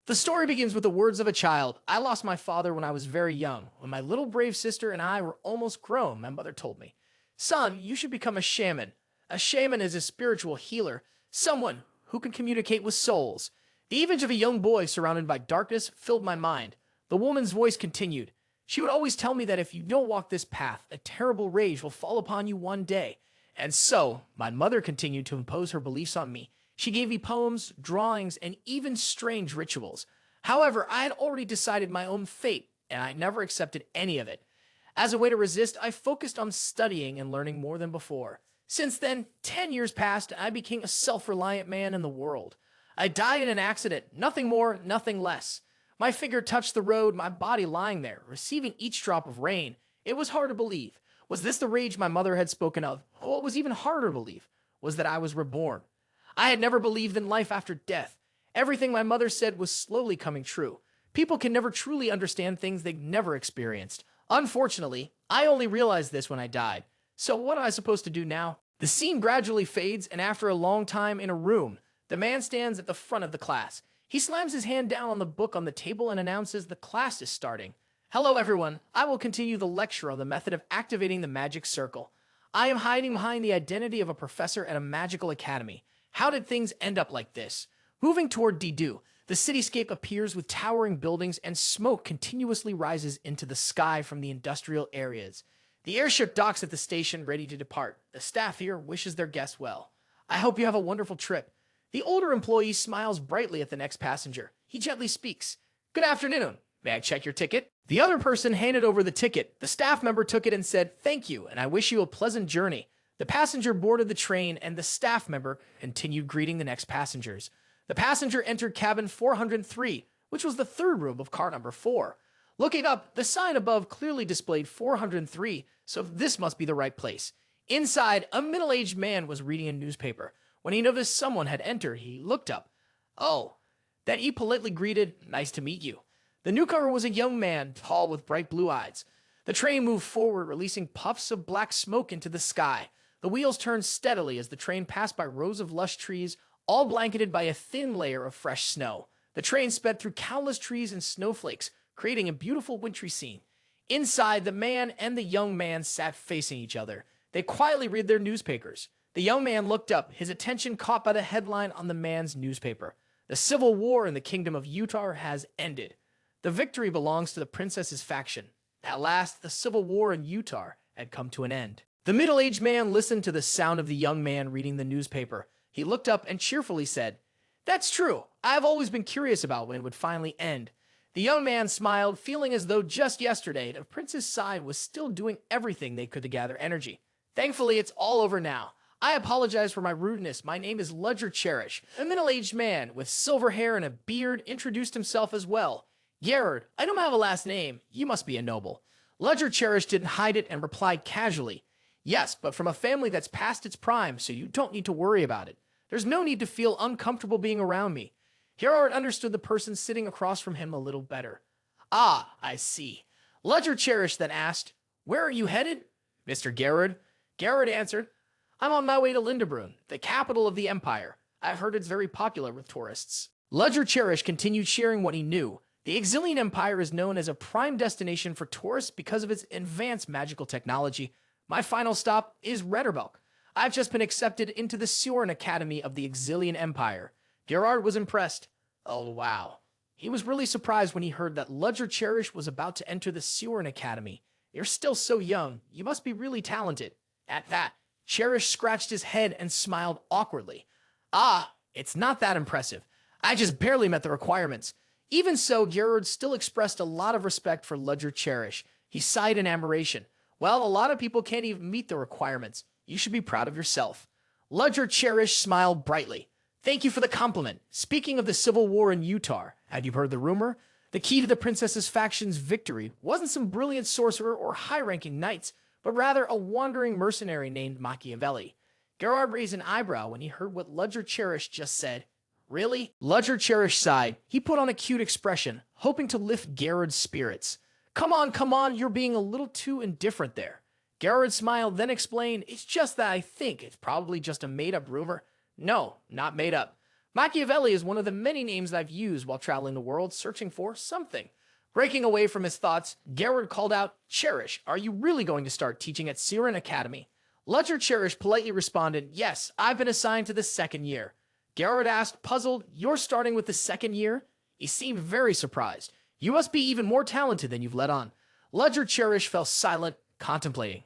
The story begins with the words of a child. I lost my father when I was very young. When my little brave sister and I were almost grown, my mother told me, "Son, you should become a shaman. A shaman is a spiritual healer, someone who can communicate with souls." The image of a young boy surrounded by darkness filled my mind. The woman's voice continued. She would always tell me that if you don't walk this path, a terrible rage will fall upon you one day. And so, my mother continued to impose her beliefs on me. She gave me poems, drawings, and even strange rituals. However, I had already decided my own fate, and I never accepted any of it. As a way to resist, I focused on studying and learning more than before. Since then, 10 years passed, and I became a self-reliant man in the world. I died in an accident, nothing more, nothing less. My finger touched the road, my body lying there, receiving each drop of rain. It was hard to believe. Was this the rage my mother had spoken of? What was even harder to believe was that I was reborn. I had never believed in life after death. Everything my mother said was slowly coming true. People can never truly understand things they've never experienced. Unfortunately, I only realized this when I died. So what am I supposed to do now? The scene gradually fades, and after a long time in a room, the man stands at the front of the class. He slams his hand down on the book on the table and announces the class is starting. Hello everyone, I will continue the lecture on the method of activating the magic circle. I am hiding behind the identity of a professor at a magical academy. How did things end up like this? Moving toward Didu, the cityscape appears with towering buildings and smoke continuously rises into the sky from the industrial areas. The airship docks at the station ready to depart. The staff here wishes their guests well. I hope you have a wonderful trip. The older employee smiles brightly at the next passenger. He gently speaks. Good afternoon. May I check your ticket? The other person handed over the ticket. The staff member took it and said, "Thank you, and I wish you a pleasant journey." The passenger boarded the train, and the staff member continued greeting the next passengers. The passenger entered cabin 403, which was the third room of car number 4. Looking up, the sign above clearly displayed 403, so this must be the right place. Inside, a middle-aged man was reading a newspaper. When he noticed someone had entered, he looked up. "Oh." Then he politely greeted, "Nice to meet you." The newcomer was a young man, tall with bright blue eyes. The train moved forward, releasing puffs of black smoke into the sky. The wheels turned steadily as the train passed by rows of lush trees, all blanketed by a thin layer of fresh snow. The train sped through countless trees and snowflakes, creating a beautiful wintry scene. Inside, the man and the young man sat facing each other. They quietly read their newspapers. The young man looked up, his attention caught by the headline on the man's newspaper. The civil war in the kingdom of Utah has ended. The victory belongs to the princess's faction. At last, the civil war in Utah had come to an end. The middle-aged man listened to the sound of the young man reading the newspaper. He looked up and cheerfully said, "That's true. I've always been curious about when it would finally end." The young man smiled, feeling as though just yesterday the prince's side was still doing everything they could to gather energy. "Thankfully, it's all over now. I apologize for my rudeness. My name is Ludger Cherish." A middle-aged man with silver hair and a beard introduced himself as well. "Gerrard, I don't have a last name. You must be a noble." Ludger Cherish didn't hide it and replied casually, "Yes, but from a family that's past its prime, so you don't need to worry about it. There's no need to feel uncomfortable being around me." Gerrard understood the person sitting across from him a little better. "Ah, I see." Ludger Cherish then asked, "Where are you headed?" "Mr. Gerrard." Gerrard answered, "I'm on my way to Lindebrunn, the capital of the empire. I've heard it's very popular with tourists." Ludger Cherish continued sharing what he knew. The Exilian Empire is known as a prime destination for tourists because of its advanced magical technology. My final stop is Rebirth. I've just been accepted into the Ceoren Academy of the Exilian Empire. Gerrard was impressed. Oh, wow. He was really surprised when he heard that Ludger Cherish was about to enter the Ceoren Academy. "You're still so young. You must be really talented." At that, Cherish scratched his head and smiled awkwardly. "Ah, it's not that impressive. I just barely met the requirements." Even so, Gerrard still expressed a lot of respect for Ludger Cherish. He sighed in admiration. "Well, a lot of people can't even meet the requirements. You should be proud of yourself." Ludger Cherish smiled brightly. "Thank you for the compliment. Speaking of the civil war in Utah, had you heard the rumor? The key to the princess's faction's victory wasn't some brilliant sorcerer or high-ranking knights, but rather a wandering mercenary named Machiavelli." Gerrard raised an eyebrow when he heard what Ludger Cherish just said. "Really?" Ludger Cherish sighed. He put on a cute expression, hoping to lift Gerrard's spirits. Come on, you're being a little too indifferent there." Gerrard smiled, then explained, "It's just that I think it's probably just a made-up rumor." "No, not made up. Machiavelli is one of the many names I've used while traveling the world searching for something. Breaking away from his thoughts, Gerrard called out, "Cherish, are you really going to start teaching at Ceoren Academy?" Ludger Cherish politely responded, "Yes, I've been assigned to the second year." Gerrard asked, puzzled, "You're starting with the second year?" He seemed very surprised. "You must be even more talented than you've let on." Ludger Cherish fell silent, contemplating.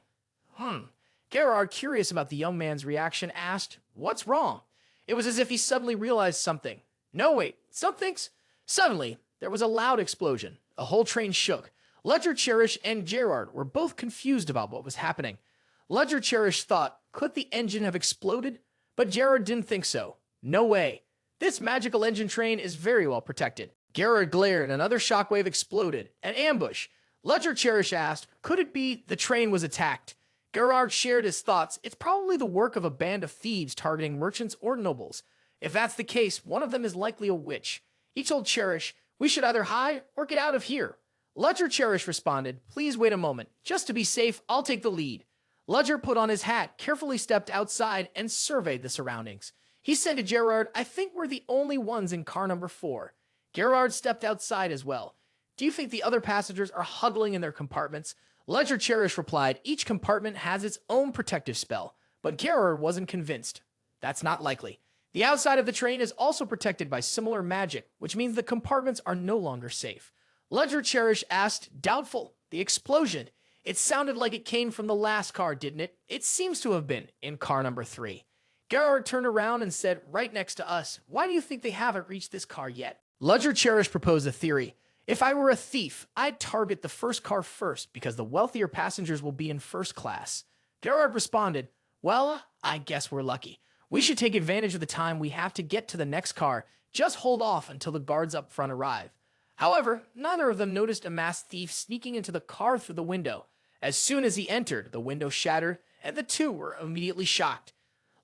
Gerrard, curious about the young man's reaction, asked, "What's wrong?" It was as if he suddenly realized something. "No, wait, something's..." Suddenly, there was a loud explosion. The whole train shook. Ludger Cherish and Gerrard were both confused about what was happening. Ludger Cherish thought, could the engine have exploded? But Gerrard didn't think so. No way. This magical engine train is very well protected. Gerrard glared, another shockwave exploded. An ambush. Ludger Cherish asked, could it be the train was attacked? Gerrard shared his thoughts. It's probably the work of a band of thieves targeting merchants or nobles. If that's the case, one of them is likely a witch. He told Cherish, "We should either hide or get out of here." Ludger Cherish responded, "Please wait a moment. Just to be safe, I'll take the lead." Ludger put on his hat, carefully stepped outside, and surveyed the surroundings. He said to Gerrard, "I think we're the only ones in car number 4. Gerrard stepped outside as well. "Do you think the other passengers are huddling in their compartments?" Ludger Cherish replied, "Each compartment has its own protective spell." But Gerrard wasn't convinced. "That's not likely. The outside of the train is also protected by similar magic, which means the compartments are no longer safe." Ludger Cherish asked, doubtful, "The explosion. It sounded like it came from the last car, didn't it?" "It seems to have been, in car number 3. Gerrard turned around and said, "Right next to us. Why do you think they haven't reached this car yet?" Ludger Cherish proposed a theory. "If I were a thief, I'd target the first car first because the wealthier passengers will be in first class." Gerrard responded, "Well, I guess we're lucky. We should take advantage of the time we have to get to the next car. Just hold off until the guards up front arrive." However, neither of them noticed a masked thief sneaking into the car through the window. As soon as he entered, the window shattered, and the two were immediately shocked.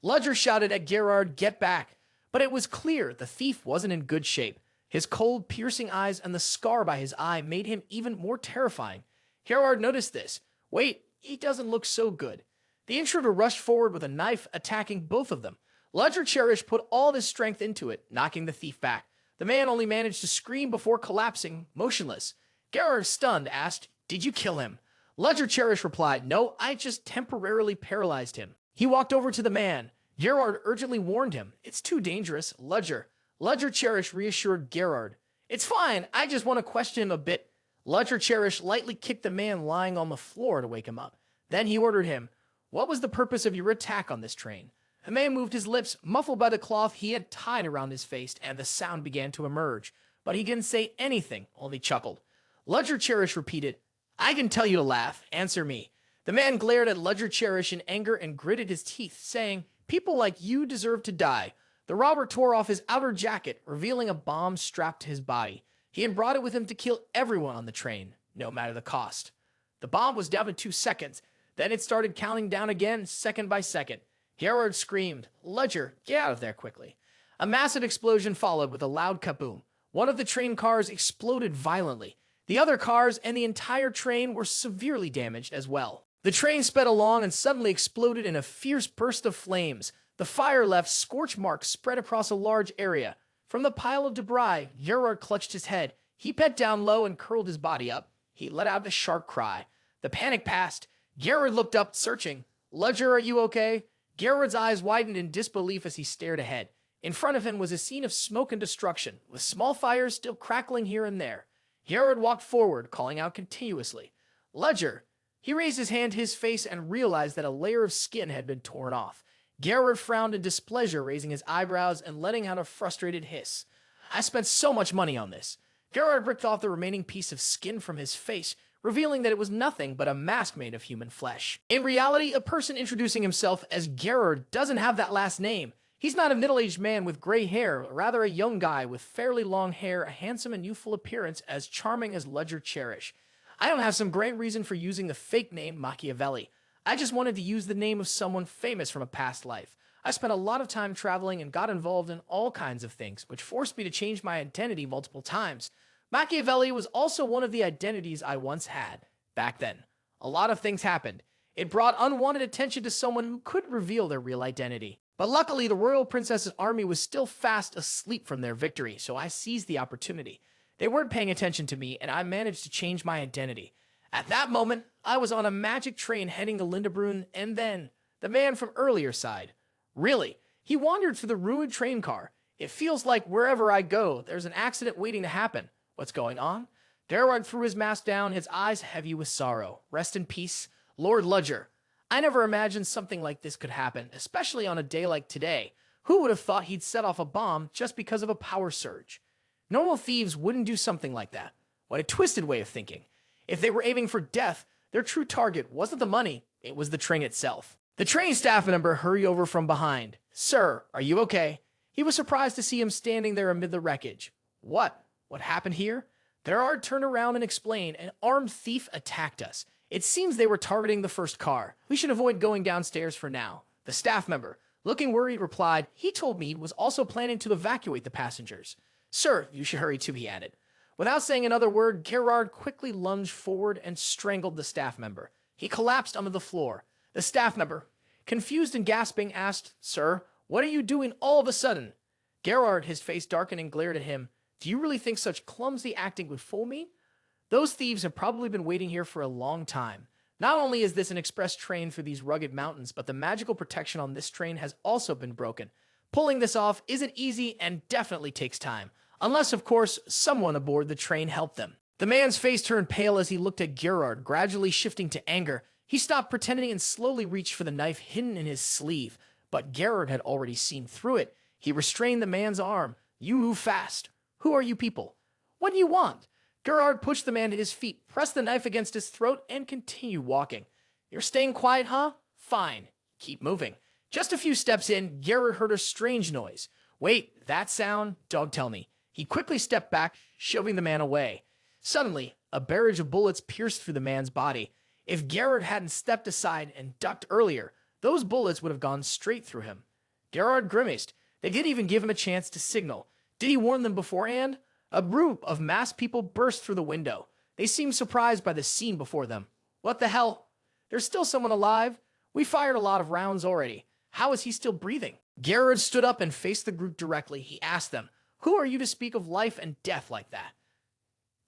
Ludger shouted at Gerrard, "Get back!" But it was clear the thief wasn't in good shape. His cold, piercing eyes and the scar by his eye made him even more terrifying. Gerrard noticed this. "Wait, he doesn't look so good." The intruder rushed forward with a knife, attacking both of them. Ludger Cherish put all his strength into it, knocking the thief back. The man only managed to scream before collapsing, motionless. Gerrard, stunned, asked, "Did you kill him?" Ludger Cherish replied, "No, I just temporarily paralyzed him." He walked over to the man. Gerrard urgently warned him, "It's too dangerous, Ludger." Ludger Cherish reassured Gerrard, "It's fine, I just want to question him a bit." Ludger Cherish lightly kicked the man lying on the floor to wake him up. Then he ordered him, "What was the purpose of your attack on this train?" The man moved his lips, muffled by the cloth he had tied around his face, and the sound began to emerge. But he didn't say anything, only chuckled. Ludger Cherish repeated, "I can tell you to laugh. Answer me." The man glared at Ludger Cherish in anger and gritted his teeth, saying, "People like you deserve to die." The robber tore off his outer jacket, revealing a bomb strapped to his body. He had brought it with him to kill everyone on the train, no matter the cost. The bomb was down in 2 seconds. Then it started counting down again, second by second. Gerrard screamed, "Ludger, get out of there quickly." A massive explosion followed with a loud kaboom. One of the train cars exploded violently. The other cars and the entire train were severely damaged as well. The train sped along and suddenly exploded in a fierce burst of flames. The fire left scorch marks spread across a large area. From the pile of debris, Gerrard clutched his head. He bent down low and curled his body up. He let out a sharp cry. The panic passed. Gerrard looked up, searching. "Ludger, are you okay?" Gerrard's eyes widened in disbelief as he stared ahead. In front of him was a scene of smoke and destruction, with small fires still crackling here and there. Gerrard walked forward, calling out continuously, "Ludger!" He raised his hand to his face and realized that a layer of skin had been torn off. Gerrard frowned in displeasure, raising his eyebrows and letting out a frustrated hiss. "I spent so much money on this." Gerrard ripped off the remaining piece of skin from his face, revealing that it was nothing but a mask made of human flesh. In reality, a person introducing himself as Gerrard doesn't have that last name. He's not a middle-aged man with gray hair, rather a young guy with fairly long hair, a handsome and youthful appearance, as charming as Ludger Cherish. I don't have some great reason for using the fake name Machiavelli. I just wanted to use the name of someone famous from a past life. I spent a lot of time traveling and got involved in all kinds of things, which forced me to change my identity multiple times. Machiavelli was also one of the identities I once had. Back then, a lot of things happened. It brought unwanted attention to someone who could reveal their real identity. But luckily, the royal princess's army was still fast asleep from their victory, so I seized the opportunity. They weren't paying attention to me, and I managed to change my identity. At that moment, I was on a magic train heading to Lindebrunn, and then the man from earlier side. Really, he wandered through the ruined train car. It feels like wherever I go, there's an accident waiting to happen. What's going on? Gerrard threw his mask down, his eyes heavy with sorrow. Rest in peace, Lord Ludger. I never imagined something like this could happen, especially on a day like today. Who would have thought he'd set off a bomb just because of a power surge? Normal thieves wouldn't do something like that. What a twisted way of thinking. If they were aiming for death, their true target wasn't the money, it was the train itself. The train staff member hurried over from behind. Sir, are you okay? He was surprised to see him standing there amid the wreckage. What? What happened here? Gerrard turned around and explained, an armed thief attacked us. It seems they were targeting the first car. We should avoid going downstairs for now. The staff member, looking worried, replied, he told me he was also planning to evacuate the passengers. Sir, you should hurry too, he added. Without saying another word, Gerrard quickly lunged forward and strangled the staff member. He collapsed onto the floor. The staff member, confused and gasping, asked, Sir, what are you doing all of a sudden? Gerrard, his face darkened, and glared at him. Do you really think such clumsy acting would fool me? Those thieves have probably been waiting here for a long time. Not only is this an express train through these rugged mountains, but the magical protection on this train has also been broken. Pulling this off isn't easy and definitely takes time. Unless, of course, someone aboard the train helped them. The man's face turned pale as he looked at Gerrard, gradually shifting to anger. He stopped pretending and slowly reached for the knife hidden in his sleeve. But Gerrard had already seen through it. He restrained the man's arm. You move fast. Who are you people? What do you want? Gerrard pushed the man to his feet, pressed the knife against his throat, and continued walking. You're staying quiet, huh? Fine. Keep moving. Just a few steps in, Gerrard heard a strange noise. Wait, that sound? Don't tell me. He quickly stepped back, shoving the man away. Suddenly, a barrage of bullets pierced through the man's body. If Gerrard hadn't stepped aside and ducked earlier, those bullets would have gone straight through him. Gerrard grimaced. They didn't even give him a chance to signal. Did he warn them beforehand? A group of masked people burst through the window. They seemed surprised by the scene before them. What the hell? There's still someone alive? We fired a lot of rounds already. How is he still breathing? Gerrard stood up and faced the group directly. He asked them, who are you to speak of life and death like that?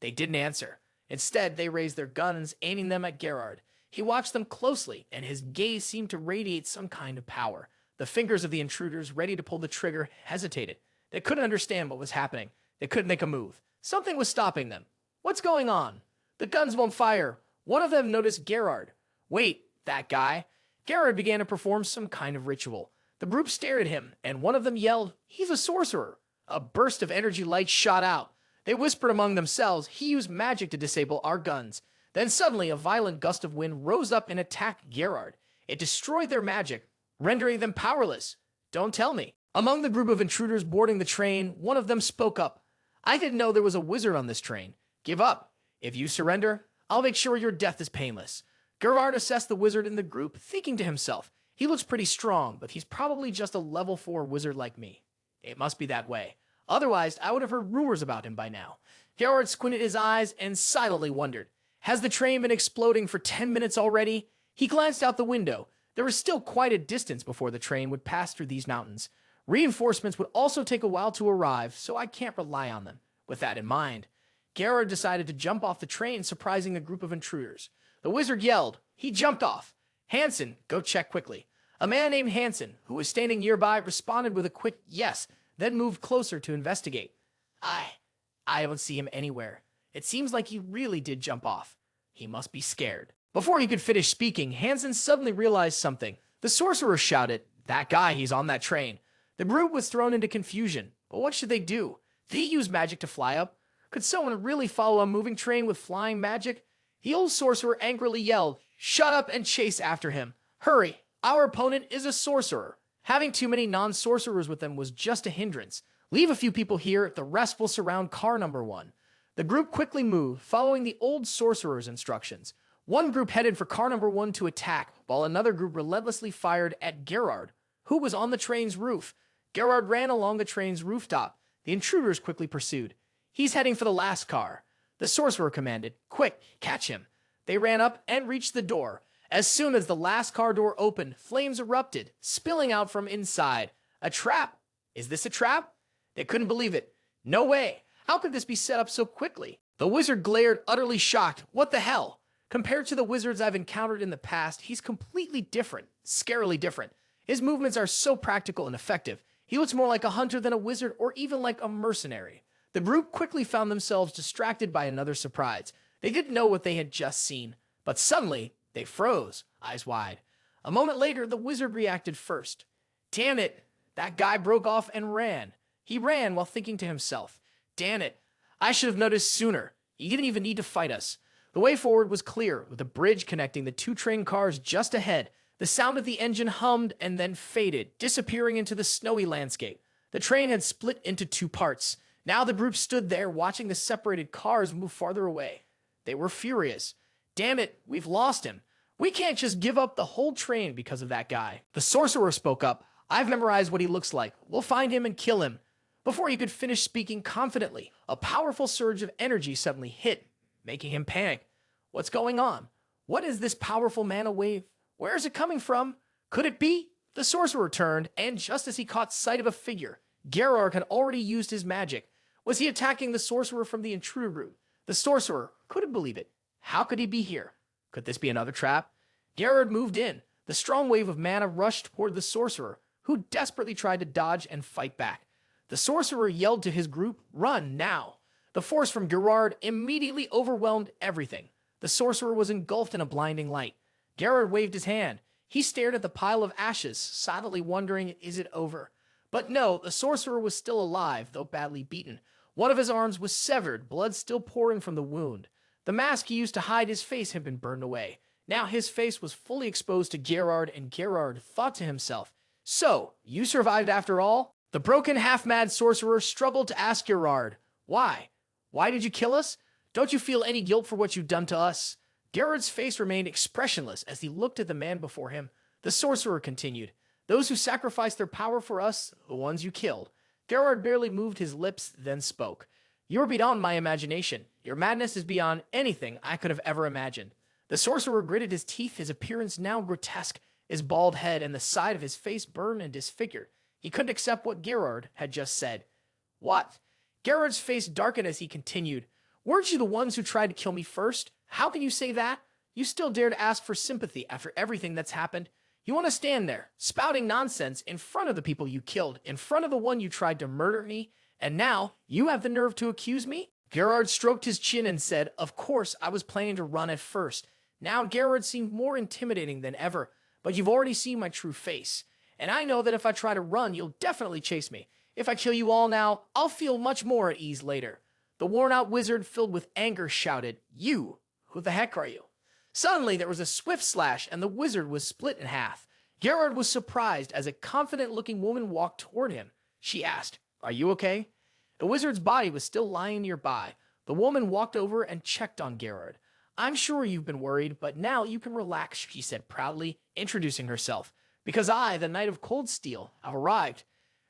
They didn't answer. Instead, they raised their guns, aiming them at Gerrard. He watched them closely, and his gaze seemed to radiate some kind of power. The fingers of the intruders, ready to pull the trigger, hesitated. They couldn't understand what was happening. They couldn't make a move. Something was stopping them. What's going on? The guns won't fire. One of them noticed Gerrard. Wait, that guy. Gerrard began to perform some kind of ritual. The group stared at him, and one of them yelled, he's a sorcerer. A burst of energy light shot out. They whispered among themselves, he used magic to disable our guns. Then suddenly a violent gust of wind rose up and attacked Gerrard. It destroyed their magic, rendering them powerless. Don't tell me. Among the group of intruders boarding the train, one of them spoke up. I didn't know there was a wizard on this train. Give up. If you surrender, I'll make sure your death is painless. Gerrard assessed the wizard in the group, thinking to himself, he looks pretty strong, but he's probably just a level 4 wizard like me. It must be that way. Otherwise, I would have heard rumors about him by now. Gerrard squinted his eyes and silently wondered, has the train been exploding for 10 minutes already? He glanced out the window. There was still quite a distance before the train would pass through these mountains. Reinforcements would also take a while to arrive, so I can't rely on them. With that in mind, Gerrard decided to jump off the train, surprising the group of intruders. The wizard yelled. He jumped off. Hansen, go check quickly. A man named Hansen, who was standing nearby, responded with a quick yes, then moved closer to investigate. I don't see him anywhere. It seems like he really did jump off. He must be scared. Before he could finish speaking, Hansen suddenly realized something. The sorcerer shouted, that guy, he's on that train. The group was thrown into confusion. But what should they do? They use magic to fly up. Could someone really follow a moving train with flying magic? The old sorcerer angrily yelled, shut up and chase after him. Hurry, our opponent is a sorcerer. Having too many non-sorcerers with them was just a hindrance. Leave a few people here, the rest will surround car number 1. The group quickly moved, following the old sorcerer's instructions. One group headed for car number 1 to attack, while another group relentlessly fired at Gerrard, who was on the train's roof. Gerrard ran along the train's rooftop. The intruders quickly pursued. He's heading for the last car. The sorcerer commanded, quick, catch him. They ran up and reached the door. As soon as the last car door opened, flames erupted, spilling out from inside. A trap? Is this a trap? They couldn't believe it. No way. How could this be set up so quickly? The wizard glared, utterly shocked. What the hell? Compared to the wizards I've encountered in the past, he's completely different, scarily different. His movements are so practical and effective. He looks more like a hunter than a wizard or even like a mercenary. The group quickly found themselves distracted by another surprise. They didn't know what they had just seen, but suddenly they froze, eyes wide. A moment later, the wizard reacted first. Damn it, that guy broke off and ran. He ran while thinking to himself, damn it, I should have noticed sooner. He didn't even need to fight us. The way forward was clear, with a bridge connecting the two train cars just ahead. The sound of the engine hummed and then faded, disappearing into the snowy landscape. The train had split into two parts. Now the group stood there watching the separated cars move farther away. They were furious. Damn it, we've lost him. We can't just give up the whole train because of that guy. The sorcerer spoke up. I've memorized what he looks like. We'll find him and kill him. Before he could finish speaking confidently, a powerful surge of energy suddenly hit, making him panic. What's going on? What is this powerful mana wave? Where is it coming from? Could it be? The sorcerer turned, and just as he caught sight of a figure, Gerrard had already used his magic. Was he attacking the sorcerer from the intruder route? The sorcerer couldn't believe it. How could he be here? Could this be another trap? Gerrard moved in. The strong wave of mana rushed toward the sorcerer, who desperately tried to dodge and fight back. The sorcerer yelled to his group, "Run now!" The force from Gerrard immediately overwhelmed everything. The sorcerer was engulfed in a blinding light. Gerrard waved his hand. He stared at the pile of ashes, silently wondering, is it over? But no, the sorcerer was still alive, though badly beaten. One of his arms was severed, blood still pouring from the wound. The mask he used to hide his face had been burned away. Now his face was fully exposed to Gerrard, and Gerrard thought to himself, so, you survived after all? The broken, half-mad sorcerer struggled to ask Gerrard, why? Why did you kill us? Don't you feel any guilt for what you've done to us? Gerrard's face remained expressionless as he looked at the man before him. The sorcerer continued, those who sacrificed their power for us, the ones you killed. Gerrard barely moved his lips, then spoke. You're beyond my imagination. Your madness is beyond anything I could have ever imagined. The sorcerer gritted his teeth, his appearance now grotesque, his bald head and the side of his face burned and disfigured. He couldn't accept what Gerrard had just said. What? Gerrard's face darkened as he continued. Weren't you the ones who tried to kill me first? How can you say that? You still dare to ask for sympathy after everything that's happened? You want to stand there, spouting nonsense in front of the people you killed, in front of the one you tried to murder me, and now you have the nerve to accuse me? Gerrard stroked his chin and said, of course, I was planning to run at first. Now Gerrard seemed more intimidating than ever, but you've already seen my true face. And I know that if I try to run, you'll definitely chase me. If I kill you all now, I'll feel much more at ease later. The worn-out wizard, filled with anger, shouted, You! Who the heck are you? Suddenly, there was a swift slash, and the wizard was split in half. Gerrard was surprised as a confident-looking woman walked toward him. She asked, Are you okay? The wizard's body was still lying nearby. The woman walked over and checked on Gerrard. I'm sure you've been worried, but now you can relax, she said proudly, introducing herself. Because I, the Knight of Cold Steel, have arrived.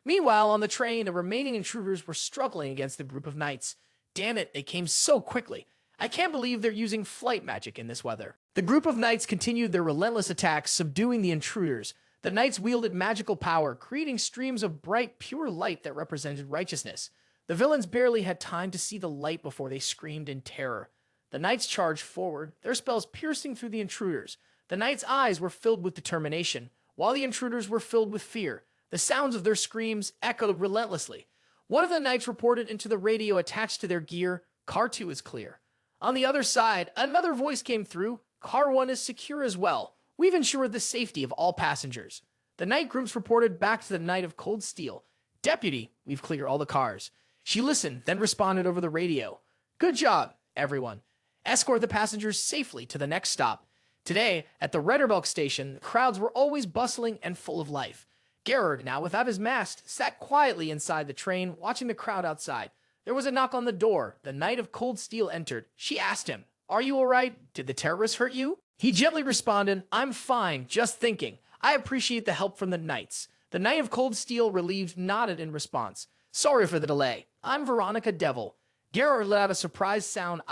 Meanwhile, on the train, the remaining intruders were struggling against the group of knights. Damn it, they came so quickly. I can't believe they're using flight magic in this weather. The group of knights continued their relentless attacks, subduing the intruders. The knights wielded magical power, creating streams of bright, pure light that represented righteousness. The villains barely had time to see the light before they screamed in terror. The knights charged forward, their spells piercing through the intruders. The knights' eyes were filled with determination, while the intruders were filled with fear. The sounds of their screams echoed relentlessly. One of the knights reported into the radio attached to their gear, Car 2 is clear. On the other side, another voice came through, Car 1 is secure as well. We've ensured the safety of all passengers. The knight groups reported back to the Knight of Cold Steel. Deputy, we've cleared all the cars. She listened, then responded over the radio. Good job, everyone. Escort the passengers safely to the next stop. Today, at the Rebirth station, the crowds were always bustling and full of life. Gerrard, now without his mask, sat quietly inside the train, watching the crowd outside. There was a knock on the door. The Knight of Cold Steel entered. She asked him, Are you all right? Did the terrorists hurt you? He gently responded, I'm fine, just thinking. I appreciate the help from the knights. The Knight of Cold Steel, relieved, nodded in response. Sorry for the delay. I'm Veronica Devil. Gerrard let out a surprised sound.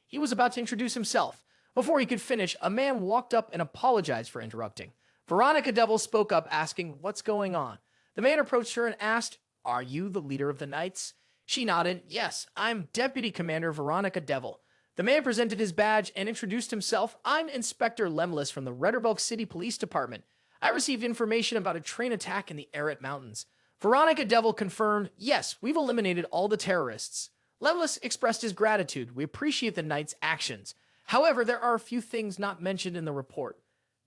He was about to introduce himself. Before he could finish, a man walked up and apologized for interrupting. Veronica Devil spoke up, asking, "What's going on?" The man approached her and asked, "Are you the leader of the Knights?" She nodded, "Yes, I'm Deputy Commander Veronica Devil." The man presented his badge and introduced himself. "I'm Inspector Lemlis from the Rebirth City Police Department. I received information about a train attack in the Arid Mountains." Veronica Devil confirmed, "Yes, we've eliminated all the terrorists." Lemlis expressed his gratitude. "We appreciate the Knights' actions. However, there are a few things not mentioned in the report."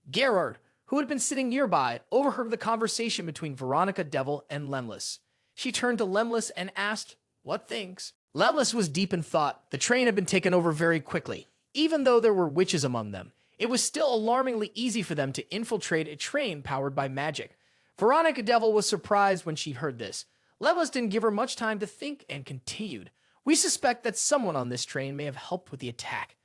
Gerrard, who had been sitting nearby, overheard the conversation between Veronica Devil and Lemlis. She turned to Lemlis and asked, "What things?" Lemlis was deep in thought. The train had been taken over very quickly. Even though there were witches among them, it was still alarmingly easy for them to infiltrate a train powered by magic. Veronica Devil was surprised when she heard this. Lemlis didn't give her much time to think and continued, "We suspect that someone on this train may have helped with the attack."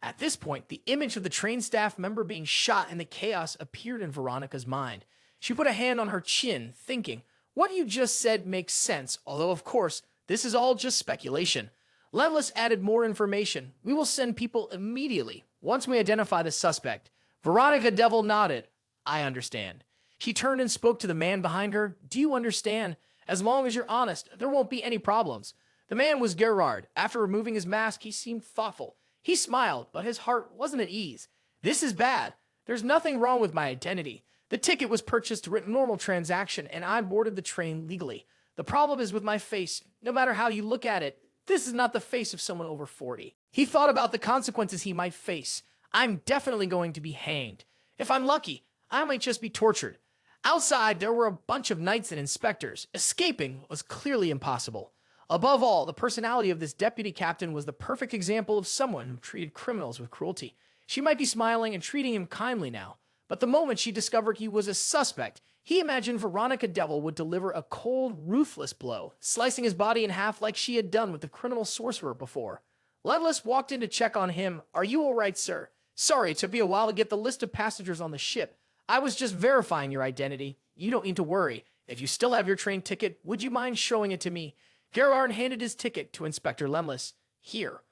At this point, the image of the train staff member being shot in the chaos appeared in Veronica's mind. She put a hand on her chin, thinking, "What you just said makes sense, although of course, this is all just speculation." Lemlis added more information. "We will send people immediately once we identify the suspect." Veronica Devil nodded. "I understand." She turned and spoke to the man behind her. "Do you understand? As long as you're honest, there won't be any problems." The man was Gerrard. After removing his mask, he seemed thoughtful. He smiled, but his heart wasn't at ease. "This is bad. There's nothing wrong with my identity. The ticket was purchased through a normal transaction, and I boarded the train legally. The problem is with my face. No matter how you look at it, this is not the face of someone over 40. He thought about the consequences he might face. I'm definitely going to be hanged. If I'm lucky, I might just be tortured." Outside, there were a bunch of knights and inspectors. Escaping was clearly impossible. Above all, the personality of this deputy captain was the perfect example of someone who treated criminals with cruelty. She might be smiling and treating him kindly now, but the moment she discovered he was a suspect, he imagined Veronica Devil would deliver a cold, ruthless blow, slicing his body in half like she had done with the criminal sorcerer before. Lemlis walked in to check on him. "Are you all right, sir? Sorry, it took me a while to get the list of passengers on the ship. I was just verifying your identity. You don't need to worry. If you still have your train ticket, would you mind showing it to me?" Gerrard handed his ticket to Inspector Lemlis. "Here."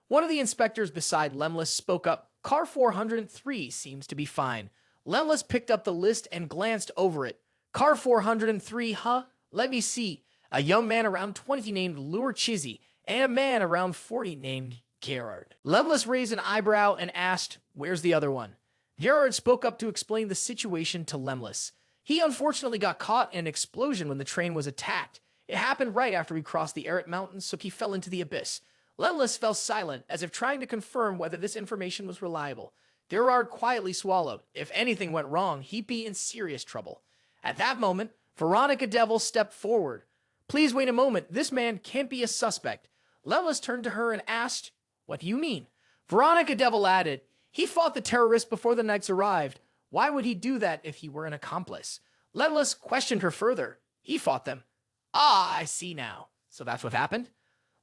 One of the inspectors beside Lemlis spoke up. "Car 403 seems to be fine." Lemlis picked up the list and glanced over it. "Car 403, huh? Let me see. A young man around 20 named Ludger Cherish, and a man around 40 named Gerrard." Lemlis raised an eyebrow and asked, "Where's the other one?" Gerrard spoke up to explain the situation to Lemlis. He unfortunately got caught in an explosion when the train was attacked. It happened right after he crossed the Arid Mountains, so he fell into the abyss. Lemlis fell silent, as if trying to confirm whether this information was reliable. Gerrard quietly swallowed. If anything went wrong, he'd be in serious trouble. At that moment, Veronica Devil stepped forward. "Please wait a moment. This man can't be a suspect." Lemlis turned to her and asked, "What do you mean?" Veronica Devil added, "He fought the terrorists before the Knights arrived. Why would he do that if he were an accomplice?" Lemlis questioned her further. "He fought them." "Ah, I see now. So that's what happened?"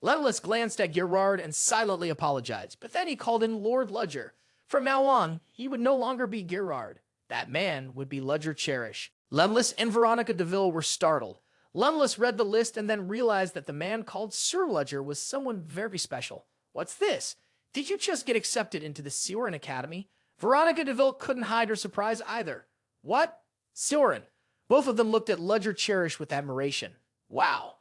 Lemlis glanced at Gerrard and silently apologized, but then he called in Lord Ludger. From now on, he would no longer be Gerrard. That man would be Ludger Cherish. Lemlis and Veronica Deville were startled. Lemlis read the list and then realized that the man called Sir Ludger was someone very special. "What's this? Did you just get accepted into the Ceoren Academy?" Veronica Deville couldn't hide her surprise either. "What? Ceoren?" Both of them looked at Ludger Cherish with admiration. Wow.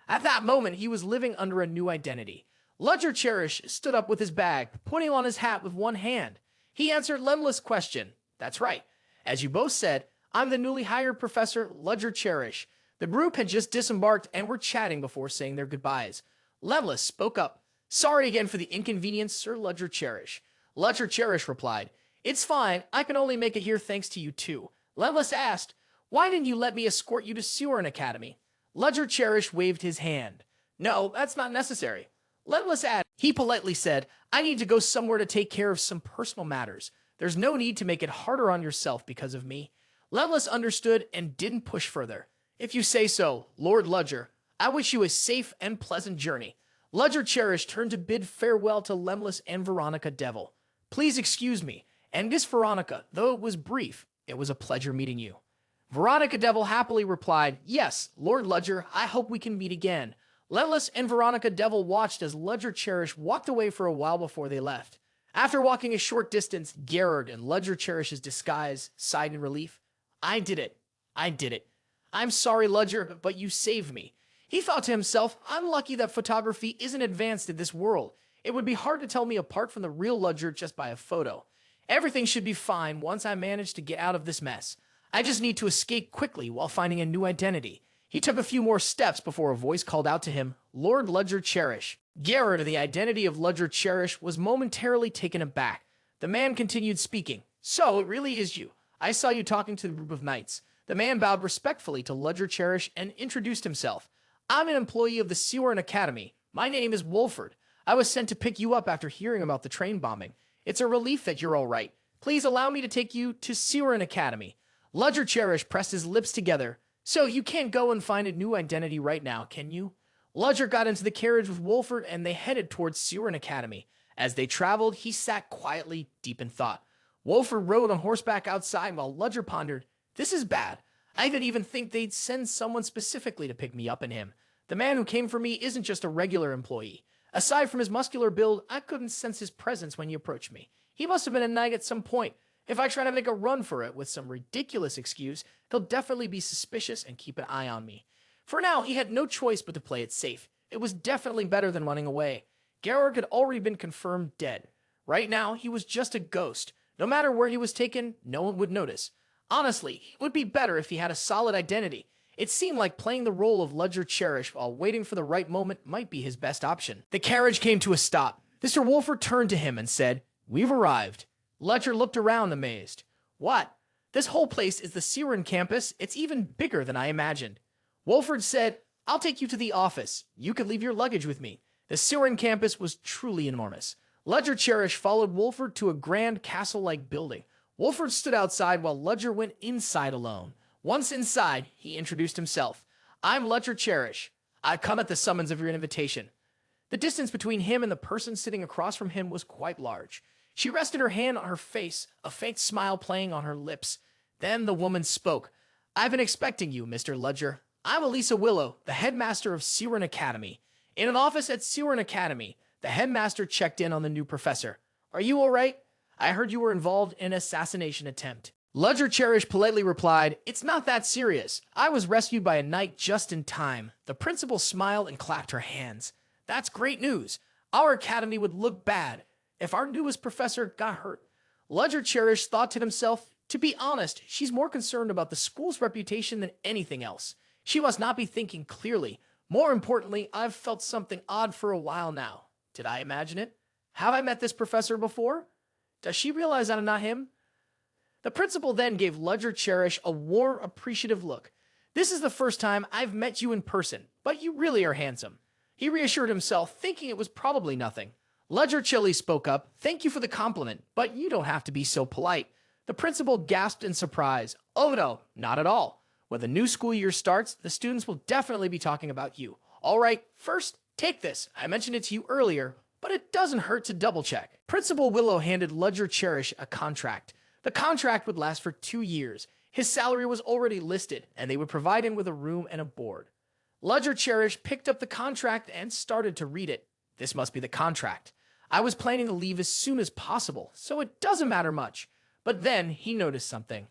At that moment, he was living under a new identity. Ludger Cherish stood up with his bag, pointing on his hat with one hand. He answered Lemlis' question. "That's right. As you both said, I'm the newly hired Professor Ludger Cherish." The group had just disembarked and were chatting before saying their goodbyes. Lemlis spoke up. "Sorry again for the inconvenience, Sir Ludger Cherish." Ludger Cherish replied, "It's fine. I can only make it here thanks to you too." Lemlis asked, "Why didn't you let me escort you to Ceoren Academy?" Ludger Cherish waved his hand. "No, that's not necessary." Lemlis added, he politely said, "I need to go somewhere to take care of some personal matters. There's no need to make it harder on yourself because of me." Lemlis understood and didn't push further. "If you say so, Lord Ludger, I wish you a safe and pleasant journey." Ludger Cherish turned to bid farewell to Lemlis and Veronica Devil. "Please excuse me, and Miss Veronica, though it was brief, it was a pleasure meeting you." Veronica Devil happily replied, "Yes, Lord Ludger, I hope we can meet again." Lemlis and Veronica Devil watched as Ludger Cherish walked away for a while before they left. After walking a short distance, Gerrard and Ludger Cherish's disguise sighed in relief. I did it. I did it. I'm sorry, Ludger, but you saved me. He thought to himself, I'm lucky that photography isn't advanced in this world. It would be hard to tell me apart from the real Ludger just by a photo. Everything should be fine once I manage to get out of this mess. I just need to escape quickly while finding a new identity. He took a few more steps before a voice called out to him, Lord Ludger Cherish. Gerrard, the identity of Ludger Cherish, was momentarily taken aback. The man continued speaking. So, it really is you. I saw you talking to the group of knights. The man bowed respectfully to Ludger Cherish and introduced himself. I'm an employee of the Ceoren Academy. My name is Wolford. I was sent to pick you up after hearing about the train bombing. It's a relief that you're all right. Please allow me to take you to Ceoren Academy. Ludger Cherish pressed his lips together. So you can't go and find a new identity right now, can you? Ludger got into the carriage with Wolford and they headed towards Ceoren Academy. As they traveled, he sat quietly, deep in thought. Wolford rode on horseback outside while Ludger pondered, this is bad. I didn't even think they'd send someone specifically to pick me up in him. The man who came for me isn't just a regular employee. Aside from his muscular build, I couldn't sense his presence when he approached me. He must have been a knight at some point. If I try to make a run for it with some ridiculous excuse, he'll definitely be suspicious and keep an eye on me. For now, he had no choice but to play it safe. It was definitely better than running away. Gerrard had already been confirmed dead. Right now, he was just a ghost. No matter where he was taken, no one would notice. Honestly, it would be better if he had a solid identity. It seemed like playing the role of Ludger Cherish while waiting for the right moment might be his best option. The carriage came to a stop. Mr. Wolford turned to him and said, We've arrived. Ludger looked around amazed. What? This whole place is the Ceoren campus. It's even bigger than I imagined. Wolford said, I'll take you to the office. You can leave your luggage with me. The Ceoren campus was truly enormous. Ludger Cherish followed Wolford to a grand castle-like building. Wolford stood outside while Ludger went inside alone. Once inside, he introduced himself. I'm Ludger Cherish. I come at the summons of your invitation. The distance between him and the person sitting across from him was quite large. She rested her hand on her face, a faint smile playing on her lips. Then the woman spoke. I've been expecting you, Mr. Ludger. I'm Elisa Willow, the headmaster of Ceoren Academy. In an office at Ceoren Academy, the headmaster checked in on the new professor. Are you all right? I heard you were involved in an assassination attempt. Ludger Cherish politely replied, It's not that serious. I was rescued by a knight just in time. The principal smiled and clapped her hands. That's great news. Our academy would look bad if our newest professor got hurt. Ludger Cherish thought to himself, to be honest, she's more concerned about the school's reputation than anything else. She must not be thinking clearly. More importantly, I've felt something odd for a while now. Did I imagine it? Have I met this professor before? Does she realize I'm not him? The principal then gave Ludger Cherish a warm, appreciative look. This is the first time I've met you in person, but you really are handsome. He reassured himself, thinking it was probably nothing. Ludger Chili spoke up, Thank you for the compliment, but you don't have to be so polite. The principal gasped in surprise. Oh no, not at all. When the new school year starts, the students will definitely be talking about you. All right, first, take this. I mentioned it to you earlier, but it doesn't hurt to double check. Principal Willow handed Ludger Cherish a contract. The contract would last for 2 years. His salary was already listed, and they would provide him with a room and a board. Ludger Cherish picked up the contract and started to read it. This must be the contract. I was planning to leave as soon as possible, so it doesn't matter much. But then he noticed something.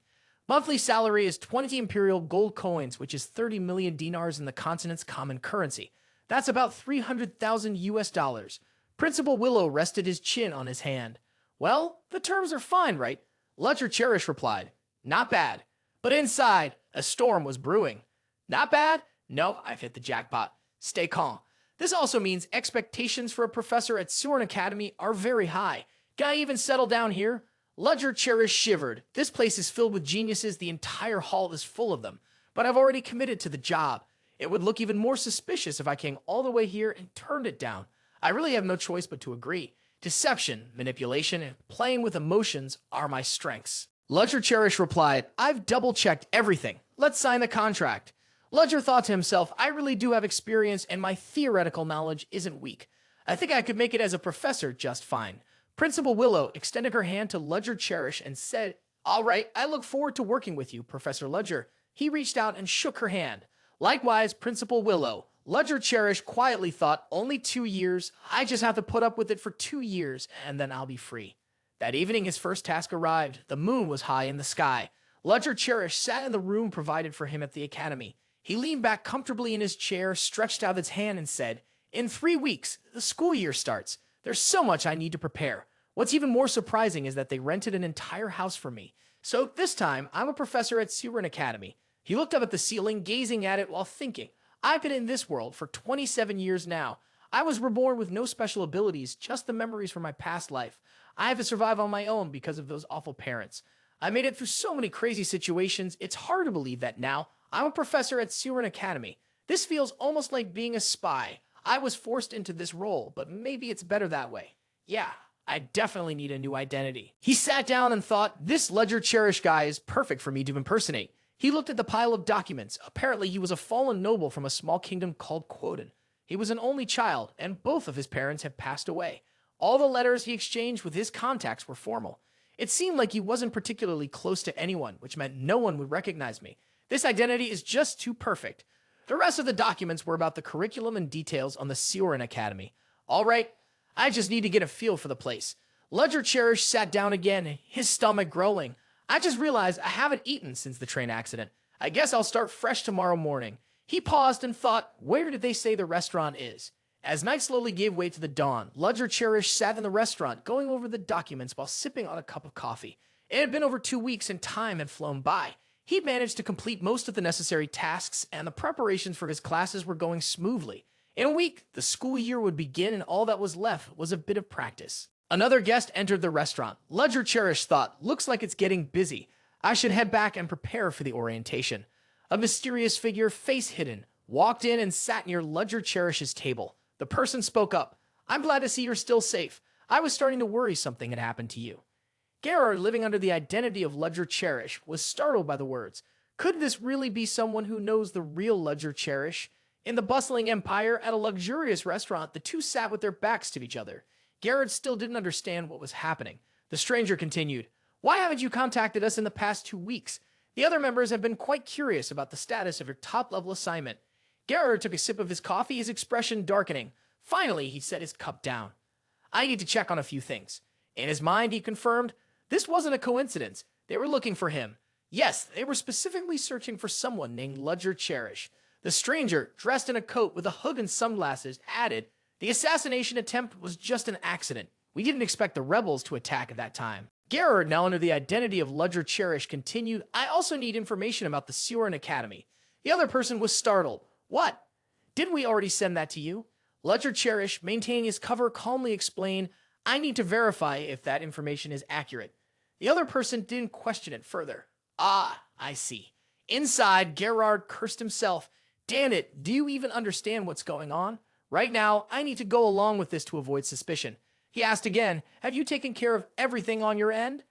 Monthly salary is 20 imperial gold coins, which is 30 million dinars in the continent's common currency. That's about 300,000 US dollars. Principal Willow rested his chin on his hand. Well, the terms are fine, right? Ludger Cherish replied. Not bad. But inside, a storm was brewing. Not bad? No, I've hit the jackpot. Stay calm. This also means expectations for a professor at Ceoren Academy are very high. Can I even settle down here? Ludger Cherish shivered. This place is filled with geniuses. The entire hall is full of them. But I've already committed to the job. It would look even more suspicious if I came all the way here and turned it down. I really have no choice but to agree. Deception, manipulation, and playing with emotions are my strengths. Ludger Cherish replied, I've double-checked everything. Let's sign the contract. Ludger thought to himself, I really do have experience and my theoretical knowledge isn't weak. I think I could make it as a professor just fine. Principal Willow extended her hand to Ludger Cherish and said, All right, I look forward to working with you, Professor Ludger. He reached out and shook her hand. Likewise, Principal Willow. Ludger Cherish quietly thought, only 2 years. I just have to put up with it for 2 years, and then I'll be free. That evening, his first task arrived. The moon was high in the sky. Ludger Cherish sat in the room provided for him at the academy. He leaned back comfortably in his chair, stretched out his hand, and said, "In 3 weeks, the school year starts. There's so much I need to prepare. What's even more surprising is that they rented an entire house for me. So this time, I'm a professor at Ceoren Academy." He looked up at the ceiling, gazing at it while thinking, "I've been in this world for 27 years now. I was reborn with no special abilities, just the memories from my past life. I have to survive on my own because of those awful parents. I made it through so many crazy situations, it's hard to believe that now I'm a professor at Ceoren Academy. This feels almost like being a spy. I was forced into this role, but maybe it's better that way. Yeah, I definitely need a new identity." He sat down and thought, this Ludger Cherish guy is perfect for me to impersonate. He looked at the pile of documents. Apparently, he was a fallen noble from a small kingdom called Quoden. He was an only child, and both of his parents had passed away. All the letters he exchanged with his contacts were formal. It seemed like he wasn't particularly close to anyone, which meant no one would recognize me. This identity is just too perfect. The rest of the documents were about the curriculum and details on the Ceoren Academy. All right, I just need to get a feel for the place. Ludger Cherish sat down again, his stomach growling. I just realized I haven't eaten since the train accident. I guess I'll start fresh tomorrow morning. He paused and thought, where did they say the restaurant is? As night slowly gave way to the dawn, Ludger Cherish sat in the restaurant, going over the documents while sipping on a cup of coffee. It had been over 2 weeks and time had flown by. He'd managed to complete most of the necessary tasks, and the preparations for his classes were going smoothly. In a week, the school year would begin, and all that was left was a bit of practice. Another guest entered the restaurant. Ludger Cherish thought, looks like it's getting busy. I should head back and prepare for the orientation. A mysterious figure, face hidden, walked in and sat near Ludger Cherish's table. The person spoke up. I'm glad to see you're still safe. I was starting to worry something had happened to you. Gerrard, living under the identity of Ludger Cherish, was startled by the words. Could this really be someone who knows the real Ludger Cherish? In the bustling empire, at a luxurious restaurant, the two sat with their backs to each other. Gerrard still didn't understand what was happening. The stranger continued, Why haven't you contacted us in the past 2 weeks? The other members have been quite curious about the status of your top-level assignment. Gerrard took a sip of his coffee, his expression darkening. Finally, he set his cup down. I need to check on a few things. In his mind, he confirmed, this wasn't a coincidence. They were looking for him. Yes, they were specifically searching for someone named Ludger Cherish. The stranger, dressed in a coat with a hood and sunglasses, added, the assassination attempt was just an accident. We didn't expect the rebels to attack at that time. Gerrard, now under the identity of Ludger Cherish, continued, I also need information about the Ceoren Academy. The other person was startled. What? Didn't we already send that to you? Ludger Cherish, maintaining his cover, calmly explained, I need to verify if that information is accurate. The other person didn't question it further. Ah, I see. Inside, Gerrard cursed himself. Damn it, do you even understand what's going on? Right now, I need to go along with this to avoid suspicion. He asked again, have you taken care of everything on your end?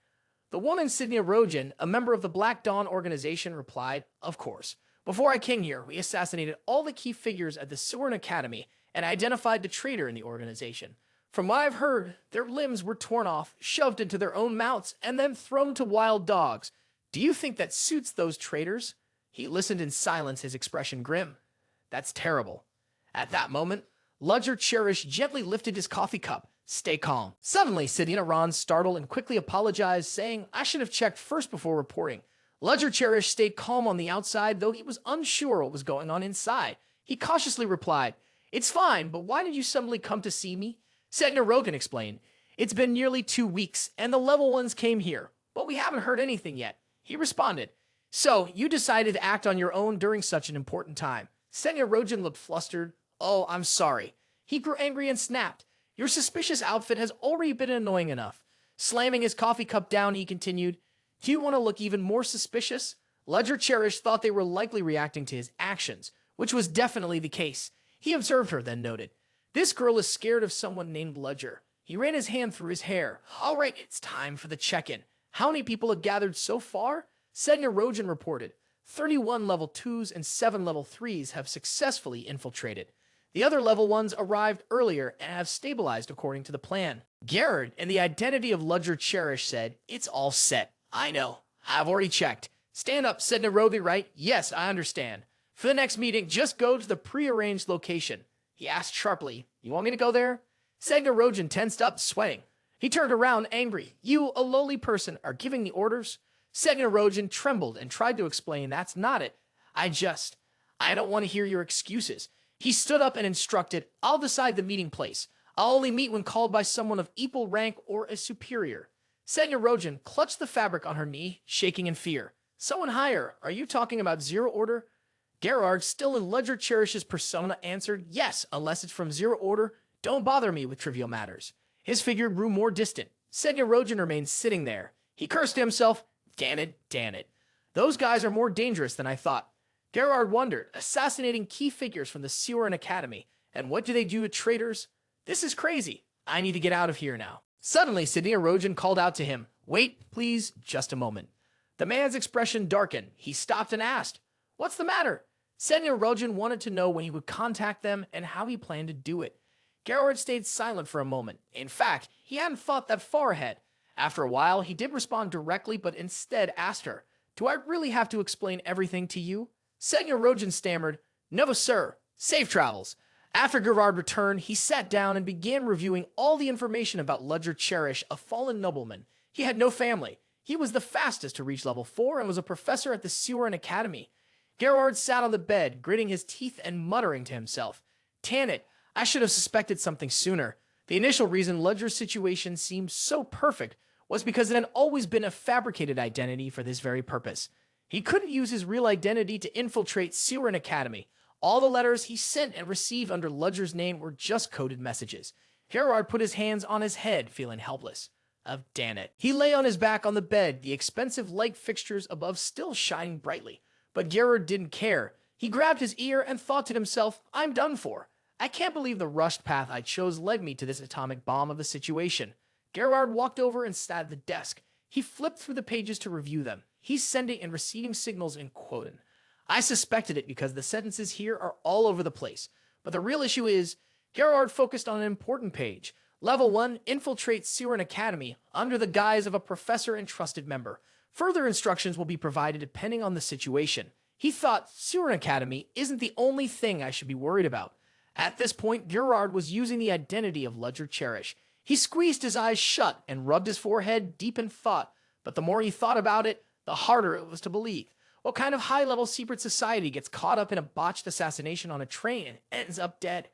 The one insignia Rojan, a member of the Black Dawn organization, replied, of course. Before I came here, we assassinated all the key figures at the Ceoren Academy and identified the traitor in the organization. From what I've heard, their limbs were torn off, shoved into their own mouths, and then thrown to wild dogs. Do you think that suits those traitors? He listened in silence, his expression grim. That's terrible. At that moment, Ludger Cherish gently lifted his coffee cup. Stay calm. Suddenly, Sidina Ron startled and quickly apologized, saying, I should have checked first before reporting. Ludger Cherish stayed calm on the outside, though he was unsure what was going on inside. He cautiously replied, It's fine, but why did you suddenly come to see me? Setner Rogan explained, It's been nearly 2 weeks, and the level ones came here, but we haven't heard anything yet. He responded, So, you decided to act on your own during such an important time. Setner Rogan looked flustered. Oh, I'm sorry. He grew angry and snapped. Your suspicious outfit has already been annoying enough. Slamming his coffee cup down, he continued, Do you want to look even more suspicious? Ludger Cherish thought they were likely reacting to his actions, which was definitely the case. He observed her, then noted, This girl is scared of someone named Ludger. He ran his hand through his hair. All right, it's time for the check-in. How many people have gathered so far? Sedna Rojan reported, 31 level 2s and 7 level 3s have successfully infiltrated. The other level 1s arrived earlier and have stabilized according to the plan. Gerrard, in the identity of Ludger Cherish, said, It's all set. I know. I've already checked. Stand up, said Nairobi, right? Yes, I understand. For the next meeting, just go to the prearranged location. He asked sharply, you want me to go there? Segnarogen tensed up, sweating. He turned around, angry. You, a lowly person, are giving the orders? Segnarogen trembled and tried to explain that's not it. I don't want to hear your excuses. He stood up and instructed, I'll decide the meeting place. I'll only meet when called by someone of equal rank or a superior. Segnarogen clutched the fabric on her knee, shaking in fear. Someone higher. Are you talking about Zero Order? Gerrard, still in Ludger Cherish's persona, answered, yes, unless it's from Zero Order. Don't bother me with trivial matters. His figure grew more distant. Segnarogen remained sitting there. He cursed to himself, damn it. Those guys are more dangerous than I thought. Gerrard wondered, assassinating key figures from the Ceoren Academy. And what do they do to traitors? This is crazy. I need to get out of here now. Suddenly, Segnarogen called out to him, wait, please, just a moment. The man's expression darkened. He stopped and asked, what's the matter? Segnarogen wanted to know when he would contact them and how he planned to do it. Gerrard stayed silent for a moment. In fact, he hadn't thought that far ahead. After a while, he did respond directly, but instead asked her, do I really have to explain everything to you? Segnarogen stammered, no, sir. Safe travels. After Gerrard returned, he sat down and began reviewing all the information about Ludger Cherish, a fallen nobleman. He had no family. He was the fastest to reach level 4 and was a professor at the Ceoren Academy. Gerrard sat on the bed, gritting his teeth and muttering to himself, "Tan it, I should have suspected something sooner." The initial reason Ludger's situation seemed so perfect was because it had always been a fabricated identity for this very purpose. He couldn't use his real identity to infiltrate Ceoren Academy. All the letters he sent and received under Ludger's name were just coded messages. Gerrard put his hands on his head, feeling helpless. Damn it. He lay on his back on the bed, the expensive light fixtures above still shining brightly. But Gerrard didn't care. He grabbed his ear and thought to himself, I'm done for. I can't believe the rushed path I chose led me to this atomic bomb of a situation. Gerrard walked over and sat at the desk. He flipped through the pages to review them. He's sending and receiving signals in quoting. I suspected it because the sentences here are all over the place. But the real issue is, Gerrard focused on an important page. Level 1, infiltrate Ceoren Academy under the guise of a professor and trusted member. Further instructions will be provided depending on the situation. He thought Ceoren Academy isn't the only thing I should be worried about. At this point, Gerrard was using the identity of Ludger Cherish. He squeezed his eyes shut and rubbed his forehead deep in thought, but the more he thought about it, the harder it was to believe. What kind of high-level secret society gets caught up in a botched assassination on a train and ends up dead?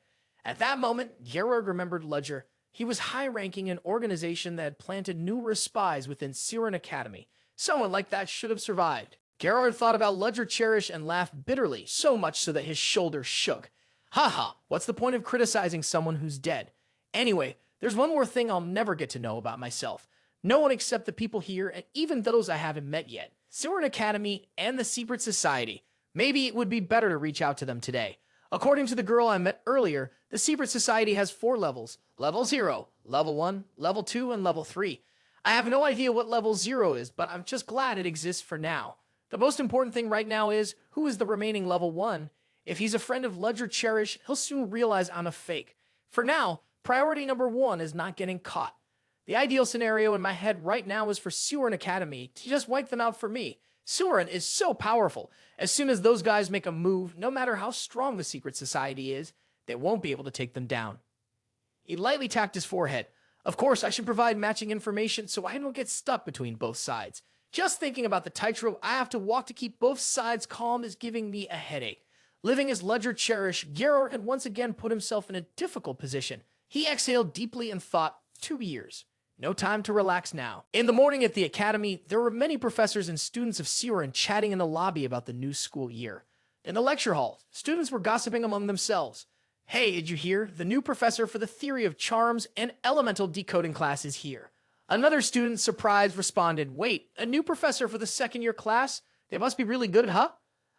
At that moment, Gerrard remembered Ludger. He was high-ranking an organization that had planted numerous spies within Ceoren Academy. Someone like that should have survived. Gerrard thought about Ludger Cherish and laughed bitterly, so much so that his shoulders shook. Haha, what's the point of criticizing someone who's dead? Anyway, there's one more thing I'll never get to know about myself. No one except the people here, and even those I haven't met yet. Ceoren Academy and the Secret Society. Maybe it would be better to reach out to them today. According to the girl I met earlier, the Secret Society has 4 levels. Level 0, Level 1, Level 2, and Level 3. I have no idea what Level 0 is, but I'm just glad it exists for now. The most important thing right now is, who is the remaining Level 1? If he's a friend of Ludger Cherish, he'll soon realize I'm a fake. For now, priority number 1 is not getting caught. The ideal scenario in my head right now is for Ceoren Academy to just wipe them out for me. Ceoren is so powerful. As soon as those guys make a move, no matter how strong the Secret Society is, they won't be able to take them down. He lightly tapped his forehead. Of course, I should provide matching information so I don't get stuck between both sides. Just thinking about the tightrope I have to walk to keep both sides calm is giving me a headache. Living as Ludger Cherish, Gerrard had once again put himself in a difficult position. He exhaled deeply and thought, 2 years. No time to relax now. In the morning at the academy, there were many professors and students of Ceoren chatting in the lobby about the new school year. In the lecture hall, students were gossiping among themselves. Hey, did you hear? The new professor for the theory of charms and elemental decoding class is here. Another student, surprised, responded, wait, a new professor for the second-year class? They must be really good, huh?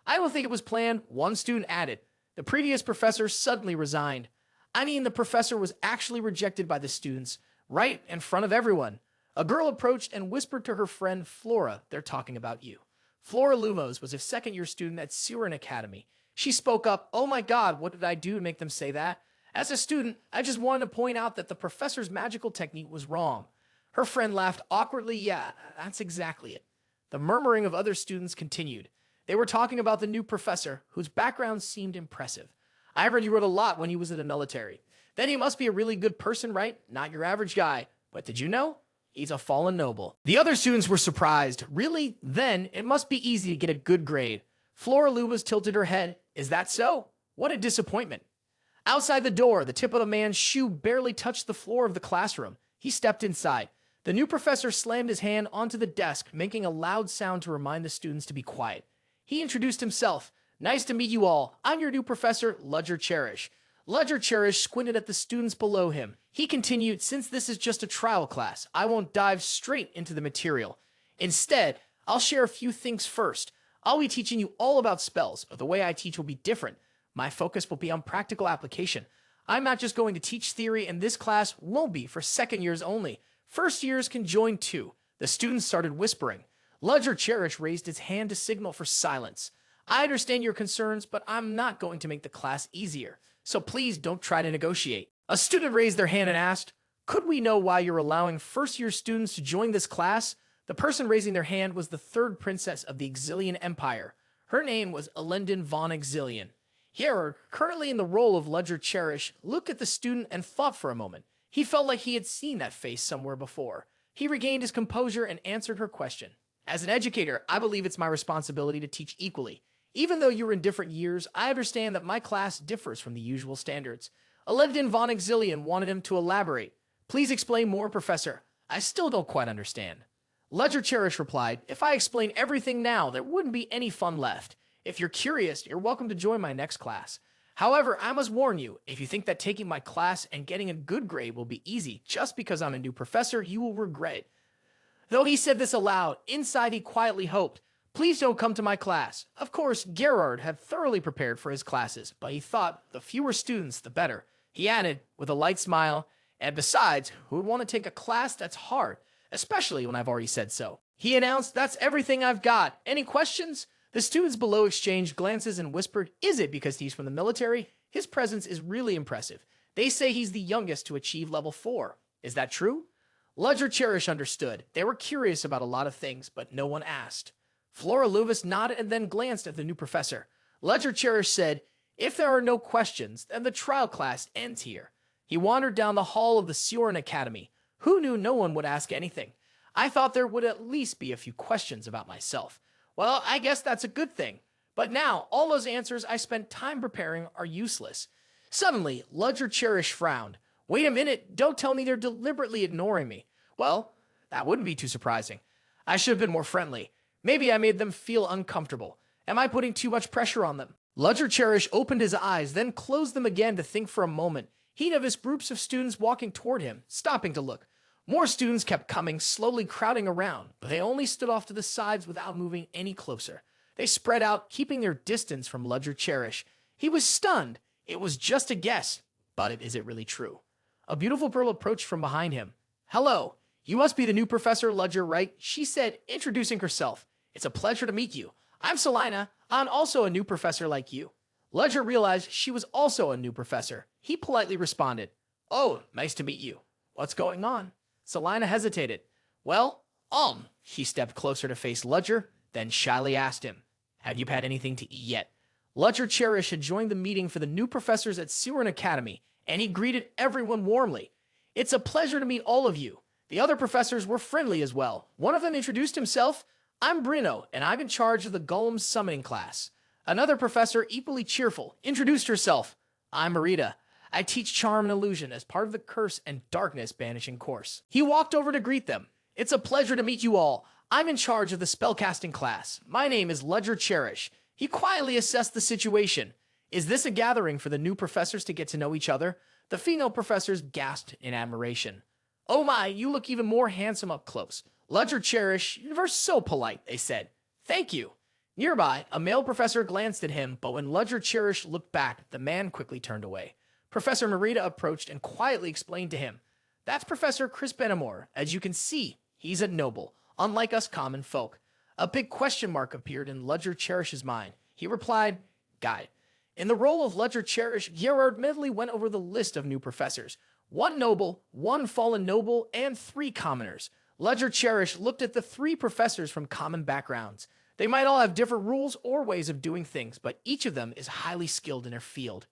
I don't think it was planned, one student added. The previous professor suddenly resigned. I mean, the professor was actually rejected by the students, right in front of everyone. A girl approached and whispered to her friend Flora, they're talking about you. Flora Lumos was a second-year student at Ceoren Academy. She spoke up, oh my god, what did I do to make them say that? As a student, I just wanted to point out that the professor's magical technique was wrong. Her friend laughed awkwardly, yeah, that's exactly it. The murmuring of other students continued. They were talking about the new professor, whose background seemed impressive. I heard he wrote a lot when he was in the military. Then he must be a really good person, right? Not your average guy. But did you know? He's a fallen noble. The other students were surprised. Really? Then it must be easy to get a good grade. Flora Lubas tilted her head. Is that so? What a disappointment. Outside the door, the tip of the man's shoe barely touched the floor of the classroom. He stepped inside. The new professor slammed his hand onto the desk, making a loud sound to remind the students to be quiet. He introduced himself. Nice to meet you all. I'm your new professor, Ludger Cherish. Ludger Cherish squinted at the students below him. He continued, since this is just a trial class, I won't dive straight into the material. Instead, I'll share a few things first. I'll be teaching you all about spells, but the way I teach will be different. My focus will be on practical application. I'm not just going to teach theory, and this class won't be for second years only. First years can join too. The students started whispering. Ludger Cherish raised his hand to signal for silence. I understand your concerns, but I'm not going to make the class easier. So please don't try to negotiate. A student raised their hand and asked, could we know why you're allowing first-year students to join this class? The person raising their hand was the third princess of the Exilian Empire. Her name was Elendin von Exilian. Gerrard, currently in the role of Ludger Cherish, looked at the student and thought for a moment. He felt like he had seen that face somewhere before. He regained his composure and answered her question. As an educator, I believe it's my responsibility to teach equally. Even though you're in different years, I understand that my class differs from the usual standards. Elendin von Exilian wanted him to elaborate. Please explain more, Professor. I still don't quite understand. Ludger Cherish replied, if I explain everything now, there wouldn't be any fun left. If you're curious, you're welcome to join my next class. However, I must warn you, if you think that taking my class and getting a good grade will be easy just because I'm a new professor, you will regret it. Though he said this aloud, inside he quietly hoped, please don't come to my class. Of course, Gerrard had thoroughly prepared for his classes, but he thought the fewer students, the better. He added, with a light smile, and besides, who would want to take a class that's hard, especially when I've already said so? He announced, that's everything I've got. Any questions? The students below exchanged glances and whispered, is it because he's from the military? His presence is really impressive. They say he's the youngest to achieve level 4. Is that true? Ludger Cherish understood. They were curious about a lot of things, but no one asked. Flora Luvis nodded and then glanced at the new professor. Ludger Cherish said, if there are no questions, then the trial class ends here. He wandered down the hall of the Ceoren Academy. Who knew no one would ask anything? I thought there would at least be a few questions about myself. Well, I guess that's a good thing. But now, all those answers I spent time preparing are useless. Suddenly, Ludger Cherish frowned. Wait a minute, don't tell me they're deliberately ignoring me. Well, that wouldn't be too surprising. I should have been more friendly. Maybe I made them feel uncomfortable. Am I putting too much pressure on them? Ludger Cherish opened his eyes, then closed them again to think for a moment. He noticed groups of students walking toward him, stopping to look. More students kept coming, slowly crowding around, but they only stood off to the sides without moving any closer. They spread out, keeping their distance from Ludger Cherish. He was stunned. It was just a guess, but is it really true? A beautiful girl approached from behind him. Hello, you must be the new Professor Ludger, right? She said, introducing herself. It's a pleasure to meet you. I'm Selina. I'm also a new professor like you. Ludger realized she was also a new professor. He politely responded, oh, nice to meet you. What's going on? Selina hesitated. Well, she stepped closer to face Ludger, then shyly asked him, have you had anything to eat yet? Ludger Cherish had joined the meeting for the new professors at Ceoren Academy, and he greeted everyone warmly. It's a pleasure to meet all of you. The other professors were friendly as well. One of them introduced himself. I'm Brino, and I'm in charge of the Golem summoning class. Another professor, equally cheerful, introduced herself. I'm Marita. I teach charm and illusion as part of the curse and darkness banishing course. He walked over to greet them. It's a pleasure to meet you all. I'm in charge of the spellcasting class. My name is Ludger Cherish. He quietly assessed the situation. Is this a gathering for the new professors to get to know each other? The female professors gasped in admiration. Oh my, you look even more handsome up close. Ludger Cherish, you're so polite, they said. Thank you. Nearby, a male professor glanced at him, but when Ludger Cherish looked back, the man quickly turned away. Professor Marita approached and quietly explained to him, that's Professor Chris Benamor. As you can see, he's a noble, unlike us common folk. A big question mark appeared in Ludger Cherish's mind. He replied, guide. In the role of Ludger Cherish, Gerrard mentally went over the list of new professors. 1 noble, 1 fallen noble, and 3 commoners. Ludger Cherish looked at the 3 professors from common backgrounds. They might all have different rules or ways of doing things, but each of them is highly skilled in their field.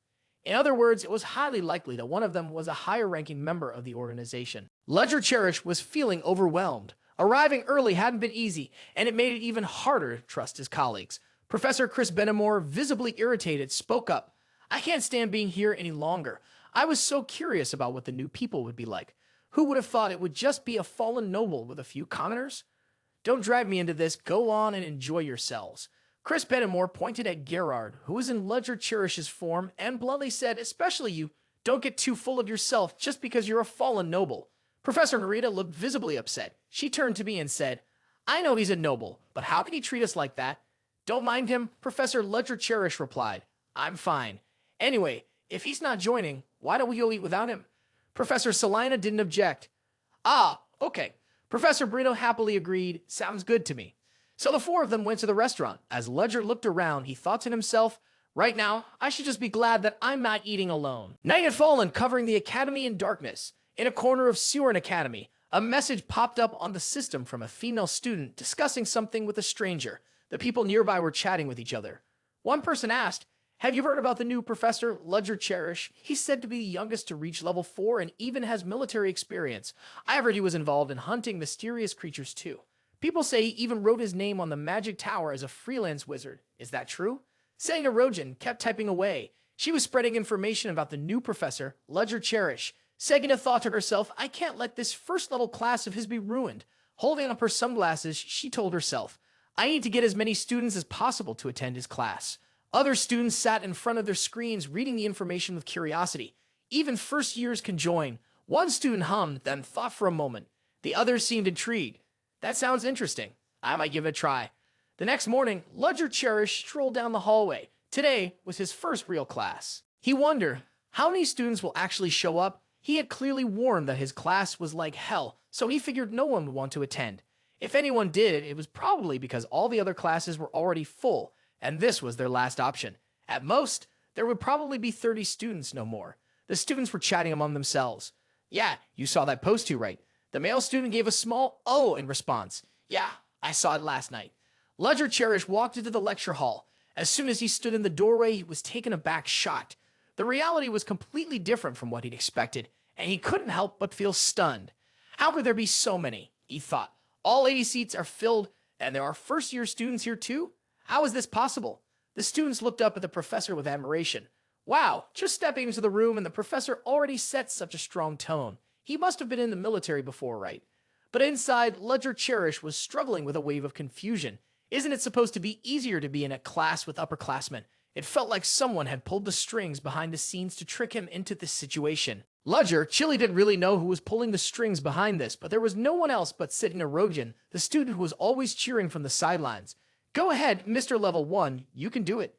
In other words, it was highly likely that one of them was a higher-ranking member of the organization. Ludger Cherish was feeling overwhelmed. Arriving early hadn't been easy, and it made it even harder to trust his colleagues. Professor Chris Benamor, visibly irritated, spoke up. I can't stand being here any longer. I was so curious about what the new people would be like. Who would have thought it would just be a fallen noble with a few commoners? Don't drag me into this. Go on and enjoy yourselves. Chris Benamor pointed at Gerrard, who was in Ludger Cherish's form, and bluntly said, especially you, don't get too full of yourself just because you're a fallen noble. Professor Narita looked visibly upset. She turned to me and said, I know he's a noble, but how can he treat us like that? Don't mind him, Professor Ludger Cherish replied. I'm fine. Anyway, if he's not joining, why don't we go eat without him? Professor Salina didn't object. Ah, okay. Professor Brito happily agreed. Sounds good to me. So the four of them went to the restaurant. As Ludger looked around, he thought to himself, right now, I should just be glad that I'm not eating alone. Night had fallen, covering the academy in darkness. In a corner of Ceoren Academy, a message popped up on the system from a female student discussing something with a stranger. The people nearby were chatting with each other. One person asked, have you heard about the new Professor Ludger Cherish? He's said to be the youngest to reach level 4 and even has military experience. I heard he was involved in hunting mysterious creatures too. People say he even wrote his name on the magic tower as a freelance wizard. Is that true? Saying Erogen kept typing away. She was spreading information about the new Professor, Ludger Cherish. Segina thought to herself, I can't let this first-level class of his be ruined. Holding up her sunglasses, she told herself, I need to get as many students as possible to attend his class. Other students sat in front of their screens reading the information with curiosity. Even first years can join. One student hummed, then thought for a moment. The others seemed intrigued. That sounds interesting. I might give it a try. The next morning, Ludger Cherish strolled down the hallway. Today was his first real class. He wondered, how many students will actually show up? He had clearly warned that his class was like hell, so he figured no one would want to attend. If anyone did, it was probably because all the other classes were already full, and this was their last option. At most, there would probably be 30 students, no more. The students were chatting among themselves. Yeah, you saw that post too, right? The male student gave a small "oh" in response. Yeah, I saw it last night. Ludger Cherish walked into the lecture hall. As soon as he stood in the doorway, he was taken aback, shocked. The reality was completely different from what he'd expected, and he couldn't help but feel stunned. How could there be so many? He thought. All 80 seats are filled, and there are first-year students here too? How is this possible? The students looked up at the professor with admiration. Wow, just stepping into the room and the professor already set such a strong tone. He must have been in the military before, right? But inside, Ludger Cherish was struggling with a wave of confusion. Isn't it supposed to be easier to be in a class with upperclassmen? It felt like someone had pulled the strings behind the scenes to trick him into this situation. Ludger, Chili didn't really know who was pulling the strings behind this, but there was no one else but Sidney Erogen, the student who was always cheering from the sidelines. Go ahead, Mr. Level 1, you can do it.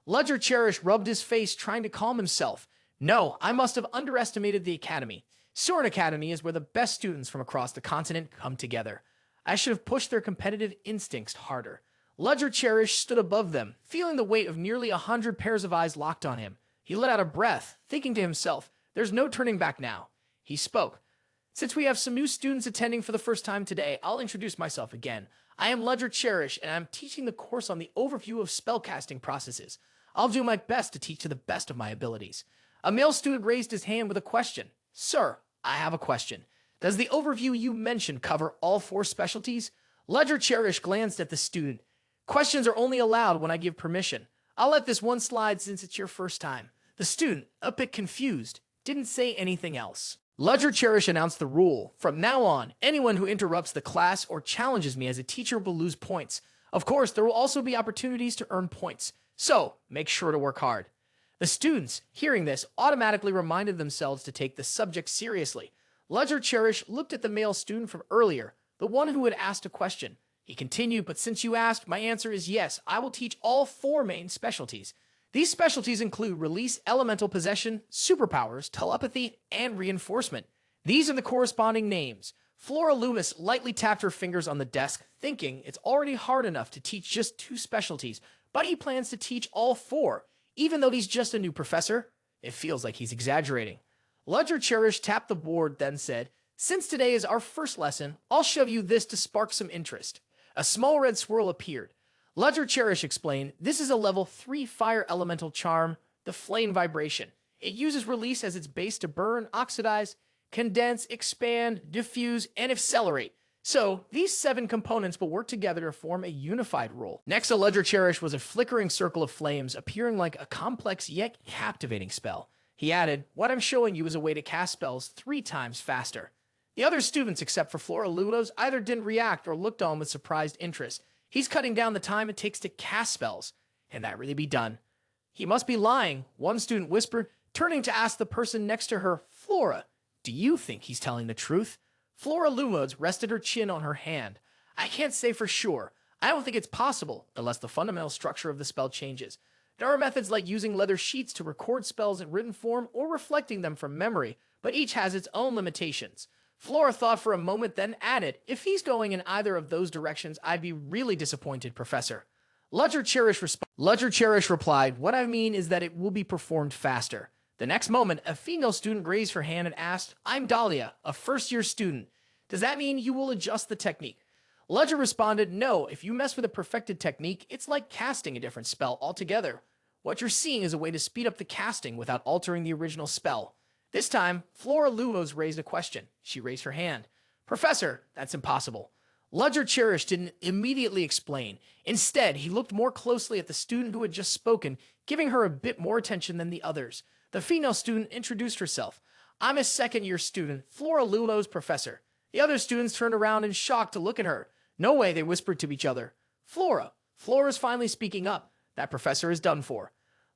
Ludger Cherish rubbed his face, trying to calm himself. No, I must have underestimated the academy. Ceoren Academy is where the best students from across the continent come together. I should have pushed their competitive instincts harder. Ludger Cherish stood above them, feeling the weight of nearly 100 pairs of eyes locked on him. He let out a breath, thinking to himself, there's no turning back now. He spoke. Since we have some new students attending for the first time today, I'll introduce myself again. I am Ludger Cherish, and I'm teaching the course on the overview of spellcasting processes. I'll do my best to teach to the best of my abilities. A male student raised his hand with a question. Sir, I have a question. Does the overview you mentioned cover all 4 specialties? Ludger Cherish glanced at the student. Questions are only allowed when I give permission. I'll let this one slide since it's your first time. The student, a bit confused, didn't say anything else. Ludger Cherish announced the rule. From now on, anyone who interrupts the class or challenges me as a teacher will lose points. Of course, there will also be opportunities to earn points, so make sure to work hard. The students, hearing this, automatically reminded themselves to take the subject seriously. Ludger Cherish looked at the male student from earlier, the one who had asked a question. He continued, but since you asked, my answer is yes, I will teach all 4 main specialties. These specialties include release, elemental possession, superpowers, telepathy, and reinforcement. These are the corresponding names. Flora Loomis lightly tapped her fingers on the desk, thinking it's already hard enough to teach just 2 specialties, but he plans to teach all 4, even though he's just a new professor. It feels like he's exaggerating. Ludger Cherish tapped the board, then said, since today is our first lesson, I'll show you this to spark some interest. A small red swirl appeared. Ludger Cherish explained, this is a level 3 fire elemental charm, the flame vibration. It uses release as its base to burn, oxidize, condense, expand, diffuse, and accelerate. So, these 7 components will work together to form a unified role. Next to Ludger Cherish was a flickering circle of flames, appearing like a complex yet captivating spell. He added, what I'm showing you is a way to cast spells 3 times faster. The other students, except for Flora Lulos, either didn't react or looked on with surprised interest. He's cutting down the time it takes to cast spells. Can that really be done? He must be lying, one student whispered, turning to ask the person next to her, Flora, do you think he's telling the truth? Flora Lumos rested her chin on her hand. I can't say for sure. I don't think it's possible, unless the fundamental structure of the spell changes. There are methods like using leather sheets to record spells in written form or reflecting them from memory, but each has its own limitations. Flora thought for a moment, then added, if he's going in either of those directions, I'd be really disappointed, Professor. Ludger Cherish replied, what I mean is that it will be performed faster. The next moment, a female student raised her hand and asked, I'm Dahlia, a first-year student. Does that mean you will adjust the technique? Ludger responded, no, if you mess with a perfected technique, it's like casting a different spell altogether. What you're seeing is a way to speed up the casting without altering the original spell. This time, Flora Lumos raised a question. She raised her hand. Professor, that's impossible. Ludger Cherish didn't immediately explain. Instead, he looked more closely at the student who had just spoken, giving her a bit more attention than the others. The female student introduced herself. I'm a second-year student, Flora Lulos' professor. The other students turned around in shock to look at her. No way, they whispered to each other. Flora's finally speaking up. That professor is done for.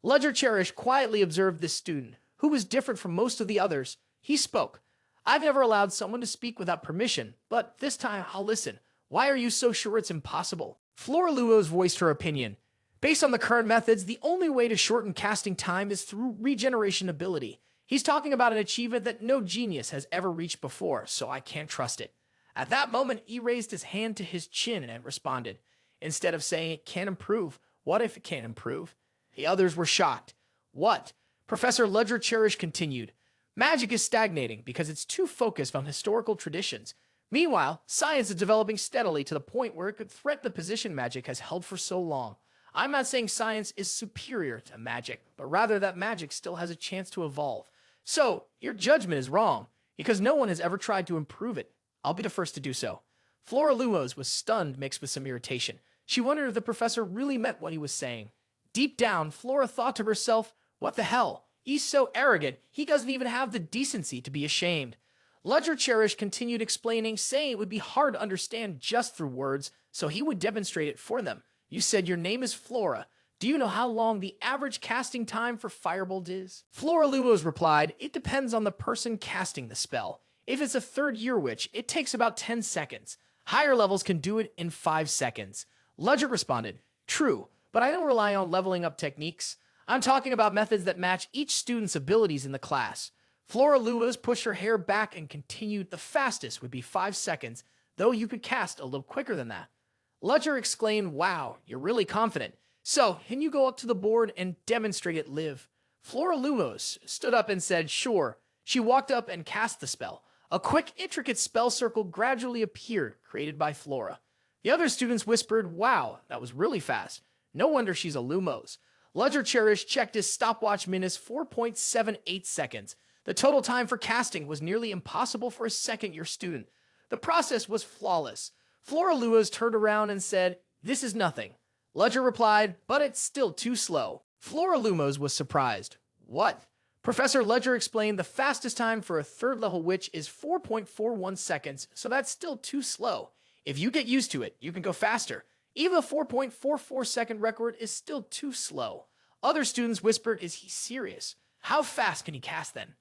Ludger Cherish quietly observed this student, who was different from most of the others. He spoke. I've never allowed someone to speak without permission, but this time I'll listen. Why are you so sure it's impossible? Flora Luos voiced her opinion. Based on the current methods, the only way to shorten casting time is through regeneration ability. He's talking about an achievement that no genius has ever reached before, so I can't trust it. At that moment, he raised his hand to his chin and responded. Instead of saying it can't improve, what if it can't improve? The others were shocked. What? Professor Ludger Cherish continued. Magic is stagnating because it's too focused on historical traditions. Meanwhile, science is developing steadily to the point where it could threaten the position magic has held for so long. I'm not saying science is superior to magic, but rather that magic still has a chance to evolve. So, your judgment is wrong, because no one has ever tried to improve it. I'll be the first to do so. Flora Lumos was stunned mixed with some irritation. She wondered if the professor really meant what he was saying. Deep down, Flora thought to herself, what the hell? He's so arrogant, he doesn't even have the decency to be ashamed. Ludger Cherish continued explaining, saying it would be hard to understand just through words, so he would demonstrate it for them. You said your name is Flora. Do you know how long the average casting time for Firebolt is? Flora Lumos replied, it depends on the person casting the spell. If it's a third-year witch, it takes about 10 seconds. Higher levels can do it in 5 seconds. Ludger responded, true, but I don't rely on leveling up techniques. I'm talking about methods that match each student's abilities in the class. Flora Lumos pushed her hair back and continued, the fastest would be 5 seconds, though you could cast a little quicker than that. Ludger exclaimed, wow, you're really confident. So, can you go up to the board and demonstrate it live? Flora Lumos stood up and said, sure. She walked up and cast the spell. A quick, intricate spell circle gradually appeared, created by Flora. The other students whispered, wow, that was really fast. No wonder she's a Lumos. Ludger Cherish checked his stopwatch minutes 4.78 seconds. The total time for casting was nearly impossible for a second-year student. The process was flawless. Flora Lumos turned around and said, this is nothing. Ludger replied, but it's still too slow. Flora Lumos was surprised. What? Professor Ludger explained the fastest time for a third-level witch is 4.41 seconds, so that's still too slow. If you get used to it, you can go faster. Even the 4.44-second record is still too slow. Other students whispered, is he serious? How fast can he cast then?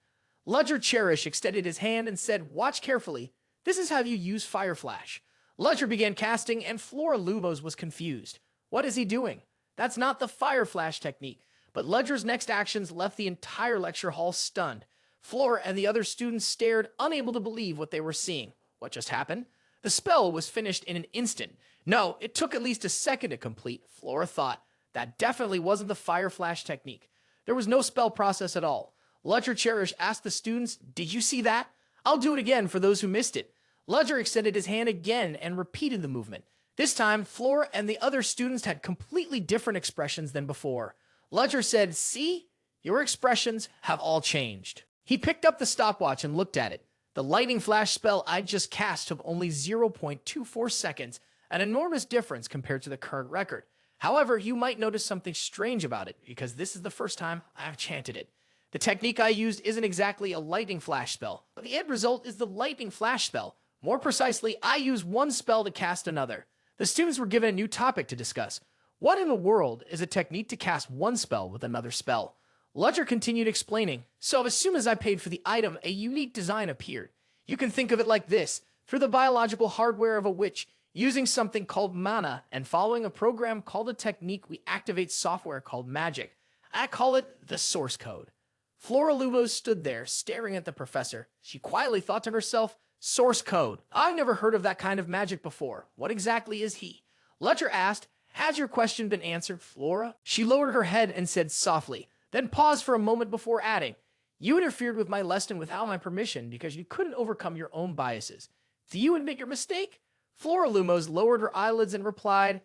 Ludger Cherish extended his hand and said, watch carefully. This is how you use Fire Flash. Ludger began casting, and Flora Lumos was confused. What is he doing? That's not the Fire Flash technique. But Ludger's next actions left the entire lecture hall stunned. Flora and the other students stared, unable to believe what they were seeing. What just happened? The spell was finished in an instant. No, it took at least a second to complete, Flora thought. That definitely wasn't the Fire Flash technique. There was no spell process at all. Ludger Cherish asked the students, did you see that? I'll do it again for those who missed it. Ludger extended his hand again and repeated the movement. This time, Flora and the other students had completely different expressions than before. Ludger said, "See? Your expressions have all changed." He picked up the stopwatch and looked at it. The lightning flash spell I just cast took only 0.24 seconds, an enormous difference compared to the current record. However, you might notice something strange about it, because this is the first time I've chanted it. The technique I used isn't exactly a lightning flash spell, but the end result is the lightning flash spell. More precisely, I use one spell to cast another. The students were given a new topic to discuss. What in the world is a technique to cast one spell with another spell? Ludger continued explaining, "So as soon as I paid for the item, a unique design appeared. You can think of it like this. Through the biological hardware of a witch, using something called mana and following a program called a technique, we activate software called magic. I call it the source code." Flora Lumos stood there, staring at the professor. She quietly thought to herself, "Source code. I've never heard of that kind of magic before. What exactly is he?" Ludger asked, "Has your question been answered, Flora?" She lowered her head and said softly, then paused for a moment before adding, "You interfered with my lesson without my permission because you couldn't overcome your own biases. Do you admit your mistake?" Flora Lumos lowered her eyelids and replied,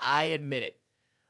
"I admit it."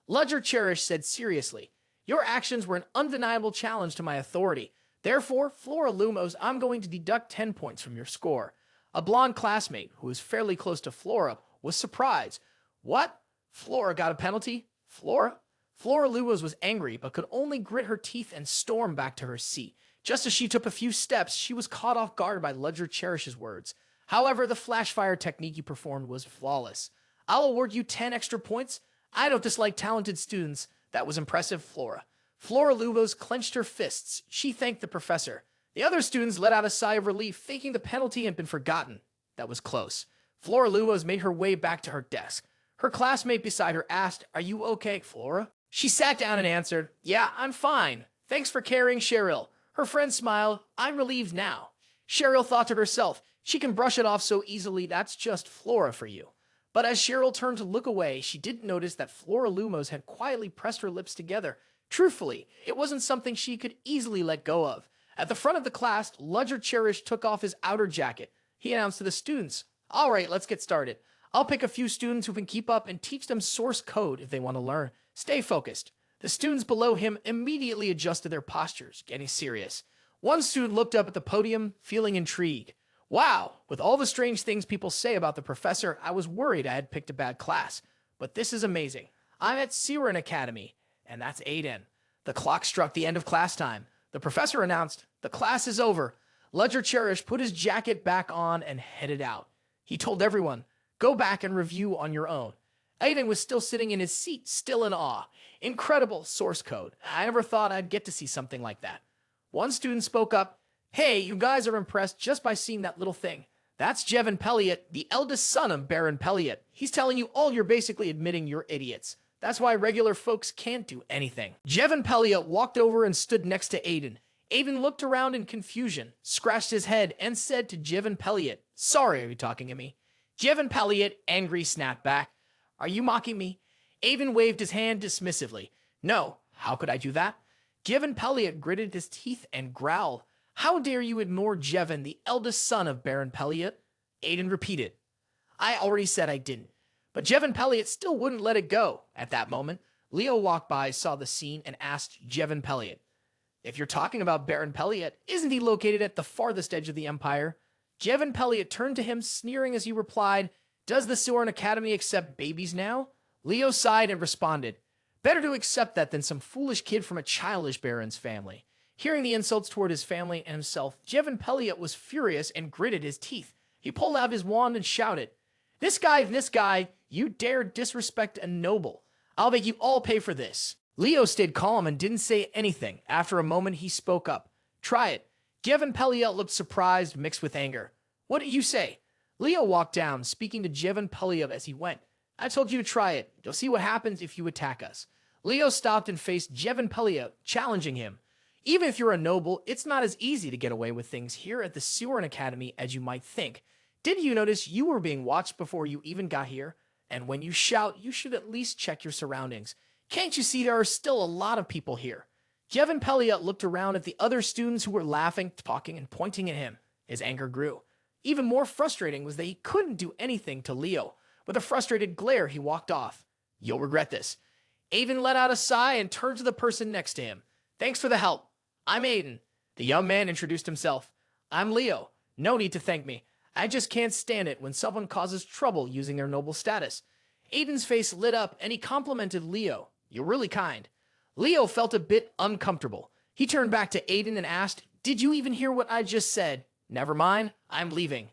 Ludger Cherish said seriously, "Your actions were an undeniable challenge to my authority. Therefore, Flora Lumos, I'm going to deduct 10 points from your score." A blonde classmate, who was fairly close to Flora, was surprised. "What? Flora got a penalty? Flora?" Flora Lumos was angry, but could only grit her teeth and storm back to her seat. Just as she took a few steps, she was caught off guard by Ludger Cherish's words. "However, the flash fire technique you performed was flawless. I'll award you 10 extra points. I don't dislike talented students. That was impressive, Flora." Flora Lumos clenched her fists. She thanked the professor. The other students let out a sigh of relief, thinking the penalty had been forgotten. That was close. Flora Lumos made her way back to her desk. Her classmate beside her asked, "Are you okay, Flora?" She sat down and answered, "Yeah, I'm fine. Thanks for carrying Cheryl." Her friend smiled. "I'm relieved now." Cheryl thought to herself, "She can brush it off so easily, that's just Flora for you." But as Cheryl turned to look away, she didn't notice that Flora Lumos had quietly pressed her lips together. Truthfully, it wasn't something she could easily let go of. At the front of the class, Ludger Cherish took off his outer jacket. He announced to the students, "All right, let's get started. I'll pick a few students who can keep up and teach them source code if they want to learn. Stay focused." The students below him immediately adjusted their postures, getting serious. One student looked up at the podium, feeling intrigued. "Wow, with all the strange things people say about the professor, I was worried I had picked a bad class. But this is amazing. I'm at Ceoren Academy, and that's Aiden." The clock struck the end of class time. The professor announced, "The class is over." Ludger Cherish put his jacket back on and headed out. He told everyone, "Go back and review on your own." Aiden was still sitting in his seat, still in awe. Incredible source code. I never thought I'd get to see something like that. One student spoke up, "Hey, you guys are impressed just by seeing that little thing. That's Jevin Pelliot, the eldest son of Baron Pelliot. He's telling you all you're basically admitting you're idiots. That's why regular folks can't do anything." Jevin Pelliot walked over and stood next to Aiden. Aiden looked around in confusion, scratched his head, and said to Jevin Pelliot, "Sorry, are you talking to me?" Jevin Pelliot, angry, snapped back, "Are you mocking me?" Aiden waved his hand dismissively. "No, how could I do that?" Jevin Pelliot gritted his teeth and growled, "How dare you ignore Jevin, the eldest son of Baron Pelliot?" Aiden repeated, "I already said I didn't." But Jevin Pelliot still wouldn't let it go. At that moment, Leo walked by, saw the scene, and asked Jevin Pelliot, "If you're talking about Baron Pelliot, isn't he located at the farthest edge of the Empire?" Jevin Pelliot turned to him, sneering as he replied, "Does the Ceoren Academy accept babies now?" Leo sighed and responded, "Better to accept that than some foolish kid from a childish baron's family." Hearing the insults toward his family and himself, Jevin Pelliot was furious and gritted his teeth. He pulled out his wand and shouted, this guy, you dare disrespect a noble. I'll make you all pay for this." Leo stayed calm and didn't say anything. After a moment, he spoke up. "Try it." Jevin Pelliot looked surprised, mixed with anger. "What did you say?" Leo walked down, speaking to Jevin Pelliot as he went. "I told you to try it. You'll see what happens if you attack us." Leo stopped and faced Jevin Pelliot, challenging him. "Even if you're a noble, it's not as easy to get away with things here at the Ceoren Academy as you might think. Didn't you notice you were being watched before you even got here? And when you shout, you should at least check your surroundings. Can't you see there are still a lot of people here?" Jevin Pelliot looked around at the other students who were laughing, talking, and pointing at him. His anger grew. Even more frustrating was that he couldn't do anything to Leo. With a frustrated glare, he walked off. You'll regret this. Aiden let out a sigh and turned to the person next to him. Thanks for the help. I'm Aiden. The young man introduced himself. I'm Leo. No need to thank me. I just can't stand it when someone causes trouble using their noble status. Aiden's face lit up and he complimented Leo. You're really kind. Leo felt a bit uncomfortable. He turned back to Aiden and asked, Did you even hear what I just said? Never mind, I'm leaving.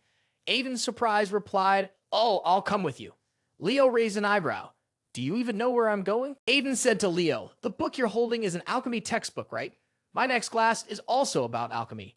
Aiden's surprise replied, Oh, I'll come with you. Leo raised an eyebrow. Do you even know where I'm going? Aiden said to Leo, The book you're holding is an alchemy textbook, right? My next class is also about alchemy.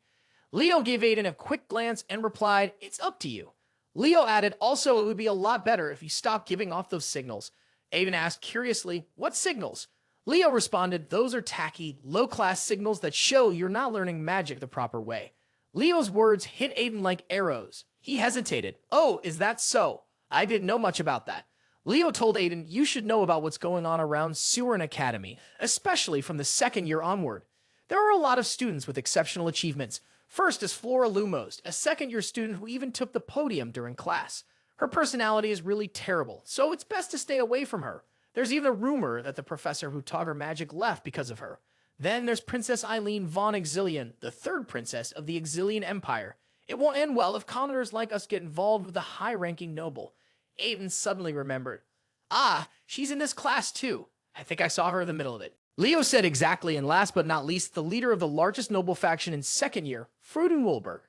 Leo gave Aiden a quick glance and replied, It's up to you. Leo added, Also, it would be a lot better if you stopped giving off those signals. Aiden asked curiously, What signals? Leo responded, Those are tacky, low-class signals that show you're not learning magic the proper way. Leo's words hit Aiden like arrows. He hesitated. Oh, is that so? I didn't know much about that. Leo told Aiden, You should know about what's going on around Ceoren Academy, especially from the second year onward. There are a lot of students with exceptional achievements. First is Flora Lumos, a second-year student who even took the podium during class. Her personality is really terrible, so it's best to stay away from her. There's even a rumor that the professor who taught her magic left because of her. Then there's Princess Eileen von Exilian, the third princess of the Exilian Empire. It won't end well if commoners like us get involved with a high-ranking noble. Aiden suddenly remembered. Ah, she's in this class too. I think I saw her in the middle of it. Leo said exactly, and last but not least, the leader of the largest noble faction in second year, Frudenwolberg.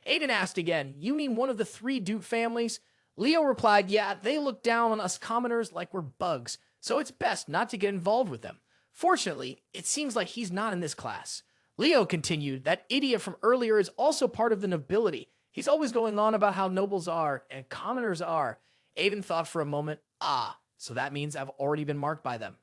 Aiden asked again, You mean one of the 3 Duke families? Leo replied, Yeah, they look down on us commoners like we're bugs, so it's best not to get involved with them. Fortunately, it seems like he's not in this class. Leo continued, That idiot from earlier is also part of the nobility. He's always going on about how nobles are and commoners are. Aiden thought for a moment, Ah, so that means I've already been marked by them.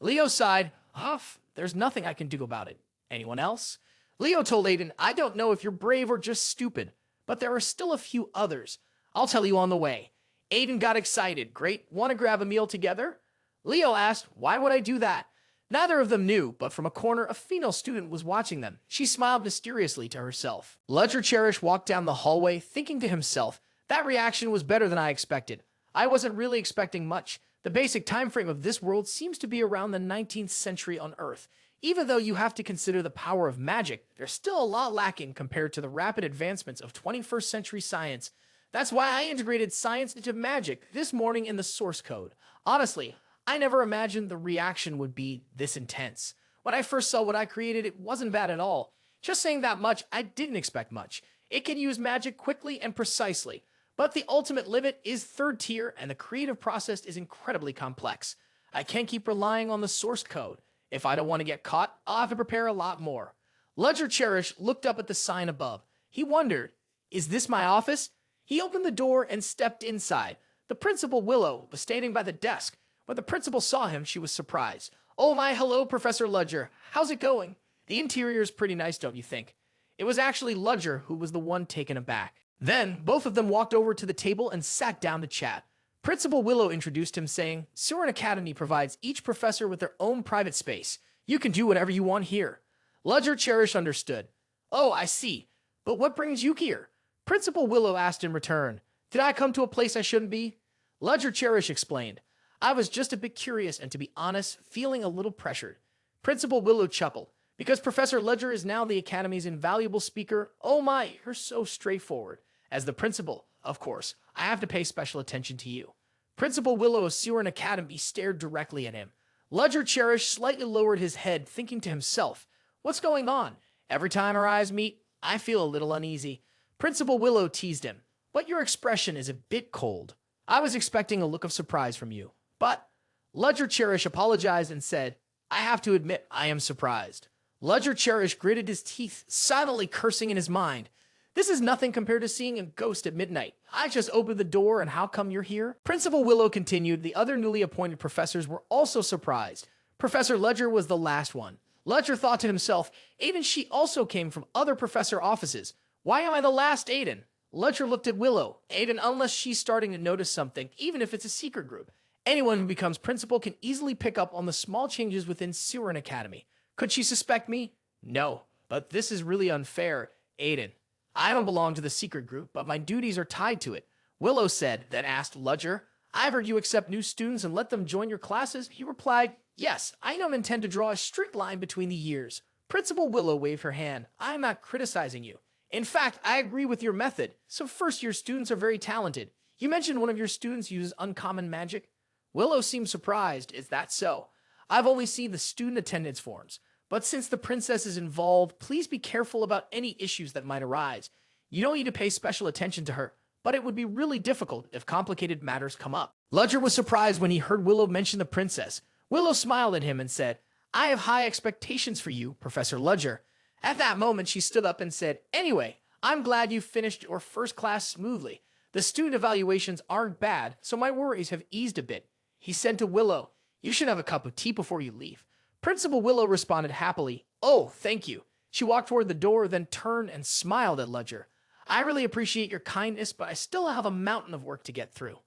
Leo sighed, Huff, there's nothing I can do about it. Anyone else? Leo told Aiden, I don't know if you're brave or just stupid, but there are still a few others. I'll tell you on the way. Aiden got excited. Great, want to grab a meal together? Leo asked, Why would I do that? Neither of them knew, but from a corner, a female student was watching them. She smiled mysteriously to herself. Ludger Cherish walked down the hallway, thinking to himself, That reaction was better than I expected. I wasn't really expecting much. The basic time frame of this world seems to be around the 19th century on Earth. Even though you have to consider the power of magic, there's still a lot lacking compared to the rapid advancements of 21st century science. That's why I integrated science into magic this morning in the source code. Honestly, I never imagined the reaction would be this intense. When I first saw what I created, it wasn't bad at all. Just saying that much, I didn't expect much. It can use magic quickly and precisely. But the ultimate limit is third tier, and the creative process is incredibly complex. I can't keep relying on the source code. If I don't want to get caught, I'll have to prepare a lot more. Ludger Cherish looked up at the sign above. He wondered, Is this my office? He opened the door and stepped inside. The principal, Willow, was standing by the desk. When the principal saw him, she was surprised. Oh my, hello, Professor Ludger. How's it going? The interior is pretty nice, don't you think? It was actually Ludger who was the one taken aback. Then, both of them walked over to the table and sat down to chat. Principal Willow introduced him, saying, Ceoren Academy provides each professor with their own private space. You can do whatever you want here. Ludger Cherish understood. Oh, I see. But what brings you here? Principal Willow asked in return. Did I come to a place I shouldn't be? Ludger Cherish explained. I was just a bit curious and, to be honest, feeling a little pressured. Principal Willow chuckled. Because Professor Ludger is now the Academy's invaluable speaker, oh my, you're so straightforward. As the principal, of course, I have to pay special attention to you. Principal Willow of Ceoren Academy stared directly at him. Ludger Cherish slightly lowered his head, thinking to himself, What's going on? Every time our eyes meet, I feel a little uneasy. Principal Willow teased him. But your expression is a bit cold. I was expecting a look of surprise from you. But Ludger Cherish apologized and said, I have to admit I am surprised. Ludger Cherish gritted his teeth, silently cursing in his mind. This is nothing compared to seeing a ghost at midnight. I just opened the door, and how come you're here? Principal Willow continued. The other newly appointed professors were also surprised. Professor Ludger was the last one. Ludger thought to himself, Aiden, she also came from other professor offices. Why am I the last Aiden? Ludger looked at Willow. Aiden, unless she's starting to notice something, even if it's a secret group. Anyone who becomes principal can easily pick up on the small changes within Ceoren Academy. Could she suspect me? No, but this is really unfair. Aiden, I don't belong to the secret group, but my duties are tied to it. Willow said, then asked Ludger, I've heard you accept new students and let them join your classes. He replied, yes, I don't intend to draw a strict line between the years. Principal Willow waved her hand. I'm not criticizing you. In fact, I agree with your method. Some first-year students are very talented. You mentioned one of your students uses uncommon magic. Willow seemed surprised. Is that so? I've only seen the student attendance forms. But since the princess is involved, please be careful about any issues that might arise. You don't need to pay special attention to her, but it would be really difficult if complicated matters come up. Ludger was surprised when he heard Willow mention the princess. Willow smiled at him and said, I have high expectations for you, Professor Ludger. At that moment, she stood up and said, anyway, I'm glad you finished your first class smoothly. The student evaluations aren't bad, so my worries have eased a bit. He said to Willow, you should have a cup of tea before you leave. Principal Willow responded happily, oh, thank you. She walked toward the door, then turned and smiled at Ludger. I really appreciate your kindness, but I still have a mountain of work to get through.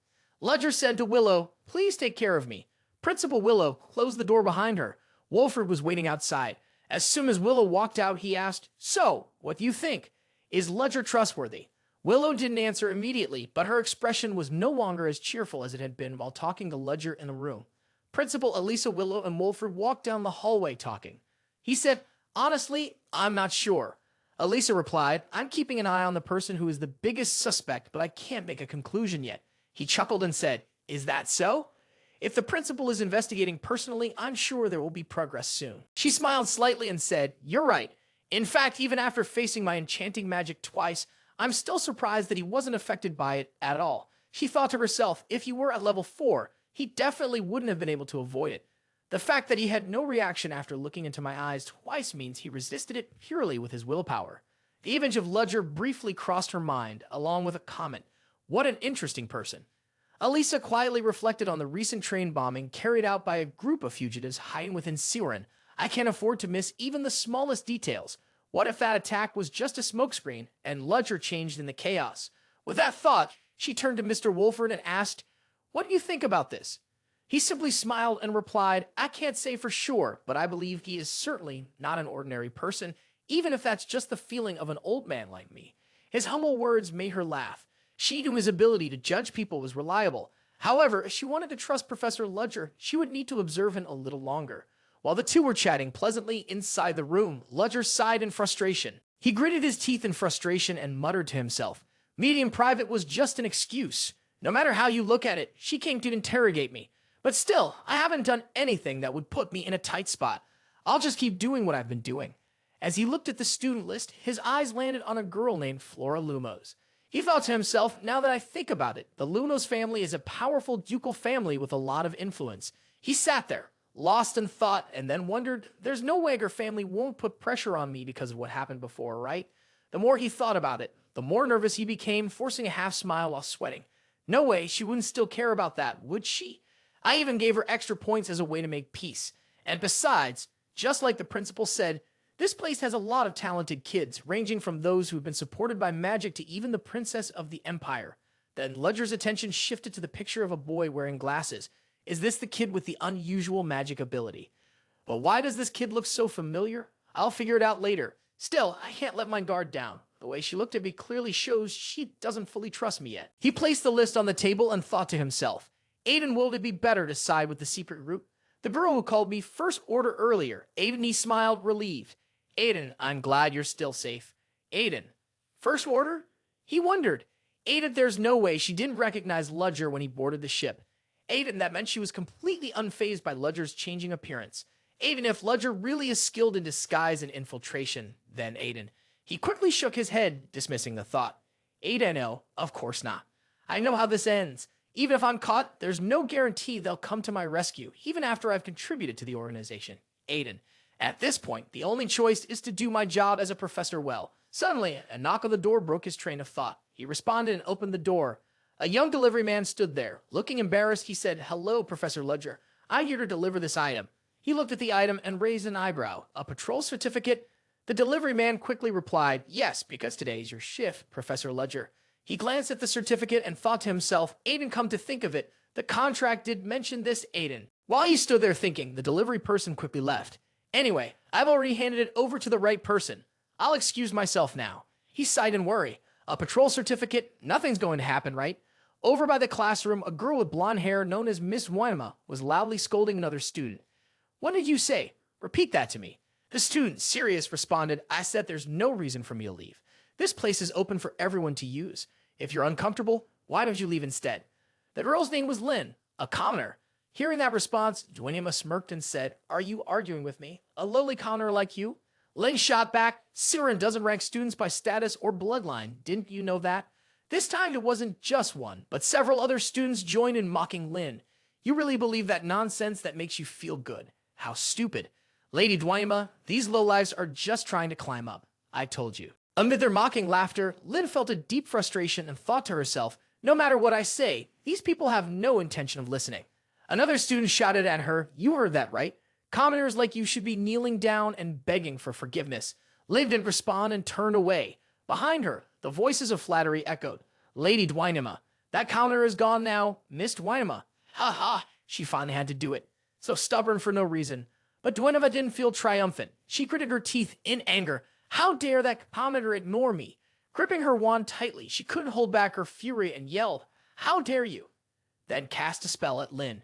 Ludger said to Willow, please take care of me. Principal Willow closed the door behind her. Wolford was waiting outside. As soon as Willow walked out, he asked, so, what do you think? Is Ludger trustworthy? Willow didn't answer immediately, but her expression was no longer as cheerful as it had been while talking to Ludger in the room. Principal Elisa, Willow, and Wolford walked down the hallway talking. He said, honestly, I'm not sure. Elisa replied, I'm keeping an eye on the person who is the biggest suspect, but I can't make a conclusion yet. He chuckled and said, is that so? If the principal is investigating personally, I'm sure there will be progress soon. She smiled slightly and said, you're right. In fact, even after facing my enchanting magic twice, I'm still surprised that he wasn't affected by it at all. She thought to herself, if he were at level 4, he definitely wouldn't have been able to avoid it. The fact that he had no reaction after looking into my eyes twice means he resisted it purely with his willpower. The image of Ludger briefly crossed her mind, along with a comment, what an interesting person. Elisa quietly reflected on the recent train bombing carried out by a group of fugitives hiding within Ceoren. I can't afford to miss even the smallest details. What if that attack was just a smokescreen and Ludger changed in the chaos? With that thought, she turned to Mr. Wolford and asked, what do you think about this? He simply smiled and replied, I can't say for sure, but I believe he is certainly not an ordinary person, even if that's just the feeling of an old man like me. His humble words made her laugh. She knew his ability to judge people was reliable. However, if she wanted to trust Professor Ludger, she would need to observe him a little longer. While the two were chatting pleasantly inside the room, Ludger sighed in frustration. He gritted his teeth in frustration and muttered to himself, meeting in private was just an excuse. No matter how you look at it, she came to interrogate me. But still, I haven't done anything that would put me in a tight spot. I'll just keep doing what I've been doing. As he looked at the student list, his eyes landed on a girl named Flora Lumos. He thought to himself, now that I think about it, the Lumos family is a powerful ducal family with a lot of influence. He sat there, lost in thought, and then wondered, there's no way her family won't put pressure on me because of what happened before, right? The more he thought about it, the more nervous he became, forcing a half smile while sweating. No way, she wouldn't still care about that, would she? I even gave her extra points as a way to make peace. And besides, just like the principal said, this place has a lot of talented kids, ranging from those who have been supported by magic to even the princess of the empire. Then Ludger's attention shifted to the picture of a boy wearing glasses. Is this the kid with the unusual magic ability? But why does this kid look so familiar? I'll figure it out later. Still, I can't let my guard down. The way she looked at me clearly shows she doesn't fully trust me yet. He placed the list on the table and thought to himself, Aiden, will it be better to side with the secret group? The girl who called me first order earlier. Aiden, he smiled, relieved. Aiden, I'm glad you're still safe. Aiden, first order? He wondered. Aiden, there's no way she didn't recognize Ludger when he boarded the ship. Aiden, that meant she was completely unfazed by Ludger's changing appearance. Aiden, if Ludger really is skilled in disguise and infiltration, then Aiden. He quickly shook his head, dismissing the thought. Aiden, no, of course not. I know how this ends. Even if I'm caught, there's no guarantee they'll come to my rescue, even after I've contributed to the organization. Aiden. At this point, the only choice is to do my job as a professor well. Suddenly, a knock on the door broke his train of thought. He responded and opened the door. A young delivery man stood there. Looking embarrassed, he said, Hello, Professor Ludger. I'm here to deliver this item. He looked at the item and raised an eyebrow. A patrol certificate? The delivery man quickly replied, Yes, because today's your shift, Professor Ludger. He glanced at the certificate and thought to himself, Aiden, come to think of it, the contract did mention this Aiden. While he stood there thinking, the delivery person quickly left. Anyway, I've already handed it over to the right person. I'll excuse myself now. He sighed in worry. A patrol certificate? Nothing's going to happen, right? Over by the classroom, a girl with blonde hair known as Miss Wynema was loudly scolding another student. "What did you say? Repeat that to me." The student, serious, responded, "I said there's no reason for me to leave. This place is open for everyone to use. If you're uncomfortable, why don't you leave instead?" The girl's name was Lynn, a commoner. Hearing that response, Dwayne smirked and said, "Are you arguing with me? A lowly commoner like you?" Lynn shot back, "Ceoren doesn't rank students by status or bloodline. Didn't you know that?" This time it wasn't just one, but several other students joined in mocking Lynn. "You really believe that nonsense that makes you feel good? How stupid. Lady Dwayma, these lowlives are just trying to climb up. I told you." Amid their mocking laughter, Lynn felt a deep frustration and thought to herself, "No matter what I say, these people have no intention of listening." Another student shouted at her, "You heard that right. Commoners like you should be kneeling down and begging for forgiveness." Lynn didn't respond and turned away. Behind her, the voices of flattery echoed. "Lady Dwynema, that counter is gone now. Miss Dwynema." Ha ha, she finally had to do it. So stubborn for no reason. But Dwynema didn't feel triumphant. She gritted her teeth in anger. How dare that commenter ignore me? Gripping her wand tightly, she couldn't hold back her fury and yelled, "How dare you?" Then cast a spell at Lynn.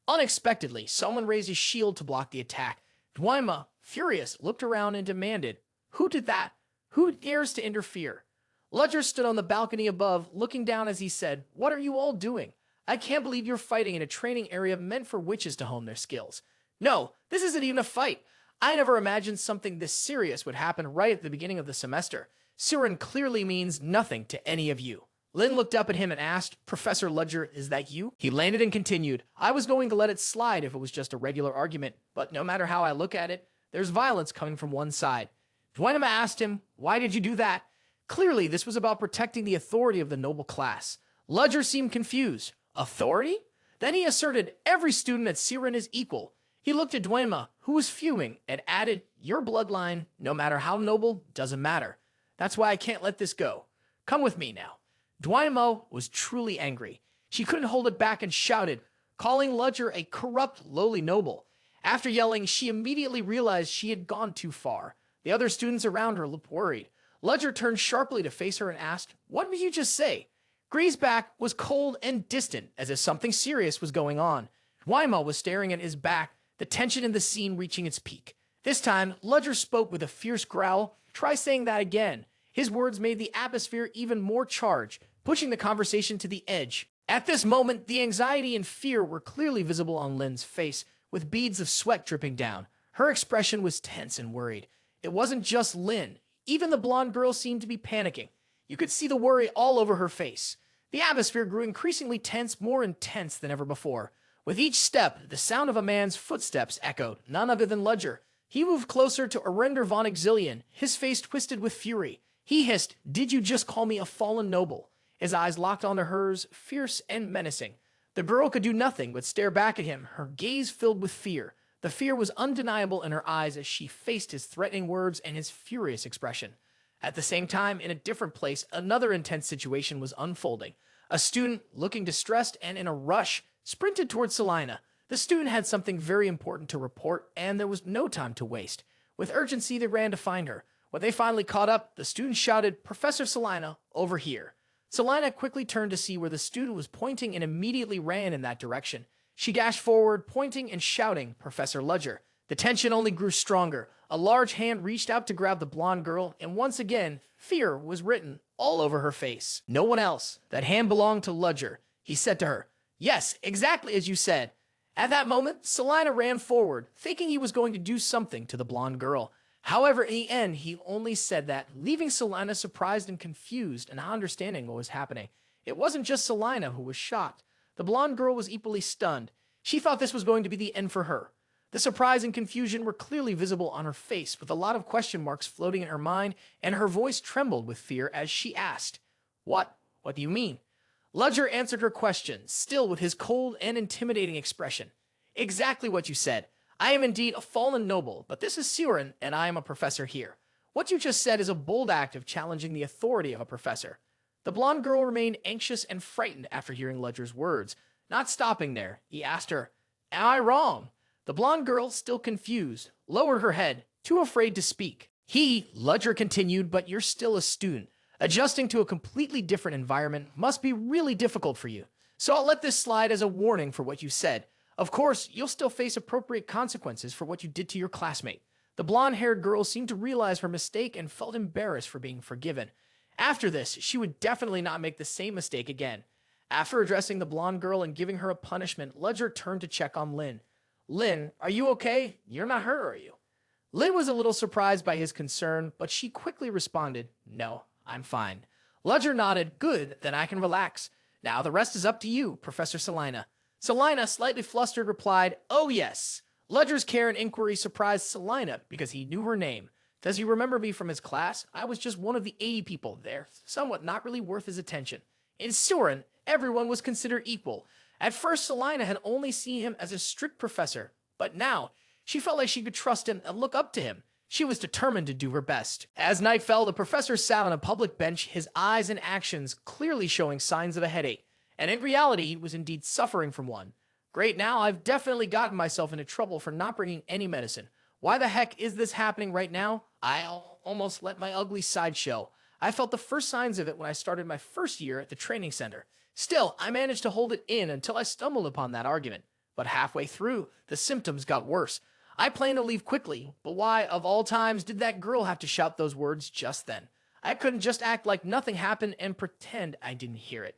Unexpectedly, someone raised his shield to block the attack. Dwynema, furious, looked around and demanded, "Who did that? Who dares to interfere?" Ludger stood on the balcony above, looking down as he said, "What are you all doing? I can't believe you're fighting in a training area meant for witches to hone their skills. No, this isn't even a fight. I never imagined something this serious would happen right at the beginning of the semester. Ceoren clearly means nothing to any of you." Lynn looked up at him and asked, "Professor Ludger, is that you?" He landed and continued, "I was going to let it slide if it was just a regular argument, but no matter how I look at it, there's violence coming from one side." Dwynema asked him, "Why did you do that?" Clearly, this was about protecting the authority of the noble class. Ludger seemed confused. Authority? Then he asserted every student at Ceoren is equal. He looked at Dwynema, who was fuming, and added, "Your bloodline, no matter how noble, doesn't matter. That's why I can't let this go. Come with me now." Dwynema was truly angry. She couldn't hold it back and shouted, calling Ludger a corrupt, lowly noble. After yelling, she immediately realized she had gone too far. The other students around her looked worried. Ludger turned sharply to face her and asked, "What did you just say?" Gree's back was cold and distant, as if something serious was going on. Dwynema was staring at his back, the tension in the scene reaching its peak. This time, Ludger spoke with a fierce growl. "Try saying that again." His words made the atmosphere even more charged, pushing the conversation to the edge. At this moment, the anxiety and fear were clearly visible on Lynn's face, with beads of sweat dripping down. Her expression was tense and worried. It wasn't just Lynn. Even the blonde girl seemed to be panicking. You could see the worry all over her face. The atmosphere grew increasingly tense, more intense than ever before. With each step, the sound of a man's footsteps echoed, none other than Ludger. He moved closer to Arender von Exilian, his face twisted with fury. He hissed, "Did you just call me a fallen noble?" His eyes locked onto hers, fierce and menacing. The girl could do nothing but stare back at him, her gaze filled with fear. The fear was undeniable in her eyes as she faced his threatening words and his furious expression. At the same time, in a different place, another intense situation was unfolding. A student, looking distressed and in a rush, sprinted towards Selina. The student had something very important to report, and there was no time to waste. With urgency, they ran to find her. When they finally caught up, the student shouted, "Professor Selina, over here." Selina quickly turned to see where the student was pointing and immediately ran in that direction. She dashed forward, pointing and shouting, "Professor Ludger." The tension only grew stronger. A large hand reached out to grab the blonde girl, and once again, fear was written all over her face. No one else. That hand belonged to Ludger. He said to her, "Yes, exactly as you said." At that moment, Selina ran forward, thinking he was going to do something to the blonde girl. However, in the end, he only said that, leaving Selina surprised and confused and not understanding what was happening. It wasn't just Selina who was shocked. The blonde girl was equally stunned. She thought this was going to be the end for her. The surprise and confusion were clearly visible on her face, with a lot of question marks floating in her mind, and her voice trembled with fear as she asked, "What? What do you mean?" Ludger answered her question, still with his cold and intimidating expression. "Exactly what you said. I am indeed a fallen noble, but this is Ceoren, and I am a professor here. What you just said is a bold act of challenging the authority of a professor." The blonde girl remained anxious and frightened after hearing Ludger's words. Not stopping there, he asked her, "Am I wrong?" The blonde girl, still confused, lowered her head, too afraid to speak. Ludger continued, "But you're still a student. Adjusting to a completely different environment must be really difficult for you. So I'll let this slide as a warning for what you said. Of course, you'll still face appropriate consequences for what you did to your classmate. The blonde-haired girl seemed to realize her mistake and felt embarrassed for being forgiven. After this, she would definitely not make the same mistake again. After addressing the blonde girl and giving her a punishment, Ludger turned to check on Lynn. Lynn, are you okay? You're not hurt, are you? Lynn was a little surprised by his concern, but she quickly responded, No, I'm fine. Ludger nodded. Good, then I can relax. Now the rest is up to you, Professor Salina. Salina, slightly flustered, replied, Oh yes. Ludger's care and inquiry surprised Salina because he knew her name. Does he remember me from his class? I was just one of the 80 people there, somewhat not really worth his attention. In Ceoren, everyone was considered equal. At first, Salina had only seen him as a strict professor, but now she felt like she could trust him and look up to him. She was determined to do her best. As night fell, the professor sat on a public bench, his eyes and actions clearly showing signs of a headache, and in reality, he was indeed suffering from one. Great, now I've definitely gotten myself into trouble for not bringing any medicine. Why the heck is this happening right now? I'll almost let my ugly side show. I felt the first signs of it when I started my first year at the training center. Still, I managed to hold it in until I stumbled upon that argument. But halfway through, the symptoms got worse. I planned to leave quickly, but why, of all times, did that girl have to shout those words just then? I couldn't just act like nothing happened and pretend I didn't hear it.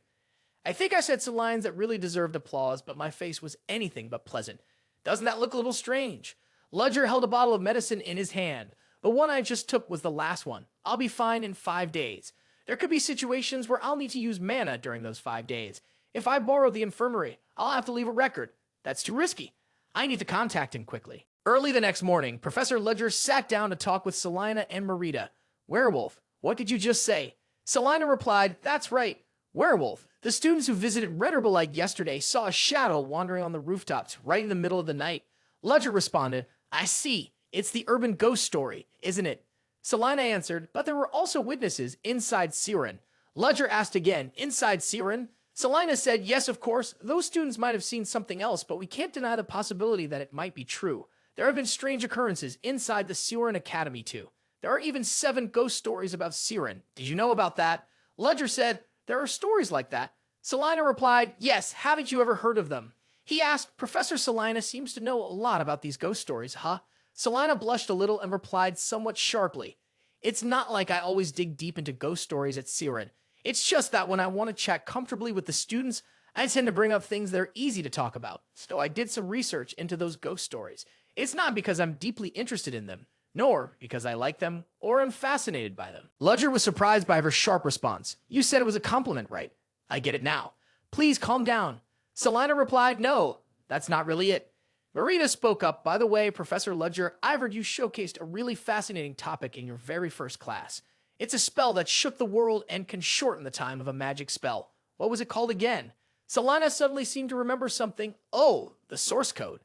I think I said some lines that really deserved applause, but my face was anything but pleasant. Doesn't that look a little strange? Ludger held a bottle of medicine in his hand. The one I just took was the last one. I'll be fine in 5 days. There could be situations where I'll need to use mana during those 5 days. If I borrow the infirmary, I'll have to leave a record. That's too risky. I need to contact him quickly. Early the next morning, Professor Ludger sat down to talk with Salina and Merida. Werewolf, what did you just say? Salina replied, That's right. Werewolf. The students who visited Rebirth yesterday saw a shadow wandering on the rooftops right in the middle of the night. Ludger responded, I see. It's the urban ghost story, isn't it? Salina answered, but there were also witnesses inside Ceoren. Ludger asked again, inside Ceoren? Salina said, yes, of course. Those students might have seen something else, but we can't deny the possibility that it might be true. There have been strange occurrences inside the Ceoren Academy, too. There are even 7 ghost stories about Ceoren. Did you know about that? Ludger said, there are stories like that. Salina replied, yes, haven't you ever heard of them? He asked, Professor Salina seems to know a lot about these ghost stories, huh? Salina blushed a little and replied somewhat sharply, It's not like I always dig deep into ghost stories at Ceoren. It's just that when I want to chat comfortably with the students, I tend to bring up things that are easy to talk about. So I did some research into those ghost stories. It's not because I'm deeply interested in them, nor because I like them or am fascinated by them. Ludger was surprised by her sharp response. You said it was a compliment, right? I get it now. Please calm down. Salina replied, no, that's not really it. Merida spoke up, by the way, Professor Ludger, I've heard you showcased a really fascinating topic in your very first class. It's a spell that shook the world and can shorten the time of a magic spell. What was it called again? Salina suddenly seemed to remember something. Oh, the source code.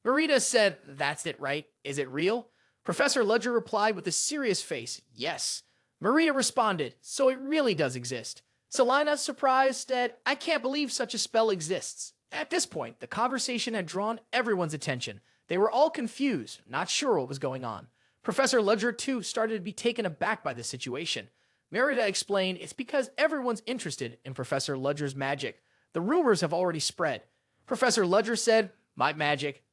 Merida said, that's it, right? Is it real? Professor Ludger replied with a serious face, yes. Merida responded, so it really does exist. Salina, surprised, said, I can't believe such a spell exists. At this point, the conversation had drawn everyone's attention. They were all confused, not sure what was going on. Professor Ludger, too, started to be taken aback by the situation. Merida explained it's because everyone's interested in Professor Ludger's magic. The rumors have already spread. Professor Ludger said, my magic.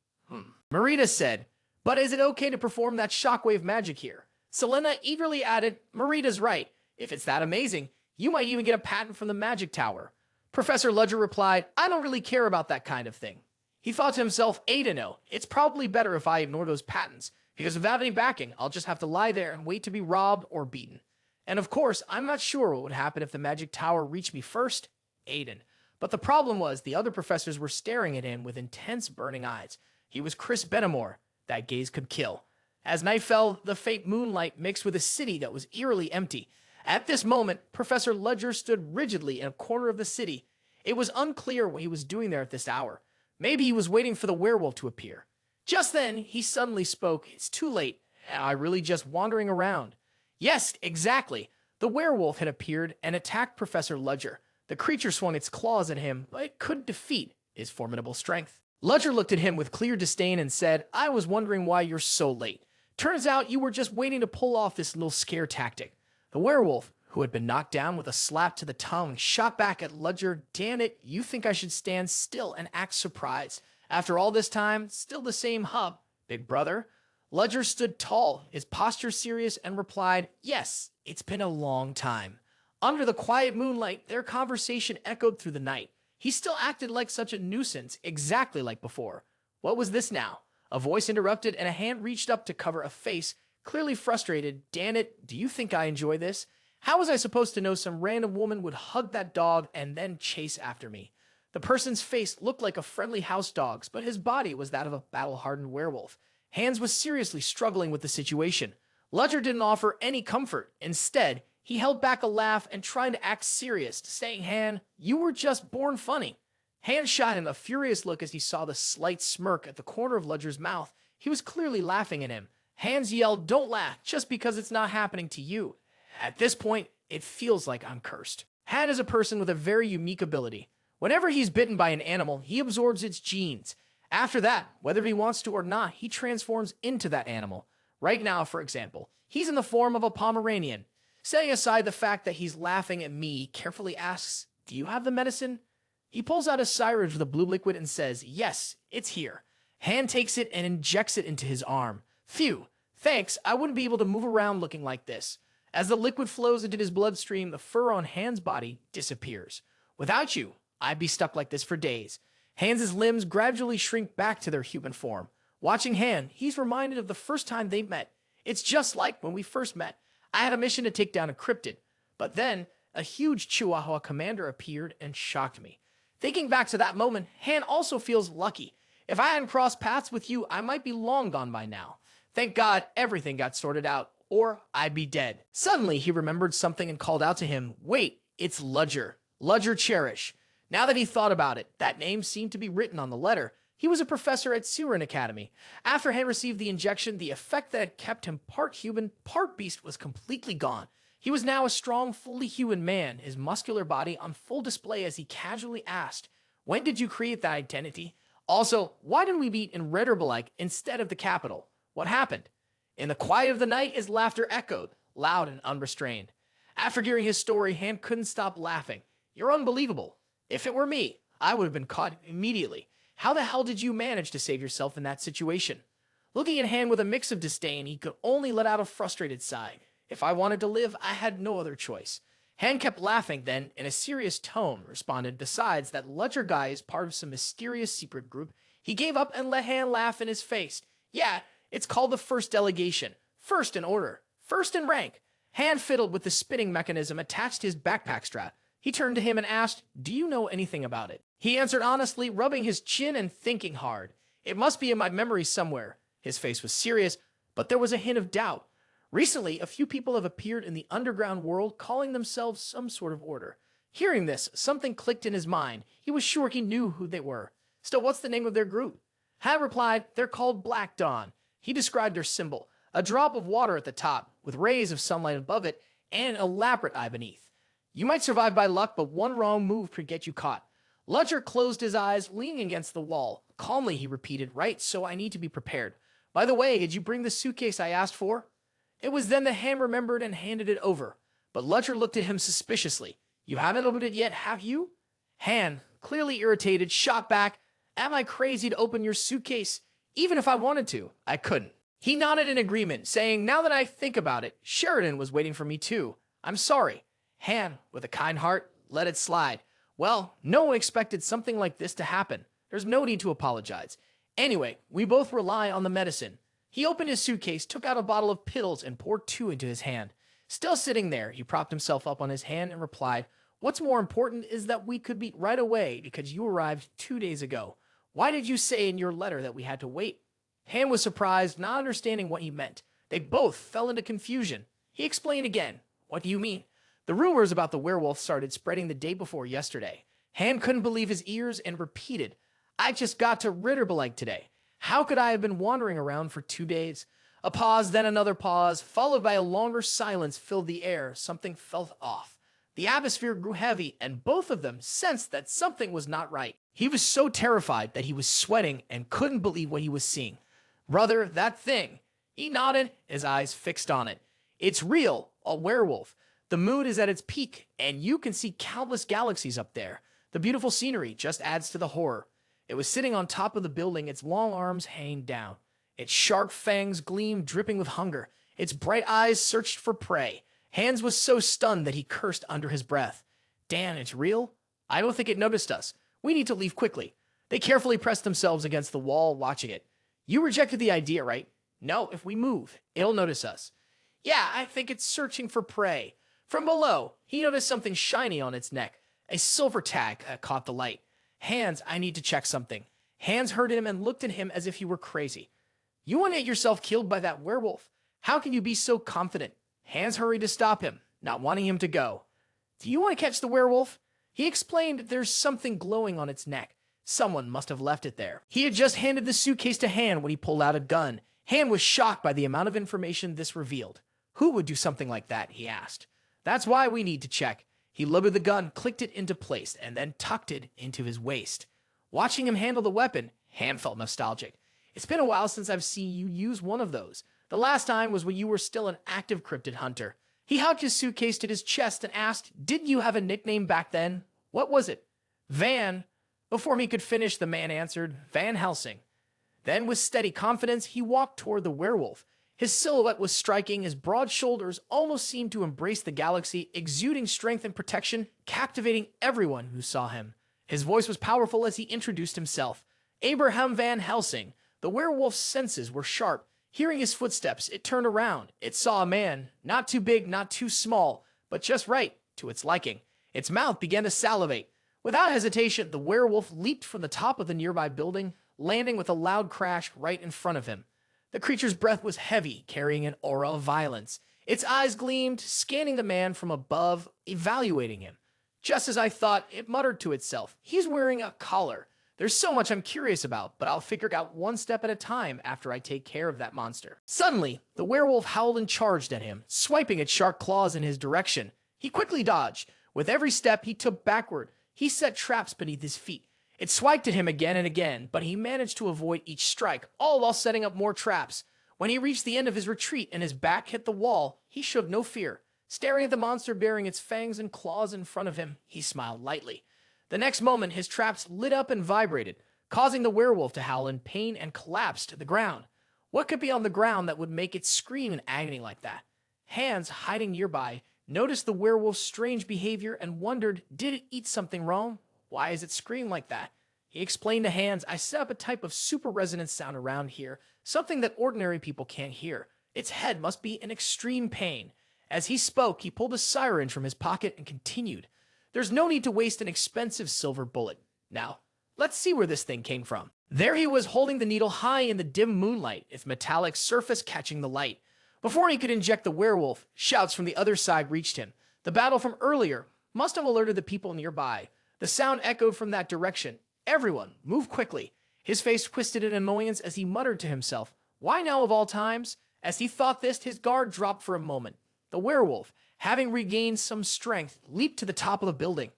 Merida said, but is it okay to perform that shockwave magic here? Selena eagerly added, Merida's right. If it's that amazing, you might even get a patent from the magic tower. Professor Ludger replied, I don't really care about that kind of thing. He thought to himself, no, it's probably better if I ignore those patents, because without any backing, I'll just have to lie there and wait to be robbed or beaten. And of course, I'm not sure what would happen if the magic tower reached me first, Aiden. But the problem was the other professors were staring at him with intense burning eyes. He was Chris Benamore. That gaze could kill. As night fell, the faint moonlight mixed with a city that was eerily empty. At this moment, Professor Ludger stood rigidly in a corner of the city. It was unclear what he was doing there at this hour. Maybe he was waiting for the werewolf to appear. Just then, he suddenly spoke, It's too late. I really just wandering around. Yes, exactly. The werewolf had appeared and attacked Professor Ludger. The creature swung its claws at him, but it couldn't defeat his formidable strength. Ludger looked at him with clear disdain and said, I was wondering why you're so late. Turns out you were just waiting to pull off this little scare tactic. The werewolf, who had been knocked down with a slap to the tongue, shot back at Ludger. "Damn it, you think I should stand still and act surprised? After all this time, still the same hub, big brother?" Ludger stood tall, his posture serious, and replied, "Yes, it's been a long time." Under the quiet moonlight, their conversation echoed through the night. He still acted like such a nuisance, exactly like before. What was this now? A voice interrupted, and a hand reached up to cover a face, clearly frustrated. "Damn it, do you think I enjoy this? How was I supposed to know some random woman would hug that dog and then chase after me?" The person's face looked like a friendly house dog's, but his body was that of a battle-hardened werewolf. Hans was seriously struggling with the situation. Ludger didn't offer any comfort. Instead, he held back a laugh and tried to act serious, saying, "Han, you were just born funny." Hans shot him a furious look as he saw the slight smirk at the corner of Ludger's mouth. He was clearly laughing at him. Hans yelled, "Don't laugh, just because it's not happening to you. At this point, it feels like I'm cursed." Han is a person with a very unique ability. Whenever he's bitten by an animal, he absorbs its genes. After that, whether he wants to or not, he transforms into that animal. Right now, for example, he's in the form of a Pomeranian. Setting aside the fact that he's laughing at me, he carefully asks, "Do you have the medicine?" He pulls out a syringe with a blue liquid and says, "Yes, it's here." Han takes it and injects it into his arm. "Phew, thanks, I wouldn't be able to move around looking like this." As the liquid flows into his bloodstream, the fur on Han's body disappears. "Without you, I'd be stuck like this for days." Hans' limbs gradually shrink back to their human form. Watching Han, he's reminded of the first time they met. "It's just like when we first met. I had a mission to take down a cryptid, but then a huge Chihuahua commander appeared and shocked me." Thinking back to that moment, Han also feels lucky. "If I hadn't crossed paths with you, I might be long gone by now. Thank God everything got sorted out, or I'd be dead." Suddenly, he remembered something and called out to him, "Wait, it's Ludger. Ludger Cherish." Now that he thought about it, that name seemed to be written on the letter. He was a professor at Ceoren Academy. After Han received the injection, the effect that had kept him part human, part beast was completely gone. He was now a strong, fully human man, his muscular body on full display as he casually asked, "When did you create that identity? Also, why didn't we meet in Rebirth instead of the capital? What happened?" In the quiet of the night, his laughter echoed, loud and unrestrained. After hearing his story, Han couldn't stop laughing. "You're unbelievable. If it were me, I would have been caught immediately. How the hell did you manage to save yourself in that situation?" Looking at Han with a mix of disdain, he could only let out a frustrated sigh. "If I wanted to live, I had no other choice." Han kept laughing, then, in a serious tone, responded, "Besides, that Ludger guy is part of some mysterious secret group." He gave up and let Han laugh in his face. "Yeah, it's called the First Delegation. First in order. First in rank." Han fiddled with the spinning mechanism attached to his backpack strap. He turned to him and asked, "Do you know anything about it?" He answered honestly, rubbing his chin and thinking hard. "It must be in my memory somewhere." His face was serious, but there was a hint of doubt. "Recently, a few people have appeared in the underground world calling themselves some sort of order." Hearing this, something clicked in his mind. He was sure he knew who they were. "Still, what's the name of their group?" Han replied, "They're called Black Dawn." He described their symbol, a drop of water at the top, with rays of sunlight above it, and an elaborate eye beneath. "You might survive by luck, but one wrong move could get you caught." Ludger closed his eyes, leaning against the wall. Calmly, he repeated, "Right, so I need to be prepared. By the way, did you bring the suitcase I asked for?" It was then that Han remembered and handed it over. But Ludger looked at him suspiciously. "You haven't opened it yet, have you?" Han, clearly irritated, shot back, "Am I crazy to open your suitcase? Even if I wanted to, I couldn't." He nodded in agreement, saying, "Now that I think about it, Sheridan was waiting for me too. I'm sorry." Han, with a kind heart, let it slide. "Well, no one expected something like this to happen. There's no need to apologize. Anyway, we both rely on the medicine." He opened his suitcase, took out a bottle of pills, and poured 2 into his hand. Still sitting there, he propped himself up on his hand and replied, "What's more important is that we could meet right away because you arrived 2 days ago. Why did you say in your letter that we had to wait?" Han was surprised, not understanding what he meant. They both fell into confusion. He explained again. "What do you mean?" "The rumors about the werewolf started spreading the day before yesterday." Han couldn't believe his ears and repeated, "I just got to Ritterbelag today. How could I have been wandering around for 2 days?" A pause, then another pause, followed by a longer silence filled the air. Something felt off. The atmosphere grew heavy, and both of them sensed that something was not right. He was so terrified that he was sweating and couldn't believe what he was seeing. "Brother, that thing." He nodded, his eyes fixed on it. "It's real, a werewolf. The moon is at its peak, and you can see countless galaxies up there. The beautiful scenery just adds to the horror. It was sitting on top of the building, its long arms hanging down. Its sharp fangs gleamed, dripping with hunger. Its bright eyes searched for prey. Hans was so stunned that he cursed under his breath. Dan, it's real? I don't think it noticed us. We need to leave quickly. They carefully pressed themselves against the wall, watching it. You rejected the idea, right? No, if we move, it'll notice us. Yeah, I think it's searching for prey. From below, he noticed something shiny on its neck. A silver tag caught the light. Hans, I need to check something. Hans heard him and looked at him as if he were crazy. You want to get yourself killed by that werewolf? How can you be so confident? Hans hurried to stop him, not wanting him to go. Do you want to catch the werewolf? He explained there's something glowing on its neck. Someone must have left it there. He had just handed the suitcase to Han when he pulled out a gun. Han was shocked by the amount of information this revealed. Who would do something like that, he asked. That's why we need to check. He loaded the gun, clicked it into place, and then tucked it into his waist. Watching him handle the weapon, Han felt nostalgic. It's been a while since I've seen you use one of those. The last time was when you were still an active cryptid hunter. He hugged his suitcase to his chest and asked, didn't you have a nickname back then? What was it? Van. Before he could finish, the man answered, Van Helsing. Then, with steady confidence, he walked toward the werewolf. His silhouette was striking, his broad shoulders almost seemed to embrace the galaxy, exuding strength and protection, captivating everyone who saw him. His voice was powerful as he introduced himself. Abraham Van Helsing. The werewolf's senses were sharp. Hearing his footsteps, it turned around. It saw a man, not too big, not too small, but just right, to its liking. Its mouth began to salivate. Without hesitation, the werewolf leaped from the top of the nearby building, landing with a loud crash right in front of him. The creature's breath was heavy, carrying an aura of violence. Its eyes gleamed, scanning the man from above, evaluating him. Just as I thought, it muttered to itself, he's wearing a collar. There's so much I'm curious about, but I'll figure it out one step at a time after I take care of that monster. Suddenly, the werewolf howled and charged at him, swiping its sharp claws in his direction. He quickly dodged. With every step he took backward, he set traps beneath his feet. It swiped at him again and again, but he managed to avoid each strike, all while setting up more traps. When he reached the end of his retreat and his back hit the wall, he showed no fear. Staring at the monster bearing its fangs and claws in front of him, he smiled lightly. The next moment, his traps lit up and vibrated, causing the werewolf to howl in pain and collapse to the ground. What could be on the ground that would make it scream in agony like that? Hans, hiding nearby, noticed the werewolf's strange behavior and wondered, did it eat something wrong? Why is it scream like that? He explained to Hans, I set up a type of super resonance sound around here, something that ordinary people can't hear. Its head must be in extreme pain. As he spoke, he pulled a syringe from his pocket and continued. There's no need to waste an expensive silver bullet. Now, let's see where this thing came from. There he was holding the needle high in the dim moonlight, its metallic surface catching the light. Before he could inject the werewolf, shouts from the other side reached him. The battle from earlier must have alerted the people nearby. The sound echoed from that direction. Everyone, move quickly. His face twisted in annoyance as he muttered to himself, why now of all times? As he thought this, his guard dropped for a moment. The werewolf, having regained some strength, leaped to the top of the building.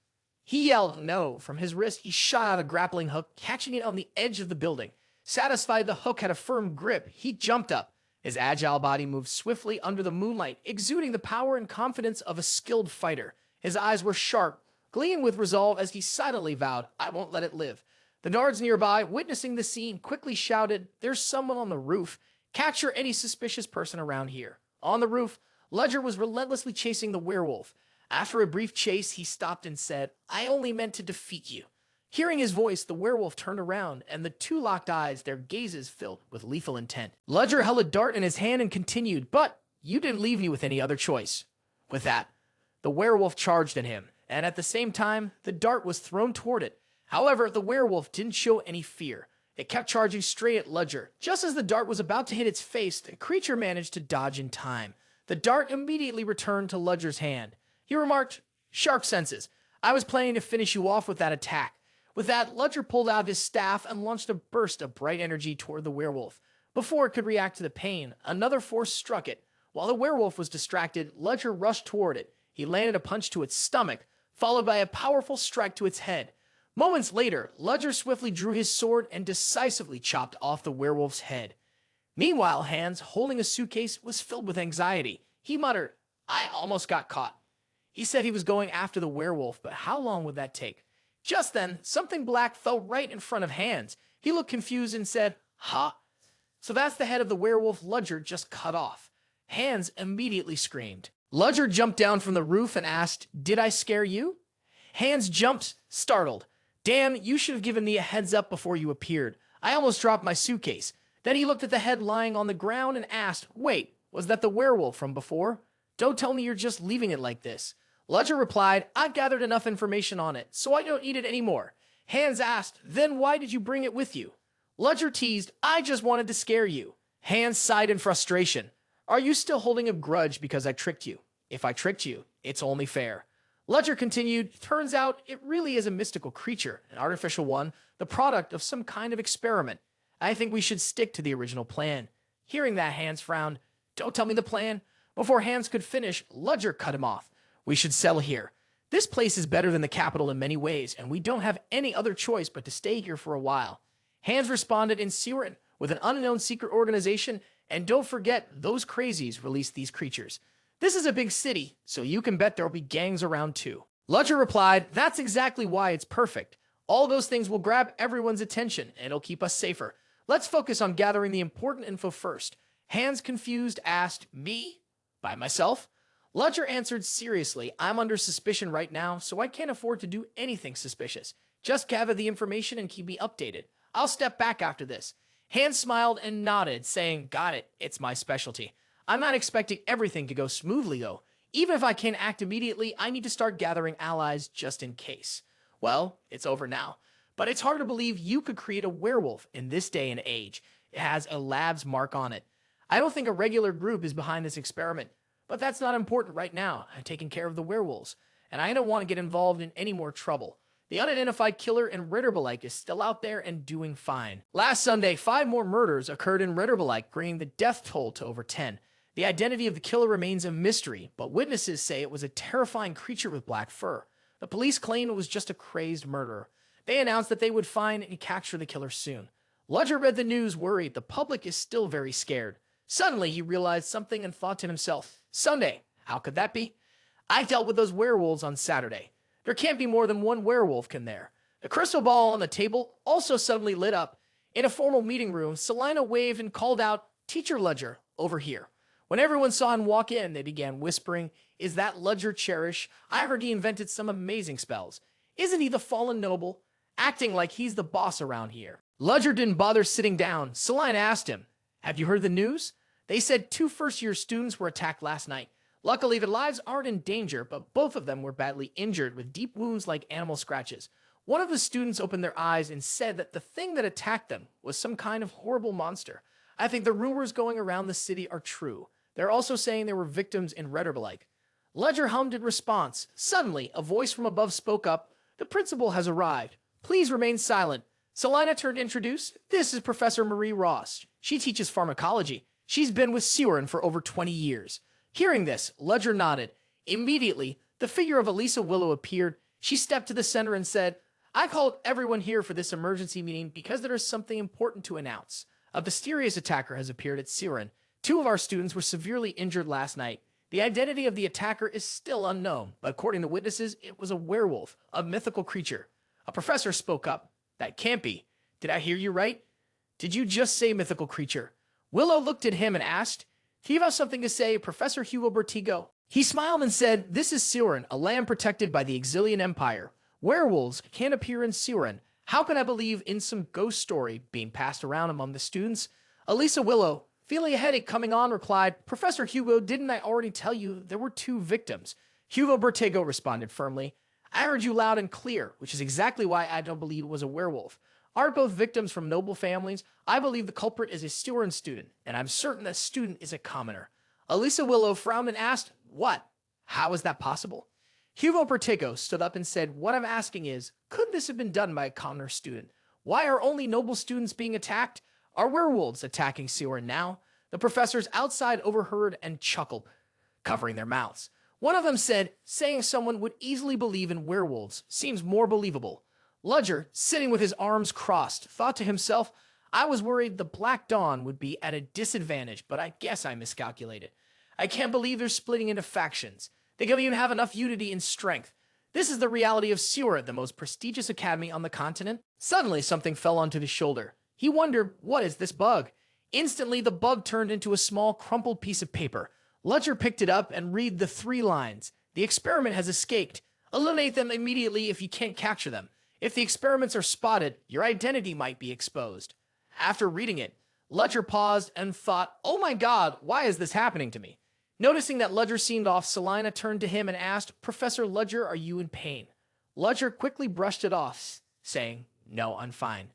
He yelled no. From his wrist, he shot out a grappling hook, catching it on the edge of the building. Satisfied the hook had a firm grip, he jumped up. His agile body moved swiftly under the moonlight, exuding the power and confidence of a skilled fighter. His eyes were sharp, gleaming with resolve as he silently vowed, I won't let it live. The guards nearby, witnessing the scene, quickly shouted, there's someone on the roof. Capture any suspicious person around here. On the roof, Ludger was relentlessly chasing the werewolf. After a brief chase, he stopped and said, I only meant to defeat you. Hearing his voice, the werewolf turned around, and the two locked eyes, their gazes filled with lethal intent. Ludger held a dart in his hand and continued, but you didn't leave me with any other choice. With that, the werewolf charged at him, and at the same time, the dart was thrown toward it. However, the werewolf didn't show any fear. It kept charging straight at Ludger. Just as the dart was about to hit its face, the creature managed to dodge in time. The dart immediately returned to Ludger's hand. He remarked, sharp senses. I was planning to finish you off with that attack. With that, Ludger pulled out his staff and launched a burst of bright energy toward the werewolf. Before it could react to the pain, another force struck it. While the werewolf was distracted, Ludger rushed toward it. He landed a punch to its stomach, followed by a powerful strike to its head. Moments later, Ludger swiftly drew his sword and decisively chopped off the werewolf's head. Meanwhile, Hans, holding a suitcase, was filled with anxiety. He muttered, I almost got caught. He said he was going after the werewolf, but how long would that take? Just then, something black fell right in front of Hans. He looked confused and said, "Huh?" So that's the head of the werewolf Ludger just cut off. Hans immediately screamed. Ludger jumped down from the roof and asked, "Did I scare you?" Hans jumped, startled. "Damn, you should have given me a heads up before you appeared. I almost dropped my suitcase." Then he looked at the head lying on the ground and asked, "Wait, was that the werewolf from before? Don't tell me you're just leaving it like this." Ludger replied, "I've gathered enough information on it, so I don't need it anymore." Hans asked, "Then why did you bring it with you?" Ludger teased, "I just wanted to scare you." Hans sighed in frustration. "Are you still holding a grudge because I tricked you? If I tricked you, it's only fair." Ludger continued, "Turns out it really is a mystical creature, an artificial one, the product of some kind of experiment. I think we should stick to the original plan." Hearing that, Hans frowned. "Don't tell me the plan." Before Hans could finish, Ludger cut him off. "We should settle here. This place is better than the capital in many ways, and we don't have any other choice but to stay here for a while." Hans responded in Ceoren with an unknown secret organization, and don't forget, those crazies released these creatures. This is a big city, so you can bet there'll be gangs around too. Ludger replied, "That's exactly why it's perfect. All those things will grab everyone's attention, and it'll keep us safer. Let's focus on gathering the important info first." Hans, confused, asked, "Me? By myself?" Ludger answered seriously, "I'm under suspicion right now, so I can't afford to do anything suspicious. Just gather the information and keep me updated. I'll step back after this." Hans smiled and nodded, saying, "Got it, it's my specialty. I'm not expecting everything to go smoothly, though. Even if I can't act immediately, I need to start gathering allies just in case." Well, it's over now. But it's hard to believe you could create a werewolf in this day and age. It has a lab's mark on it. I don't think a regular group is behind this experiment. But that's not important right now. I'm taking care of the werewolves, and I don't want to get involved in any more trouble. The unidentified killer in Ritterbelik is still out there and doing fine. Last Sunday, 5 more murders occurred in Ritterbelik, bringing the death toll to over 10. The identity of the killer remains a mystery, but witnesses say it was a terrifying creature with black fur. The police claim it was just a crazed murderer. They announced that they would find and capture the killer soon. Ludger read the news worried. The public is still very scared. Suddenly, he realized something and thought to himself, "Sunday, how could that be? I dealt with those werewolves on Saturday. There can't be more than one werewolf, can there?" The crystal ball on the table also suddenly lit up. In a formal meeting room, Selina waved and called out, "Teacher Ludger, over here." When everyone saw him walk in, they began whispering, "Is that Ludger Cherish? I heard he invented some amazing spells. Isn't he the fallen noble? Acting like he's the boss around here." Ludger didn't bother sitting down. Selina asked him, "Have you heard the news? They said 2 first-year students were attacked last night. Luckily, their lives aren't in danger, but both of them were badly injured with deep wounds like animal scratches. One of the students opened their eyes and said that the thing that attacked them was some kind of horrible monster. I think the rumors going around the city are true. They're also saying there were victims in Ritterbelik." Ludger hummed in response. Suddenly, a voice from above spoke up, "The principal has arrived. Please remain silent." Selina turned to introduce, "This is Professor Marie Ross. She teaches pharmacology. She's been with Ceoren for over 20 years. Hearing this, Ludger nodded. Immediately, the figure of Elisa Willow appeared. She stepped to the center and said, "I called everyone here for this emergency meeting because there is something important to announce. A mysterious attacker has appeared at Ceoren. 2 of our students were severely injured last night. The identity of the attacker is still unknown, but according to witnesses, it was a werewolf, a mythical creature." A professor spoke up. "That can't be. Did I hear you right? Did you just say mythical creature?" Willow looked at him and asked, "Do you have something to say, Professor Hugo Bertigo?" He smiled and said, "This is Ceoren, a land protected by the Exilian Empire. Werewolves can't appear in Ceoren. How can I believe in some ghost story being passed around among the students?" Elisa Willow, feeling a headache coming on, replied, "Professor Hugo, didn't I already tell you there were 2 victims?" Hugo Bertigo responded firmly, "I heard you loud and clear, which is exactly why I don't believe it was a werewolf. Aren't both victims from noble families? I believe the culprit is a Ceoren student, and I'm certain that student is a commoner." Elisa Willow frowned and asked, "What? How is that possible?" Hugo Bertigo stood up and said, "What I'm asking is, could this have been done by a commoner student? Why are only noble students being attacked? Are werewolves attacking Ceoren now?" The professors outside overheard and chuckled, covering their mouths. One of them said, "Saying someone would easily believe in werewolves seems more believable." Ludger, sitting with his arms crossed, thought to himself, "I was worried the Black Dawn would be at a disadvantage, but I guess I miscalculated. I can't believe they're splitting into factions. They don't even have enough unity and strength. This is the reality of Ceoren, the most prestigious academy on the continent. Suddenly, something fell onto his shoulder. He wondered, what is this bug? Instantly, the bug turned into a small, crumpled piece of paper. Ludger picked it up and read the 3 lines. The experiment has escaped. Eliminate them immediately if you can't capture them. If the experiments are spotted, your identity might be exposed. After reading it, Ludger paused and thought, oh my god, why is this happening to me? Noticing that Ludger seemed off, Selina turned to him and asked, Professor Ludger, are you in pain? Ludger quickly brushed it off, saying, no, I'm fine.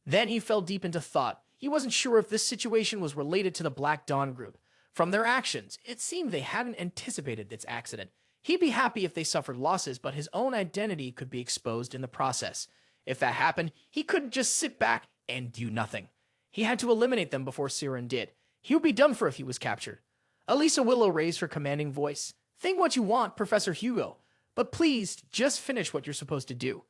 Then he fell deep into thought. He wasn't sure if this situation was related to the Black Dawn group. From their actions, it seemed they hadn't anticipated this accident. He'd be happy if they suffered losses, but his own identity could be exposed in the process. If that happened, he couldn't just sit back and do nothing. He had to eliminate them before Ceoren did. He would be done for if he was captured. Elisa Willow raised her commanding voice. Think what you want, Professor Hugo, but please just finish what you're supposed to do.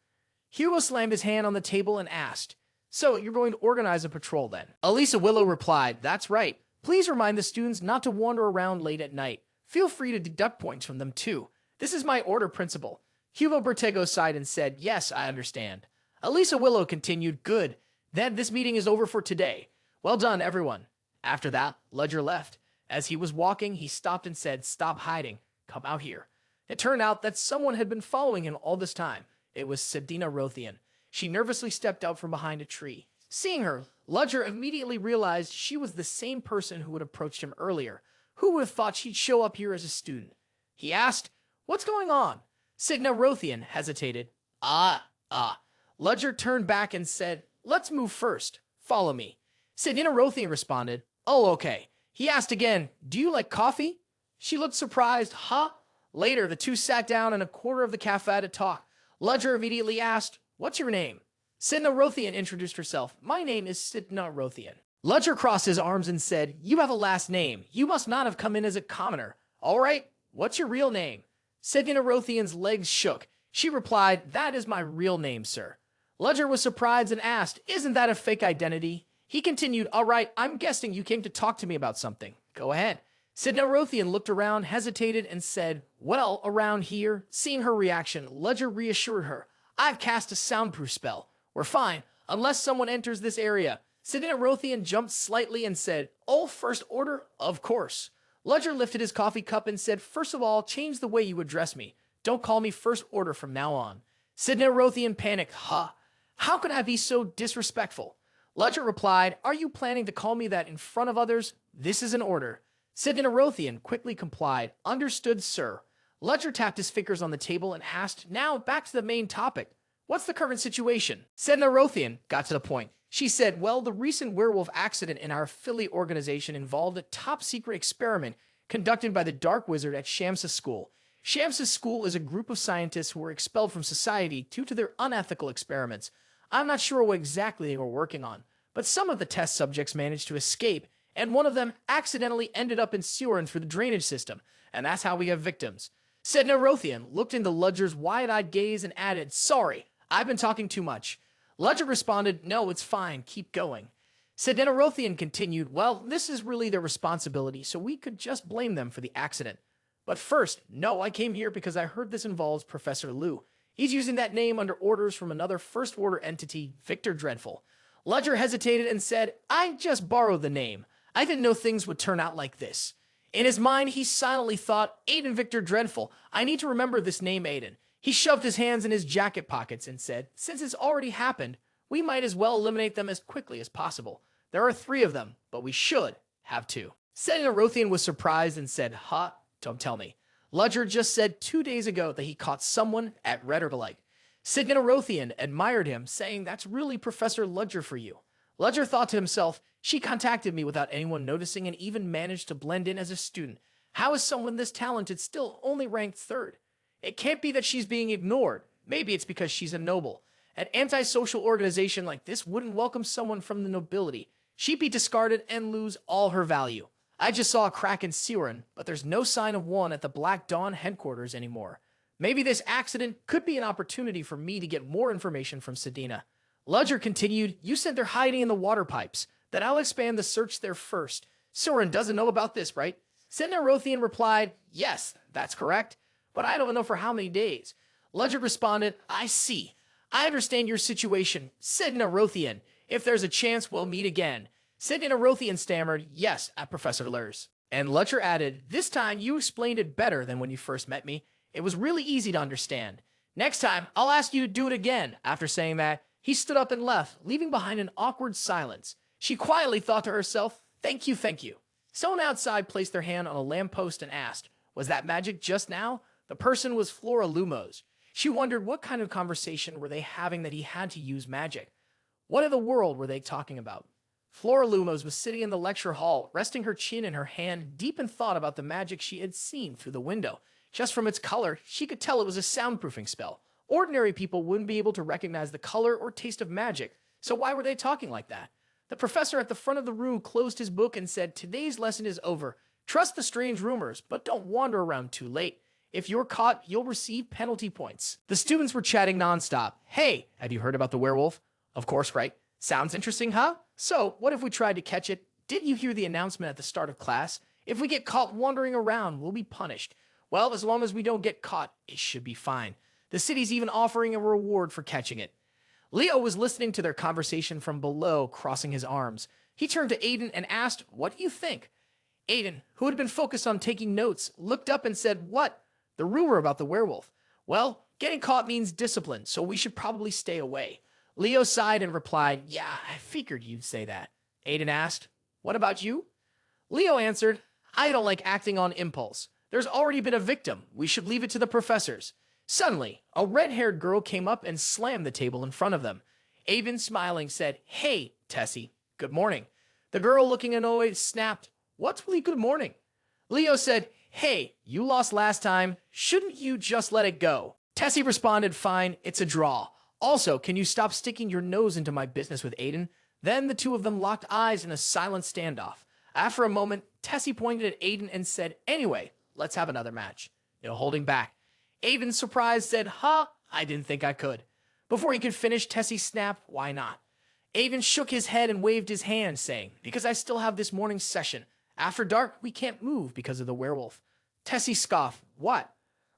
Hugo slammed his hand on the table and asked, so you're going to organize a patrol then? Elisa Willow replied, that's right. Please remind the students not to wander around late at night. Feel free to deduct points from them too. This is my order principle. Hugo Bertego sighed and said, yes, I understand. Elisa Willow continued, good. Then this meeting is over for today. Well done, everyone. After that, Ludger left. As he was walking, he stopped and said, stop hiding. Come out here. It turned out that someone had been following him all this time. It was Sedina Rothian. She nervously stepped out from behind a tree. Seeing her, Ludger immediately realized she was the same person who had approached him earlier. Who would have thought she'd show up here as a student? He asked, what's going on? Sedina Rothian hesitated. Ludger turned back and said, let's move first. Follow me. Sedina Rothian responded, oh, okay. He asked again, do you like coffee? She looked surprised. Huh? Later, the two sat down in a corner of the cafe to talk. Ludger immediately asked, what's your name? Sedina Rothian introduced herself. My name is Sedina Rothian. Ludger crossed his arms and said, you have a last name. You must not have come in as a commoner. All right, what's your real name? Sedina Rothian's legs shook. She replied, that is my real name, sir. Ludger was surprised and asked, isn't that a fake identity? He continued, all right, I'm guessing you came to talk to me about something. Go ahead. Sedina Rothian looked around, hesitated, and said, well, around here. Seeing her reaction, Ludger reassured her. I've cast a soundproof spell. We're fine, unless someone enters this area. Sedina Rothian jumped slightly and said, oh, first order? Of course. Ludger lifted his coffee cup and said, first of all, change the way you address me. Don't call me first order from now on. Sedina Rothian panicked. How could I be so disrespectful? Ludger replied, are you planning to call me that in front of others? This is an order. Sedina Rothian quickly complied. Understood, sir. Ludger tapped his fingers on the table and asked, now back to the main topic. What's the current situation? Sedina Rothian got to the point. She said, well, the recent werewolf accident in our affiliate organization involved a top-secret experiment conducted by the Dark Wizard at Shamsa's school. Shamsa's school is a group of scientists who were expelled from society due to their unethical experiments. I'm not sure what exactly they were working on, but some of the test subjects managed to escape, and one of them accidentally ended up in Ceoren through the drainage system, and that's how we have victims. Sedina Rothian looked into Ludger's wide-eyed gaze and added, sorry, I've been talking too much. Ludger responded, no, it's fine, keep going. Sedina Rothian continued, well, this is really their responsibility, so we could just blame them for the accident. But first, no, I came here because I heard this involves Professor Lu. He's using that name under orders from another First Order entity, Victor Dreadful. Ludger hesitated and said, I just borrowed the name. I didn't know things would turn out like this. In his mind, he silently thought, Aiden Victor Dreadful, I need to remember this name, Aiden. He shoved his hands in his jacket pockets and said, since it's already happened, we might as well eliminate them as quickly as possible. There are 3 of them, but we should have 2. Sedina Rothian was surprised and said, don't tell me. Ludger just said 2 days ago that he caught someone at Red or Light. Sedina Rothian admired him, saying, that's really Professor Ludger for you. Ludger thought to himself, she contacted me without anyone noticing and even managed to blend in as a student. How is someone this talented still only ranked 3rd? It can't be that she's being ignored. Maybe it's because she's a noble. An antisocial organization like this wouldn't welcome someone from the nobility. She'd be discarded and lose all her value. I just saw a crack in Ceoren, but there's no sign of one at the Black Dawn headquarters anymore. Maybe this accident could be an opportunity for me to get more information from Sedina. Ludger continued, you said they're hiding in the water pipes, that I'll expand the search there first. Ceoren doesn't know about this, right? Sedina Rothian replied, yes, that's correct. but I don't know for how many days. Ludger responded, I see. I understand your situation, said Narothian. If there's a chance, we'll meet again. Said Narothian stammered, yes, at Professor Lur's. And Ludger added, this time you explained it better than when you first met me. It was really easy to understand. Next time, I'll ask you to do it again. After saying that, he stood up and left, leaving behind an awkward silence. She quietly thought to herself, thank you, thank you. Someone outside placed their hand on a lamppost and asked, was that magic just now? The person was Flora Lumos. She wondered what kind of conversation were they having that he had to use magic. What in the world were they talking about? Flora Lumos was sitting in the lecture hall, resting her chin in her hand, deep in thought about the magic she had seen through the window. Just from its color, she could tell it was a soundproofing spell. Ordinary people wouldn't be able to recognize the color or taste of magic, so why were they talking like that? The professor at the front of the room closed his book and said, today's lesson is over. Trust the strange rumors, but don't wander around too late. If you're caught, you'll receive penalty points. The students were chatting nonstop. Hey, have you heard about the werewolf? Of course, right? Sounds interesting, huh? So, what if we tried to catch it? Didn't you hear the announcement at the start of class? If we get caught wandering around, we'll be punished. Well, as long as we don't get caught, it should be fine. The city's even offering a reward for catching it. Leo was listening to their conversation from below, crossing his arms. He turned to Aiden and asked, what do you think? Aiden, who had been focused on taking notes, looked up and said, what? The rumor about the werewolf. Well, getting caught means discipline, so we should probably stay away. Leo sighed and replied, yeah, I figured you'd say that. Aiden asked, what about you? Leo answered, I don't like acting on impulse. There's already been a victim. We should leave it to the professors. Suddenly, a red-haired girl came up and slammed the table in front of them. Aiden, smiling, said, hey, Tessie, good morning. The girl, looking annoyed, snapped, what's really good morning? Leo said, hey, you lost last time. Shouldn't you just let it go? Tessie responded, fine, it's a draw. Also, can you stop sticking your nose into my business with Aiden? Then the two of them locked eyes in a silent standoff. After a moment, Tessie pointed at Aiden and said, anyway, let's have another match. No holding back. Aiden, surprised, said, huh, I didn't think I could. Before he could finish, Tessie snapped, why not? Aiden shook his head and waved his hand, saying, because I still have this morning's session. After dark, we can't move because of the werewolf. Tessie scoffed, what?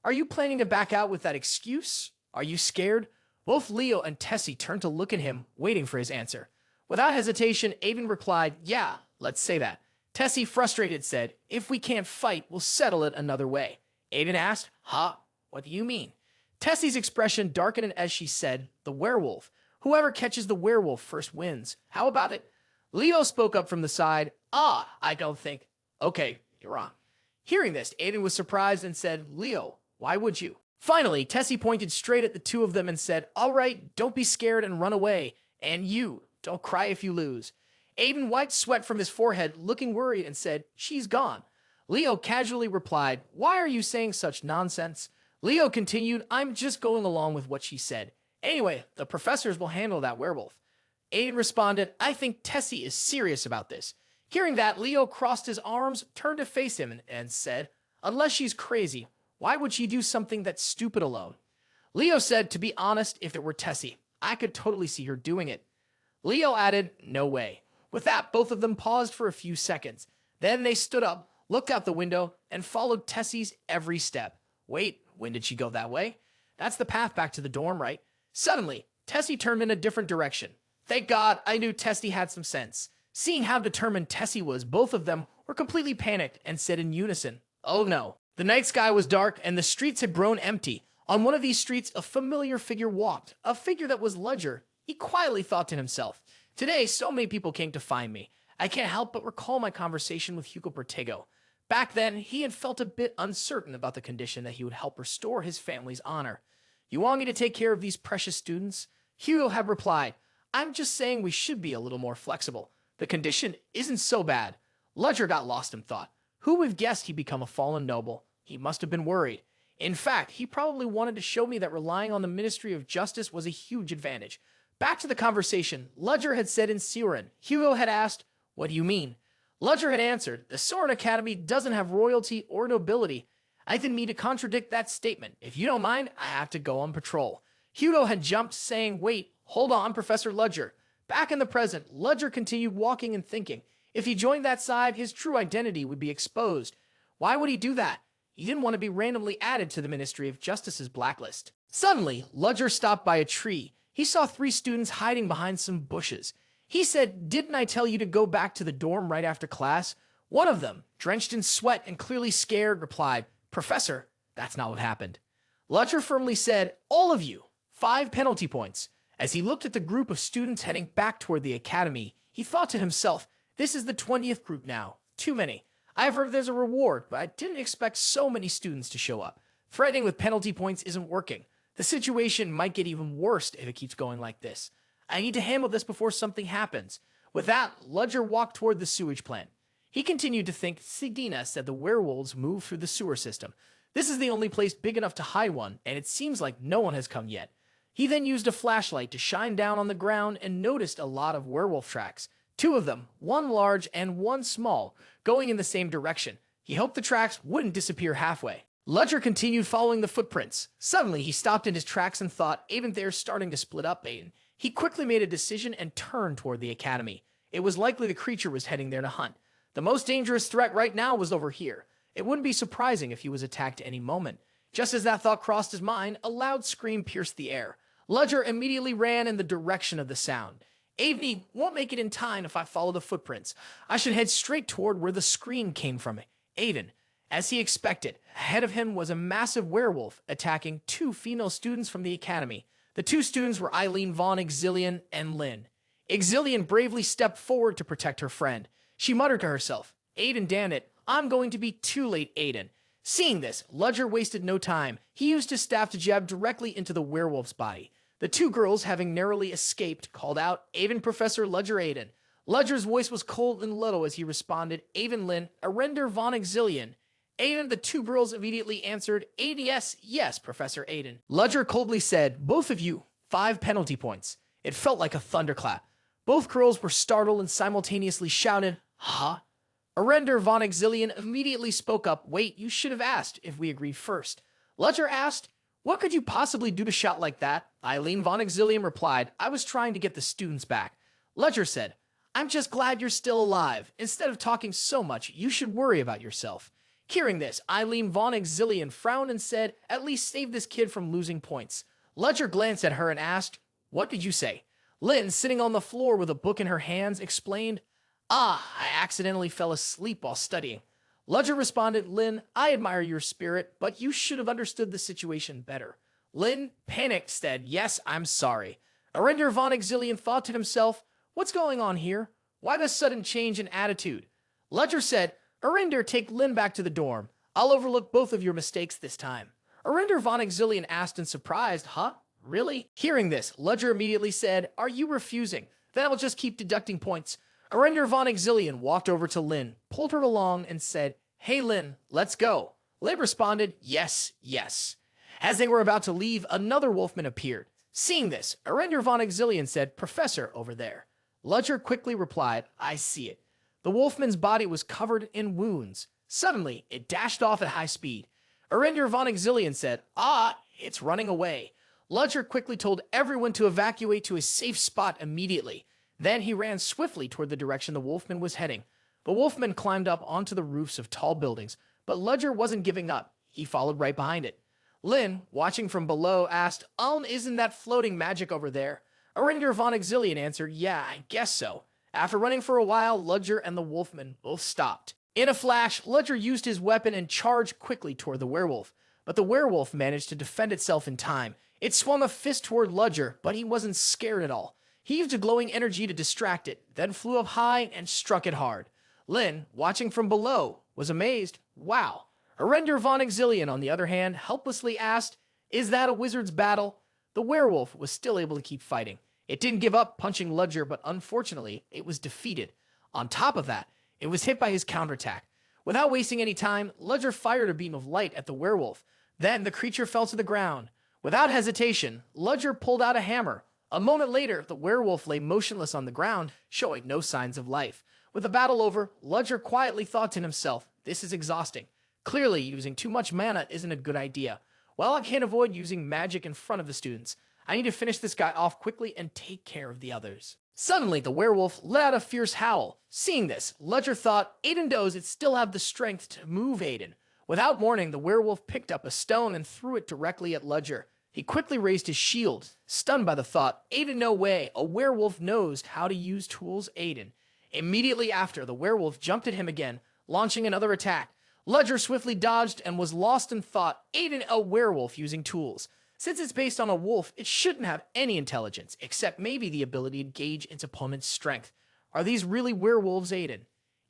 Are you planning to back out with that excuse? Are you scared? Both Leo and Tessie turned to look at him, waiting for his answer. Without hesitation, Aiden replied, yeah, let's say that. Tessie, frustrated, said, if we can't fight, we'll settle it another way. Aiden asked, huh? What do you mean? Tessie's expression darkened as she said, the werewolf. Whoever catches the werewolf first wins. How about it? Leo spoke up from the side, I don't think. Okay, you're wrong. Hearing this, Aiden was surprised and said, Leo, why would you? Finally, Tessie pointed straight at the two of them and said, all right, don't be scared and run away. And you, don't cry if you lose. Aiden wiped sweat from his forehead, looking worried, and said, she's gone. Leo casually replied, why are you saying such nonsense? Leo continued, I'm just going along with what she said. Anyway, the professors will handle that werewolf. Aiden responded, I think Tessie is serious about this. Hearing that, Leo crossed his arms, turned to face him, and said, unless she's crazy, why would she do something that's stupid alone? Leo said, to be honest, if it were Tessie, I could totally see her doing it. Leo added, no way. With that, both of them paused for a few seconds. Then they stood up, looked out the window, and followed Tessie's every step. Wait, when did she go that way? That's the path back to the dorm, right? Suddenly, Tessie turned in a different direction. Thank God, I knew Tessie had some sense. Seeing how determined Tessie was, both of them were completely panicked and said in unison, oh no. The night sky was dark and the streets had grown empty. On one of these streets, a familiar figure walked, a figure that was Ludger. He quietly thought to himself, today, so many people came to find me. I can't help but recall my conversation with Hugo Bertego. Back then, he had felt a bit uncertain about the condition that he would help restore his family's honor. You want me to take care of these precious students? Hugo had replied, I'm just saying we should be a little more flexible. The condition isn't so bad. Ludger got lost in thought. Who would have guessed he'd become a fallen noble? He must have been worried. In fact, he probably wanted to show me that relying on the Ministry of Justice was a huge advantage. Back to the conversation, Ludger had said in Ceoren. Hugo had asked, what do you mean? Ludger had answered, the Ceoren Academy doesn't have royalty or nobility. I didn't mean to contradict that statement. If you don't mind, I have to go on patrol. Hugo had jumped, saying, wait, hold on, Professor Ludger. Back in the present, Ludger continued walking and thinking. If he joined that side, his true identity would be exposed. Why would he do that? He didn't want to be randomly added to the Ministry of Justice's blacklist. Suddenly, Ludger stopped by a tree. He saw 3 students hiding behind some bushes. He said, "Didn't I tell you to go back to the dorm right after class?" One of them, drenched in sweat and clearly scared, replied, "Professor, that's not what happened." Ludger firmly said, "All of you, 5 penalty points." As he looked at the group of students heading back toward the academy, he thought to himself, "This is the 20th group now. Too many. I've heard there's a reward, but I didn't expect so many students to show up. Threatening with penalty points isn't working. The situation might get even worse if it keeps going like this. I need to handle this before something happens." With that, Ludger walked toward the sewage plant. He continued to think Sidina said the werewolves move through the sewer system. This is the only place big enough to hide one, and it seems like no one has come yet. He then used a flashlight to shine down on the ground and noticed a lot of werewolf tracks. 2 of them, one large and one small, going in the same direction. He hoped the tracks wouldn't disappear halfway. Ludger continued following the footprints. Suddenly, he stopped in his tracks and thought, "Even they're starting to split up, Aiden." He quickly made a decision and turned toward the academy. It was likely the creature was heading there to hunt. The most dangerous threat right now was over here. It wouldn't be surprising if he was attacked any moment. Just as that thought crossed his mind, a loud scream pierced the air. Ludger immediately ran in the direction of the sound. "Aiden won't make it in time if I follow the footprints. I should head straight toward where the scream came from." Aiden, as he expected, ahead of him was a massive werewolf attacking 2 female students from the academy. The 2 students were Eileen von Exilian and Lynn. Exilian bravely stepped forward to protect her friend. She muttered to herself, "Aiden, damn it, I'm going to be too late, Aiden." Seeing this, Ludger wasted no time. He used his staff to jab directly into the werewolf's body. The 2 girls, having narrowly escaped, called out, "Aven, Professor Ludger, Aiden." Ludger's voice was cold and low as he responded, "Aven Lynn, Arender von Exilian." Aiden, the 2 girls immediately answered, "ADS, yes, Professor Aiden." Ludger coldly said, "Both of you, 5 penalty points." It felt like a thunderclap. Both girls were startled and simultaneously shouted, "Huh?" Arender von Exilian immediately spoke up, "Wait, you should have asked if we agreed first." Ludger asked, "What could you possibly do to shout like that?" Eileen von Exilian replied, "I was trying to get the students back." Ludger said, "I'm just glad you're still alive. Instead of talking so much, you should worry about yourself." Hearing this, Eileen von Exilian frowned and said, "At least save this kid from losing points." Ludger glanced at her and asked, "What did you say?" Lynn, sitting on the floor with a book in her hands, explained, "I accidentally fell asleep while studying." Ludger responded, "Lynn, I admire your spirit, but you should have understood the situation better." Lynn, panicked, said, "Yes, I'm sorry." Arender von Exilian thought to himself, "What's going on here? Why this sudden change in attitude?" Ludger said, "Arender, take Lynn back to the dorm. I'll overlook both of your mistakes this time." Arender von Exilian asked in surprise, "Huh? Really?" Hearing this, Ludger immediately said, "Are you refusing? Then I'll just keep deducting points." Arender von Exilian walked over to Lynn, pulled her along, and said, "Hey Lynn, let's go." Lynn responded, "Yes, yes." As they were about to leave, another wolfman appeared. Seeing this, Arender von Exilian said, "Professor, over there." Ludger quickly replied, "I see it." The wolfman's body was covered in wounds. Suddenly, it dashed off at high speed. Arender von Exilian said, It's running away." Ludger quickly told everyone to evacuate to a safe spot immediately. Then he ran swiftly toward the direction the wolfman was heading. The wolfman climbed up onto the roofs of tall buildings, but Ludger wasn't giving up. He followed right behind it. Lynn, watching from below, asked, Isn't that floating magic over there?" Arender von Exilian answered, "Yeah, I guess so." After running for a while, Ludger and the wolfman both stopped. In a flash, Ludger used his weapon and charged quickly toward the werewolf. But the werewolf managed to defend itself in time. It swung a fist toward Ludger, but he wasn't scared at all. He used a glowing energy to distract it, then flew up high and struck it hard. Lynn, watching from below, was amazed. Wow. Arender von Exilian, on the other hand, helplessly asked, "Is that a wizard's battle?" The werewolf was still able to keep fighting. It didn't give up punching Ludger, but unfortunately, it was defeated. On top of that, it was hit by his counterattack. Without wasting any time, Ludger fired a beam of light at the werewolf. Then the creature fell to the ground. Without hesitation, Ludger pulled out a hammer. A moment later, the werewolf lay motionless on the ground, showing no signs of life. With the battle over, Ludger quietly thought to himself, "This is exhausting. Clearly, using too much mana isn't a good idea. Well, I can't avoid using magic in front of the students. I need to finish this guy off quickly and take care of the others." Suddenly, the werewolf let out a fierce howl. Seeing this, Ludger thought, Aiden knows it still have the strength to move Aiden. Without warning, the werewolf picked up a stone and threw it directly at Ludger. He quickly raised his shield, stunned by the thought, Aiden, no way, a werewolf knows how to use tools, Aiden. Immediately after, the werewolf jumped at him again, launching another attack. Ludger swiftly dodged and was lost in thought, Aiden, a werewolf using tools. Since it's based on a wolf, it shouldn't have any intelligence, except maybe the ability to gauge its opponent's strength. Are these really werewolves, Aiden?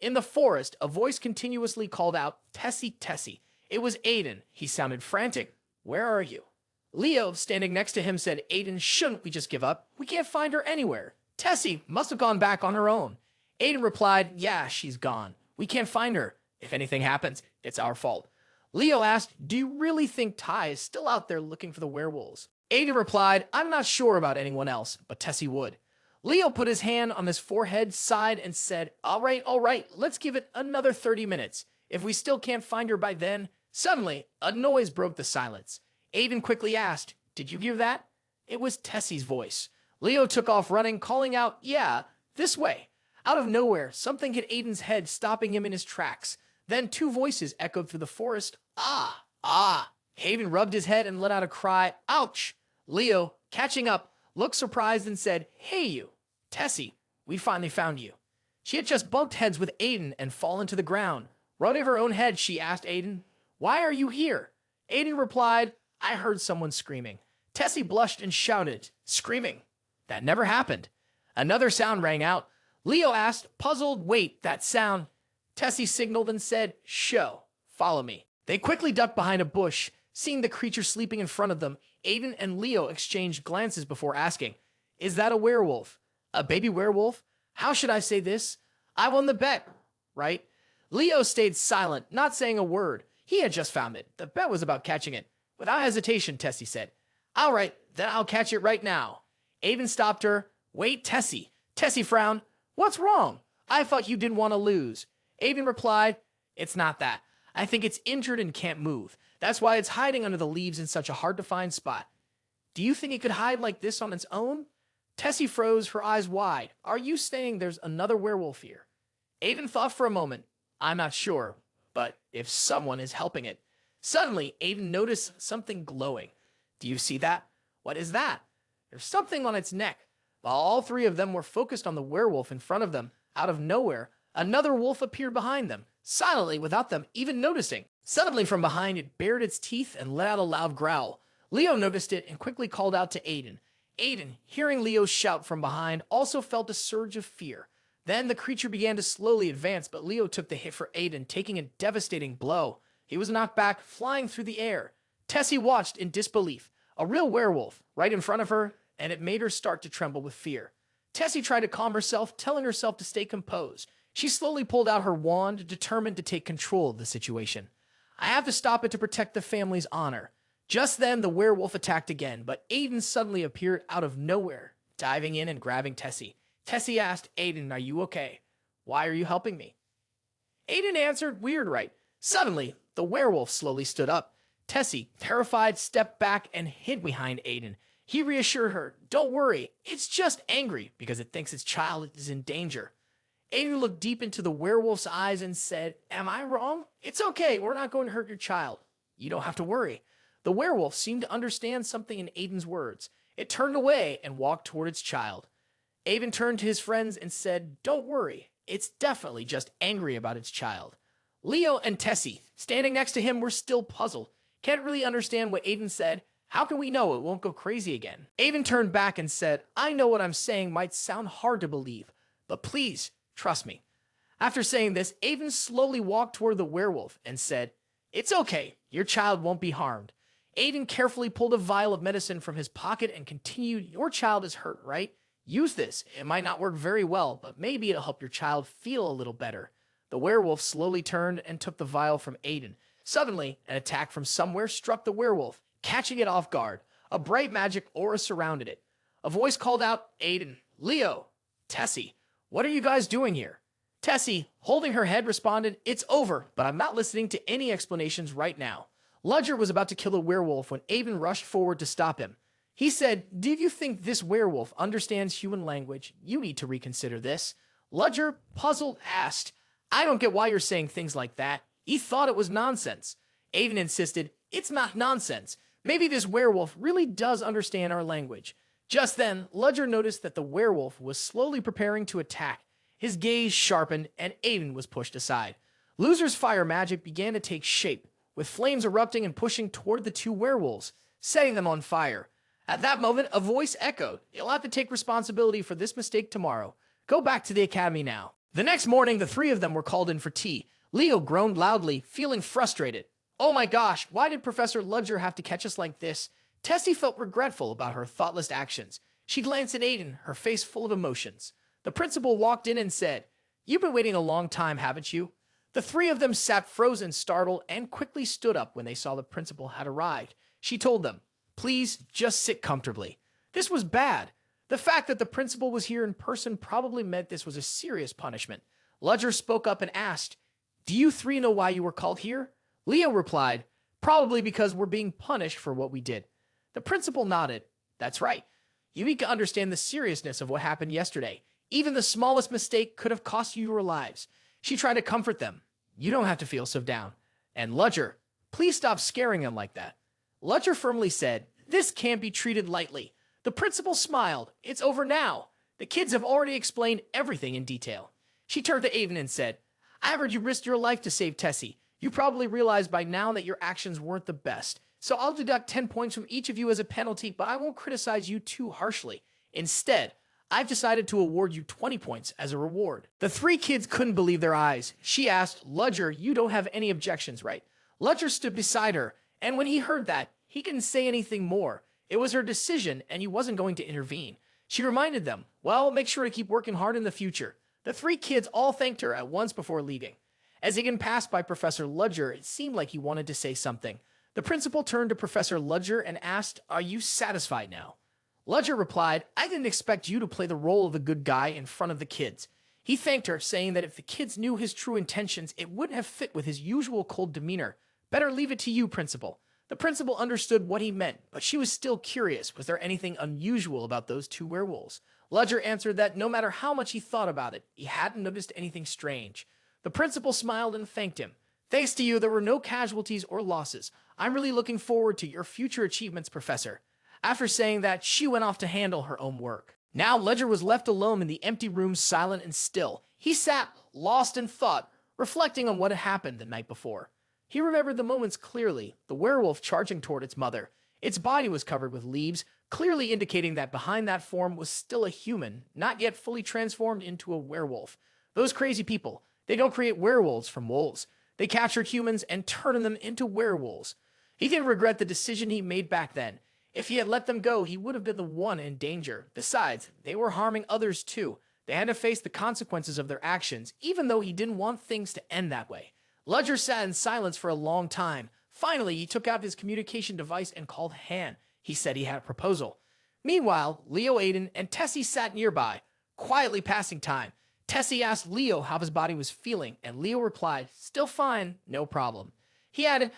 In the forest, a voice continuously called out, Tessie, Tessie. It was Aiden. He sounded frantic. Where are you? Leo, standing next to him, said, Aiden, shouldn't we just give up? We can't find her anywhere. Tessie must have gone back on her own. Aiden replied, yeah, she's gone. We can't find her. If anything happens, it's our fault. Leo asked, do you really think Ty is still out there looking for the werewolves? Aiden replied, I'm not sure about anyone else, but Tessie would. Leo put his hand on his forehead side and said, all right, let's give it another 30 minutes. If we still can't find her by then. Suddenly, a noise broke the silence. Aiden quickly asked, did you hear that? It was Tessie's voice. Leo took off running, calling out, yeah, this way. Out of nowhere, something hit Aiden's head, stopping him in his tracks. Then two voices echoed through the forest. Ah, ah. Aiden rubbed his head and let out a cry, ouch. Leo, catching up, looked surprised and said, hey you, Tessie, we finally found you. She had just bumped heads with Aiden and fallen to the ground. Running her own head, she asked Aiden, why are you here? Aiden replied, I heard someone screaming. Tessie blushed and shouted, screaming. That never happened. Another sound rang out. Leo asked, puzzled, wait, that sound. Tessie signaled and said, show, follow me. They quickly ducked behind a bush. Seeing the creature sleeping in front of them, Aiden and Leo exchanged glances before asking, is that a werewolf? A baby werewolf? How should I say this? I won the bet, right? Leo stayed silent, not saying a word. He had just found it. The bet was about catching it. Without hesitation, Tessie said, all right, then I'll catch it right now. Aiden stopped her. Wait, Tessie. Tessie frowned. What's wrong? I thought you didn't want to lose. Aiden replied, it's not that. I think it's injured and can't move. That's why it's hiding under the leaves in such a hard-to-find spot. Do you think it could hide like this on its own? Tessie froze, her eyes wide. Are you saying there's another werewolf here? Aiden thought for a moment. I'm not sure, but if someone is helping it. Suddenly, Aiden noticed something glowing. Do you see that? What is that? There's something on its neck. While all three of them were focused on the werewolf in front of them, out of nowhere, another wolf appeared behind them, silently without them even noticing. Suddenly from behind, it bared its teeth and let out a loud growl. Leo noticed it and quickly called out to Aiden. Aiden, hearing Leo's shout from behind, also felt a surge of fear. Then the creature began to slowly advance, but Leo took the hit for Aiden, taking a devastating blow. He was knocked back, flying through the air. Tessie watched in disbelief. A real werewolf, right in front of her, and it made her start to tremble with fear. Tessie tried to calm herself, telling herself to stay composed. She slowly pulled out her wand, determined to take control of the situation. I have to stop it to protect the family's honor. Just then, the werewolf attacked again, but Aiden suddenly appeared out of nowhere, diving in and grabbing Tessie. Tessie asked, Aiden, are you okay? Why are you helping me? Aiden answered, weird, right? Suddenly, the werewolf slowly stood up. Tessie, terrified, stepped back and hid behind Aiden. He reassured her, don't worry, it's just angry because it thinks its child is in danger. Aiden looked deep into the werewolf's eyes and said, am I wrong? It's okay, we're not going to hurt your child. You don't have to worry. The werewolf seemed to understand something in Aiden's words. It turned away and walked toward its child. Aiden turned to his friends and said, don't worry, it's definitely just angry about its child. Leo and Tessie, standing next to him, were still puzzled. Can't really understand what Aiden said. How can we know it won't go crazy again? Aiden turned back and said, I know what I'm saying might sound hard to believe, but please, trust me. After saying this, Aiden slowly walked toward the werewolf and said, it's okay, your child won't be harmed. Aiden carefully pulled a vial of medicine from his pocket and continued, your child is hurt, right? Use this. It might not work very well, but maybe it'll help your child feel a little better. The werewolf slowly turned and took the vial from Aiden. Suddenly, an attack from somewhere struck the werewolf, catching it off guard. A bright magic aura surrounded it. A voice called out, Aiden, Leo, Tessie, what are you guys doing here? Tessie, holding her head, responded, it's over, but I'm not listening to any explanations right now. Ludger was about to kill the werewolf when Aiden rushed forward to stop him. He said, do you think this werewolf understands human language? You need to reconsider this. Ludger, puzzled, asked, I don't get why you're saying things like that. He thought it was nonsense. Aiden insisted, "It's not nonsense. Maybe this werewolf really does understand our language." Just then, Ludger noticed that the werewolf was slowly preparing to attack. His gaze sharpened, and Aiden was pushed aside. Loser's fire magic began to take shape, with flames erupting and pushing toward the two werewolves, setting them on fire. At that moment, a voice echoed, "You'll have to take responsibility for this mistake tomorrow. Go back to the academy now." The next morning, the three of them were called in for tea. Leo groaned loudly, feeling frustrated. "Oh my gosh, why did Professor Ludger have to catch us like this?" Tessie felt regretful about her thoughtless actions. She glanced at Aiden, her face full of emotions. The principal walked in and said, "You've been waiting a long time, haven't you?" The three of them sat frozen, startled, and quickly stood up when they saw the principal had arrived. She told them, "Please, just sit comfortably." This was bad. The fact that the principal was here in person probably meant this was a serious punishment. Ludger spoke up and asked, "Do you three know why you were called here?" Leo replied, "Probably because we're being punished for what we did." The principal nodded. "That's right. You need to understand the seriousness of what happened yesterday. Even the smallest mistake could have cost you your lives." She tried to comfort them. "You don't have to feel so down. And Ludger, please stop scaring him like that." Ludger firmly said, "This can't be treated lightly." The principal smiled. "It's over now. The kids have already explained everything in detail." She turned to Aiden and said, "I heard you risked your life to save Tessie. You probably realize by now that your actions weren't the best. So I'll deduct 10 points from each of you as a penalty, but I won't criticize you too harshly. Instead, I've decided to award you 20 points as a reward." The three kids couldn't believe their eyes. She asked, "Ludger, you don't have any objections, right?" Ludger stood beside her, and when he heard that, he didn't say anything more. It was her decision, and he wasn't going to intervene. She reminded them, "Well, make sure to keep working hard in the future." The three kids all thanked her at once before leaving. As Egan passed by Professor Ludger, it seemed like he wanted to say something. The principal turned to Professor Ludger and asked, "Are you satisfied now?" Ludger replied, "I didn't expect you to play the role of the good guy in front of the kids." He thanked her, saying that if the kids knew his true intentions, it wouldn't have fit with his usual cold demeanor. "Better leave it to you, principal." The principal understood what he meant, but she was still curious. Was there anything unusual about those two werewolves? Ludger answered that no matter how much he thought about it, he hadn't noticed anything strange. The principal smiled and thanked him. "Thanks to you, there were no casualties or losses. I'm really looking forward to your future achievements, Professor." After saying that, she went off to handle her own work. Now Ludger was left alone in the empty room, silent and still. He sat, lost in thought, reflecting on what had happened the night before. He remembered the moments clearly, the werewolf charging toward its mother. Its body was covered with leaves, clearly indicating that behind that form was still a human, not yet fully transformed into a werewolf. Those crazy people, they don't create werewolves from wolves. They captured humans and turned them into werewolves. He didn't regret the decision he made back then. If he had let them go, he would have been the one in danger. Besides, they were harming others too. They had to face the consequences of their actions, even though he didn't want things to end that way. Ludger sat in silence for a long time. Finally, he took out his communication device and called Han. He said he had a proposal. Meanwhile, Leo, Aiden, and Tessie sat nearby, quietly passing time. Tessie asked Leo how his body was feeling, and Leo replied, "Still fine, no problem." He added,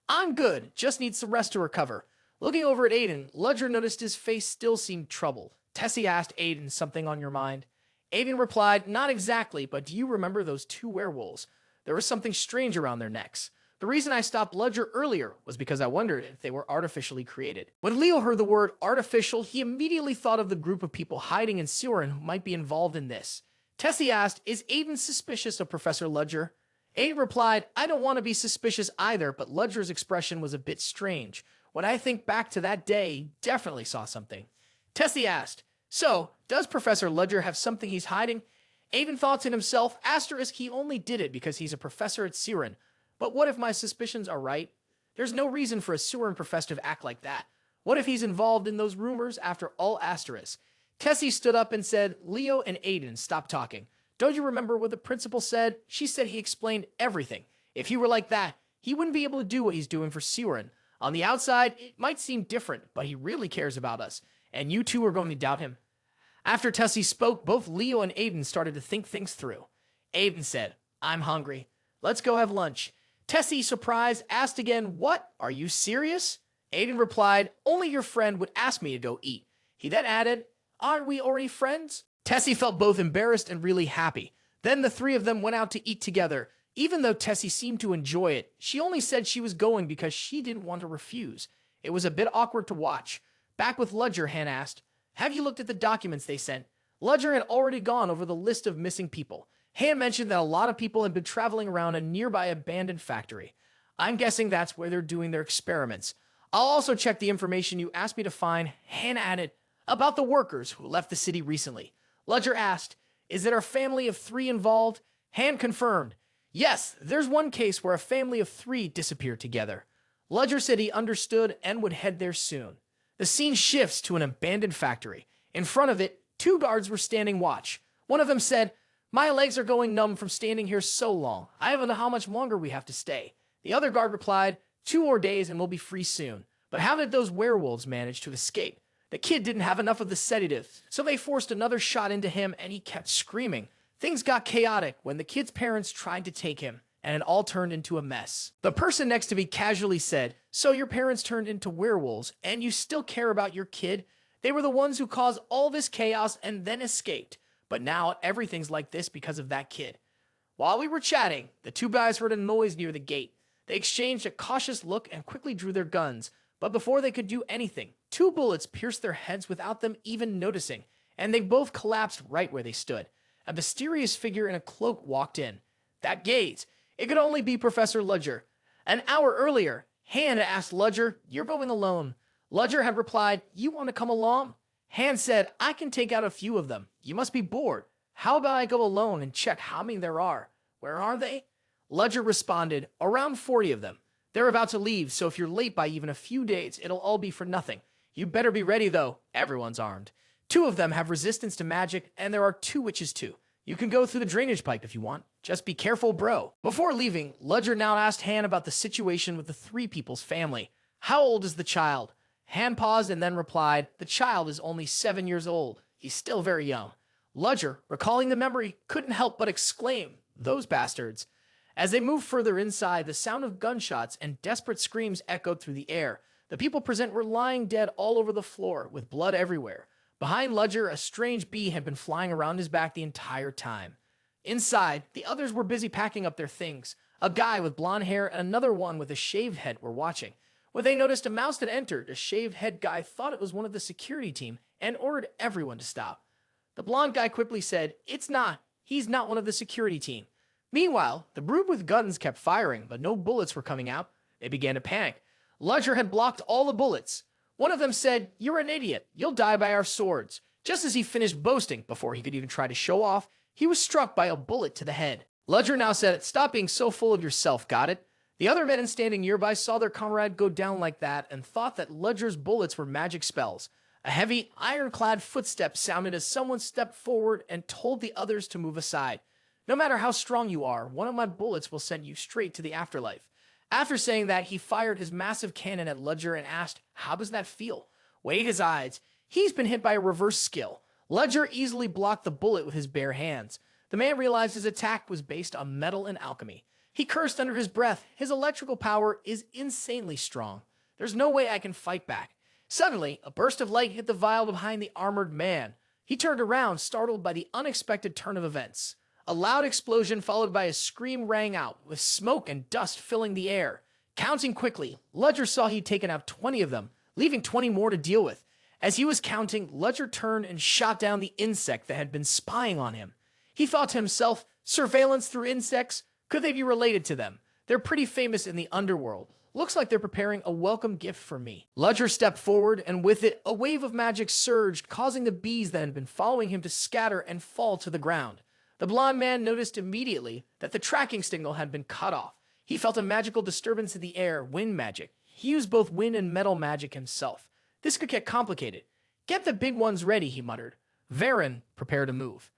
"I'm good, just need some rest to recover." Looking over at Aiden, Ludger noticed his face still seemed troubled. Tessie asked Aiden, "Something on your mind?" Aiden replied, "Not exactly, but do you remember those two werewolves? There was something strange around their necks. The reason I stopped Ludger earlier was because I wondered if they were artificially created." When Leo heard the word artificial, he immediately thought of the group of people hiding in Ceoren who might be involved in this. Tessie asked, "Is Aiden suspicious of Professor Ludger?" Aiden replied, "I don't want to be suspicious either, but Ludger's expression was a bit strange. When I think back to that day, he definitely saw something." Tessie asked, "So, does Professor Ludger have something he's hiding?" Aiden thought to himself, asterisk, he only did it because he's a professor at Ceoren. But what if my suspicions are right? There's no reason for a Ceoren professor to act like that. What if he's involved in those rumors after all, asterisk? Tessie stood up and said, "Leo and Aiden, stop talking. Don't you remember what the principal said? She said he explained everything. If he were like that, he wouldn't be able to do what he's doing for Ceoren. On the outside, it might seem different, but he really cares about us. And you two are going to doubt him." After Tessie spoke, both Leo and Aiden started to think things through. Aiden said, "I'm hungry. Let's go have lunch." Tessie, surprised, asked again, "What? Are you serious?" Aiden replied, "Only your friend would ask me to go eat." He then added, "Aren't we already friends?" Tessie felt both embarrassed and really happy. Then the three of them went out to eat together. Even though Tessie seemed to enjoy it, she only said she was going because she didn't want to refuse. It was a bit awkward to watch. Back with Ludger, Han asked, "Have you looked at the documents they sent?" Ludger had already gone over the list of missing people. Han mentioned that a lot of people had been traveling around a nearby abandoned factory. "I'm guessing that's where they're doing their experiments. I'll also check the information you asked me to find," Han added, "about the workers who left the city recently." Ludger asked, "Is there a family of 3 involved?" Han confirmed, "Yes, there's one case where a family of 3 disappeared together." Ludger said he understood and would head there soon. The scene shifts to an abandoned factory. In front of it, 2 guards were standing watch. One of them said, "My legs are going numb from standing here so long. I don't know how much longer we have to stay." The other guard replied, "2 more days and we'll be free soon." But how did those werewolves manage to escape? The kid didn't have enough of the sedative, so they forced another shot into him and he kept screaming. Things got chaotic when the kid's parents tried to take him, and it all turned into a mess. The person next to me casually said, "So your parents turned into werewolves, and you still care about your kid? They were the ones who caused all this chaos and then escaped. But now everything's like this because of that kid." While we were chatting, the 2 guys heard a noise near the gate. They exchanged a cautious look and quickly drew their guns. But before they could do anything, 2 bullets pierced their heads without them even noticing, and they both collapsed right where they stood. A mysterious figure in a cloak walked in. That gaze, it could only be Professor Ludger. An hour earlier, Han had asked Ludger, "You're going alone." Ludger had replied, "You want to come along?" Han said, "I can take out a few of them. You must be bored. How about I go alone and check how many there are?" "Where are they?" Ludger responded, "Around 40 of them. They're about to leave, so if you're late by even a few days, it'll all be for nothing. You better be ready, though. Everyone's armed. 2 of them have resistance to magic, and there are 2 witches, too. You can go through the drainage pipe if you want. Just be careful, bro." Before leaving, Ludger now asked Han about the situation with the 3 people's family. "How old is the child?" Han paused and then replied, "The child is only 7 years old. He's still very young." Ludger, recalling the memory, couldn't help but exclaim, "Those bastards." As they moved further inside, the sound of gunshots and desperate screams echoed through the air. The people present were lying dead all over the floor, with blood everywhere. Behind Ludger, a strange bee had been flying around his back the entire time. Inside, the others were busy packing up their things. A guy with blonde hair and another one with a shaved head were watching. When they noticed a mouse had entered, a shaved head guy thought it was one of the security team and ordered everyone to stop. The blonde guy quickly said, "It's not. He's not one of the security team." Meanwhile, the brood with guns kept firing, but no bullets were coming out. They began to panic. Ludger had blocked all the bullets. One of them said, "You're an idiot. You'll die by our swords." Just as he finished boasting, before he could even try to show off, he was struck by a bullet to the head. Ludger now said, "Stop being so full of yourself, got it?" The other men standing nearby saw their comrade go down like that and thought that Ludger's bullets were magic spells. A heavy, ironclad footstep sounded as someone stepped forward and told the others to move aside. "No matter how strong you are, one of my bullets will send you straight to the afterlife." After saying that, he fired his massive cannon at Ludger and asked, "How does that feel?" Wade his eyes. He's been hit by a reverse skill. Ludger easily blocked the bullet with his bare hands. The man realized his attack was based on metal and alchemy. He cursed under his breath. His electrical power is insanely strong. There's no way I can fight back. Suddenly, a burst of light hit the vial behind the armored man. He turned around, startled by the unexpected turn of events. A loud explosion followed by a scream rang out, with smoke and dust filling the air. Counting quickly, Ludger saw he'd taken out 20 of them, leaving 20 more to deal with. As he was counting, Ludger turned and shot down the insect that had been spying on him. He thought to himself, surveillance through insects? Could they be related to them? They're pretty famous in the underworld. Looks like they're preparing a welcome gift for me. Ludger stepped forward, and with it, a wave of magic surged, causing the bees that had been following him to scatter and fall to the ground. The blond man noticed immediately that the tracking signal had been cut off. He felt a magical disturbance in the air, wind magic. He used both wind and metal magic himself. This could get complicated. "Get the big ones ready," he muttered. Varen prepared to move.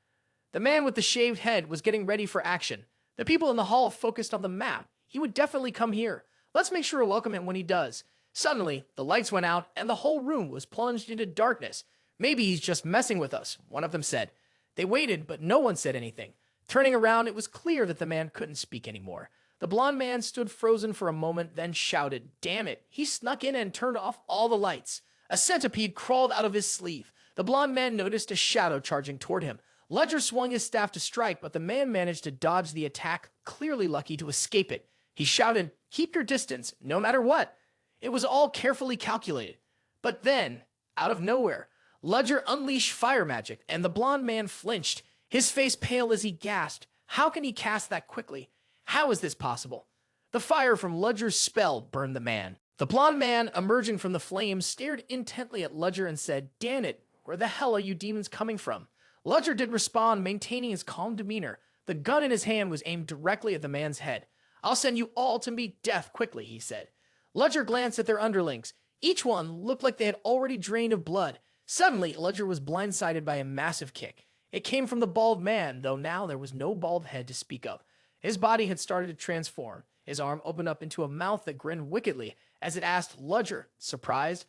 The man with the shaved head was getting ready for action. The people in the hall focused on the map. He would definitely come here. Let's make sure to welcome him when he does. Suddenly, the lights went out and the whole room was plunged into darkness. "Maybe he's just messing with us," one of them said. They waited, but no one said anything. Turning around, it was clear that the man couldn't speak anymore. The blond man stood frozen for a moment, then shouted, "Damn it!" He snuck in and turned off all the lights. A centipede crawled out of his sleeve. The blond man noticed a shadow charging toward him. Ludger swung his staff to strike, but the man managed to dodge the attack, clearly lucky to escape it. He shouted, "Keep your distance, no matter what." It was all carefully calculated. But then, out of nowhere, Ludger unleashed fire magic, and the blond man flinched, his face pale as he gasped. How can he cast that quickly? How is this possible? The fire from Ludger's spell burned the man. The blond man, emerging from the flames, stared intently at Ludger and said, "Damn it, where the hell are you demons coming from?" Ludger did respond, maintaining his calm demeanor. The gun in his hand was aimed directly at the man's head. "I'll send you all to meet death quickly," he said. Ludger glanced at their underlings. Each one looked like they had already drained of blood. Suddenly, Ludger was blindsided by a massive kick. It came from the bald man, though now there was no bald head to speak of. His body had started to transform. His arm opened up into a mouth that grinned wickedly as it asked Ludger, surprised,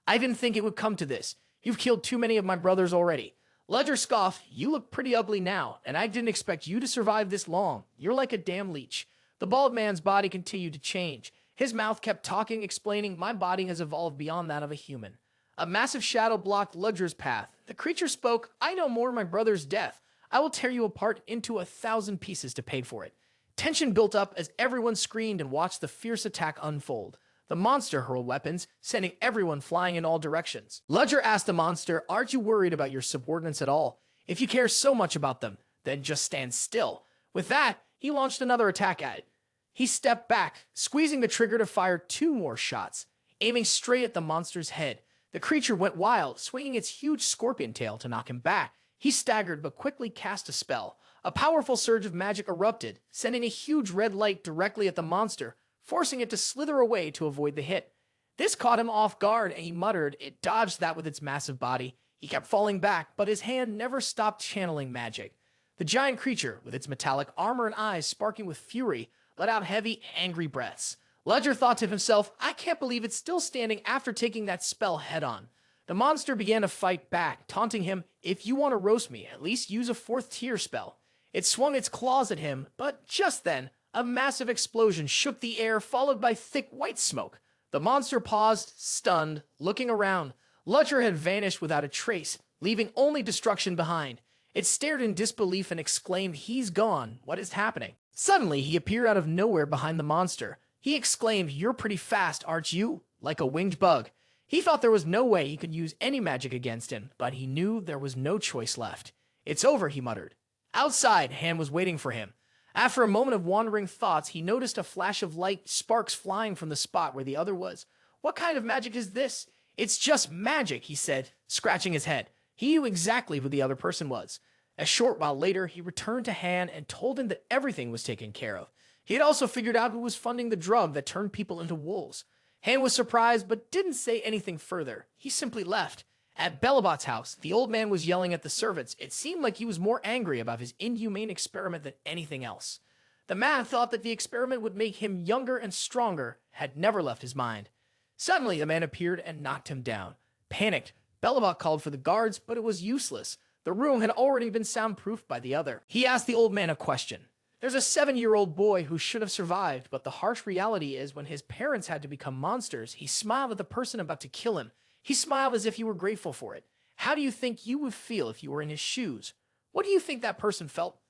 "I didn't think it would come to this. You've killed too many of my brothers already." Ludger scoffed, "You look pretty ugly now, and I didn't expect you to survive this long. You're like a damn leech." The bald man's body continued to change. His mouth kept talking, explaining, "My body has evolved beyond that of a human." A massive shadow blocked Ludger's path. The creature spoke, "I know more of my brother's death. I will tear you apart into 1,000 pieces to pay for it." Tension built up as everyone screamed and watched the fierce attack unfold. The monster hurled weapons, sending everyone flying in all directions. Ludger asked the monster, "Aren't you worried about your subordinates at all? If you care so much about them, then just stand still." With that, he launched another attack at it. He stepped back, squeezing the trigger to fire 2 more shots, aiming straight at the monster's head. The creature went wild, swinging its huge scorpion tail to knock him back. He staggered but quickly cast a spell. A powerful surge of magic erupted, sending a huge red light directly at the monster, forcing it to slither away to avoid the hit. This caught him off guard, and he muttered. It dodged that with its massive body. He kept falling back, but his hand never stopped channeling magic. The giant creature, with its metallic armor and eyes sparking with fury, let out heavy, angry breaths. Ludger thought to himself, "I can't believe it's still standing after taking that spell head-on." The monster began to fight back, taunting him, "If you want to roast me, at least use a 4th tier spell." It swung its claws at him, but just then, a massive explosion shook the air, followed by thick white smoke. The monster paused, stunned, looking around. Ludger had vanished without a trace, leaving only destruction behind. It stared in disbelief and exclaimed, "He's gone. What is happening?" Suddenly, he appeared out of nowhere behind the monster. He exclaimed, "You're pretty fast, aren't you? Like a winged bug." He thought there was no way he could use any magic against him, but he knew there was no choice left. "It's over," he muttered. Outside, Han was waiting for him. After a moment of wandering thoughts, he noticed a flash of light, sparks flying from the spot where the other was. "What kind of magic is this?" "It's just magic," he said, scratching his head. He knew exactly who the other person was. A short while later, he returned to Han and told him that everything was taken care of. He had also figured out who was funding the drug that turned people into wolves. Han was surprised, but didn't say anything further. He simply left. At Belobot's house, the old man was yelling at the servants. It seemed like he was more angry about his inhumane experiment than anything else. The man thought that the experiment would make him younger and stronger, had never left his mind. Suddenly, the man appeared and knocked him down. Panicked, Belobot called for the guards, but it was useless. The room had already been soundproofed by the other. He asked the old man a question. "There's a 7-year-old boy who should have survived, but the harsh reality is when his parents had to become monsters, he smiled at the person about to kill him. He smiled as if he were grateful for it. How do you think you would feel if you were in his shoes? What do you think that person felt?"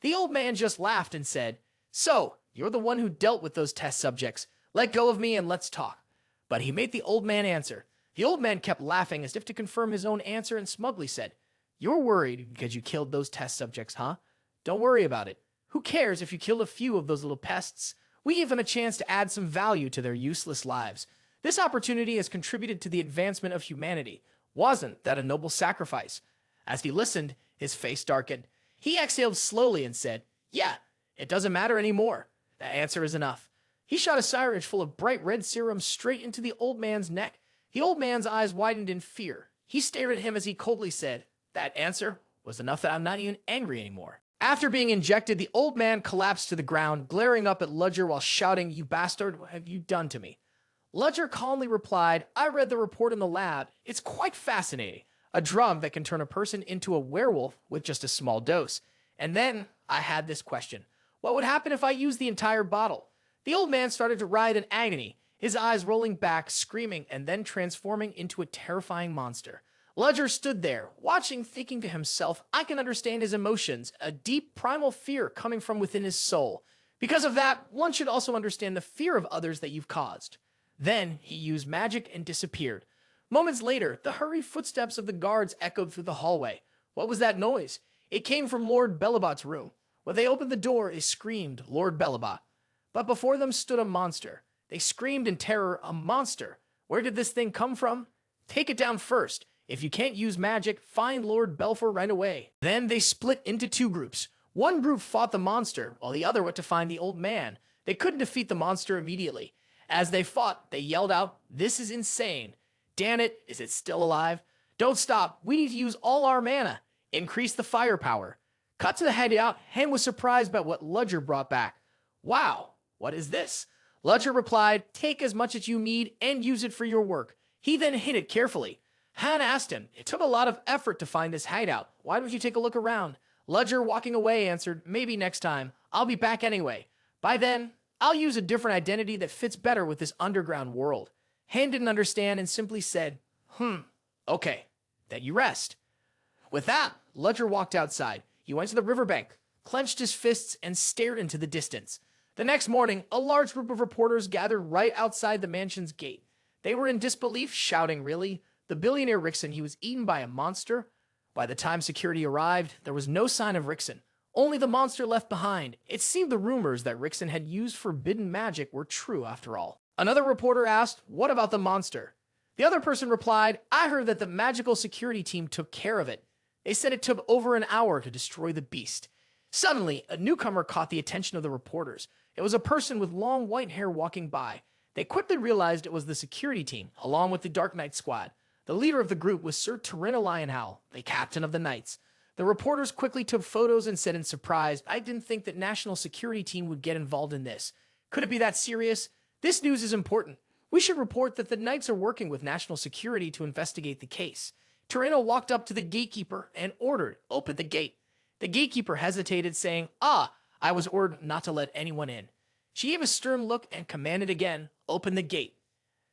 The old man just laughed and said, "So, you're the one who dealt with those test subjects. Let go of me and let's talk." But he made the old man answer. The old man kept laughing as if to confirm his own answer and smugly said, "You're worried because you killed those test subjects, huh? Don't worry about it. Who cares if you killed a few of those little pests? We gave them a chance to add some value to their useless lives. This opportunity has contributed to the advancement of humanity. Wasn't that a noble sacrifice?" As he listened, his face darkened. He exhaled slowly and said, "Yeah, it doesn't matter anymore. That answer is enough." He shot a syringe full of bright red serum straight into the old man's neck. The old man's eyes widened in fear. He stared at him as he coldly said, "That answer was enough that I'm not even angry anymore." After being injected, the old man collapsed to the ground, glaring up at Ludger while shouting, "You bastard, what have you done to me?" Ludger calmly replied, "I read the report in the lab. It's quite fascinating. A drug that can turn a person into a werewolf with just a small dose. And then I had this question. What would happen if I used the entire bottle?" The old man started to writhe in agony, his eyes rolling back, screaming, and then transforming into a terrifying monster. Ludger stood there, watching, thinking to himself, I can understand his emotions, a deep primal fear coming from within his soul. Because of that, one should also understand the fear of others that you've caused. Then he used magic and disappeared. Moments later, the hurried footsteps of the guards echoed through the hallway. What was that noise? It came from Lord Belobot's room. When they opened the door, they screamed, Lord Belobot. But before them stood a monster. They screamed in terror, a monster. Where did this thing come from? Take it down first. If you can't use magic, find Lord Belfor right away. Then they split into two groups. One group fought the monster, while the other went to find the old man. They couldn't defeat the monster immediately. As they fought, they yelled out, This is insane. Damn it, is it still alive? Don't stop, we need to use all our mana. Increase the firepower. Cut to the hideout, Hen was surprised by what Ludger brought back. Wow, what is this? Ludger replied, Take as much as you need and use it for your work. He then hid it carefully. Han asked him, It took a lot of effort to find this hideout. Why don't you take a look around? Ludger, walking away, answered, Maybe next time. I'll be back anyway. By then, I'll use a different identity that fits better with this underground world. Han didn't understand and simply said, Okay, then you rest. With that, Ludger walked outside. He went to the riverbank, clenched his fists, and stared into the distance. The next morning, a large group of reporters gathered right outside the mansion's gate. They were in disbelief, shouting, Really? The billionaire Rickson, he was eaten by a monster? By the time security arrived, there was no sign of Rickson. Only the monster left behind. It seemed the rumors that Rickson had used forbidden magic were true after all. Another reporter asked, What about the monster? The other person replied, I heard that the magical security team took care of it. They said it took over an hour to destroy the beast. Suddenly, a newcomer caught the attention of the reporters. It was a person with long white hair walking by. They quickly realized it was the security team, along with the Dark Knight squad. The leader of the group was Sir Tyranna Lionhowl, the captain of the Knights. The reporters quickly took photos and said in surprise, I didn't think that National Security Team would get involved in this. Could it be that serious? This news is important. We should report that the Knights are working with National Security to investigate the case. Tyranna walked up to the gatekeeper and ordered, Open the gate. The gatekeeper hesitated, saying, I was ordered not to let anyone in. She gave a stern look and commanded again, Open the gate.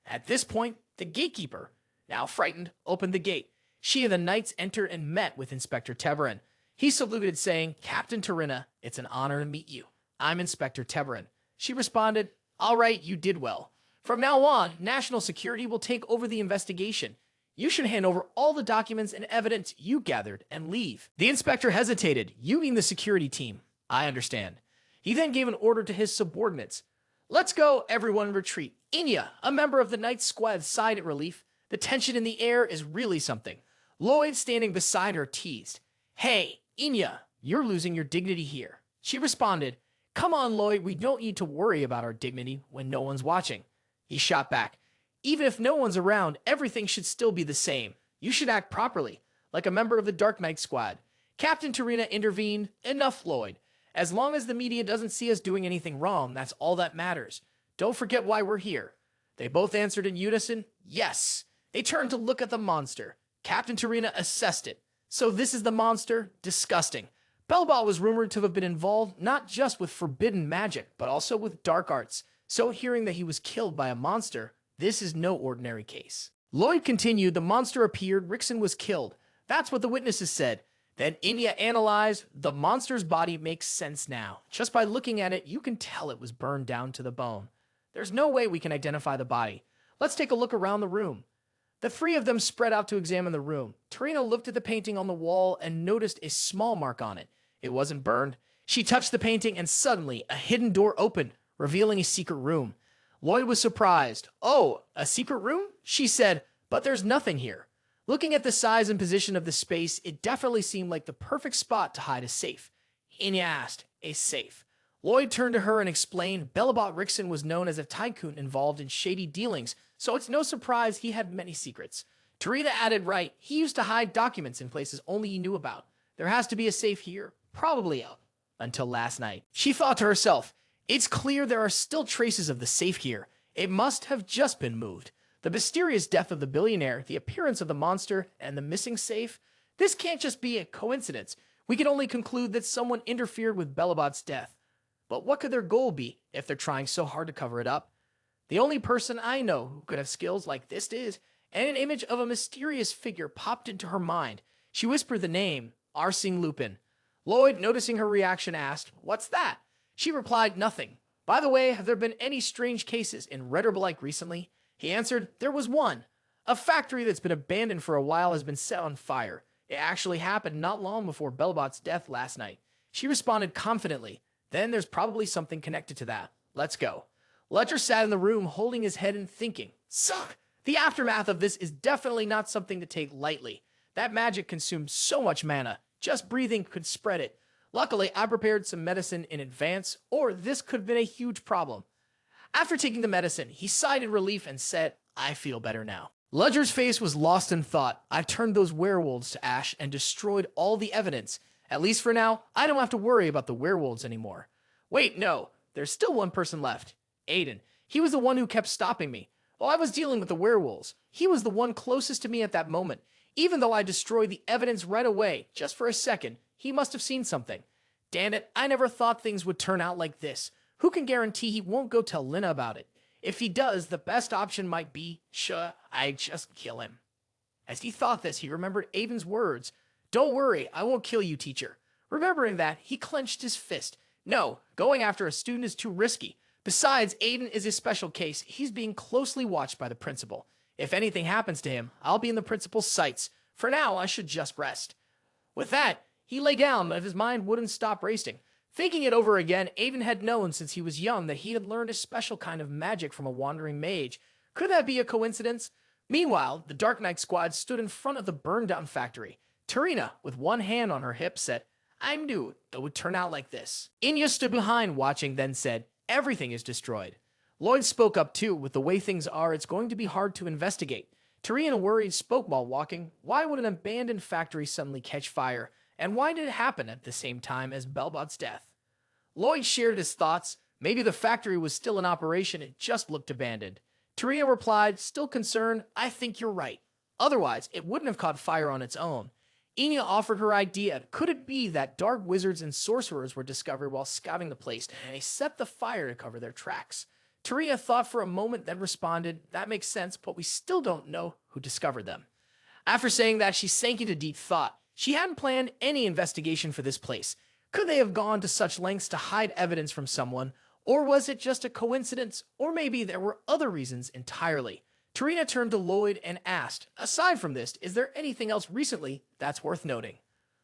At this point, the gatekeeper, now frightened, opened the gate. She and the knights entered and met with Inspector Teberin. He saluted, saying, Captain Tyranna, it's an honor to meet you. I'm Inspector Teberin. She responded, All right, you did well. From now on, National Security will take over the investigation. You should hand over all the documents and evidence you gathered and leave. The inspector hesitated. You mean the security team? I understand. He then gave an order to his subordinates. Let's go, everyone retreat. Inya, a member of the Knights Squad, sighed at relief. The tension in the air is really something. Lloyd, standing beside her, teased. Hey, Inya, you're losing your dignity here. She responded, Come on, Lloyd, we don't need to worry about our dignity when no one's watching. He shot back. Even if no one's around, everything should still be the same. You should act properly, like a member of the Dark Knight Squad. Captain Tyranna intervened. Enough, Lloyd. As long as the media doesn't see us doing anything wrong, that's all that matters. Don't forget why we're here. They both answered in unison, Yes. They turned to look at the monster. Captain Tyranna assessed it. So this is the monster? Disgusting. Belbot was rumored to have been involved not just with forbidden magic, but also with dark arts. So hearing that he was killed by a monster, this is no ordinary case. Lloyd continued, the monster appeared, Rickson was killed. That's what the witnesses said. Then Inya analyzed, the monster's body makes sense now. Just by looking at it, you can tell it was burned down to the bone. There's no way we can identify the body. Let's take a look around the room. The three of them spread out to examine the room. Tyranna looked at the painting on the wall and noticed a small mark on it. It wasn't burned. She touched the painting and suddenly a hidden door opened, revealing a secret room. Lloyd was surprised. Oh, a secret room? She said, but there's nothing here. Looking at the size and position of the space, it definitely seemed like the perfect spot to hide a safe. Inya asked, a safe. Lloyd turned to her and explained Belobot Rickson was known as a tycoon involved in shady dealings, so it's no surprise he had many secrets. Tyranna added, right, he used to hide documents in places only he knew about. There has to be a safe here, probably out. Until last night. She thought to herself, it's clear there are still traces of the safe here. It must have just been moved. The mysterious death of the billionaire, the appearance of the monster, and the missing safe. This can't just be a coincidence. We can only conclude that someone interfered with Belobot's death. But what could their goal be if they're trying so hard to cover it up? The only person I know who could have skills like this is and an image of a mysterious figure popped into her mind. She whispered the name, Arsene Lupin. Lloyd, noticing her reaction, asked, "What's that?" She replied, "Nothing. By the way, have there been any strange cases in Rebirth recently?" He answered, "There was one. A factory that's been abandoned for a while has been set on fire. It actually happened not long before Belbot's death last night." She responded confidently, "Then there's probably something connected to that. Let's go." Ludger sat in the room holding his head and thinking, "Suck! The aftermath of this is definitely not something to take lightly. That magic consumed so much mana. Just breathing could spread it. Luckily, I prepared some medicine in advance, or this could have been a huge problem." After taking the medicine, he sighed in relief and said, "I feel better now." Ludger's face was lost in thought. "I've turned those werewolves to ash and destroyed all the evidence. At least for now, I don't have to worry about the werewolves anymore." Wait, no, there's still one person left. Aiden. He was the one who kept stopping me. While I was dealing with the werewolves, he was the one closest to me at that moment. Even though I destroyed the evidence right away, just for a second, he must have seen something. Damn it, I never thought things would turn out like this. Who can guarantee he won't go tell Lena about it? If he does, the best option might be, I just kill him. As he thought this, he remembered Aiden's words. "Don't worry, I won't kill you, teacher." Remembering that, he clenched his fist. No, going after a student is too risky. Besides, Aiden is a special case. He's being closely watched by the principal. If anything happens to him, I'll be in the principal's sights. For now, I should just rest. With that, he lay down, but his mind wouldn't stop racing. Thinking it over again, Aiden had known since he was young that he had learned a special kind of magic from a wandering mage. Could that be a coincidence? Meanwhile, the Dark Knight squad stood in front of the burned-down factory. Tarina, with one hand on her hip, said, "I knew it would turn out like this." Inya stood behind watching, then said, "Everything is destroyed." Lloyd spoke up too. "With the way things are, it's going to be hard to investigate." Tarina, worried, spoke while walking. Why would an abandoned factory suddenly catch fire? And why did it happen at the same time as Belbot's death? Lloyd shared his thoughts. Maybe the factory was still in operation, it just looked abandoned. Tarina replied, still concerned, "I think you're right. Otherwise, it wouldn't have caught fire on its own." Enya offered her idea. Could it be that dark wizards and sorcerers were discovered while scouting the place, and they set the fire to cover their tracks? Tarina thought for a moment, then responded, "That makes sense, but we still don't know who discovered them." After saying that, she sank into deep thought. She hadn't planned any investigation for this place. Could they have gone to such lengths to hide evidence from someone? Or was it just a coincidence? Or maybe there were other reasons entirely? Tarina turned to Lloyd and asked, "Aside from this, is there anything else recently that's worth noting?"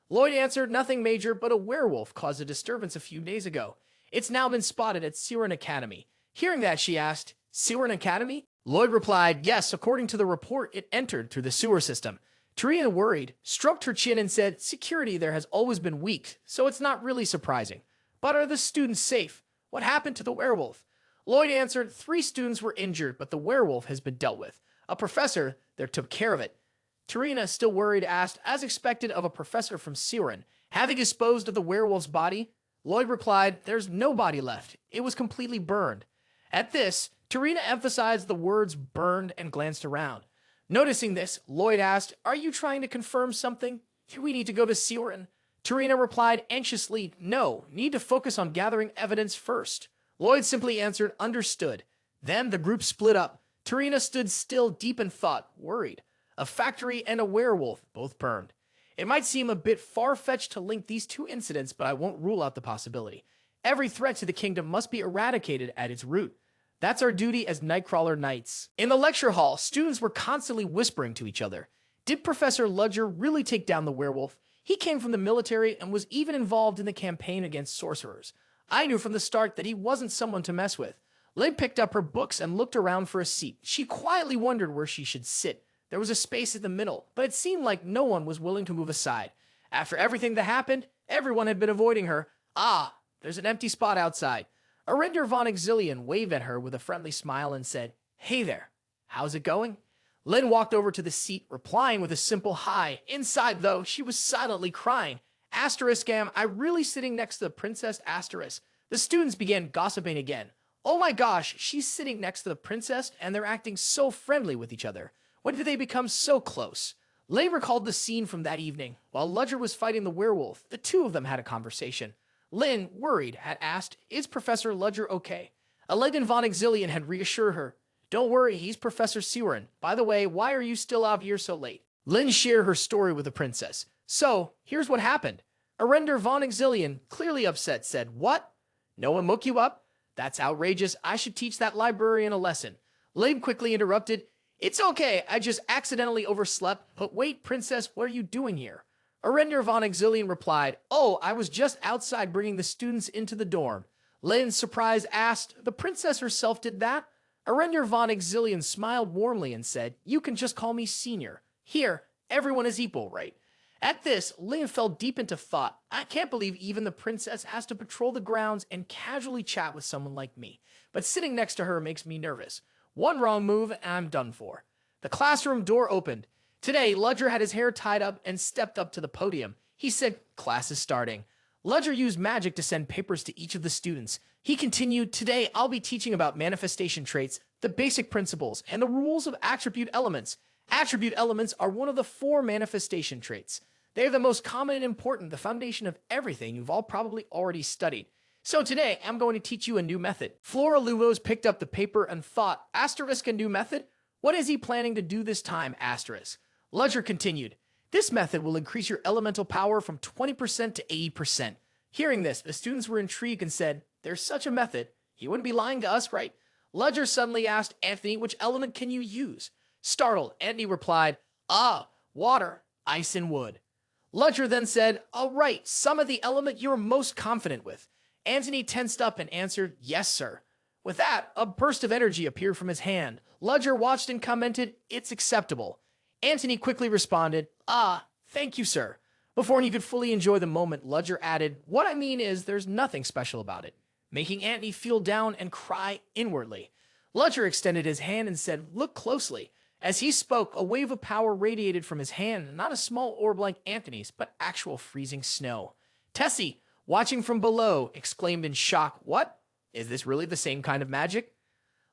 Lloyd answered, "Nothing major, but a werewolf caused a disturbance a few days ago. It's now been spotted at Ceoren Academy." Hearing that, she asked, "Ceoren Academy?" Lloyd replied, "Yes, according to the report, it entered through the sewer system." Tarina, worried, stroked her chin and said, "Security there has always been weak, so it's not really surprising. But are the students safe? What happened to the werewolf?" Lloyd answered, 3 students were injured, but the werewolf has been dealt with. A professor there took care of it." Tarina, still worried, asked, as expected of a professor from Ceoren, "Having disposed of the werewolf's body?" Lloyd replied, "There's no body left. It was completely burned." At this, Tarina emphasized the words burned and glanced around. Noticing this, Lloyd asked, "Are you trying to confirm something? Do we need to go to Ceoren?" Tarina replied anxiously, "No, need to focus on gathering evidence first." Lloyd simply answered, "Understood." Then the group split up. Tarina stood still, deep in thought, worried. A factory and a werewolf, both burned. It might seem a bit far-fetched to link these 2 incidents, but I won't rule out the possibility. Every threat to the kingdom must be eradicated at its root. That's our duty as Nightcrawler Knights. In the lecture hall, students were constantly whispering to each other. Did Professor Ludger really take down the werewolf? He came from the military and was even involved in the campaign against sorcerers. I knew from the start that he wasn't someone to mess with. Lynn picked up her books and looked around for a seat. She quietly wondered where she should sit. There was a space in the middle, but it seemed like no one was willing to move aside. After everything that happened, everyone had been avoiding her. There's an empty spot outside. Arinder von Exilian waved at her with a friendly smile and said, "Hey there, how's it going?" Lynn walked over to the seat, replying with a simple hi. Inside, though, she was silently crying. I'm really sitting next to the Princess Asterisk. The students began gossiping again. Oh my gosh, she's sitting next to the princess and they're acting so friendly with each other. When did they become so close? Lay recalled the scene from that evening. While Ludger was fighting the werewolf, the 2 of them had a conversation. Lynn, worried, had asked, "Is Professor Ludger okay?" Aledin von Exilian had reassured her. Don't worry, he's Professor Ceoren. By the way, why are you still out here so late? Lynn shared her story with the princess. So, here's what happened. Arender von Exilian, clearly upset, said, "What? No one woke you up? That's outrageous. I should teach that librarian a lesson." Lynn quickly interrupted, "It's okay, I just accidentally overslept. But wait, princess, what are you doing here?" Arender von Exilian replied, "Oh, I was just outside bringing the students into the dorm." Lynn, surprised, asked, "The princess herself did that?" Arender von Exilian smiled warmly and said, "You can just call me senior. Here, everyone is equal, right?" At this, Lynn fell deep into thought. I can't believe even the princess has to patrol the grounds and casually chat with someone like me. But sitting next to her makes me nervous. One wrong move and I'm done for. The classroom door opened. Today, Ludger had his hair tied up and stepped up to the podium. He said, "Class is starting." Ludger used magic to send papers to each of the students. He continued, "Today, I'll be teaching about manifestation traits, the basic principles, and the rules of attribute elements. Attribute elements are one of the 4 manifestation traits. They are the most common and important, the foundation of everything you've all probably already studied. So today, I'm going to teach you a new method." Flora Lumos picked up the paper and thought, "Asterisk, a new method? What is he planning to do this time, asterisk?" Ludger continued, "This method will increase your elemental power from 20% to 80%. Hearing this, the students were intrigued and said, "There's such a method. He wouldn't be lying to us, right?" Ludger suddenly asked, "Anthony, which element can you use?" Startled, Anthony replied, "Water, ice, and wood." Ludger then said, "All right, some of the element you're most confident with." Anthony tensed up and answered, "Yes, sir." With that, a burst of energy appeared from his hand. Ludger watched and commented, "It's acceptable." Anthony quickly responded, "Thank you, sir." Before he could fully enjoy the moment, Ludger added, "What I mean is there's nothing special about it," making Anthony feel down and cry inwardly. Ludger extended his hand and said, "Look closely." As he spoke, a wave of power radiated from his hand, not a small orb like Anthony's, but actual freezing snow. Tessie, watching from below, exclaimed in shock, "What? Is this really the same kind of magic?"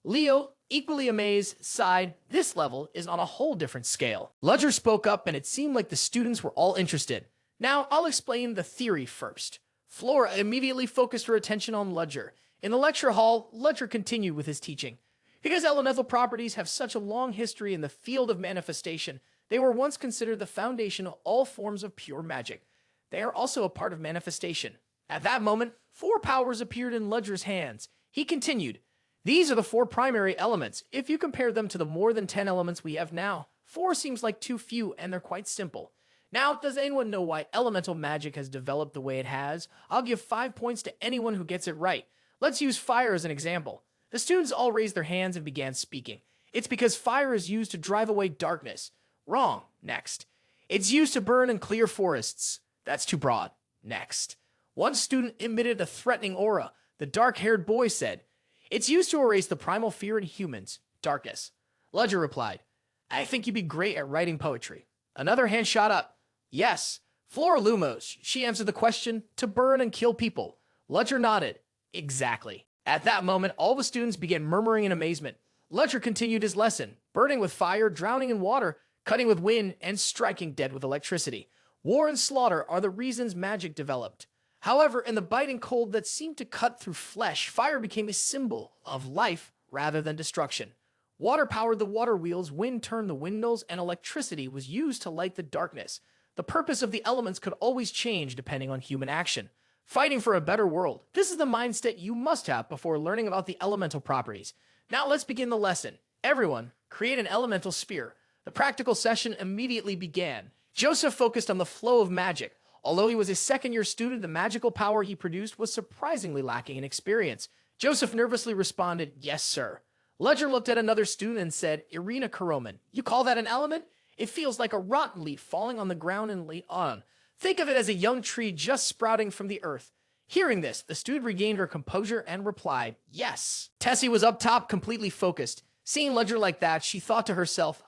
Leo, equally amazed, sighed, "This level is on a whole different scale." Ludger spoke up, and it seemed like the students were all interested. "Now, I'll explain the theory first." Flora immediately focused her attention on Ludger. In the lecture hall, Ludger continued with his teaching. Because elemental properties have such a long history in the field of manifestation, they were once considered the foundation of all forms of pure magic. They are also a part of manifestation. At that moment, 4 powers appeared in Ludger's hands. He continued, "These are the 4 primary elements. If you compare them to the more than 10 elements we have now, 4 seems like too few and they're quite simple. Now, does anyone know why elemental magic has developed the way it has? I'll give 5 points to anyone who gets it right. Let's use fire as an example." The students all raised their hands and began speaking. "It's because fire is used to drive away darkness." Wrong. Next. "It's used to burn and clear forests." That's too broad. Next. One student emitted a threatening aura. The dark-haired boy said, "It's used to erase the primal fear in humans, darkness." Ludger replied, "I think you'd be great at writing poetry." Another hand shot up. "Yes. Flora Lumos." She answered the question, "To burn and kill people." Ludger nodded. "Exactly." At that moment, all the students began murmuring in amazement. Ludger continued his lesson, burning with fire, drowning in water, cutting with wind, and striking dead with electricity. War and slaughter are the reasons magic developed. However, in the biting cold that seemed to cut through flesh, fire became a symbol of life rather than destruction. Water powered the water wheels, wind turned the windmills, and electricity was used to light the darkness. The purpose of the elements could always change depending on human action. Fighting for a better world. This is the mindset you must have before learning about the elemental properties. Now let's begin the lesson. Everyone, create an elemental sphere. The practical session immediately began. Joseph focused on the flow of magic. Although he was a second-year student, the magical power he produced was surprisingly lacking in experience. Joseph nervously responded, "Yes, sir." Ludger looked at another student and said, "Irina Karoman, you call that an element? It feels like a rotten leaf falling on the ground and lay on. Think of it as a young tree just sprouting from the earth." Hearing this, the student regained her composure and replied, "Yes." Tessie was up top, completely focused. Seeing Ludger like that, she thought to herself,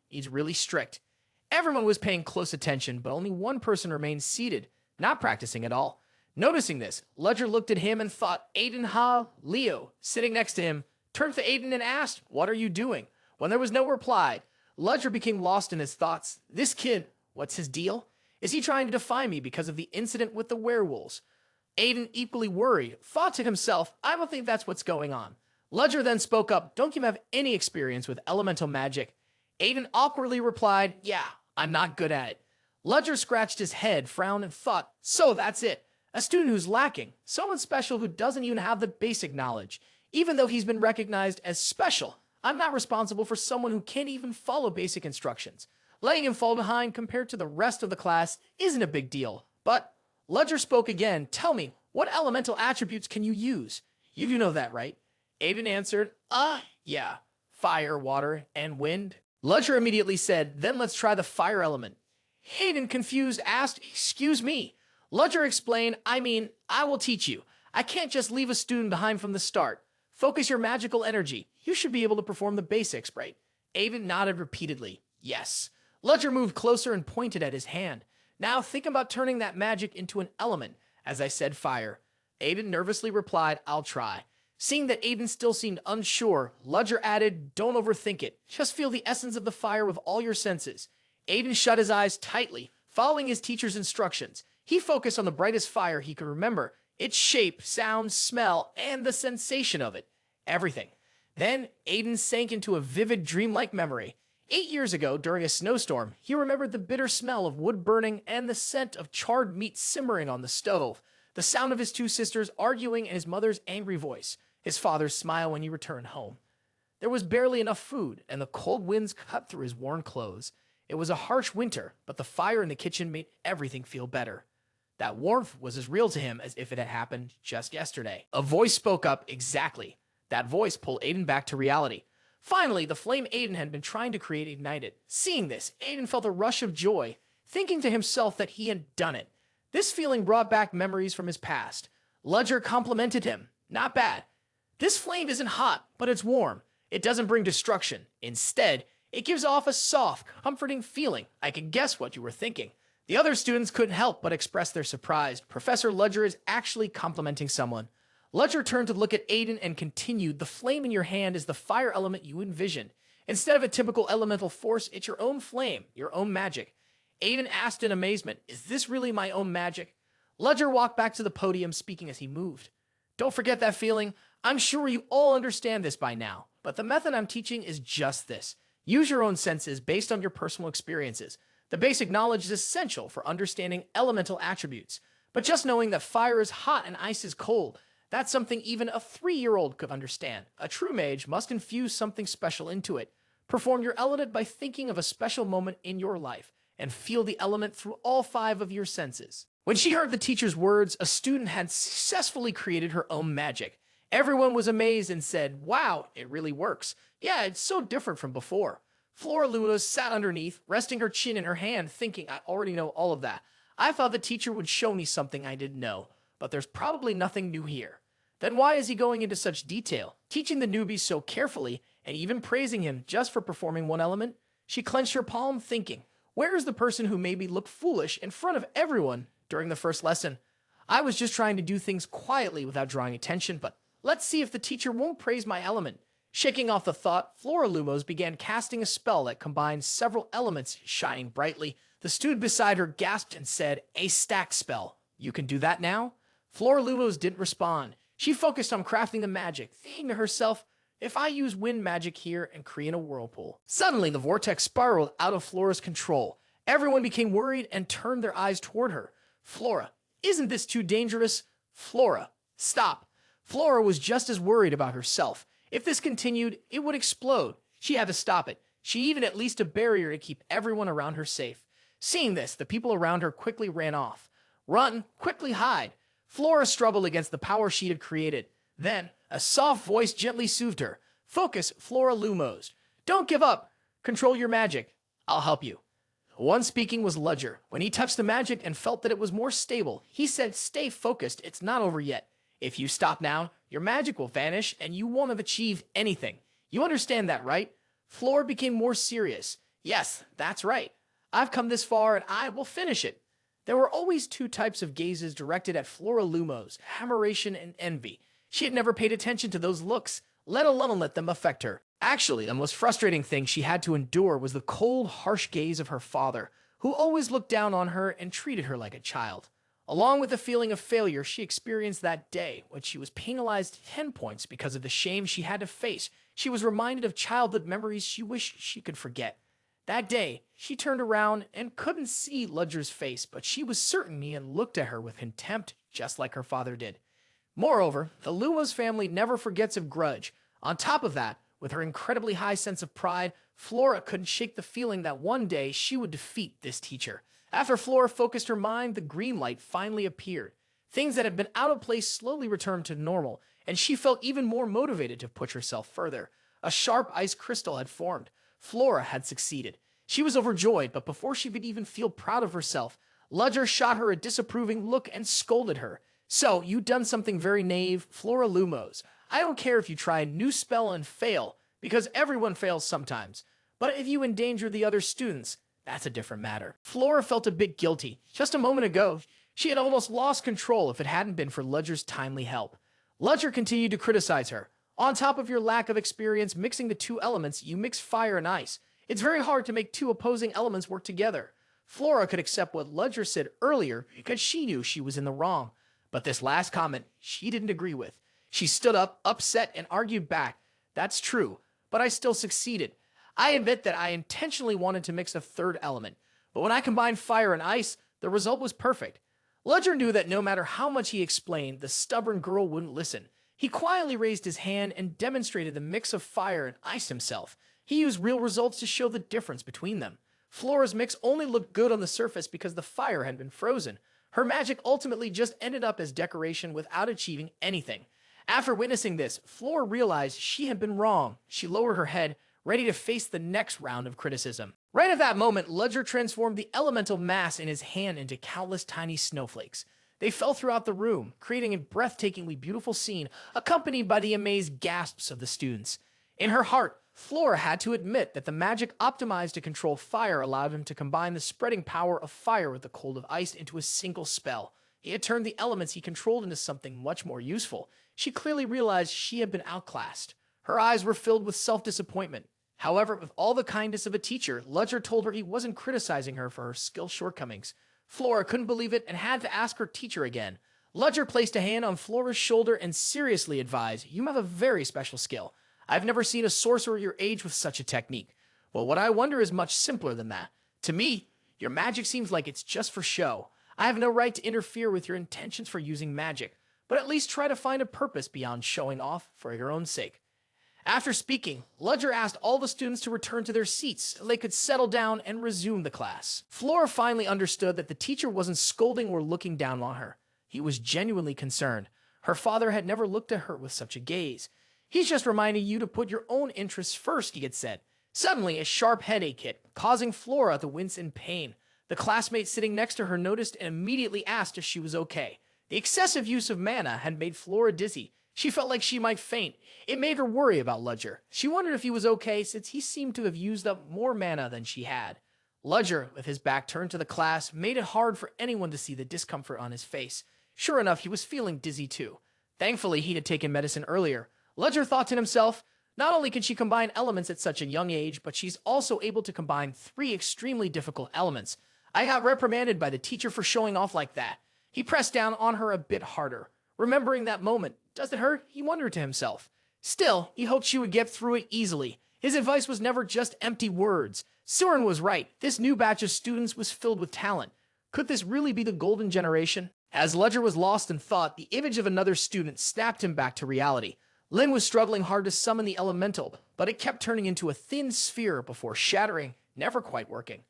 he's really strict. Everyone was paying close attention, but only one person remained seated, not practicing at all. Noticing this, Ludger looked at him and thought, Leo, sitting next to him, turned to Aiden and asked, "What are you doing?" When there was no reply, Ludger became lost in his thoughts. This kid, what's his deal? Is he trying to defy me because of the incident with the werewolves? Aiden, equally worried, thought to himself, "I don't think that's what's going on." Ludger then spoke up, "Don't you have any experience with elemental magic?" Aiden awkwardly replied, "Yeah, I'm not good at it." Ludger scratched his head, frowned, and thought, "So that's it. A student who's lacking. Someone special who doesn't even have the basic knowledge. Even though he's been recognized as special, I'm not responsible for someone who can't even follow basic instructions. Letting him fall behind compared to the rest of the class isn't a big deal." But Ludger spoke again. "Tell me, what elemental attributes can you use? You do know that, right?" Aiden answered, Yeah, fire, water, and wind." Ludger immediately said, "Then let's try the fire element." Aiden, confused, asked, "Excuse me?" Ludger explained, I will teach you. I can't just leave a student behind from the start. Focus your magical energy. You should be able to perform the basics, right?" Aiden nodded repeatedly. "Yes." Ludger moved closer and pointed at his hand. "Now think about turning that magic into an element. As I said, fire." Aiden nervously replied, "I'll try." Seeing that Aiden still seemed unsure, Ludger added, "Don't overthink it. Just feel the essence of the fire with all your senses." Aiden shut his eyes tightly, following his teacher's instructions. He focused on the brightest fire he could remember, its shape, sound, smell, and the sensation of it. Everything. Then Aiden sank into a vivid, dreamlike memory. 8 years ago, during a snowstorm, he remembered the bitter smell of wood burning and the scent of charred meat simmering on the stove, the sound of his two sisters arguing and his mother's angry voice, his father's smile when he returned home. There was barely enough food, and the cold winds cut through his worn clothes. It was a harsh winter, but the fire in the kitchen made everything feel better. That warmth was as real to him as if it had happened just yesterday. A voice spoke up. Exactly. That voice pulled Aiden back to reality. Finally, the flame Aiden had been trying to create ignited. Seeing this, Aiden felt a rush of joy, thinking to himself that he had done it. This feeling brought back memories from his past. Ludger complimented him. "Not bad. This flame isn't hot, but it's warm. It doesn't bring destruction. Instead, it gives off a soft, comforting feeling. I can guess what you were thinking." The other students couldn't help but express their surprise. Professor Ludger is actually complimenting someone. Ludger turned to look at Aiden and continued, "The flame in your hand is the fire element you envisioned. Instead of a typical elemental force, it's your own flame, your own magic." Aiden asked in amazement, "Is this really my own magic?" Ludger walked back to the podium, speaking as he moved. "Don't forget that feeling. I'm sure you all understand this by now, but the method I'm teaching is just this. Use your own senses based on your personal experiences. The basic knowledge is essential for understanding elemental attributes, but just knowing that fire is hot and ice is cold, that's something even a 3-year-old could understand. A true mage must infuse something special into it. Perform your element by thinking of a special moment in your life, and feel the element through all 5 of your senses." When she heard the teacher's words, a student had successfully created her own magic. Everyone was amazed and said, "Wow, it really works. Yeah, it's so different from before." Flora Lumos sat underneath, resting her chin in her hand, thinking, "I already know all of that. I thought the teacher would show me something I didn't know, but there's probably nothing new here." Then why is he going into such detail, teaching the newbies so carefully, and even praising him just for performing one element? She clenched her palm, thinking, "Where is the person who made me look foolish in front of everyone during the first lesson? I was just trying to do things quietly without drawing attention, but let's see if the teacher won't praise my element." Shaking off the thought, Flora Lumos began casting a spell that combined several elements, shining brightly. The student beside her gasped and said, "A stack spell. You can do that now?" Flora Lumos didn't respond. She focused on crafting the magic, thinking to herself, "If I use wind magic here and create a whirlpool." Suddenly, the vortex spiraled out of Flora's control. Everyone became worried and turned their eyes toward her. "Flora, isn't this too dangerous? Flora, stop." Flora was just as worried about herself. If this continued, it would explode. She had to stop it. She even at least a barrier to keep everyone around her safe. Seeing this, the people around her quickly ran off. "Run, quickly hide." Flora struggled against the power she had created. Then, a soft voice gently soothed her. "Focus, Flora Lumos. Don't give up. Control your magic. I'll help you." One speaking was Ludger. When he touched the magic and felt that it was more stable, he said, "Stay focused, it's not over yet. If you stop now, your magic will vanish and you won't have achieved anything. You understand that, right?" Flora became more serious. "Yes, that's right. I've come this far and I will finish it." There were always 2 types of gazes directed at Flora Lumos, admiration and envy. She had never paid attention to those looks, let alone let them affect her. Actually, the most frustrating thing she had to endure was the cold, harsh gaze of her father, who always looked down on her and treated her like a child. along with the feeling of failure she experienced that day when she was penalized 10 points because of the shame she had to face. She was reminded of childhood memories she wished she could forget. That day, she turned around and couldn't see Ludger's face, but she was certain he had looked at her with contempt, just like her father did. Moreover, the Lumos family never forgets a grudge. On top of that, with her incredibly high sense of pride, Flora couldn't shake the feeling that one day she would defeat this teacher. After Flora focused her mind, the green light finally appeared. Things that had been out of place slowly returned to normal, and she felt even more motivated to push herself further. A sharp ice crystal had formed. Flora had succeeded. She was overjoyed, but before she could even feel proud of herself, Ludger shot her a disapproving look and scolded her. "So, you done something very naive, Flora Lumos. I don't care if you try a new spell and fail, because everyone fails sometimes. But if you endanger the other students, that's a different matter." Flora felt a bit guilty. Just a moment ago, she had almost lost control if it hadn't been for Ludger's timely help. Ludger continued to criticize her. "On top of your lack of experience mixing the two elements, you mix fire and ice. It's very hard to make two opposing elements work together." Flora could accept what Ludger said earlier because she knew she was in the wrong. But this last comment, she didn't agree with. She stood up, upset, and argued back. "That's true, but I still succeeded. I admit that I intentionally wanted to mix a third element, but when I combined fire and ice, the result was perfect." Ludger knew that no matter how much he explained, the stubborn girl wouldn't listen. He quietly raised his hand and demonstrated the mix of fire and ice himself. He used real results to show the difference between them. Flora's mix only looked good on the surface because the fire had been frozen. Her magic ultimately just ended up as decoration without achieving anything. After witnessing this, Flora realized she had been wrong. She lowered her head, ready to face the next round of criticism. Right at that moment, Ludger transformed the elemental mass in his hand into countless tiny snowflakes. They fell throughout the room, creating a breathtakingly beautiful scene, accompanied by the amazed gasps of the students. In her heart, Flora had to admit that the magic optimized to control fire allowed him to combine the spreading power of fire with the cold of ice into a single spell. He had turned the elements he controlled into something much more useful. She clearly realized she had been outclassed. Her eyes were filled with self-disappointment. However, with all the kindness of a teacher, Ludger told her he wasn't criticizing her for her skill shortcomings. Flora couldn't believe it and had to ask her teacher again. Ludger placed a hand on Flora's shoulder and seriously advised, "You have a very special skill. I've never seen a sorcerer your age with such a technique. Well, what I wonder is much simpler than that. To me, your magic seems like it's just for show. I have no right to interfere with your intentions for using magic, but at least try to find a purpose beyond showing off for your own sake." After speaking, Ludger asked all the students to return to their seats so they could settle down and resume the class. Flora finally understood that the teacher wasn't scolding or looking down on her. He was genuinely concerned. Her father had never looked at her with such a gaze. "He's just reminding you to put your own interests first," he had said. Suddenly, a sharp headache hit, causing Flora to wince in pain. The classmate sitting next to her noticed and immediately asked if she was okay. The excessive use of mana had made Flora dizzy. She felt like she might faint. It made her worry about Ludger. She wondered if he was okay since he seemed to have used up more mana than she had. Ludger, with his back turned to the class, made it hard for anyone to see the discomfort on his face. Sure enough, he was feeling dizzy too. Thankfully, he had taken medicine earlier. Ludger thought to himself, not only can she combine elements at such a young age, but she's also able to combine 3 extremely difficult elements. I got reprimanded by the teacher for showing off like that. He pressed down on her a bit harder. Remembering that moment, does it hurt? He wondered to himself. Still, he hoped she would get through it easily. His advice was never just empty words. Ceoren was right. This new batch of students was filled with talent. Could this really be the golden generation? As Ludger was lost in thought, the image of another student snapped him back to reality. Lin was struggling hard to summon the elemental, but it kept turning into a thin sphere before shattering, never quite working.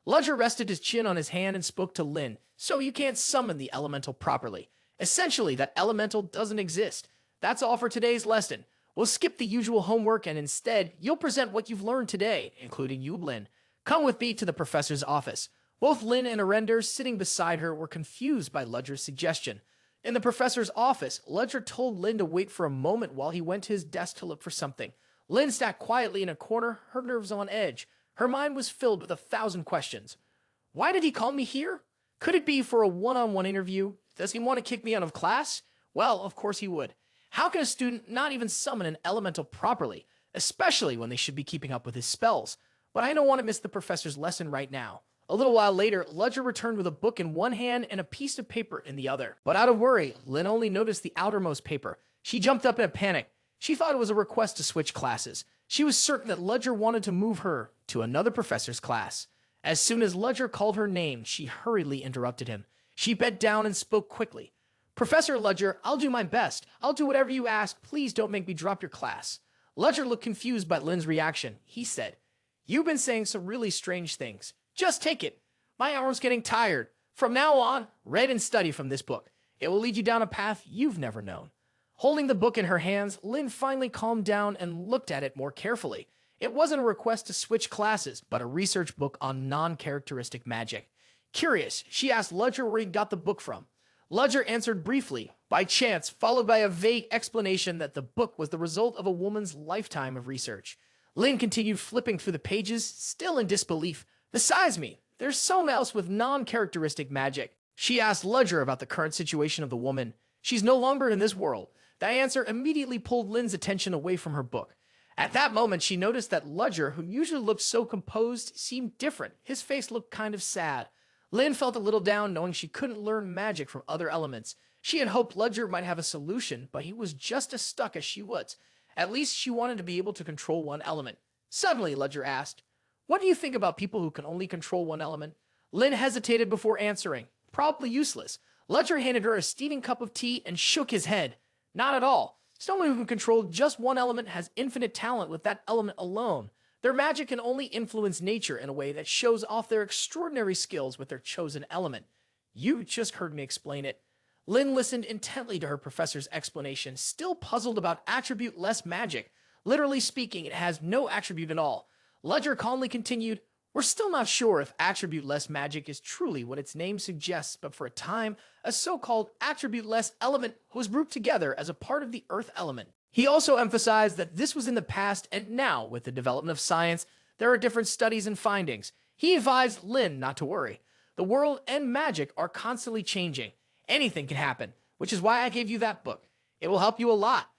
Ludger rested his chin on his hand and spoke to Lin, "So you can't summon the elemental properly. Essentially, that elemental doesn't exist. That's all for today's lesson. We'll skip the usual homework and instead, you'll present what you've learned today, including you, Lin. Come with me to the professor's office." Both Lin and Arender, sitting beside her, were confused by Ludger's suggestion. In the professor's office, Ludger told Lin to wait for a moment while he went to his desk to look for something. Lin sat quietly in a corner, her nerves on edge. Her mind was filled with 1,000 questions. Why did he call me here? Could it be for a one-on-one interview? Does he want to kick me out of class? Well, of course he would. How can a student not even summon an elemental properly, especially when they should be keeping up with his spells? But I don't want to miss the professor's lesson right now. A little while later, Ludger returned with a book in one hand and a piece of paper in the other. But out of worry, Lynn only noticed the outermost paper. She jumped up in a panic. She thought it was a request to switch classes. She was certain that Ludger wanted to move her to another professor's class. As soon as Ludger called her name, she hurriedly interrupted him. She bent down and spoke quickly. "Professor Ludger, I'll do my best. I'll do whatever you ask. Please don't make me drop your class." Ludger looked confused by Lynn's reaction. He said, "You've been saying some really strange things. Just take it. My arm's getting tired. From now on, read and study from this book. It will lead you down a path you've never known." Holding the book in her hands, Lynn finally calmed down and looked at it more carefully. It wasn't a request to switch classes, but a research book on non-characteristic magic. Curious, she asked Ludger where he got the book from. Ludger answered briefly, by chance, followed by a vague explanation that the book was the result of a woman's lifetime of research. Lynn continued flipping through the pages, still in disbelief. "Besides me, there's someone else with non-characteristic magic." She asked Ludger about the current situation of the woman. "She's no longer in this world." That answer immediately pulled Lynn's attention away from her book. At that moment, she noticed that Ludger, who usually looked so composed, seemed different. His face looked kind of sad. Lynn felt a little down knowing she couldn't learn magic from other elements. She had hoped Ludger might have a solution, but he was just as stuck as she was. At least she wanted to be able to control one element. Suddenly, Ludger asked, "What do you think about people who can only control one element?" Lynn hesitated before answering. "Probably useless." Ludger handed her a steaming cup of tea and shook his head. "Not at all. Someone who can control just one element has infinite talent with that element alone. Their magic can only influence nature in a way that shows off their extraordinary skills with their chosen element." "You just heard me explain it." Lynn listened intently to her professor's explanation, still puzzled about attribute-less magic. Literally speaking, it has no attribute at all. Ludger calmly continued, "We're still not sure if attribute-less magic is truly what its name suggests, but for a time, a so-called attribute-less element was grouped together as a part of the earth element." He also emphasized that this was in the past, and now, with the development of science, there are different studies and findings. He advised Lynn not to worry. The world and magic are constantly changing. Anything can happen, which is why I gave you that book. It will help you a lot.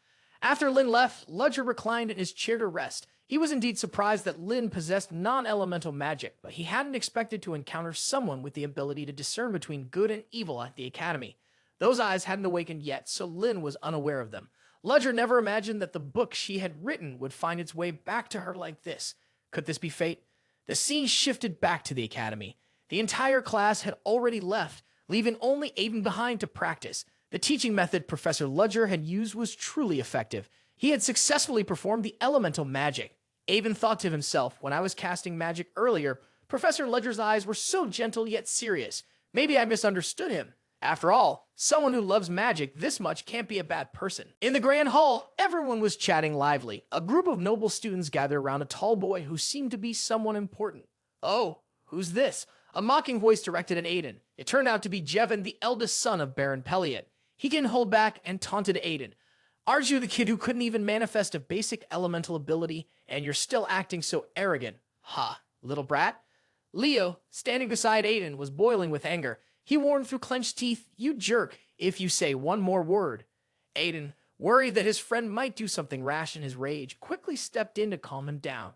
After Lynn left, Ludger reclined in his chair to rest. He was indeed surprised that Lynn possessed non-elemental magic, but he hadn't expected to encounter someone with the ability to discern between good and evil at the academy. Those eyes hadn't awakened yet, so Lynn was unaware of them. Ludger never imagined that the book she had written would find its way back to her like this. Could this be fate? The scene shifted back to the academy. The entire class had already left, leaving only Aiden behind to practice. The teaching method Professor Ludger had used was truly effective. He had successfully performed the elemental magic. Aiden thought to himself, when I was casting magic earlier, Professor Ludger's eyes were so gentle yet serious. Maybe I misunderstood him. After all, someone who loves magic this much can't be a bad person. In the grand hall, everyone was chatting lively. A group of noble students gathered around a tall boy who seemed to be someone important. "Oh, who's this?" A mocking voice directed at Aiden. It turned out to be Jevin, the eldest son of Baron Pelliot. He didn't hold back and taunted Aiden. "Aren't you the kid who couldn't even manifest a basic elemental ability, and you're still acting so arrogant? Ha, little brat." Leo, standing beside Aiden, was boiling with anger. He warned through clenched teeth, "You jerk, if you say one more word." Aiden, worried that his friend might do something rash in his rage, quickly stepped in to calm him down.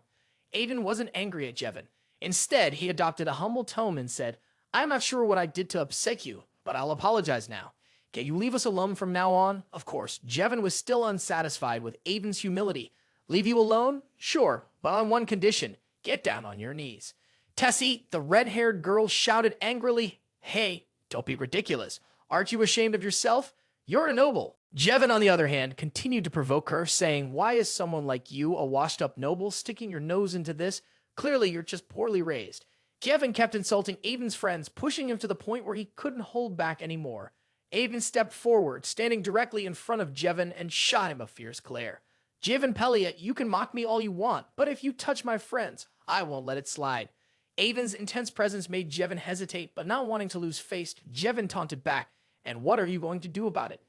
Aiden wasn't angry at Jevin. Instead, he adopted a humble tone and said, "I'm not sure what I did to upset you, but I'll apologize now. Can you leave us alone from now on?" Of course, Jevin was still unsatisfied with Aiden's humility. "Leave you alone? Sure, but on one condition. Get down on your knees." Tessie, the red-haired girl, shouted angrily, "Hey, don't be ridiculous. Aren't you ashamed of yourself? You're a noble." Jevin, on the other hand, continued to provoke her, saying, "Why is someone like you, a washed-up noble, sticking your nose into this? Clearly, you're just poorly raised." Jevin kept insulting Aiden's friends, pushing him to the point where he couldn't hold back anymore. Aiden stepped forward, standing directly in front of Jevin, and shot him a fierce glare. "Jevin Pelliot, you can mock me all you want, but if you touch my friends, I won't let it slide." Aiden's intense presence made Jevin hesitate, but not wanting to lose face, Jevin taunted back, "And what are you going to do about it?"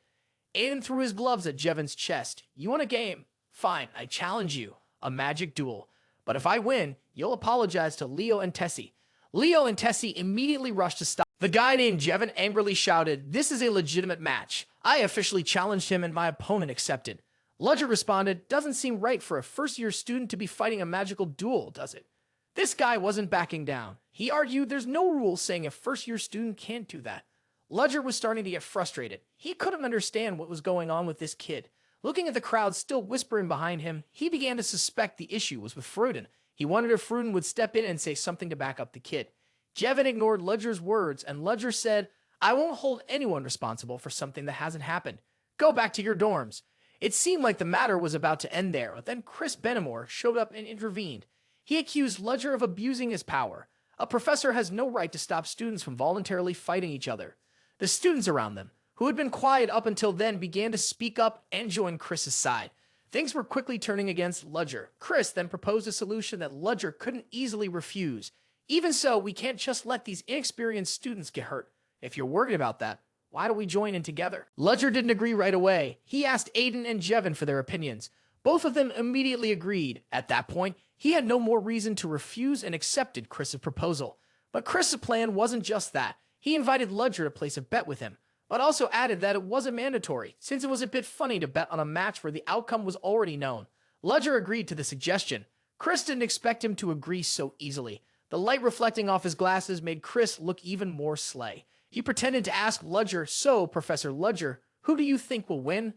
Aiden threw his gloves at Jevin's chest. "You want a game? Fine, I challenge you. A magic duel. But if I win, you'll apologize to Leo and Tessie." Leo and Tessie immediately rushed to stop. The guy named Jevin angrily shouted, "This is a legitimate match. I officially challenged him and my opponent accepted." Ludger responded, "Doesn't seem right for a first-year student to be fighting a magical duel, does it?" This guy wasn't backing down. He argued there's no rule saying a first-year student can't do that. Ludger was starting to get frustrated. He couldn't understand what was going on with this kid. Looking at the crowd still whispering behind him, he began to suspect the issue was with Fruden. He wondered if Fruden would step in and say something to back up the kid. Jevin ignored Ludger's words, and Ludger said, "I won't hold anyone responsible for something that hasn't happened. Go back to your dorms." It seemed like the matter was about to end there, but then Chris Benamor showed up and intervened. He accused Ludger of abusing his power. A professor has no right to stop students from voluntarily fighting each other. The students around them, who had been quiet up until then, began to speak up and join Chris's side. Things were quickly turning against Ludger. Chris then proposed a solution that Ludger couldn't easily refuse. "Even so, we can't just let these inexperienced students get hurt. If you're worried about that, why don't we join in together?" Ludger didn't agree right away. He asked Aiden and Jevin for their opinions. Both of them immediately agreed. At that point, he had no more reason to refuse and accepted Chris's proposal. But Chris's plan wasn't just that. He invited Ludger to place a bet with him, but also added that it wasn't mandatory, since it was a bit funny to bet on a match where the outcome was already known. Ludger agreed to the suggestion. Chris didn't expect him to agree so easily. The light reflecting off his glasses made Chris look even more slay. He pretended to ask Ludger, "So, Professor Ludger, who do you think will win?"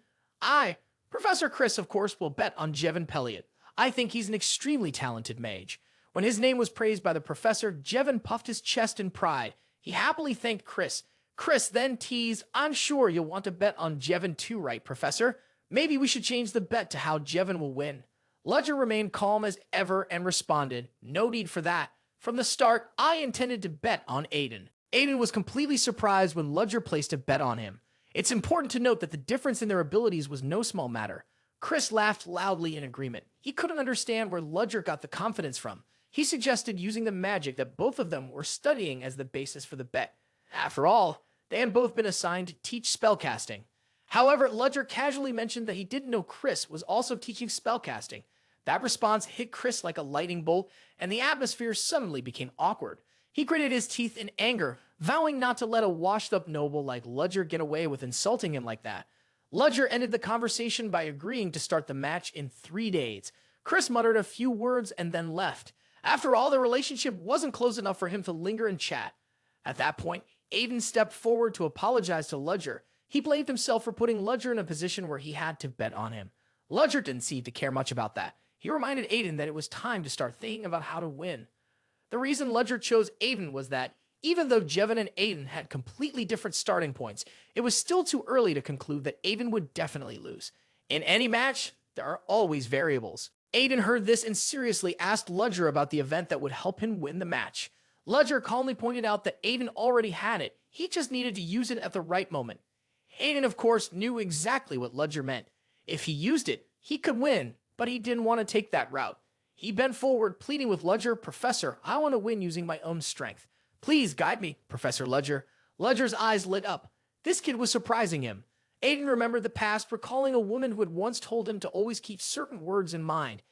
Professor Chris, of course, will bet on Jevin Pelliot. I think he's an extremely talented mage." When his name was praised by the professor, Jevin puffed his chest in pride. He happily thanked Chris. Chris then teased, "I'm sure you'll want to bet on Jevin too, right, Professor? Maybe we should change the bet to how Jevin will win." Ludger remained calm as ever and responded, "No need for that. From the start, I intended to bet on Aiden." Aiden was completely surprised when Ludger placed a bet on him. It's important to note that the difference in their abilities was no small matter. Chris laughed loudly in agreement. He couldn't understand where Ludger got the confidence from. He suggested using the magic that both of them were studying as the basis for the bet. After all, they had both been assigned to teach spellcasting. However, Ludger casually mentioned that he didn't know Chris was also teaching spellcasting. That response hit Chris like a lightning bolt, and the atmosphere suddenly became awkward. He gritted his teeth in anger, vowing not to let a washed-up noble like Ludger get away with insulting him like that. Ludger ended the conversation by agreeing to start the match in 3 days. Chris muttered a few words and then left. After all, the relationship wasn't close enough for him to linger and chat. At that point, Aiden stepped forward to apologize to Ludger. He blamed himself for putting Ludger in a position where he had to bet on him. Ludger didn't seem to care much about that. He reminded Aiden that it was time to start thinking about how to win. The reason Ludger chose Aiden was that, even though Jevin and Aiden had completely different starting points, it was still too early to conclude that Aiden would definitely lose. In any match, there are always variables. Aiden heard this and seriously asked Ludger about the event that would help him win the match. Ludger calmly pointed out that Aiden already had it. He just needed to use it at the right moment. Aiden, of course, knew exactly what Ludger meant. If he used it, he could win, but he didn't want to take that route. He bent forward, pleading with Ludger, "Professor, I want to win using my own strength. Please guide me, Professor Ludger." Ludger's eyes lit up. This kid was surprising him. Aiden remembered the past, recalling a woman who had once told him to always keep certain words in mind.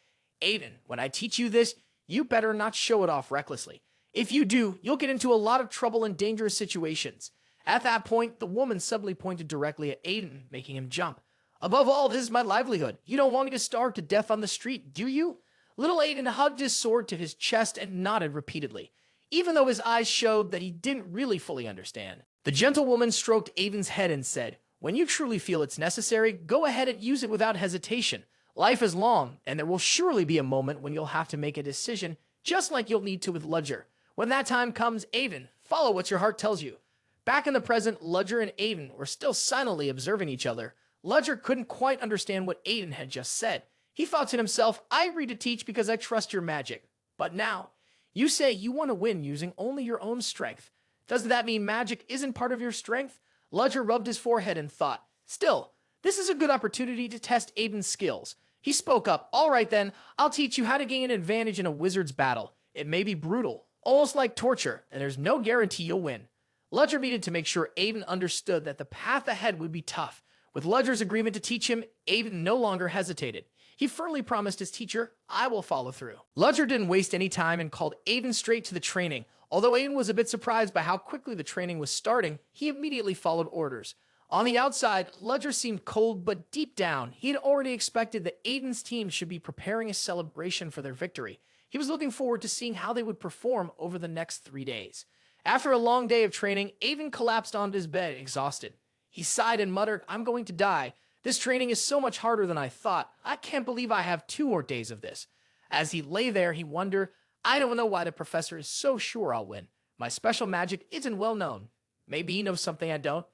"Aiden, when I teach you this, you better not show it off recklessly. If you do, you'll get into a lot of trouble and dangerous situations." At that point, the woman suddenly pointed directly at Aiden, making him jump. "Above all, this is my livelihood. You don't want me to starve to death on the street, do you?" Little Aiden hugged his sword to his chest and nodded repeatedly, even though his eyes showed that he didn't really fully understand. The gentlewoman stroked Aiden's head and said, "When you truly feel it's necessary, go ahead and use it without hesitation. Life is long, and there will surely be a moment when you'll have to make a decision, just like you'll need to with Ludger. When that time comes, Aiden, follow what your heart tells you." Back in the present, Ludger and Aiden were still silently observing each other. Ludger couldn't quite understand what Aiden had just said. He thought to himself, "I agreed to teach because I trust your magic. But now, you say you want to win using only your own strength. Doesn't that mean magic isn't part of your strength?" Ludger rubbed his forehead and thought, "Still, this is a good opportunity to test Aiden's skills." He spoke up, "All right then, I'll teach you how to gain an advantage in a wizard's battle. It may be brutal, almost like torture, and there's no guarantee you'll win." Ludger needed to make sure Aiden understood that the path ahead would be tough. With Ludger's agreement to teach him, Aiden no longer hesitated. He firmly promised his teacher, "I will follow through." Ludger didn't waste any time and called Aiden straight to the training. Although Aiden was a bit surprised by how quickly the training was starting, he immediately followed orders. On the outside, Ludger seemed cold, but deep down, he had already expected that Aiden's team should be preparing a celebration for their victory. He was looking forward to seeing how they would perform over the next 3 days. After a long day of training, Aiden collapsed onto his bed, exhausted. He sighed and muttered, "I'm going to die. This training is so much harder than I thought. I can't believe I have 2 more days of this." As he lay there, he wondered, "I don't know why the professor is so sure I'll win. My special magic isn't well known. Maybe he knows something I don't."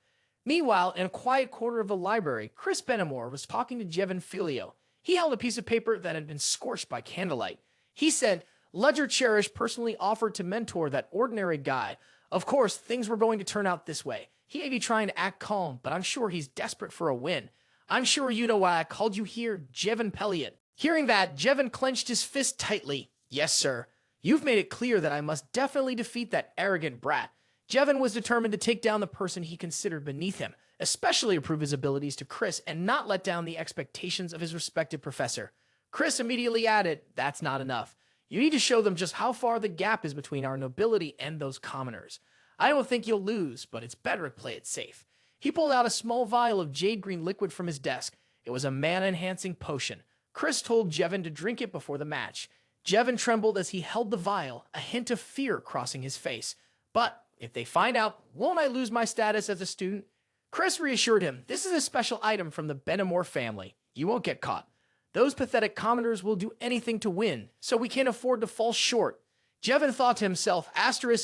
Meanwhile, in a quiet corner of the library, Chris Benamore was talking to Jevin Filio. He held a piece of paper that had been scorched by candlelight. He said, "Ludger Cherish personally offered to mentor that ordinary guy. Of course, things were going to turn out this way. He may be trying to act calm, but I'm sure he's desperate for a win. I'm sure you know why I called you here, Jevin Pelliot." Hearing that, Jevin clenched his fist tightly. "Yes, sir. You've made it clear that I must definitely defeat that arrogant brat." Jevin was determined to take down the person he considered beneath him, especially prove his abilities to Chris and not let down the expectations of his respected professor. Chris immediately added, "That's not enough. You need to show them just how far the gap is between our nobility and those commoners. I don't think you'll lose, but it's better to play it safe." He pulled out a small vial of jade green liquid from his desk. It was a mana-enhancing potion. Chris told Jevin to drink it before the match. Jevin trembled as he held the vial, a hint of fear crossing his face. "But if they find out, won't I lose my status as a student?" Chris reassured him, "This is a special item from the Benamore family. You won't get caught. Those pathetic commoners will do anything to win, so we can't afford to fall short." Jevin thought to himself,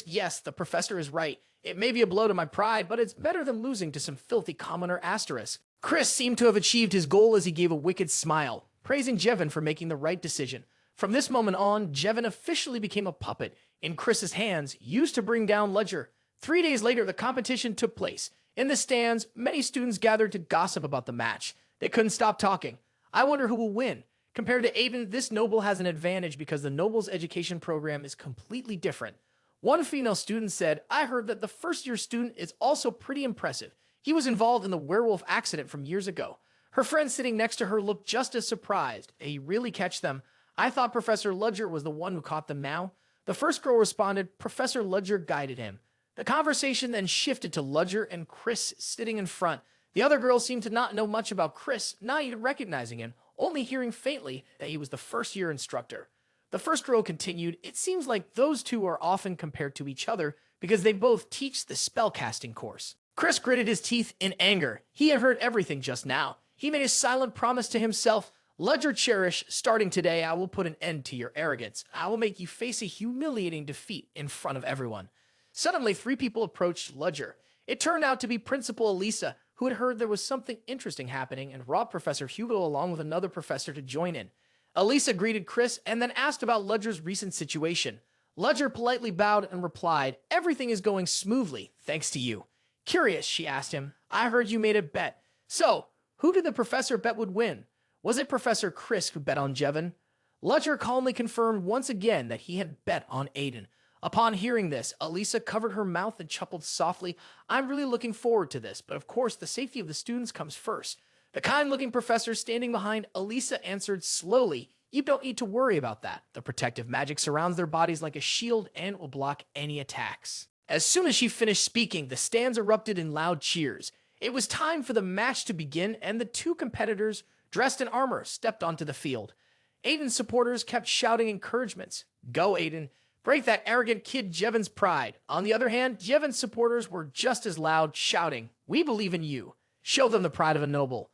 "Yes, the professor is right. It may be a blow to my pride, but it's better than losing to some filthy commoner *." Chris seemed to have achieved his goal as he gave a wicked smile, praising Jevin for making the right decision. From this moment on, Jevin officially became a puppet in Chris's hands, used to bring down Ludger. 3 days later, the competition took place. In the stands, many students gathered to gossip about the match. They couldn't stop talking. "I wonder who will win. Compared to Aiden, this noble has an advantage because the noble's education program is completely different." One female student said, "I heard that the first-year student is also pretty impressive. He was involved in the werewolf accident from years ago." Her friend sitting next to her looked just as surprised. "Did he really catch them? I thought Professor Ludger was the one who caught them now." The first girl responded, "Professor Ludger guided him." The conversation then shifted to Ludger and Chris sitting in front. The other girls seemed to not know much about Chris, not even recognizing him, only hearing faintly that he was the first-year instructor. The first girl continued, "It seems like those two are often compared to each other because they both teach the spellcasting course." Chris gritted his teeth in anger. He had heard everything just now. He made a silent promise to himself, "Ludger Cherish, starting today, I will put an end to your arrogance. I will make you face a humiliating defeat in front of everyone." Suddenly, 3 people approached Ludger. It turned out to be Principal Elisa, who had heard there was something interesting happening and brought Professor Hugo along with another professor to join in. Elisa greeted Chris and then asked about Ludger's recent situation. Ludger politely bowed and replied, "Everything is going smoothly, thanks to you." Curious, she asked him, "I heard you made a bet. So, who did the professor bet would win? Was it Professor Chris who bet on Jevin?" Ludger calmly confirmed once again that he had bet on Aiden. Upon hearing this, Elisa covered her mouth and chuckled softly. "I'm really looking forward to this, but of course the safety of the students comes first." The kind-looking professor standing behind Elisa answered slowly, "You don't need to worry about that. The protective magic surrounds their bodies like a shield and will block any attacks." As soon as she finished speaking, the stands erupted in loud cheers. It was time for the match to begin, and the 2 competitors, dressed in armor, stepped onto the field. Aiden's supporters kept shouting encouragements. "Go, Aiden. Break that arrogant kid Jevin's pride." On the other hand, Jevin's supporters were just as loud, shouting, "We believe in you. Show them the pride of a noble."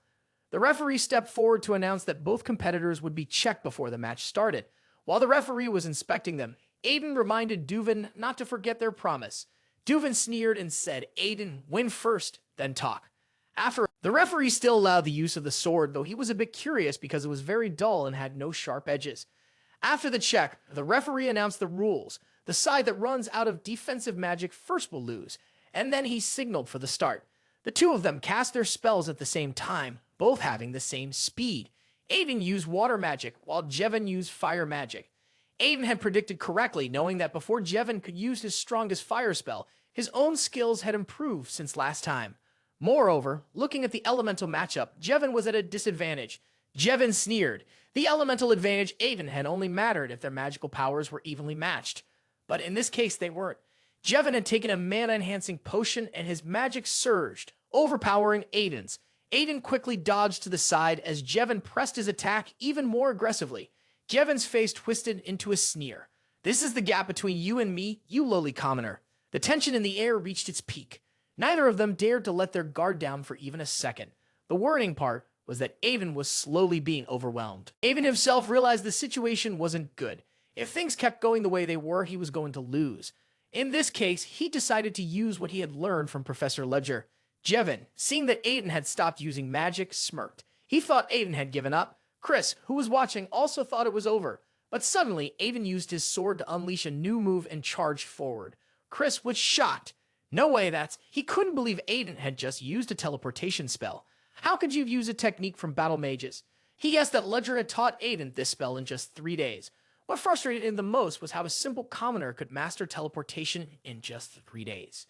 The referee stepped forward to announce that both competitors would be checked before the match started. While the referee was inspecting them, Aiden reminded Duvin not to forget their promise. Duvin sneered and said, "Aiden, win first, then talk." The referee still allowed the use of the sword, though he was a bit curious because it was very dull and had no sharp edges. After the check, the referee announced the rules. The side that runs out of defensive magic first will lose, and then he signaled for the start. The 2 of them cast their spells at the same time, both having the same speed. Aiden used water magic, while Jevin used fire magic. Aiden had predicted correctly, knowing that before Jevin could use his strongest fire spell, his own skills had improved since last time. Moreover, looking at the elemental matchup, Jevin was at a disadvantage. Jevin sneered. The elemental advantage Aiden had only mattered if their magical powers were evenly matched. But in this case, they weren't. Jevin had taken a mana-enhancing potion and his magic surged, overpowering Aiden's. Aiden quickly dodged to the side as Jevin pressed his attack even more aggressively. Jevon's face twisted into a sneer. This is the gap between you and me, you lowly commoner. The tension in the air reached its peak. Neither of them dared to let their guard down for even a second. The worrying part was that Avon was slowly being overwhelmed. Avon himself realized the situation wasn't good. If things kept going the way they were, he was going to lose. In this case, he decided to use what he had learned from Professor Ludger. Jevon, seeing that Aiden had stopped using magic, smirked. He thought Aiden had given up. Chris, who was watching, also thought it was over. But suddenly, Aiden used his sword to unleash a new move and charged forward. Chris was shocked. No way, he couldn't believe Aiden had just used a teleportation spell. How could you use a technique from battle mages? He guessed that Ludger had taught Aiden this spell in just 3 days. What frustrated him the most was how a simple commoner could master teleportation in just 3 days.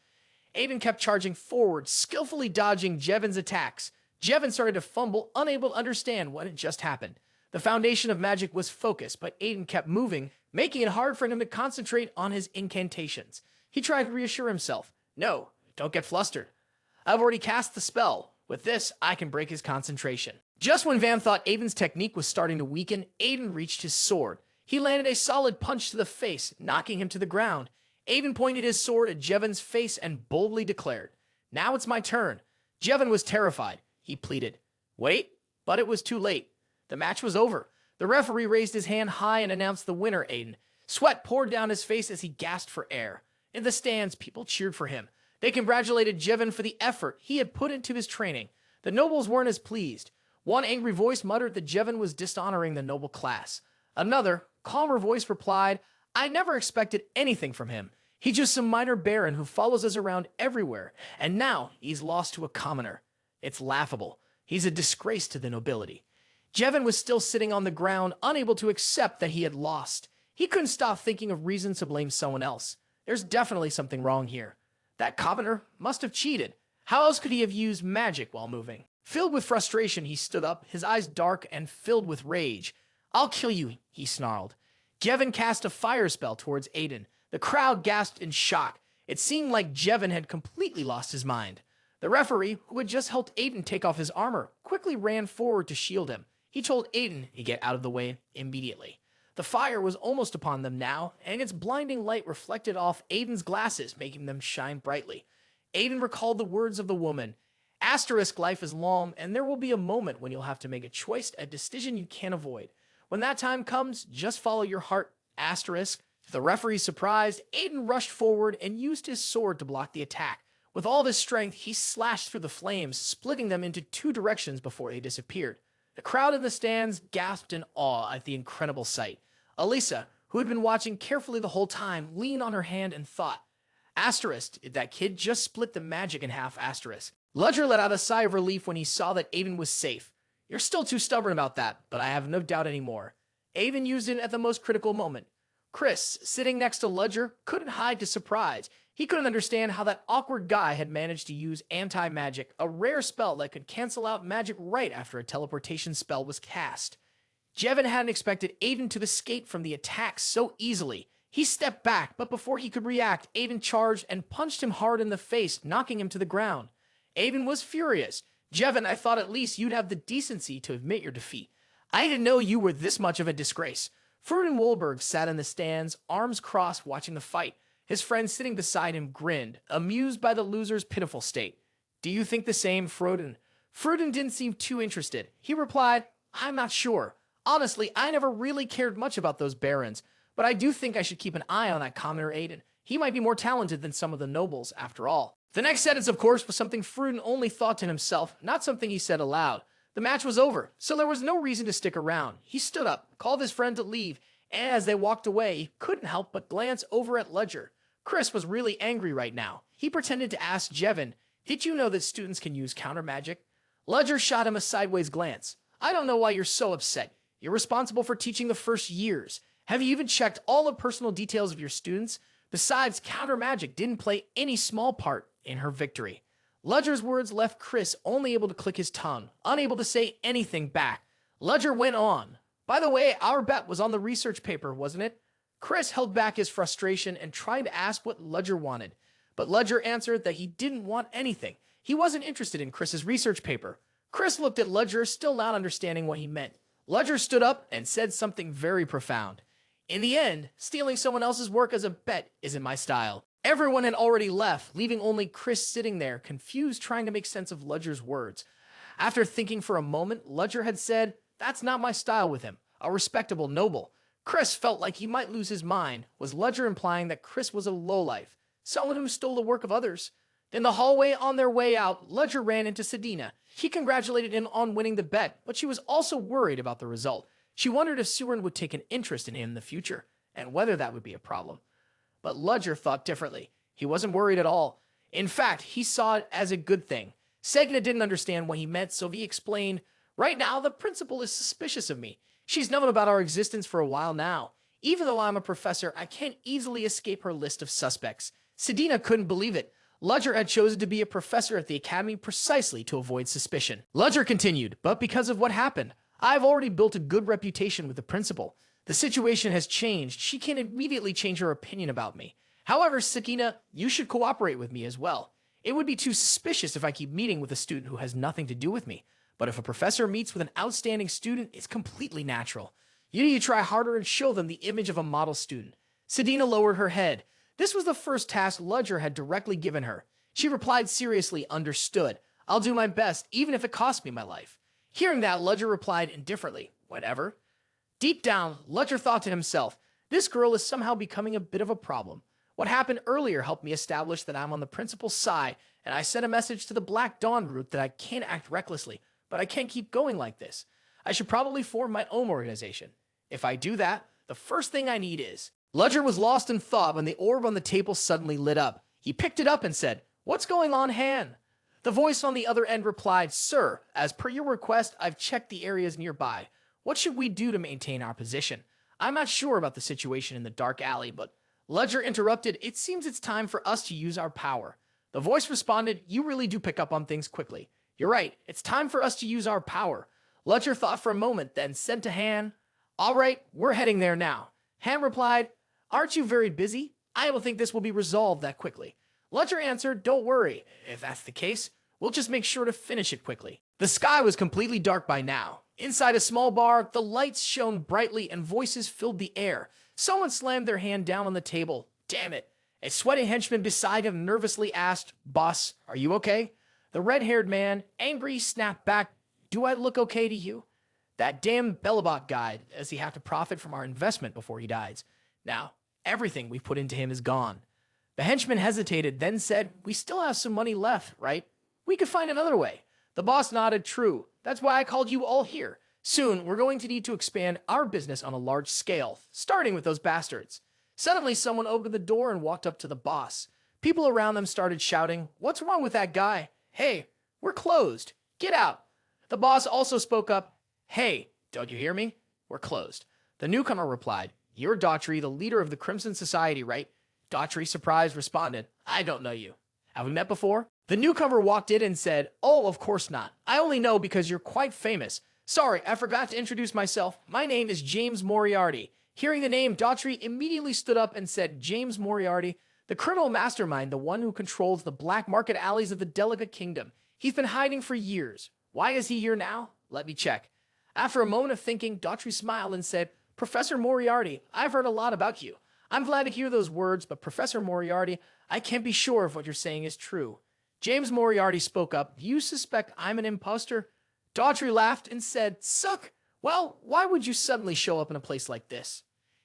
Aiden kept charging forward, skillfully dodging Jevon's attacks. Jevon started to fumble, unable to understand what had just happened. The foundation of magic was focus, but Aiden kept moving, making it hard for him to concentrate on his incantations. He tried to reassure himself. No, don't get flustered. I've already cast the spell. With this, I can break his concentration. Just when Van thought Aven's technique was starting to weaken, Aiden reached his sword. He landed a solid punch to the face, knocking him to the ground. Aiden pointed his sword at Jevon's face and boldly declared, "Now it's my turn." Jevon was terrified. He pleaded, "Wait," but it was too late. The match was over. The referee raised his hand high and announced the winner, Aiden. Sweat poured down his face as he gasped for air. In the stands, people cheered for him. They congratulated Jevon for the effort he had put into his training. The nobles weren't as pleased. One angry voice muttered that Jevon was dishonoring the noble class. Another, calmer voice replied, "I never expected anything from him. He's just some minor baron who follows us around everywhere, and now he's lost to a commoner. It's laughable. He's a disgrace to the nobility." Jevon was still sitting on the ground, unable to accept that he had lost. He couldn't stop thinking of reasons to blame someone else. There's definitely something wrong here. That commoner must have cheated. How else could he have used magic while moving? Filled with frustration, he stood up, his eyes dark and filled with rage. "I'll kill you," he snarled. Jevon cast a fire spell towards Aiden. The crowd gasped in shock. It seemed like Jevon had completely lost his mind. The referee, who had just helped Aiden take off his armor, quickly ran forward to shield him. He told Aiden to get out of the way immediately. The fire was almost upon them now, and its blinding light reflected off Aiden's glasses, making them shine brightly. Aiden recalled the words of the woman. "Asterisk life is long, and there will be a moment when you'll have to make a choice, a decision you can't avoid. When that time comes, just follow your heart, asterisk." To the referee's surprise, Aiden rushed forward and used his sword to block the attack. With all his strength, he slashed through the flames, splitting them into 2 directions before they disappeared. The crowd in the stands gasped in awe at the incredible sight. Elisa, who had been watching carefully the whole time, leaned on her hand and thought, "Asterisk, did that kid just split the magic in half, asterisk." Ludger let out a sigh of relief when he saw that Aiden was safe. "You're still too stubborn about that, but I have no doubt anymore." Aiden used it at the most critical moment. Chris, sitting next to Ludger, couldn't hide his surprise. He couldn't understand how that awkward guy had managed to use anti-magic, a rare spell that could cancel out magic right after a teleportation spell was cast. Jevon hadn't expected Aiden to escape from the attack so easily. He stepped back, but before he could react, Aiden charged and punched him hard in the face, knocking him to the ground. Aiden was furious. "Jevon, I thought at least you'd have the decency to admit your defeat. I didn't know you were this much of a disgrace." Ferdinand Wolberg sat in the stands, arms crossed, watching the fight. His friend sitting beside him grinned, amused by the loser's pitiful state. "Do you think the same, Froden?" Froden didn't seem too interested. He replied, "I'm not sure. Honestly, I never really cared much about those barons, but I do think I should keep an eye on that commoner Aiden. He might be more talented than some of the nobles, after all." The next sentence, of course, was something Froden only thought to himself, not something he said aloud. The match was over, so there was no reason to stick around. He stood up, called his friend to leave, and as they walked away, he couldn't help but glance over at Ludger. Chris was really angry right now. He pretended to ask Jevon, "Did you know that students can use counter magic?" Ludger shot him a sideways glance. "I don't know why you're so upset. You're responsible for teaching the first years. Have you even checked all the personal details of your students? Besides, counter magic didn't play any small part in her victory." Ludger's words left Chris only able to click his tongue, unable to say anything back. Ludger went on. "By the way, our bet was on the research paper, wasn't it?" Chris held back his frustration and tried to ask what Ludger wanted, but Ludger answered that he didn't want anything. He wasn't interested in Chris's research paper. Chris looked at Ludger, still not understanding what he meant. Ludger stood up and said something very profound. In the end, stealing someone else's work as a bet isn't my style. Everyone had already left, leaving only Chris sitting there, confused, trying to make sense of Ludger's words. After thinking for a moment, Ludger had said, "That's not my style with him, a respectable noble." Chris felt like he might lose his mind. Was Ludger implying that Chris was a lowlife, someone who stole the work of others? In the hallway on their way out, Ludger ran into Sedina. He congratulated him on winning the bet, but she was also worried about the result. She wondered if Ceoren would take an interest in him in the future, and whether that would be a problem. But Ludger thought differently. He wasn't worried at all. In fact, he saw it as a good thing. Segna didn't understand what he meant, so he explained, "Right now, the principal is suspicious of me. She's known about our existence for a while now. Even though I'm a professor, I can't easily escape her list of suspects." Sedina couldn't believe it. Ludger had chosen to be a professor at the academy precisely to avoid suspicion. Ludger continued, "But because of what happened, I've already built a good reputation with the principal. The situation has changed. She can immediately change her opinion about me. However, Sakina, you should cooperate with me as well. It would be too suspicious if I keep meeting with a student who has nothing to do with me. But if a professor meets with an outstanding student, it's completely natural. You need to try harder and show them the image of a model student." Sedina lowered her head. This was the first task Ludger had directly given her. She replied seriously, "Understood. I'll do my best, even if it costs me my life." Hearing that, Ludger replied indifferently, "Whatever." Deep down, Ludger thought to himself, "This girl is somehow becoming a bit of a problem. What happened earlier helped me establish that I'm on the principal's side, and I sent a message to the Black Dawn group that I can't act recklessly, but I can't keep going like this. I should probably form my own organization. If I do that, the first thing I need is..." Ludger was lost in thought when the orb on the table suddenly lit up. He picked it up and said, "What's going on, Han?" The voice on the other end replied, "Sir, as per your request, I've checked the areas nearby. What should we do to maintain our position? I'm not sure about the situation in the dark alley, but..." Ludger interrupted, "It seems it's time for us to use our power." The voice responded, "You really do pick up on things quickly. You're right, it's time for us to use our power." Ludger thought for a moment, then said to Han, "All right, we're heading there now." Han replied, "Aren't you very busy? I don't think this will be resolved that quickly." Ludger answered, "Don't worry. If that's the case, we'll just make sure to finish it quickly." The sky was completely dark by now. Inside a small bar, the lights shone brightly and voices filled the air. Someone slammed their hand down on the table. Damn it. A sweaty henchman beside him nervously asked, "Boss, are you okay?" The red-haired man, angry, snapped back, "Do I look okay to you? That damn Bellabot guy, does he have to profit from our investment before he dies? Now, everything we've put into him is gone." The henchman hesitated, then said, "We still have some money left, right? We could find another way." The boss nodded, "True. That's why I called you all here. Soon, we're going to need to expand our business on a large scale, starting with those bastards." Suddenly, someone opened the door and walked up to the boss. People around them started shouting, "What's wrong with that guy? Hey, we're closed. Get out." The boss also spoke up, "Hey, don't you hear me? We're closed." The newcomer replied, "You're Daughtry, the leader of the Crimson Society, right?" Daughtry, surprised, responded, "I don't know you. Have we met before?" The newcomer walked in and said, "Oh, of course not. I only know because you're quite famous. Sorry, I forgot to introduce myself. My name is James Moriarty." Hearing the name, Daughtry immediately stood up and said, "James Moriarty, the criminal mastermind, the one who controls the black market alleys of the Delicate Kingdom. He's been hiding for years. Why is he here now? Let me check." After a moment of thinking, Daughtry smiled and said, "Professor Moriarty, I've heard a lot about you. I'm glad to hear those words, but Professor Moriarty, I can't be sure if what you're saying is true." James Moriarty spoke up, "You suspect I'm an imposter?" Daughtry laughed and said, "Suck. Well, why would you suddenly show up in a place like this?"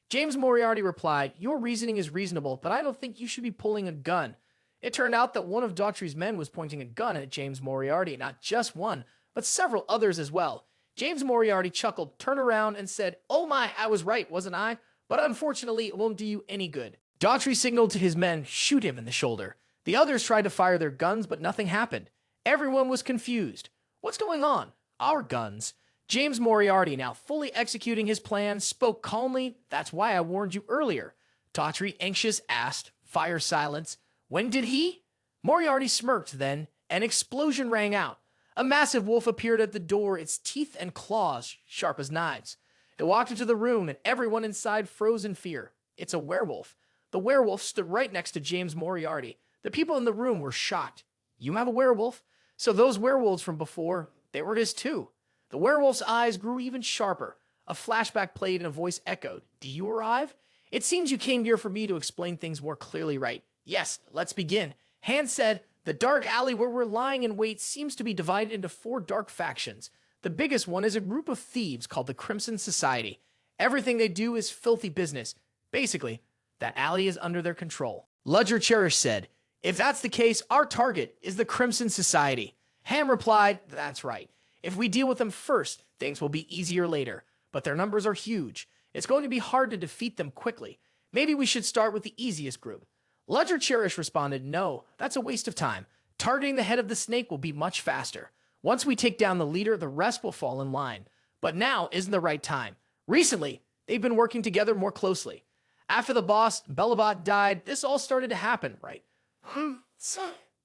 James Moriarty replied, "Your reasoning is reasonable, but I don't think you should be pulling a gun." It turned out that one of Daughtry's men was pointing a gun at James Moriarty, not just one, but several others as well. James Moriarty chuckled, turned around, and said, "Oh my, I was right, wasn't I? But unfortunately, it won't do you any good." Daughtry signaled to his men, "Shoot him in the shoulder." The others tried to fire their guns, but nothing happened. Everyone was confused. What's going on? Our guns. James Moriarty, now fully executing his plan, spoke calmly. "That's why I warned you earlier." Daughtry, anxious, asked, "Fire silence. When did he?" Moriarty smirked. Then an explosion rang out. A massive wolf appeared at the door, its teeth and claws sharp as knives. It walked into the room, and everyone inside froze in fear. It's a werewolf. The werewolf stood right next to James Moriarty. The people in the room were shocked. "You have a werewolf?" So those werewolves from before, they were his too. The werewolf's eyes grew even sharper. A flashback played and a voice echoed. Do you arrive? It seems you came here for me to explain things more clearly, right? Yes, let's begin. Han said, the dark alley where we're lying in wait seems to be divided into 4 dark factions. The biggest one is a group of thieves called the Crimson Society. Everything they do is filthy business. Basically, that alley is under their control. Ludger Cherish said, if that's the case, our target is the Crimson Society. Ham replied, that's right. If we deal with them first, things will be easier later. But their numbers are huge. It's going to be hard to defeat them quickly. Maybe we should start with the easiest group. Ludger Cherish responded, no, that's a waste of time. Targeting the head of the snake will be much faster. Once we take down the leader, the rest will fall in line. But now isn't the right time. Recently, they've been working together more closely. After the boss, Belobot, died, this all started to happen, right?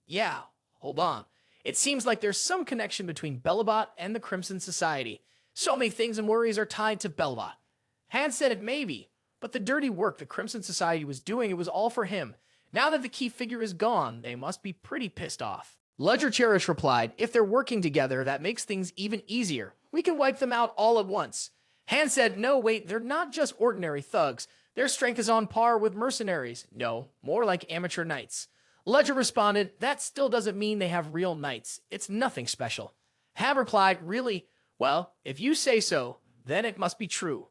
Yeah, hold on. It seems like there's some connection between Belobot and the Crimson Society. So many things and worries are tied to Belobot. Han said it may be, but the dirty work the Crimson Society was doing, it was all for him. Now that the key figure is gone, they must be pretty pissed off. Ludger Cherish replied, if they're working together, that makes things even easier. We can wipe them out all at once. Han said, no, wait, they're not just ordinary thugs. Their strength is on par with mercenaries. No, more like amateur knights. Ludger responded, that still doesn't mean they have real knights. It's nothing special. Han replied, really? Well, if you say so, then it must be true.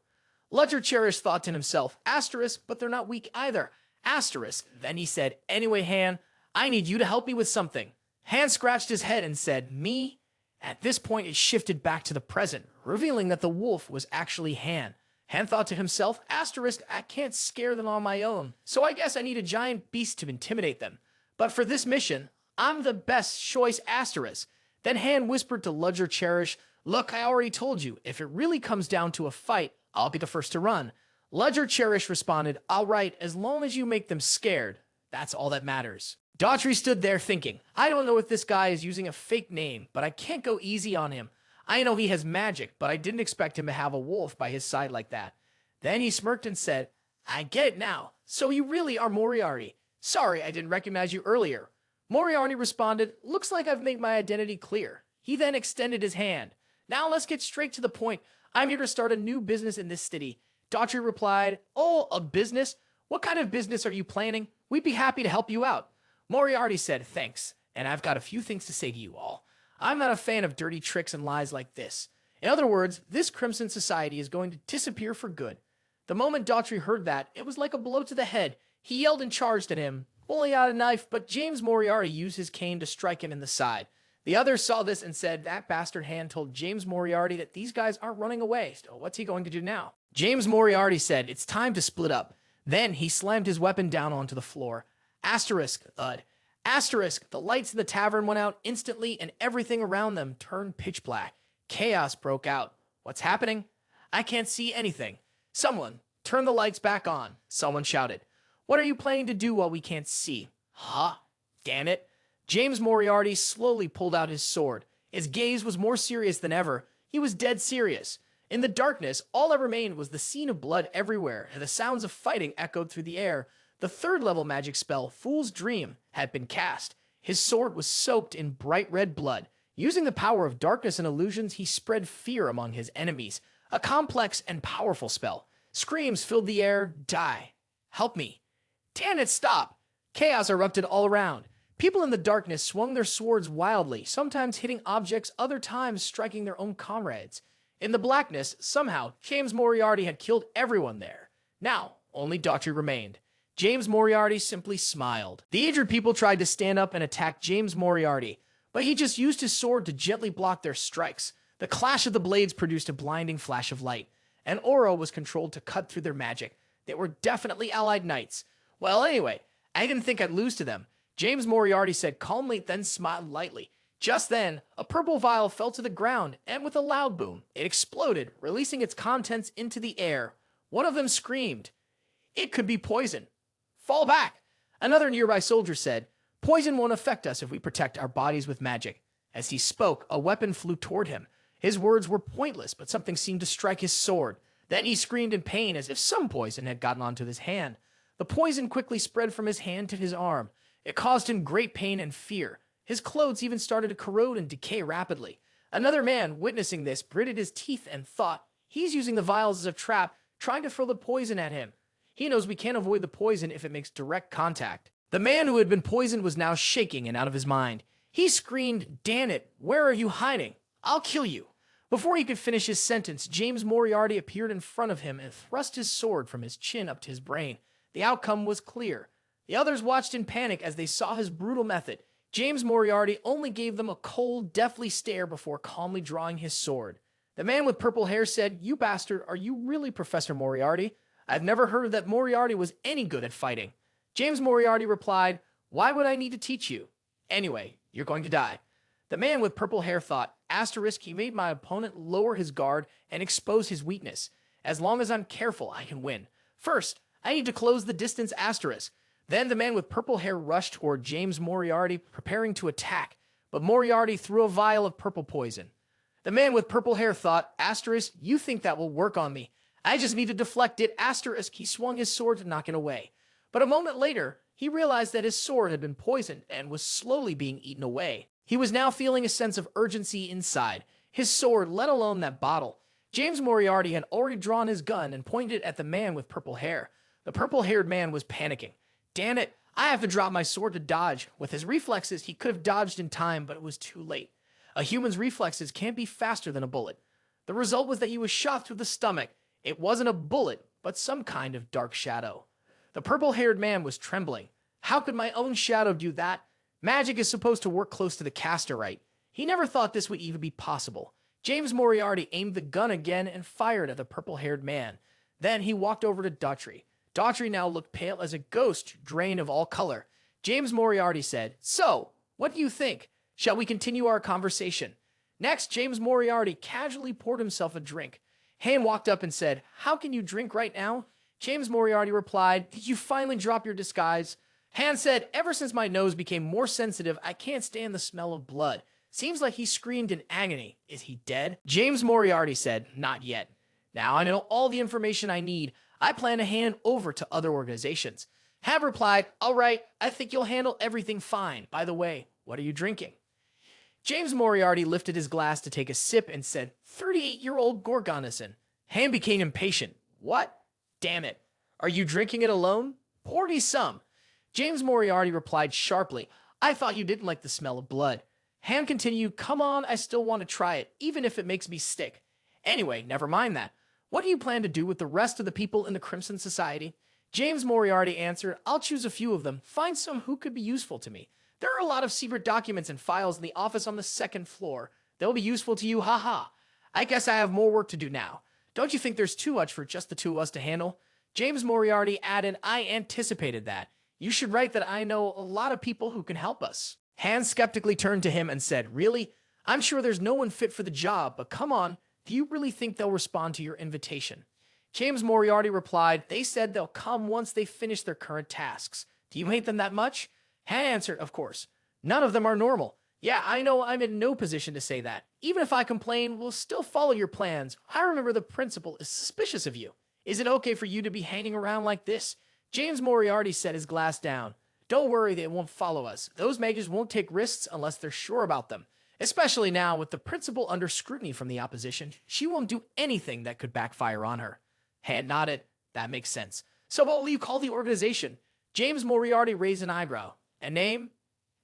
Ludger Cherish thought to himself, asterisk, but they're not weak either. Asterisk. Then he said, anyway, Han, I need you to help me with something. Han scratched his head and said, me? At this point, it shifted back to the present, revealing that the wolf was actually Han. Han thought to himself, asterisk, I can't scare them on my own, so I guess I need a giant beast to intimidate them. But for this mission, I'm the best choice, asterisk. Then Han whispered to Ludger Cherish, look, I already told you, if it really comes down to a fight, I'll be the first to run. Ludger Cherish responded, all right, as long as you make them scared, that's all that matters. Daughtry stood there thinking, I don't know if this guy is using a fake name, but I can't go easy on him. I know he has magic, but I didn't expect him to have a wolf by his side like that. Then he smirked and said, I get it now. So you really are Moriarty. Sorry, I didn't recognize you earlier. Moriarty responded, looks like I've made my identity clear. He then extended his hand. Now let's get straight to the point. I'm here to start a new business in this city. Daughtry replied, oh, a business? What kind of business are you planning? We'd be happy to help you out. Moriarty said, thanks, and I've got a few things to say to you all. I'm not a fan of dirty tricks and lies like this. In other words, this Crimson Society is going to disappear for good. The moment Daughtry heard that, it was like a blow to the head. He yelled and charged at him, pulling out a knife, but James Moriarty used his cane to strike him in the side. The others saw this and said, that bastard Han told James Moriarty that these guys aren't running away, so what's he going to do now? James Moriarty said, it's time to split up. Then he slammed his weapon down onto the floor. Asterisk, thud. Asterisk, the lights in the tavern went out instantly and everything around them turned pitch black. Chaos broke out. What's happening? I can't see anything. Someone, turn the lights back on. Someone shouted. What are you planning to do while we can't see? Huh? Damn it. James Moriarty slowly pulled out his sword. His gaze was more serious than ever. He was dead serious. In the darkness, all that remained was the scene of blood everywhere, and the sounds of fighting echoed through the air. The third-level magic spell, Fool's Dream, had been cast. His sword was soaked in bright red blood. Using the power of darkness and illusions, he spread fear among his enemies. A complex and powerful spell. Screams filled the air. Die. Help me. Damn it, stop. Chaos erupted all around. People in the darkness swung their swords wildly, sometimes hitting objects, other times striking their own comrades. In the blackness, somehow, James Moriarty had killed everyone there. Now, only Daughtry remained. James Moriarty simply smiled. The injured people tried to stand up and attack James Moriarty, but he just used his sword to gently block their strikes. The clash of the blades produced a blinding flash of light. An aura was controlled to cut through their magic. They were definitely allied knights. Well, anyway, I didn't think I'd lose to them. James Moriarty said calmly, then smiled lightly. Just then, a purple vial fell to the ground, and with a loud boom, it exploded, releasing its contents into the air. One of them screamed. It could be poison. Fall back! Another nearby soldier said, poison won't affect us if we protect our bodies with magic. As he spoke, a weapon flew toward him. His words were pointless, but something seemed to strike his sword. Then he screamed in pain as if some poison had gotten onto his hand. The poison quickly spread from his hand to his arm. It caused him great pain and fear. His clothes even started to corrode and decay rapidly. Another man, witnessing this, gritted his teeth and thought, he's using the vials as a trap, trying to throw the poison at him. He knows we can't avoid the poison if it makes direct contact. The man who had been poisoned was now shaking and out of his mind. He screamed, "Damn it, where are you hiding? I'll kill you." Before he could finish his sentence, James Moriarty appeared in front of him and thrust his sword from his chin up to his brain. The outcome was clear. The others watched in panic as they saw his brutal method. James Moriarty only gave them a cold, deathly stare before calmly drawing his sword. The man with purple hair said, "You bastard, are you really Professor Moriarty? I've never heard that Moriarty was any good at fighting." James Moriarty replied, "Why would I need to teach you? Anyway, you're going to die." The man with purple hair thought, asterisk, he made my opponent lower his guard and expose his weakness. As long as I'm careful, I can win. First, I need to close the distance, asterisk. Then the man with purple hair rushed toward James Moriarty, preparing to attack, but Moriarty threw a vial of purple poison. The man with purple hair thought, asterisk, you think that will work on me. I just need to deflect it, asterisk. He swung his sword to knock it away. But a moment later, he realized that his sword had been poisoned and was slowly being eaten away. He was now feeling a sense of urgency inside. His sword, let alone that bottle. James Moriarty had already drawn his gun and pointed at the man with purple hair. The purple-haired man was panicking. Damn it, I have to drop my sword to dodge. With his reflexes, he could have dodged in time, but it was too late. A human's reflexes can't be faster than a bullet. The result was that he was shot through the stomach. It wasn't a bullet, but some kind of dark shadow. The purple-haired man was trembling. How could my own shadow do that? Magic is supposed to work close to the caster, right? He never thought this would even be possible. James Moriarty aimed the gun again and fired at the purple-haired man. Then he walked over to Daughtry. Daughtry now looked pale as a ghost, drained of all color. James Moriarty said, "So, what do you think? Shall we continue our conversation?" Next, James Moriarty casually poured himself a drink. Han walked up and said, "How can you drink right now?" James Moriarty replied, "Did you finally drop your disguise?" Han said, "Ever since my nose became more sensitive, I can't stand the smell of blood. Seems like he screamed in agony. Is he dead?" James Moriarty said, "Not yet. Now I know all the information I need. I plan to hand over to other organizations." Han replied, "All right, I think you'll handle everything fine. By the way, what are you drinking?" James Moriarty lifted his glass to take a sip and said, 38-year-old Gorgonison. Han became impatient. "What? Damn it. Are you drinking it alone? Pour me some." James Moriarty replied sharply, "I thought you didn't like the smell of blood." Han continued, "Come on, I still want to try it, even if it makes me sick. Anyway, never mind that. What do you plan to do with the rest of the people in the Crimson Society?" James Moriarty answered, "I'll choose a few of them, find some who could be useful to me. There are a lot of secret documents and files in the office on the second floor. They'll be useful to you, haha. I guess I have more work to do now. Don't you think there's too much for just the two of us to handle?" James Moriarty added, "I anticipated that. You should write that I know a lot of people who can help us." Han skeptically turned to him and said, "Really? I'm sure there's no one fit for the job, but come on, do you really think they'll respond to your invitation?" James Moriarty replied, "They said they'll come once they finish their current tasks. Do you hate them that much?" Han answered, "Of course. None of them are normal. Yeah, I know I'm in no position to say that. Even if I complain, we'll still follow your plans. I remember the principal is suspicious of you. Is it okay for you to be hanging around like this?" James Moriarty set his glass down. "Don't worry, they won't follow us. Those mages won't take risks unless they're sure about them. Especially now with the principal under scrutiny from the opposition. She won't do anything that could backfire on her." Han nodded. "That makes sense. So what will you call the organization?" James Moriarty raised an eyebrow. "A name?"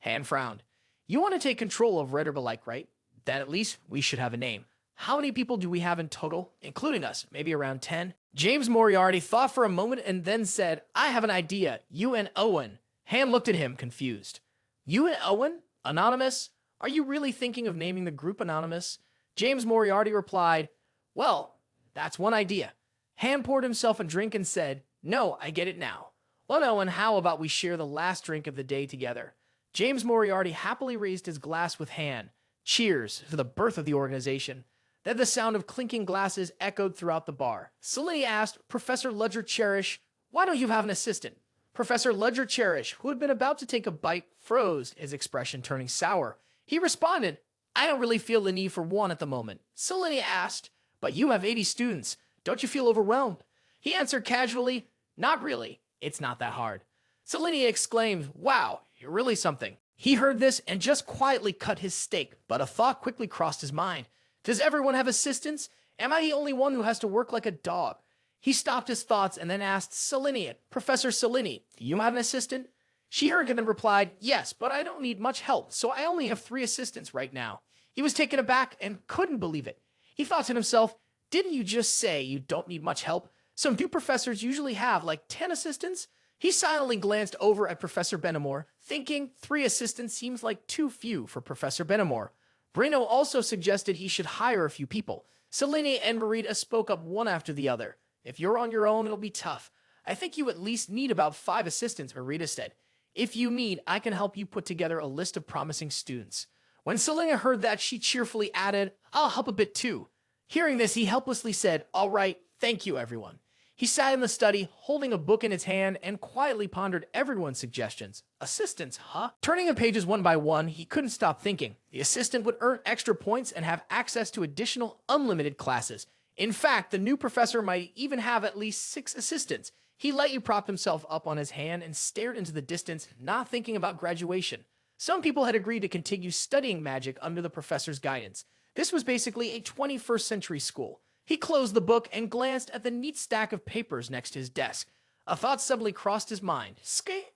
Han frowned. "You want to take control of Rebirth, right? Then at least we should have a name. How many people do we have in total, including us? Maybe around 10? James Moriarty thought for a moment and then said, "I have an idea. You and Owen." Han looked at him, confused. "You and Owen? Anonymous? Are you really thinking of naming the group Anonymous?" James Moriarty replied, "Well, that's one idea." Han poured himself a drink and said, "No, I get it now. Well, Owen, how about we share the last drink of the day together?" James Moriarty happily raised his glass with Han. Cheers for the birth of the organization. Then the sound of clinking glasses echoed throughout the bar. Selene asked Professor Ludger Cherish, "Why don't you have an assistant?" Professor Ludger Cherish, who had been about to take a bite, froze, his expression turning sour. He responded, "I don't really feel the need for one at the moment." Selene asked, "But you have 80 students. Don't you feel overwhelmed?" He answered casually, "Not really. It's not that hard." Selene exclaimed, "Wow, you're really something." He heard this and just quietly cut his steak, but a thought quickly crossed his mind. Does everyone have assistants? Am I the only one who has to work like a dog? He stopped his thoughts and then asked Selene, Professor Selene, do you have an assistant? She heard and then replied, yes, but I don't need much help, so I only have 3 assistants right now. He was taken aback and couldn't believe it. He thought to himself, didn't you just say you don't need much help? Some new professors usually have like 10 assistants. He silently glanced over at Professor Benamor, thinking 3 assistants seems like too few for Professor Benamor. Brino also suggested he should hire a few people. Selene and Marita spoke up one after the other. If you're on your own, it'll be tough. I think you at least need about 5 assistants, Marita said. If you need, I can help you put together a list of promising students. When Selene heard that, she cheerfully added, I'll help a bit too. Hearing this, he helplessly said, all right, thank you, everyone. He sat in the study, holding a book in his hand, and quietly pondered everyone's suggestions. Assistants, huh? Turning the pages one by one, he couldn't stop thinking. The assistant would earn extra points and have access to additional unlimited classes. In fact, the new professor might even have at least 6 assistants. He lightly propped himself up on his hand and stared into the distance, not thinking about graduation. Some people had agreed to continue studying magic under the professor's guidance. This was basically a 21st century school. He closed the book and glanced at the neat stack of papers next to his desk. A thought suddenly crossed his mind.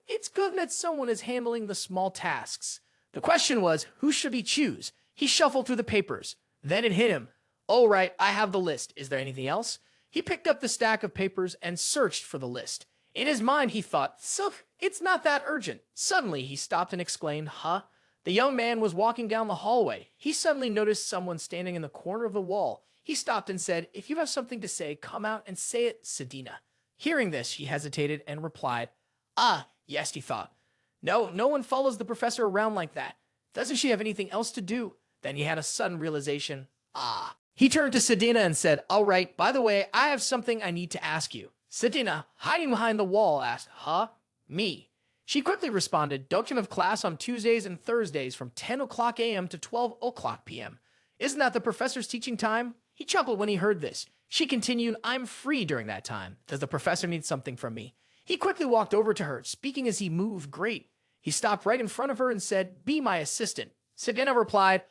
It's good that someone is handling the small tasks. The question was, who should he choose? He shuffled through the papers. Then it hit him. All right, I have the list. Is there anything else? He picked up the stack of papers and searched for the list. In his mind, he thought, so it's not that urgent. Suddenly, he stopped and exclaimed, huh? The young man was walking down the hallway. He suddenly noticed someone standing in the corner of the wall. He stopped and said, if you have something to say, come out and say it, Sedina. Hearing this, he hesitated and replied, yes, he thought. No one follows the professor around like that. Doesn't she have anything else to do? Then he had a sudden realization. He turned to Sedina and said, all right, by the way, I have something I need to ask you. Sedina, hiding behind the wall, asked, huh? Me. She quickly responded, don't you have class on Tuesdays and Thursdays from 10 o'clock a.m. to 12 o'clock p.m.? Isn't that the professor's teaching time? He chuckled when he heard this. She continued, I'm free during that time. Does the professor need something from me? He quickly walked over to her, speaking as he moved. Great. He stopped right in front of her and said, be my assistant. Sedina replied,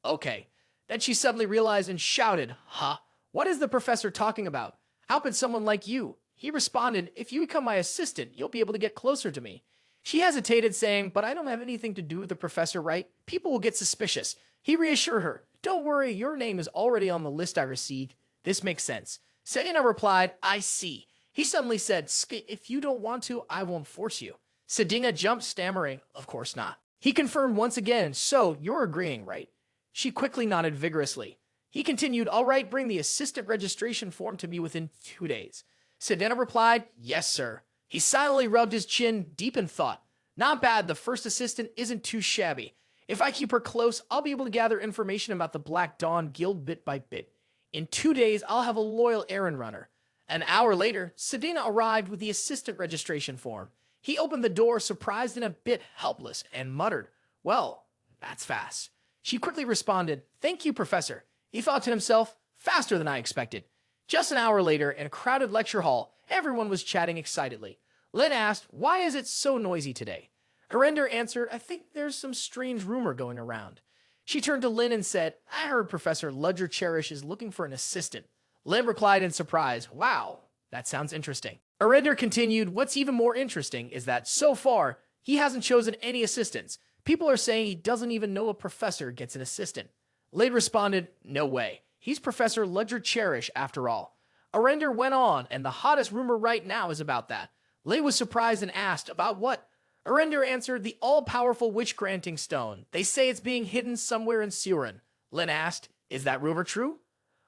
okay. Then she suddenly realized and shouted, huh? What is the professor talking about? How could someone like you? He responded, if you become my assistant, you'll be able to get closer to me. She hesitated, saying, but I don't have anything to do with the professor, right? People will get suspicious. He reassured her, don't worry, your name is already on the list I received. This makes sense. Sedina replied, I see. He suddenly said, if you don't want to, I won't force you. Sedina jumped, stammering, of course not. He confirmed once again, so you're agreeing, right? She quickly nodded vigorously. He continued, all right, bring the assistant registration form to me within 2 days. Sedina replied, yes, sir. He silently rubbed his chin, deep in thought. Not bad, the first assistant isn't too shabby. If I keep her close, I'll be able to gather information about the Black Dawn Guild bit by bit. In 2 days, I'll have a loyal errand runner. An hour later, Sedina arrived with the assistant registration form. He opened the door, surprised and a bit helpless, and muttered, well, that's fast. She quickly responded, thank you, Professor. He thought to himself, faster than I expected. Just an hour later, in a crowded lecture hall, everyone was chatting excitedly. Lynn asked, why is it so noisy today? Arender answered, I think there's some strange rumor going around. She turned to Lynn and said, I heard Professor Ludger Cherish is looking for an assistant. Lynn replied in surprise, wow, that sounds interesting. Arender continued, what's even more interesting is that so far, he hasn't chosen any assistants. People are saying he doesn't even know a professor gets an assistant. Lynn responded, no way. He's Professor Ludger Cherish after all. Arender went on, and the hottest rumor right now is about that. Lay was surprised and asked, about what? Arender answered, the all-powerful witch-granting stone. They say it's being hidden somewhere in Ceoren. Lynn asked, is that rumor true?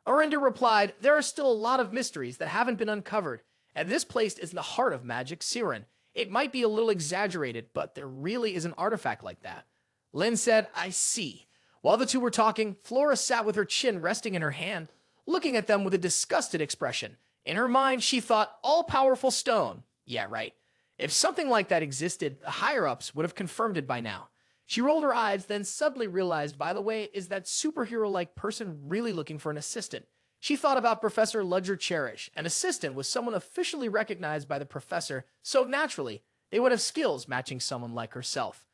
Arender replied, there are still a lot of mysteries that haven't been uncovered, and this place is in the heart of magic Ceoren. It might be a little exaggerated, but there really is an artifact like that. Lynn said, I see. While the two were talking, Flora sat with her chin resting in her hand, looking at them with a disgusted expression. In her mind, she thought, all-powerful stone. Yeah, right. If something like that existed, the higher-ups would have confirmed it by now. She rolled her eyes, then suddenly realized, by the way, is that superhero-like person really looking for an assistant? She thought about Professor Ludger Cherish. An assistant was someone officially recognized by the professor, so naturally, they would have skills matching someone like herself.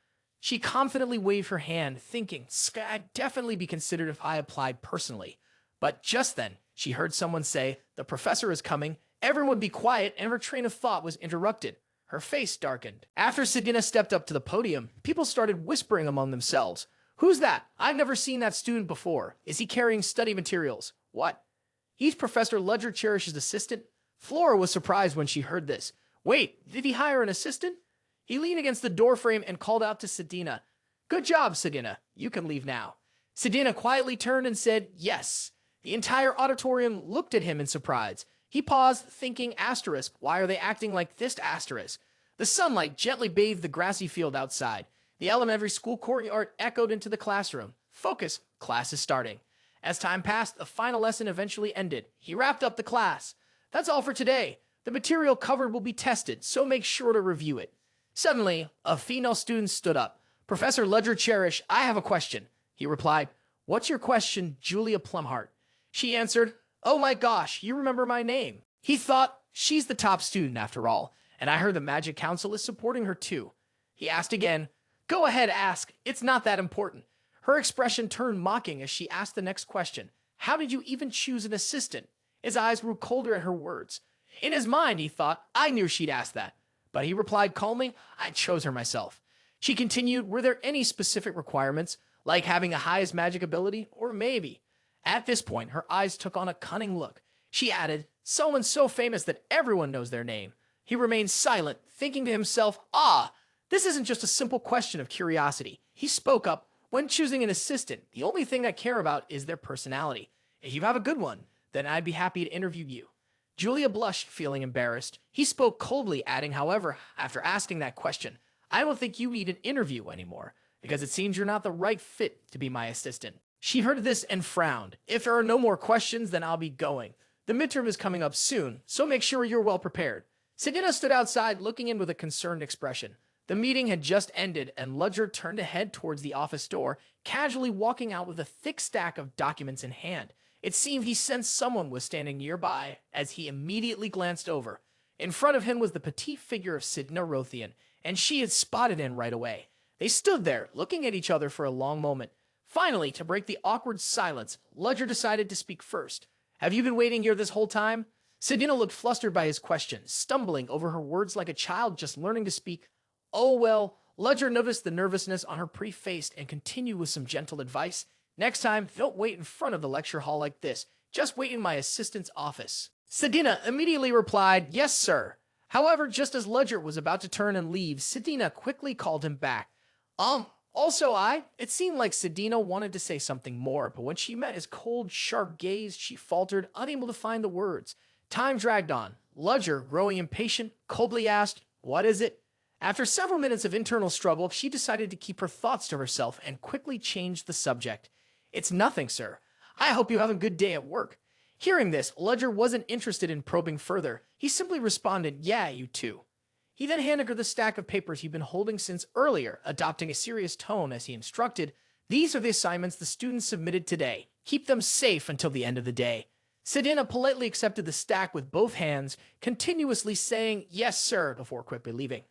She confidently waved her hand, thinking, I'd definitely be considered if I applied personally. But just then, she heard someone say, the professor is coming. Everyone be quiet, and her train of thought was interrupted. Her face darkened. After Sedina stepped up to the podium, people started whispering among themselves. Who's that? I've never seen that student before. Is he carrying study materials? What? He's Professor Ludger Cherish's assistant? Flora was surprised when she heard this. Wait, did he hire an assistant? He leaned against the doorframe and called out to Sedina. Good job, Sedina. You can leave now. Sedina quietly turned and said, yes. The entire auditorium looked at him in surprise. He paused, thinking, asterisk, why are they acting like this, asterisk? The sunlight gently bathed the grassy field outside. The elementary school courtyard echoed into the classroom. Focus, class is starting. As time passed, the final lesson eventually ended. He wrapped up the class. That's all for today. The material covered will be tested, so make sure to review it. Suddenly, a female student stood up. Professor Ludger Cherish, I have a question. He replied, What's your question, Julia Plumhart? She answered, Oh my gosh, you remember my name. He thought, she's the top student after all, and I heard the Magic Council is supporting her too. He asked again, Go ahead, ask. It's not that important. Her expression turned mocking as she asked the next question. How did you even choose an assistant? His eyes grew colder at her words. In his mind, he thought, I knew she'd ask that. But he replied calmly, I chose her myself. She continued, were there any specific requirements, like having a highest magic ability, or maybe? At this point, her eyes took on a cunning look. She added, someone so famous that everyone knows their name. He remained silent, thinking to himself, this isn't just a simple question of curiosity. He spoke up, when choosing an assistant, the only thing I care about is their personality. If you have a good one, then I'd be happy to interview you. Julia blushed, feeling embarrassed. He spoke coldly, adding, however, after asking that question, I don't think you need an interview anymore, because it seems you're not the right fit to be my assistant. She heard this and frowned. If there are no more questions, then I'll be going. The midterm is coming up soon, so make sure you're well prepared. Sedina stood outside, looking in with a concerned expression. The meeting had just ended, and Ludger turned to head towards the office door, casually walking out with a thick stack of documents in hand. It seemed he sensed someone was standing nearby, as he immediately glanced over. In front of him was the petite figure of Sedina Rothian, and she had spotted him right away. They stood there, looking at each other for a long moment. Finally, to break the awkward silence, Ludger decided to speak first. Have you been waiting here this whole time? Sedina looked flustered by his question, stumbling over her words like a child just learning to speak. Oh well, Ludger noticed the nervousness on her pretty face and continued with some gentle advice. Next time, don't wait in front of the lecture hall like this. Just wait in my assistant's office. Sedina immediately replied, yes, sir. However, just as Ludger was about to turn and leave, Sedina quickly called him back. It seemed like Sedina wanted to say something more, but when she met his cold, sharp gaze, she faltered, unable to find the words. Time dragged on. Ludger, growing impatient, coldly asked, what is it? After several minutes of internal struggle, she decided to keep her thoughts to herself and quickly changed the subject. It's nothing, sir. I hope you have a good day at work. Hearing this, Ludger wasn't interested in probing further. He simply responded, yeah, you too. He then handed her the stack of papers he'd been holding since earlier, adopting a serious tone as he instructed, these are the assignments the students submitted today. Keep them safe until the end of the day. Sedina politely accepted the stack with both hands, continuously saying, yes, sir, before quickly leaving.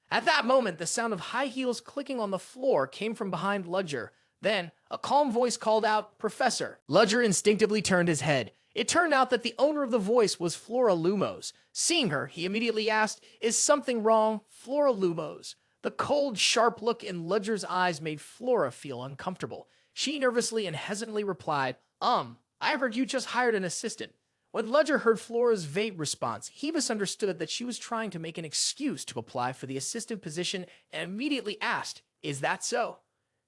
At that moment, the sound of high heels clicking on the floor came from behind Ludger. Then, a calm voice called out, Professor. Ludger instinctively turned his head. It turned out that the owner of the voice was Flora Lumos. Seeing her, he immediately asked, is something wrong? Flora Lumos. The cold, sharp look in Ludger's eyes made Flora feel uncomfortable. She nervously and hesitantly replied, I heard you just hired an assistant. When Ludger heard Flora's vague response, he misunderstood that she was trying to make an excuse to apply for the assistant position and immediately asked, is that so?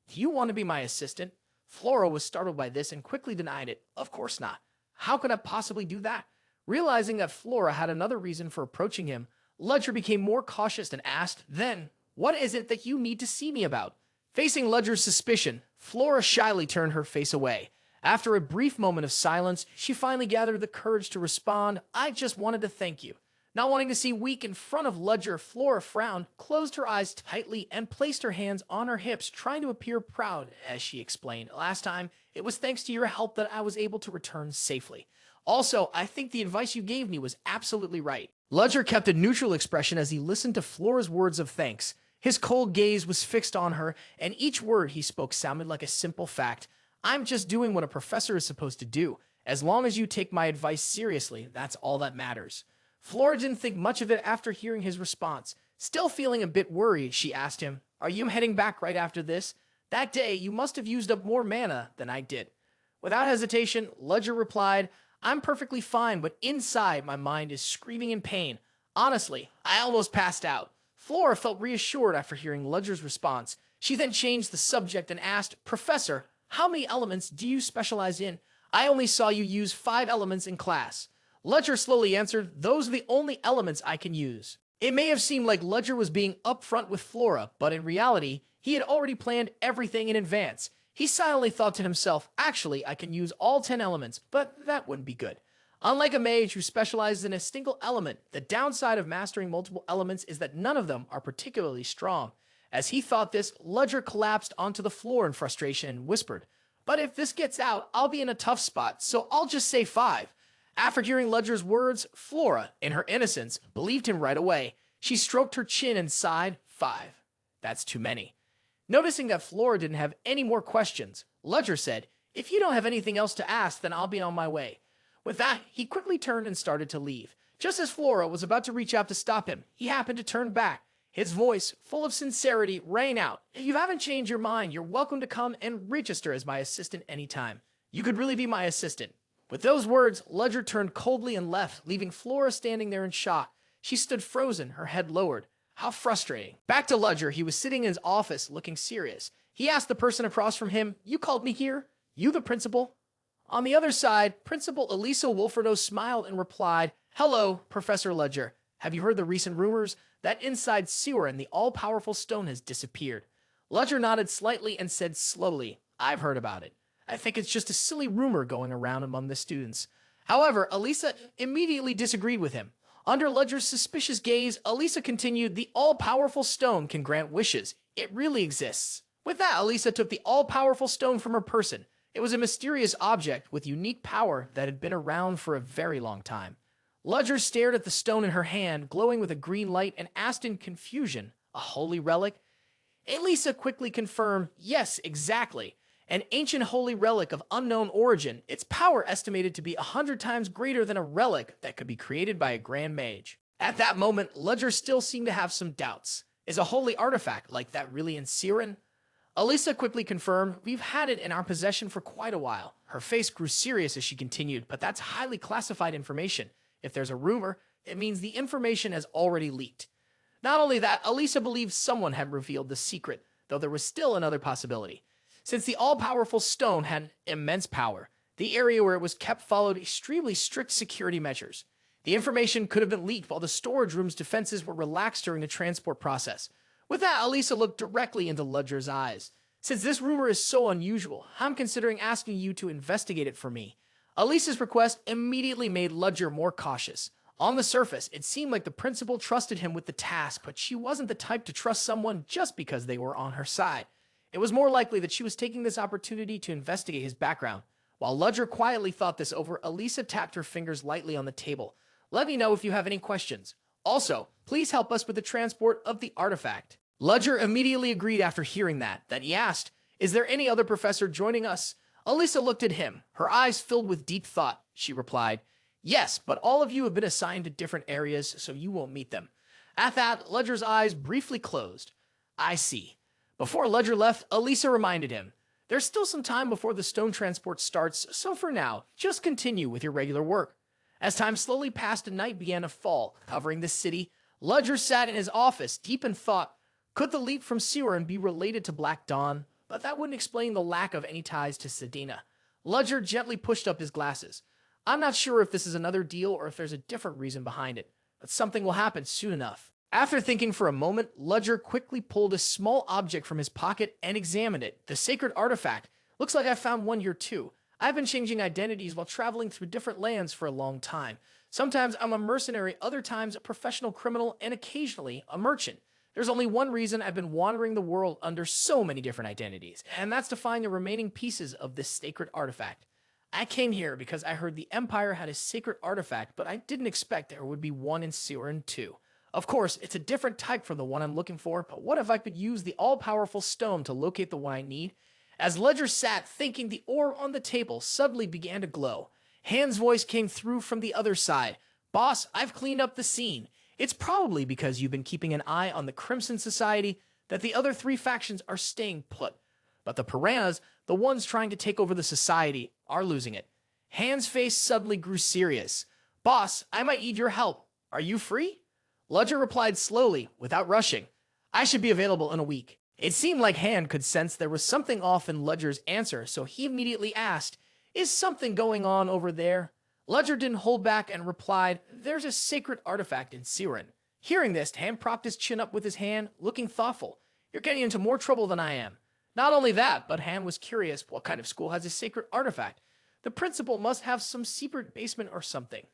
Do you want to be my assistant? Flora was startled by this and quickly denied it. Of course not. How could I possibly do that? Realizing that Flora had another reason for approaching him, Ludger became more cautious and asked, then, what is it that you need to see me about? Facing Ludger's suspicion, Flora shyly turned her face away. After a brief moment of silence, she finally gathered the courage to respond, I just wanted to thank you. Not wanting to seem weak in front of Ludger, Flora frowned, closed her eyes tightly, and placed her hands on her hips, trying to appear proud, as she explained. Last time, it was thanks to your help that I was able to return safely. Also, I think the advice you gave me was absolutely right. Ludger kept a neutral expression as he listened to Flora's words of thanks. His cold gaze was fixed on her, and each word he spoke sounded like a simple fact. I'm just doing what a professor is supposed to do. As long as you take my advice seriously, that's all that matters. Flora didn't think much of it after hearing his response. Still feeling a bit worried, she asked him, "Are you heading back right after this? That day, you must have used up more mana than I did." Without hesitation, Ludger replied, "I'm perfectly fine, but inside my mind is screaming in pain. Honestly, I almost passed out." Flora felt reassured after hearing Ludger's response. She then changed the subject and asked, "Professor, how many elements do you specialize in? I only saw you use 5 elements in class." Ludger slowly answered, "Those are the only elements I can use." It may have seemed like Ludger was being upfront with Flora, but in reality, he had already planned everything in advance. He silently thought to himself, "Actually, I can use all 10 elements, but that wouldn't be good." Unlike a mage who specializes in a single element, the downside of mastering multiple elements is that none of them are particularly strong. As he thought this, Ludger collapsed onto the floor in frustration and whispered, "But if this gets out, I'll be in a tough spot, so I'll just say 5. After hearing Ludger's words, Flora, in her innocence, believed him right away. She stroked her chin and sighed, 5. That's too many. Noticing that Flora didn't have any more questions, Ludger said, "If you don't have anything else to ask, then I'll be on my way." With that, he quickly turned and started to leave. Just as Flora was about to reach out to stop him, he happened to turn back. His voice, full of sincerity, rang out, "If you haven't changed your mind, you're welcome to come and register as my assistant anytime. You could really be my assistant." With those words, Ludger turned coldly and left, leaving Flora standing there in shock. She stood frozen, her head lowered. How frustrating. Back to Ludger, he was sitting in his office, looking serious. He asked the person across from him, "You called me here? You the principal?" On the other side, Principal Elisa Wolferdo smiled and replied, "Hello, Professor Ludger. Have you heard the recent rumors? That inside Ceoren, the all-powerful stone has disappeared." Ludger nodded slightly and said slowly, "I've heard about it. I think it's just a silly rumor going around among the students." However, Elisa immediately disagreed with him. Under Ludger's suspicious gaze, Elisa continued, "The all-powerful stone can grant wishes. It really exists." With that, Elisa took the all-powerful stone from her person. It was a mysterious object with unique power that had been around for a very long time. Ludger stared at the stone in her hand, glowing with a green light, and asked in confusion, "A holy relic?" Elisa quickly confirmed, "Yes, exactly. An ancient holy relic of unknown origin, its power estimated to be 100 times greater than a relic that could be created by a grand mage." At that moment, Ludger still seemed to have some doubts. Is a holy artifact like that really in Ceoren? Elisa quickly confirmed, "We've had it in our possession for quite a while." Her face grew serious as she continued, "But that's highly classified information. If there's a rumor, it means the information has already leaked." Not only that, Elisa believed someone had revealed the secret, though there was still another possibility. Since the all-powerful stone had immense power, the area where it was kept followed extremely strict security measures. The information could have been leaked while the storage room's defenses were relaxed during the transport process. With that, Elisa looked directly into Ludger's eyes. "Since this rumor is so unusual, I'm considering asking you to investigate it for me." Elisa's request immediately made Ludger more cautious. On the surface, it seemed like the principal trusted him with the task, but she wasn't the type to trust someone just because they were on her side. It was more likely that she was taking this opportunity to investigate his background. While Ludger quietly thought this over, Elisa tapped her fingers lightly on the table. "Let me know if you have any questions. Also, please help us with the transport of the artifact." Ludger immediately agreed after hearing that. Then he asked, "Is there any other professor joining us?" Elisa looked at him, her eyes filled with deep thought. She replied, "Yes, but all of you have been assigned to different areas, so you won't meet them." At that, Ludger's eyes briefly closed. "I see." Before Ludger left, Elisa reminded him, "There's still some time before the stone transport starts, so for now, just continue with your regular work." As time slowly passed and night began to fall, covering the city, Ludger sat in his office, deep in thought. Could the leap from Ceoren be related to Black Dawn? But that wouldn't explain the lack of any ties to Sedina. Ludger gently pushed up his glasses. "I'm not sure if this is another deal or if there's a different reason behind it, but something will happen soon enough." After thinking for a moment, Ludger quickly pulled a small object from his pocket and examined it. The sacred artifact. "Looks like I found one here too. I've been changing identities while traveling through different lands for a long time. Sometimes I'm a mercenary, other times a professional criminal, and occasionally a merchant. There's only one reason I've been wandering the world under so many different identities, and that's to find the remaining pieces of this sacred artifact. I came here because I heard the Empire had a sacred artifact, but I didn't expect there would be one in Ceoren too. Of course, it's a different type from the one I'm looking for, but what if I could use the all-powerful stone to locate the one I need? As Ludger sat thinking, the orb on the table suddenly began to glow. Han's voice came through from the other side. Boss, I've cleaned up the scene. It's probably because you've been keeping an eye on the Crimson Society that the other three factions are staying put. But the piranhas, the ones trying to take over the society, are losing it. Han's face suddenly grew serious. Boss, I might need your help. Are you free? Ludger replied slowly, without rushing. I should be available in a week. It seemed like Han could sense there was something off in Ludger's answer, so he immediately asked, Is something going on over there? Ludger didn't hold back and replied, There's a sacred artifact in Ceoren. Hearing this, Han propped his chin up with his hand, looking thoughtful. You're getting into more trouble than I am. Not only that, but Han was curious, what kind of school has a sacred artifact? The principal must have some secret basement or something.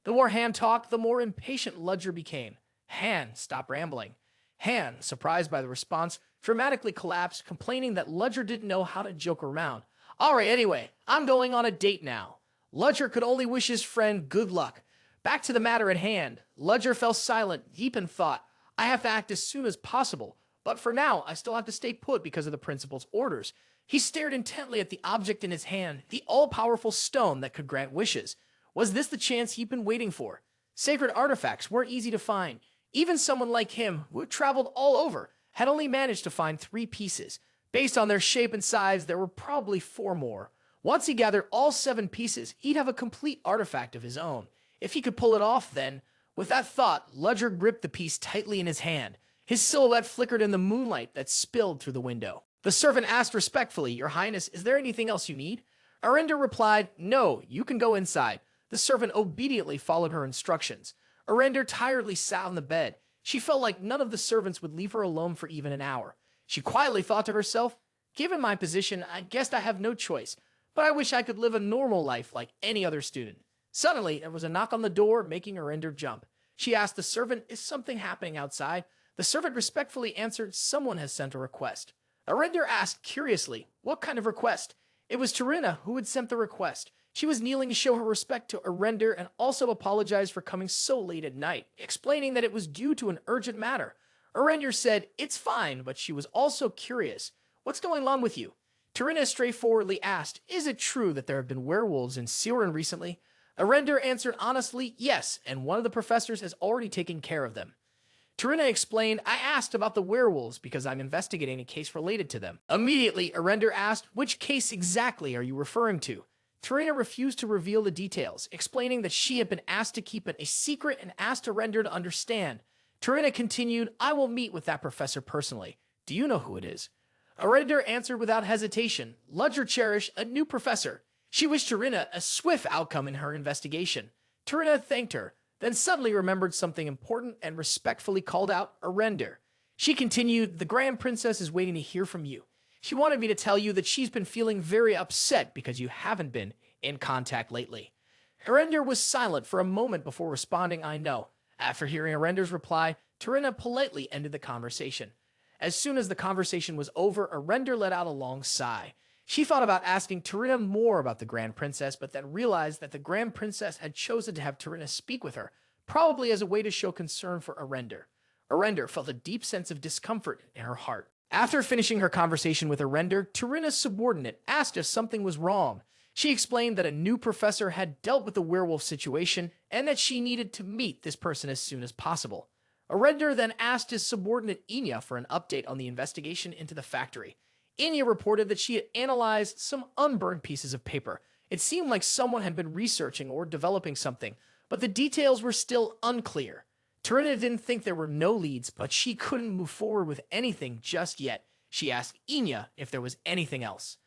The more Han talked, the more impatient Ludger became. Han stopped rambling. Han, surprised by the response, dramatically collapsed, complaining that Ludger didn't know how to joke around. All right, anyway, I'm going on a date now. Ludger could only wish his friend good luck. Back to the matter at hand. Ludger fell silent, deep in thought. I have to act as soon as possible, but for now, I still have to stay put because of the principal's orders. He stared intently at the object in his hand, the all-powerful stone that could grant wishes. Was this the chance he'd been waiting for? Sacred artifacts weren't easy to find. Even someone like him, who had traveled all over, had only managed to find 3 pieces. Based on their shape and size, there were probably 4 more. Once he gathered all 7 pieces, he'd have a complete artifact of his own. If he could pull it off, then. With that thought, Ludger gripped the piece tightly in his hand. His silhouette flickered in the moonlight that spilled through the window. The servant asked respectfully, Your Highness, is there anything else you need? Arender replied, No, you can go inside. The servant obediently followed her instructions. Arender tiredly sat on the bed. She felt like none of the servants would leave her alone for even an hour. She quietly thought to herself, Given my position, I guess I have no choice, but I wish I could live a normal life like any other student. Suddenly, there was a knock on the door, making Arender jump. She asked the servant, Is something happening outside? The servant respectfully answered, Someone has sent a request. Arender asked curiously, What kind of request? It was Terina who had sent the request. She was kneeling to show her respect to Arender and also apologized for coming so late at night, explaining that it was due to an urgent matter. Arender said, It's fine, but she was also curious. What's going on with you? Terina straightforwardly asked, Is it true that there have been werewolves in Ceoren recently? Arender answered honestly, Yes, and one of the professors has already taken care of them. Terina explained, I asked about the werewolves because I'm investigating a case related to them. Immediately, Arender asked, Which case exactly are you referring to? Terina refused to reveal the details, explaining that she had been asked to keep it a secret and asked Arender to understand. Terina continued, I will meet with that professor personally. Do you know who it is? Arender answered without hesitation, Ludger Cherish, a new professor. She wished Terina a swift outcome in her investigation. Terina thanked her, then suddenly remembered something important and respectfully called out Arender. She continued, The Grand Princess is waiting to hear from you. She wanted me to tell you that she's been feeling very upset because you haven't been in contact lately. Arender was silent for a moment before responding, I know. After hearing Arender's reply, Terina politely ended the conversation. As soon as the conversation was over, Arender let out a long sigh. She thought about asking Terina more about the Grand Princess, but then realized that the Grand Princess had chosen to have Terina speak with her, probably as a way to show concern for Arender. Arender felt a deep sense of discomfort in her heart. After finishing her conversation with Arender, Terina's subordinate asked if something was wrong. She explained that a new professor had dealt with the werewolf situation and that she needed to meet this person as soon as possible. Arender then asked his subordinate Inya for an update on the investigation into the factory. Inya reported that she had analyzed some unburned pieces of paper. It seemed like someone had been researching or developing something, but the details were still unclear. Terina didn't think there were no leads, but she couldn't move forward with anything just yet. She asked Inya if there was anything else.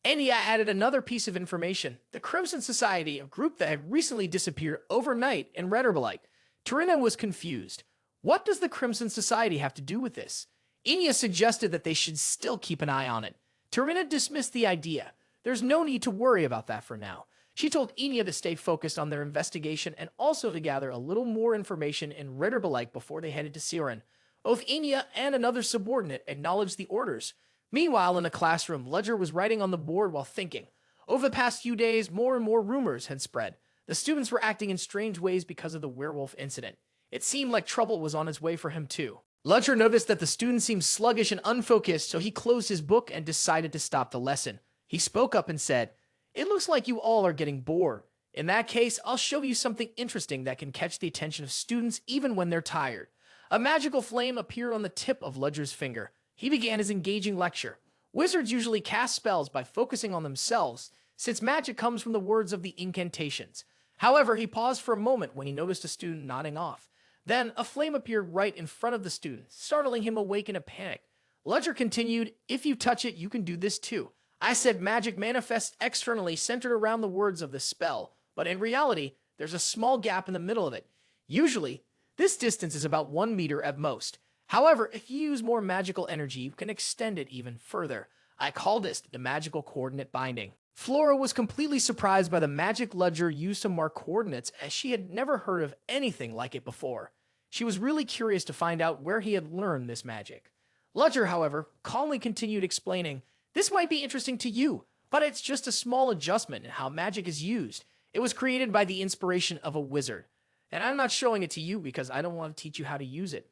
Inya added another piece of information. The Crimson Society, a group that had recently disappeared overnight in Rebirth. Terina was confused. What does the Crimson Society have to do with this? Inya suggested that they should still keep an eye on it. Terina dismissed the idea. There's no need to worry about that for now. She told Inya to stay focused on their investigation and also to gather a little more information in Rebirth before they headed to Ceoren. Both Inya and another subordinate acknowledged the orders. Meanwhile, in the classroom, Ludger was writing on the board while thinking. Over the past few days, more and more rumors had spread. The students were acting in strange ways because of the werewolf incident. It seemed like trouble was on its way for him too. Ludger noticed that the student seemed sluggish and unfocused, so he closed his book and decided to stop the lesson. He spoke up and said, "It looks like you all are getting bored. In that case, I'll show you something interesting that can catch the attention of students even when they're tired." A magical flame appeared on the tip of Ludger's finger. He began his engaging lecture. Wizards usually cast spells by focusing on themselves, since magic comes from the words of the incantations. However, he paused for a moment when he noticed a student nodding off. Then, a flame appeared right in front of the student, startling him awake in a panic. Ludger continued, "If you touch it, you can do this too. I said magic manifests externally centered around the words of the spell, but in reality, there's a small gap in the middle of it. Usually, this distance is about 1 meter at most. However, if you use more magical energy, you can extend it even further. I call this the magical coordinate binding." Flora was completely surprised by the magic Ludger used to mark coordinates, as she had never heard of anything like it before. She was really curious to find out where he had learned this magic. Ludger, however, calmly continued explaining, "This might be interesting to you, but it's just a small adjustment in how magic is used. It was created by the inspiration of a wizard, and I'm not showing it to you because I don't want to teach you how to use it."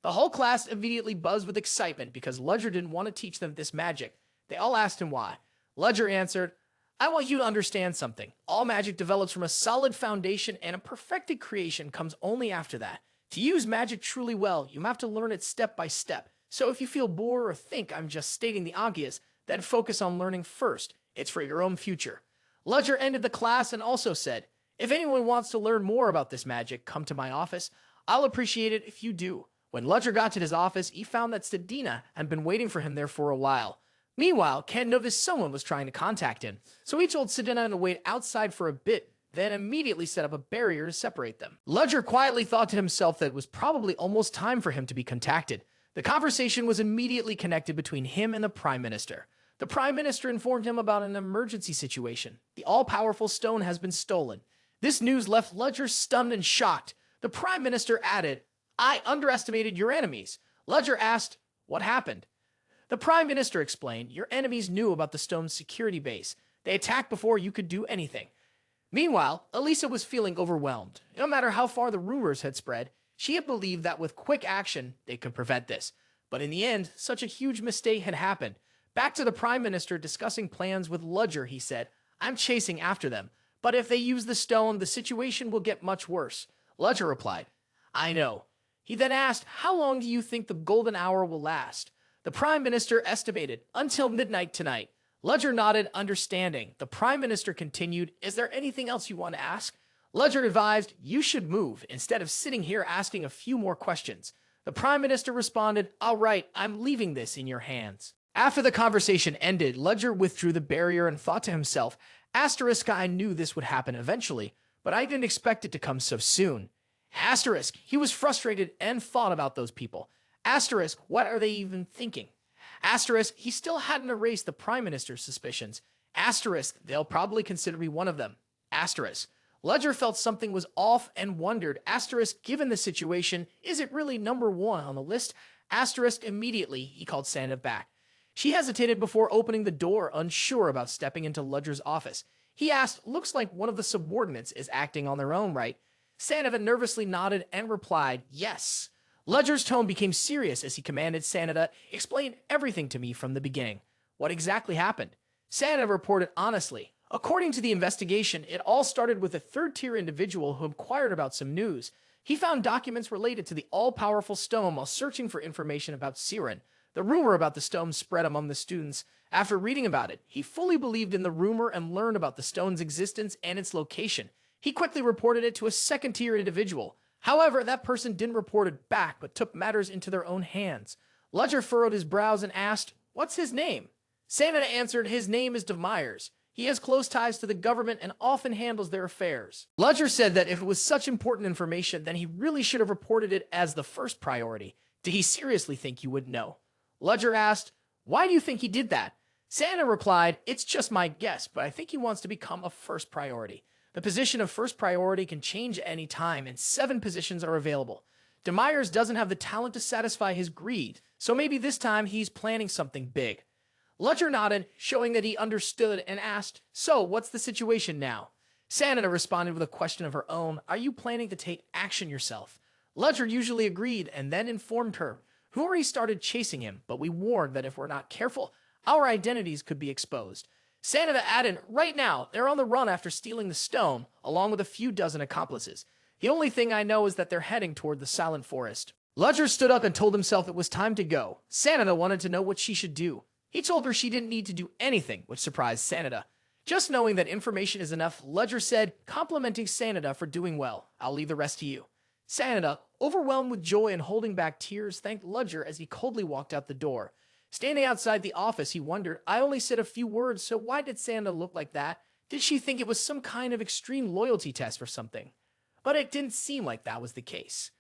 The whole class immediately buzzed with excitement because Ludger didn't want to teach them this magic. They all asked him why. Ludger answered, "I want you to understand something. All magic develops from a solid foundation, and a perfected creation comes only after that. To use magic truly well, you have to learn it step by step. So if you feel bored or think I'm just stating the obvious, then focus on learning first. It's for your own future." Ludger ended the class and also said, "If anyone wants to learn more about this magic, come to my office. I'll appreciate it if you do." When Ludger got to his office, he found that Stadina had been waiting for him there for a while. Meanwhile, Ken noticed someone was trying to contact him, so he told Stadina to wait outside for a bit, then immediately set up a barrier to separate them. Ludger quietly thought to himself that it was probably almost time for him to be contacted. The conversation was immediately connected between him and the Prime Minister. The Prime Minister informed him about an emergency situation. The all-powerful stone has been stolen. This news left Ludger stunned and shocked. The Prime Minister added, "I underestimated your enemies." Ludger asked, "What happened?" The Prime Minister explained, "Your enemies knew about the stone's security base. They attacked before you could do anything." Meanwhile, Elisa was feeling overwhelmed. No matter how far the rumors had spread, she had believed that with quick action, they could prevent this. But in the end, such a huge mistake had happened. Back to the Prime Minister discussing plans with Ludger, he said, "I'm chasing after them. But if they use the stone, the situation will get much worse." Ludger replied, "I know." He then asked, "How long do you think the golden hour will last?" The Prime Minister estimated, "Until midnight tonight." Ludger nodded, understanding. The Prime Minister continued, "Is there anything else you want to ask?" Ludger advised, "You should move, instead of sitting here asking a few more questions." The Prime Minister responded, "All right, I'm leaving this in your hands." After the conversation ended, Ludger withdrew the barrier and thought to himself, "Asterisk, I knew this would happen eventually, but I didn't expect it to come so soon." Asterisk, he was frustrated and thought about those people. Asterisk, what are they even thinking? Asterisk, he still hadn't erased the Prime Minister's suspicions. Asterisk, they'll probably consider me one of them. Asterisk, Ludger felt something was off and wondered, asterisk, given the situation, is it really number one on the list? Asterisk, immediately, he called Santa back. She hesitated before opening the door, unsure about stepping into Ludger's office. He asked, "Looks like one of the subordinates is acting on their own, right?" Sanada nervously nodded and replied, "Yes." Ludger's tone became serious as he commanded Sanada, "Explain everything to me from the beginning. What exactly happened?" Sanada reported honestly. According to the investigation, it all started with a third-tier individual who inquired about some news. He found documents related to the all-powerful stone while searching for information about Ceoren. The rumor about the stone spread among the students. After reading about it, he fully believed in the rumor and learned about the stone's existence and its location. He quickly reported it to a second-tier individual. However, that person didn't report it back, but took matters into their own hands. Ludger furrowed his brows and asked, "What's his name?" Sanada answered, "His name is De Myers. He has close ties to the government and often handles their affairs." Ludger said that if it was such important information, then he really should have reported it as the first priority. Did he seriously think you would know? Ludger asked, "Why do you think he did that?" Sanada replied, "It's just my guess, but I think he wants to become a first priority. The position of first priority can change at any time, and 7 positions are available. De Myers doesn't have the talent to satisfy his greed, so maybe this time he's planning something big." Ludger nodded, showing that he understood, and asked, "So, what's the situation now?" Sanada responded with a question of her own, "Are you planning to take action yourself?" Ludger usually agreed and then informed her. Who already started chasing him, but we warned that if we're not careful, our identities could be exposed. Sanada added, right now, they're on the run after stealing the stone, along with a few dozen accomplices. The only thing I know is that they're heading toward the Silent Forest. Ludger stood up and told himself it was time to go. Sanada wanted to know what she should do. He told her she didn't need to do anything, which surprised Sanada. Just knowing that information is enough, Ludger said, complimenting Sanada for doing well. I'll leave the rest to you. Sanada, overwhelmed with joy and holding back tears, thanked Ludger as he coldly walked out the door. Standing outside the office, he wondered, I only said a few words, so why did Sanada look like that? Did she think it was some kind of extreme loyalty test or something? But it didn't seem like that was the case.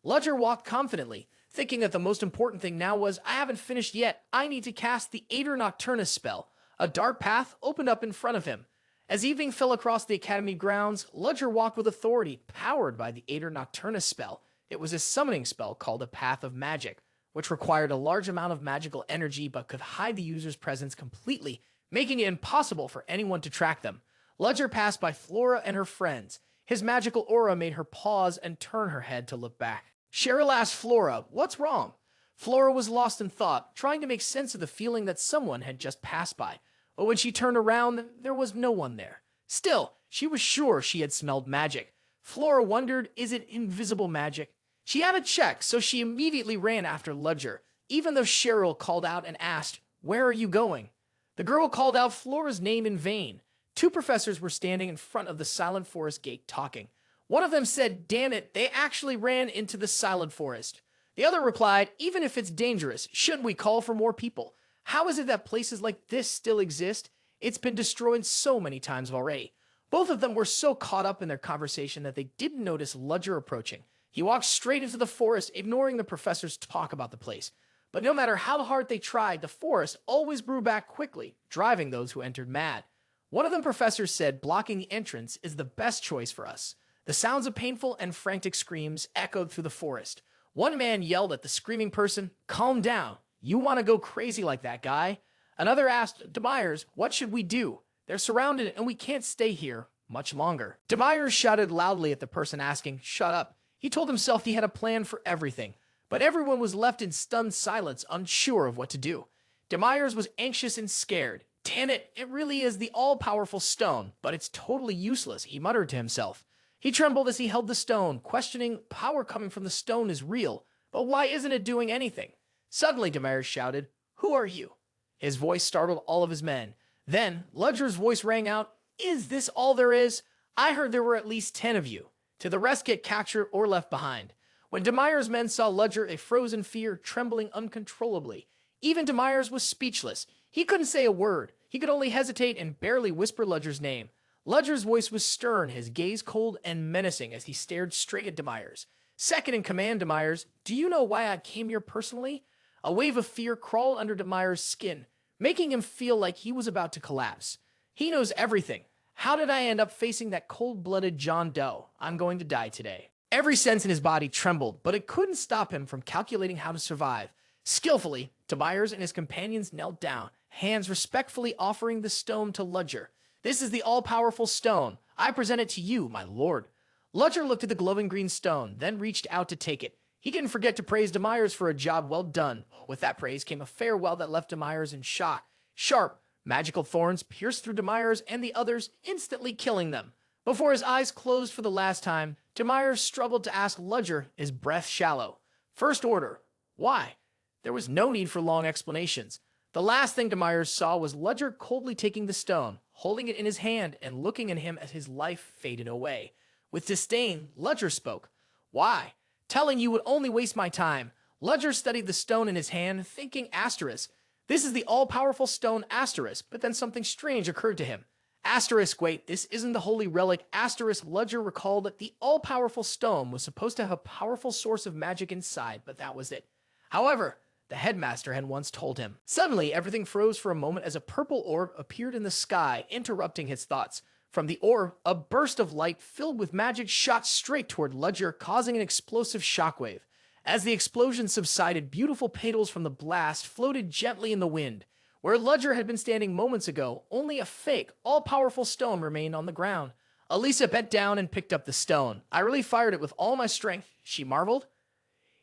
Ludger walked confidently, thinking that the most important thing now was, I haven't finished yet. I need to cast the Aether Nocturnus spell. A dark path opened up in front of him. As evening fell across the academy grounds, Ludger walked with authority, powered by the Aether Nocturnus spell. It was a summoning spell called a Path of Magic, which required a large amount of magical energy but could hide the user's presence completely, making it impossible for anyone to track them. Ludger passed by Flora and her friends. His magical aura made her pause and turn her head to look back. Cheryl asked Flora, what's wrong? Flora was lost in thought, trying to make sense of the feeling that someone had just passed by. But when she turned around, there was no one there. Still, she was sure she had smelled magic. Flora wondered, is it invisible magic? She had to check, so she immediately ran after Ludger, even though Cheryl called out and asked, where are you going? The girl called out Flora's name in vain. Two professors were standing in front of the Silent Forest gate talking. One of them said, damn it, they actually ran into the Silent Forest. The other replied, even if it's dangerous, shouldn't we call for more people? How is it that places like this still exist? It's been destroyed so many times already. Both of them were so caught up in their conversation that they didn't notice Ludger approaching. He walked straight into the forest, ignoring the professor's talk about the place. But no matter how hard they tried, the forest always grew back quickly, driving those who entered mad. One of the professors said blocking the entrance is the best choice for us. The sounds of painful and frantic screams echoed through the forest. One man yelled at the screaming person, calm down. You want to go crazy like that, guy? Another asked, DeMyers, what should we do? They're surrounded and we can't stay here much longer. DeMyers shouted loudly at the person asking, shut up. He told himself he had a plan for everything, but everyone was left in stunned silence, unsure of what to do. DeMyers was anxious and scared. Damn it, it really is the all-powerful stone, but it's totally useless, he muttered to himself. He trembled as he held the stone, questioning, power coming from the stone is real, but why isn't it doing anything? Suddenly, DeMyers shouted, who are you? His voice startled all of his men. Then, Ludger's voice rang out, is this all there is? I heard there were at least 10 of you. Did the rest get captured or left behind? When DeMyers' men saw Ludger, they froze in fear, trembling uncontrollably. Even DeMyers was speechless. He couldn't say a word. He could only hesitate and barely whisper Ludger's name. Ludger's voice was stern, his gaze cold and menacing as he stared straight at DeMyers. Second in command, DeMyers, do you know why I came here personally? A wave of fear crawled under DeMyers' skin, making him feel like he was about to collapse. He knows everything. How did I end up facing that cold-blooded John Doe? I'm going to die today. Every sense in his body trembled, but it couldn't stop him from calculating how to survive. Skillfully, DeMyers and his companions knelt down, hands respectfully offering the stone to Ludger. This is the all-powerful stone. I present it to you, my lord. Ludger looked at the glowing green stone, then reached out to take it. He didn't forget to praise DeMyers for a job well done. With that praise came a farewell that left DeMyers in shock. Sharp, magical thorns pierced through DeMyers and the others, instantly killing them. Before his eyes closed for the last time, DeMyers struggled to ask Ludger, his breath shallow. First order. Why? There was no need for long explanations. The last thing DeMyers saw was Ludger coldly taking the stone, holding it in his hand and looking at him as his life faded away. With disdain, Ludger spoke. Why? Telling you would only waste my time. Ludger studied the stone in his hand, thinking asterisk. This is the all-powerful stone asterisk, but then something strange occurred to him. Asterisk, wait, this isn't the holy relic asterisk. Ludger recalled that the all-powerful stone was supposed to have a powerful source of magic inside, but that was it. However, the headmaster had once told him. Suddenly, everything froze for a moment as a purple orb appeared in the sky, interrupting his thoughts. From the orb, a burst of light filled with magic shot straight toward Ludger, causing an explosive shockwave. As the explosion subsided, beautiful petals from the blast floated gently in the wind. Where Ludger had been standing moments ago, only a fake, all-powerful stone remained on the ground. Elisa bent down and picked up the stone. I really fired it with all my strength, she marveled.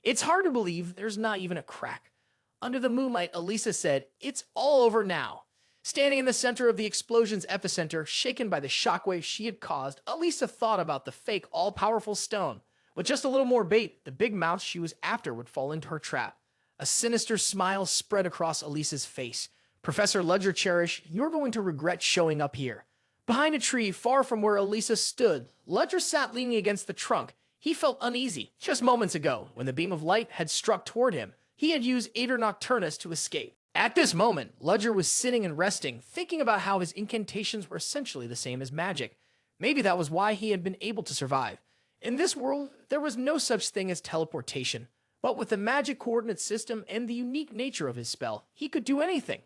It's hard to believe there's not even a crack. Under the moonlight, Elisa said, it's all over now. Standing in the center of the explosion's epicenter, shaken by the shockwave she had caused, Elisa thought about the fake, all-powerful stone. With just a little more bait, the big mouse she was after would fall into her trap. A sinister smile spread across Elisa's face. Professor Ludger Cherish, you're going to regret showing up here. Behind a tree, far from where Elisa stood, Ludger sat leaning against the trunk. He felt uneasy. Just moments ago, when the beam of light had struck toward him, he had used Aether Nocturnus to escape. At this moment, Ludger was sitting and resting, thinking about how his incantations were essentially the same as magic. Maybe that was why he had been able to survive. In this world, there was no such thing as teleportation. But with the magic coordinate system and the unique nature of his spell, he could do anything.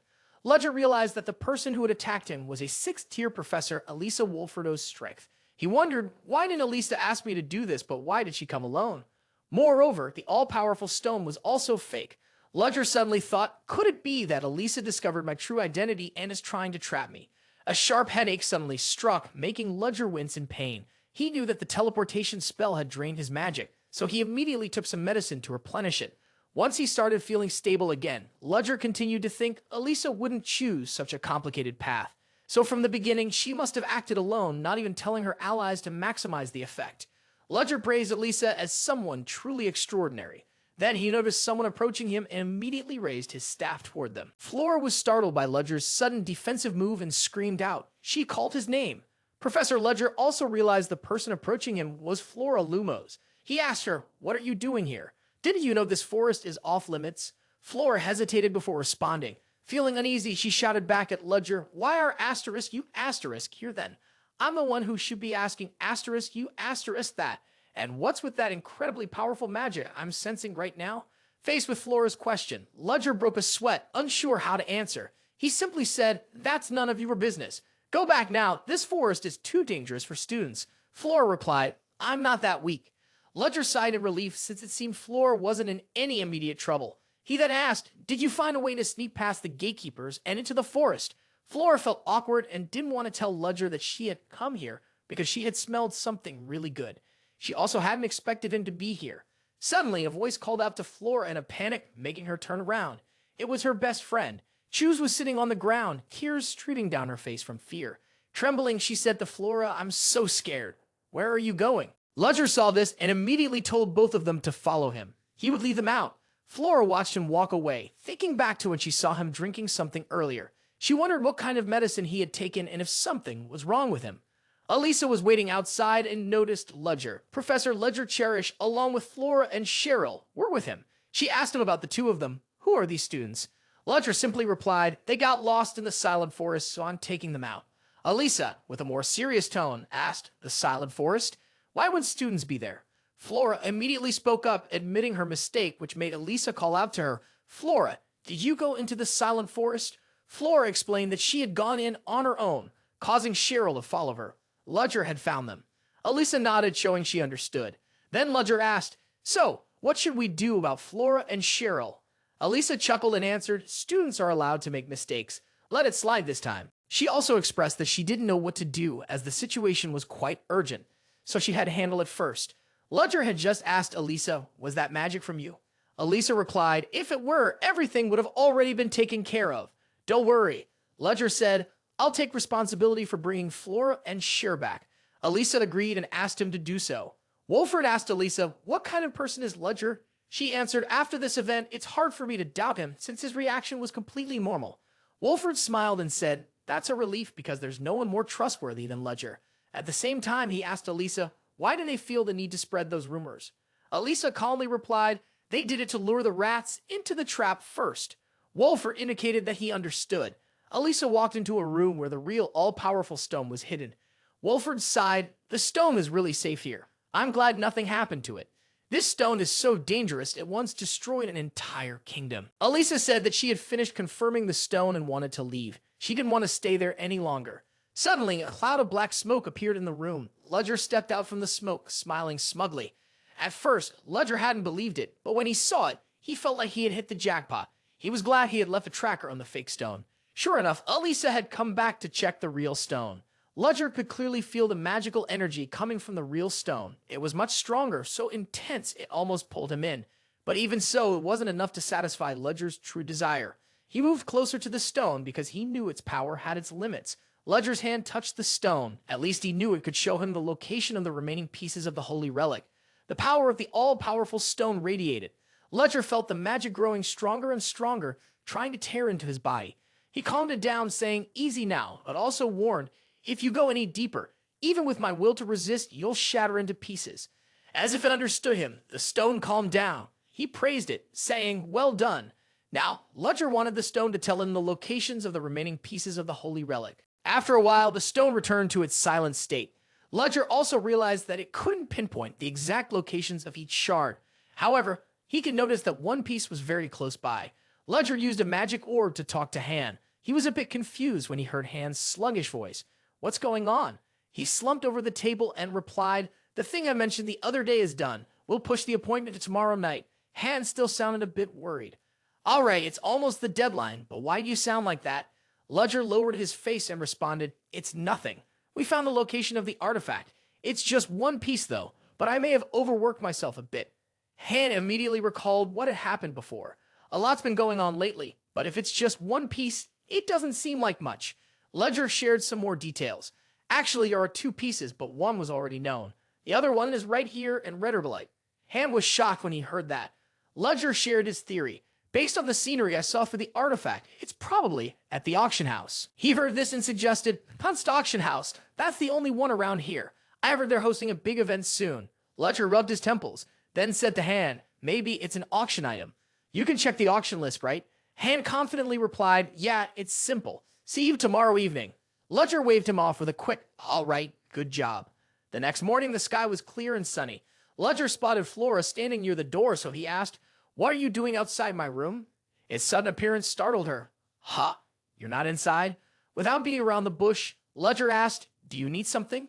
Ludger realized that the person who had attacked him was a 6th-tier professor, Elisa Wolferdo's strength. He wondered, why didn't Elisa ask me to do this, but why did she come alone? Moreover, the all-powerful stone was also fake. Ludger suddenly thought, could it be that Elisa discovered my true identity and is trying to trap me? A sharp headache suddenly struck, making Ludger wince in pain. He knew that the teleportation spell had drained his magic, so he immediately took some medicine to replenish it. Once he started feeling stable again, Ludger continued to think Elisa wouldn't choose such a complicated path. So from the beginning, she must have acted alone, not even telling her allies to maximize the effect. Ludger praised Elisa as someone truly extraordinary. Then he noticed someone approaching him and immediately raised his staff toward them. Flora was startled by Ludger's sudden defensive move and screamed out. She called his name. Professor Ludger also realized the person approaching him was Flora Lumos. He asked her, "What are you doing here? Didn't you know this forest is off limits?" Flora hesitated before responding. Feeling uneasy, she shouted back at Ludger, "Why are asterisk you asterisk here then? I'm the one who should be asking asterisk you asterisk that. And what's with that incredibly powerful magic I'm sensing right now?" Faced with Flora's question, Ludger broke a sweat, unsure how to answer. He simply said, "That's none of your business. Go back now. This forest is too dangerous for students." Flora replied, "I'm not that weak." Ludger sighed in relief since it seemed Flora wasn't in any immediate trouble. He then asked, "Did you find a way to sneak past the gatekeepers and into the forest?" Flora felt awkward and didn't want to tell Ludger that she had come here because she had smelled something really good. She also hadn't expected him to be here. Suddenly, a voice called out to Flora in a panic, making her turn around. It was her best friend. Chuz was sitting on the ground, tears streaming down her face from fear. Trembling, she said to Flora, "I'm so scared. Where are you going?" Ludger saw this and immediately told both of them to follow him. He would lead them out. Flora watched him walk away, thinking back to when she saw him drinking something earlier. She wondered what kind of medicine he had taken and if something was wrong with him. Elisa was waiting outside and noticed Ludger. Professor Ludger Cherish, along with Flora and Cheryl, were with him. She asked him about the two of them. "Who are these students?" Ludger simply replied, "They got lost in the silent forest, so I'm taking them out." Elisa, with a more serious tone, asked, "The silent forest? Why would students be there?" Flora immediately spoke up, admitting her mistake, which made Elisa call out to her, "Flora, did you go into the silent forest?" Flora explained that she had gone in on her own, causing Cheryl to follow her. Ludger had found them. Elisa nodded, showing she understood. Then Ludger asked, "So, what should we do about Flora and Cheryl?" Elisa chuckled and answered, "Students are allowed to make mistakes. Let it slide this time." She also expressed that she didn't know what to do, as the situation was quite urgent, so she had to handle it first. Ludger had just asked Elisa, "Was that magic from you?" Elisa replied, "If it were, everything would have already been taken care of. Don't worry." Ludger said, "I'll take responsibility for bringing Flora and Cher back." Elisa agreed and asked him to do so. Wolford asked Elisa, "What kind of person is Ludger?" She answered, "After this event, it's hard for me to doubt him since his reaction was completely normal." Wolford smiled and said, "That's a relief because there's no one more trustworthy than Ludger." At the same time, he asked Elisa, "Why do they feel the need to spread those rumors?" Elisa calmly replied, "They did it to lure the rats into the trap first." Wolford indicated that he understood. Elisa walked into a room where the real all-powerful stone was hidden. Wolford sighed, "The stone is really safe here. I'm glad nothing happened to it. This stone is so dangerous it once destroyed an entire kingdom." Elisa said that she had finished confirming the stone and wanted to leave. She didn't want to stay there any longer. Suddenly, a cloud of black smoke appeared in the room. Ludger stepped out from the smoke, smiling smugly. At first, Ludger hadn't believed it, but when he saw it, he felt like he had hit the jackpot. He was glad he had left a tracker on the fake stone. Sure enough, Elisa had come back to check the real stone. Ludger could clearly feel the magical energy coming from the real stone. It was much stronger, so intense it almost pulled him in. But even so, it wasn't enough to satisfy Ludger's true desire. He moved closer to the stone because he knew its power had its limits. Ludger's hand touched the stone. At least he knew it could show him the location of the remaining pieces of the holy relic. The power of the all-powerful stone radiated. Ludger felt the magic growing stronger and stronger, trying to tear into his body. He calmed it down, saying, "Easy now," but also warned, "If you go any deeper, even with my will to resist, you'll shatter into pieces." As if it understood him, the stone calmed down. He praised it, saying, "Well done." Now, Ludger wanted the stone to tell him the locations of the remaining pieces of the holy relic. After a while, the stone returned to its silent state. Ludger also realized that it couldn't pinpoint the exact locations of each shard. However, he could notice that one piece was very close by. Ludger used a magic orb to talk to Han. He was a bit confused when he heard Han's sluggish voice. "What's going on?" He slumped over the table and replied, "The thing I mentioned the other day is done. We'll push the appointment to tomorrow night." Han still sounded a bit worried. "All right, it's almost the deadline, but why do you sound like that?" Ludger lowered his face and responded, "It's nothing. We found the location of the artifact. It's just one piece, though, but I may have overworked myself a bit." Han immediately recalled what had happened before. A lot's been going on lately, but if it's just one piece, it doesn't seem like much. Ludger shared some more details. "Actually, there are two pieces, but one was already known. The other one is right here in Rebirth." Han was shocked when he heard that. Ludger shared his theory. "Based on the scenery I saw for the artifact, it's probably at the auction house." He heard this and suggested, "Kunst auction house, that's the only one around here. I heard they're hosting a big event soon." Ludger rubbed his temples, then said to Han, "Maybe it's an auction item. You can check the auction list, right?" Han confidently replied, "Yeah, it's simple. See you tomorrow evening." Ludger waved him off with a quick, "All right, good job." The next morning, the sky was clear and sunny. Ludger spotted Flora standing near the door, so he asked, "What are you doing outside my room?" Its sudden appearance startled her. "Huh? You're not inside?" Without being around the bush, Ludger asked, "Do you need something?"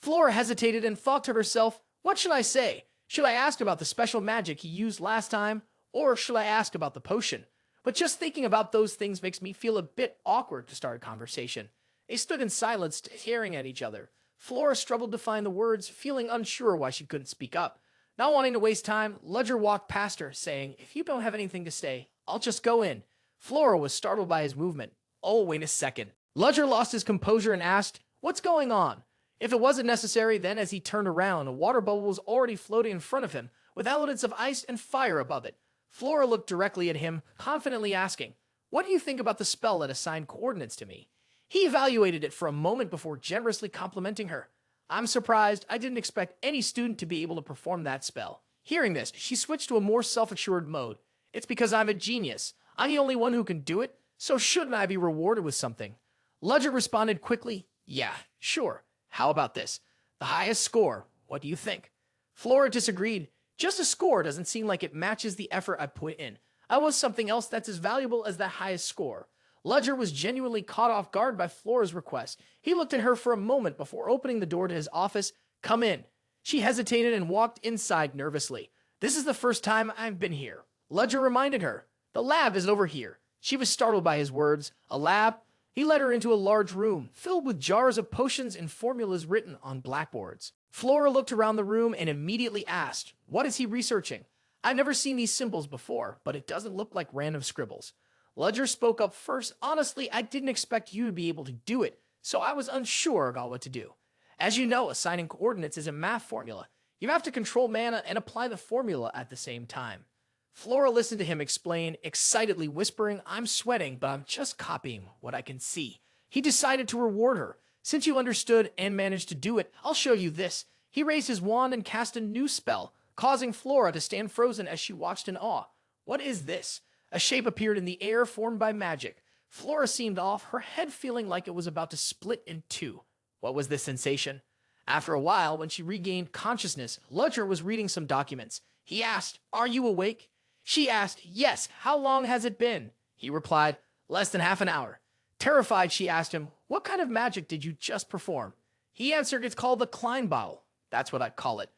Flora hesitated and thought to herself, "What should I say? Should I ask about the special magic he used last time, or should I ask about the potion? But just thinking about those things makes me feel a bit awkward to start a conversation." They stood in silence, staring at each other. Flora struggled to find the words, feeling unsure why she couldn't speak up. Not wanting to waste time, Ludger walked past her, saying, "If you don't have anything to say, I'll just go in." Flora was startled by his movement. "Oh, wait a second." Ludger lost his composure and asked, "What's going on?" If it wasn't necessary, then as he turned around, a water bubble was already floating in front of him, with elements of ice and fire above it. Flora looked directly at him, confidently asking, "What do you think about the spell that assigned coordinates to me?" He evaluated it for a moment before generously complimenting her. "I'm surprised. I didn't expect any student to be able to perform that spell." Hearing this, she switched to a more self-assured mode. "It's because I'm a genius. I'm the only one who can do it, so shouldn't I be rewarded with something?" Ludger responded quickly, "Yeah, sure. How about this? The highest score. What do you think?" Flora disagreed. "Just a score doesn't seem like it matches the effort I put in. I want something else that's as valuable as that highest score." Ludger was genuinely caught off guard by Flora's request. He looked at her for a moment before opening the door to his office. "Come in." She hesitated and walked inside nervously. "This is the first time I've been here." Ludger reminded her, "The lab is over here." She was startled by his words. "A lab?" He led her into a large room, filled with jars of potions and formulas written on blackboards. Flora looked around the room and immediately asked, "What is he researching? I've never seen these symbols before, but it doesn't look like random scribbles." Ludger spoke up first. "Honestly, I didn't expect you to be able to do it, so I was unsure about what to do. As you know, assigning coordinates is a math formula. You have to control mana and apply the formula at the same time." Flora listened to him explain, excitedly whispering, "I'm sweating, but I'm just copying what I can see." He decided to reward her. "Since you understood and managed to do it, I'll show you this." He raised his wand and cast a new spell, causing Flora to stand frozen as she watched in awe. "What is this?" A shape appeared in the air formed by magic. Flora seemed off, her head feeling like it was about to split in two. What was this sensation? After a while, when she regained consciousness, Ludger was reading some documents. He asked, "Are you awake?" She asked, "Yes, how long has it been?" He replied, "Less than half an hour." Terrified, she asked him, "What kind of magic did you just perform?" He answered, "It's called the Klein bottle. That's what I call it.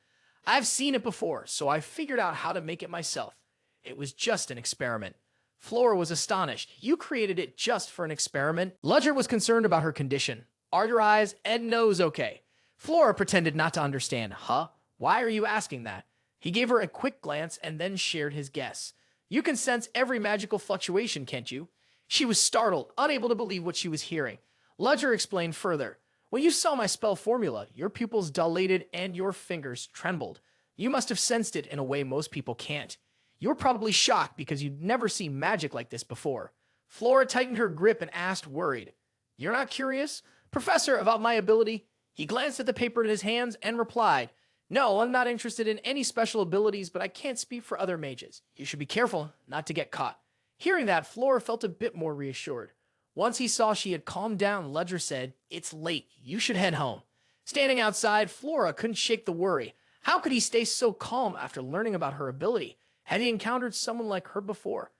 I've seen it before, so I figured out how to make it myself. It was just an experiment." Flora was astonished. "You created it just for an experiment?" Ludger was concerned about her condition. Are your eyes and nose okay? Flora pretended not to understand. Huh? Why are you asking that? He gave her a quick glance and then shared his guess. You can sense every magical fluctuation, can't you? She was startled, unable to believe what she was hearing. Ludger explained further. When you saw my spell formula, your pupils dilated and your fingers trembled. You must have sensed it in a way most people can't. You're probably shocked because you'd never seen magic like this before. Flora tightened her grip and asked, worried, You're not curious, Professor, about my ability? He glanced at the paper in his hands and replied, No, I'm not interested in any special abilities, but I can't speak for other mages. You should be careful not to get caught. Hearing that, Flora felt a bit more reassured. Once he saw she had calmed down, Ludger said, It's late. You should head home. Standing outside, Flora couldn't shake the worry. How could he stay so calm after learning about her ability? Had he encountered someone like her before?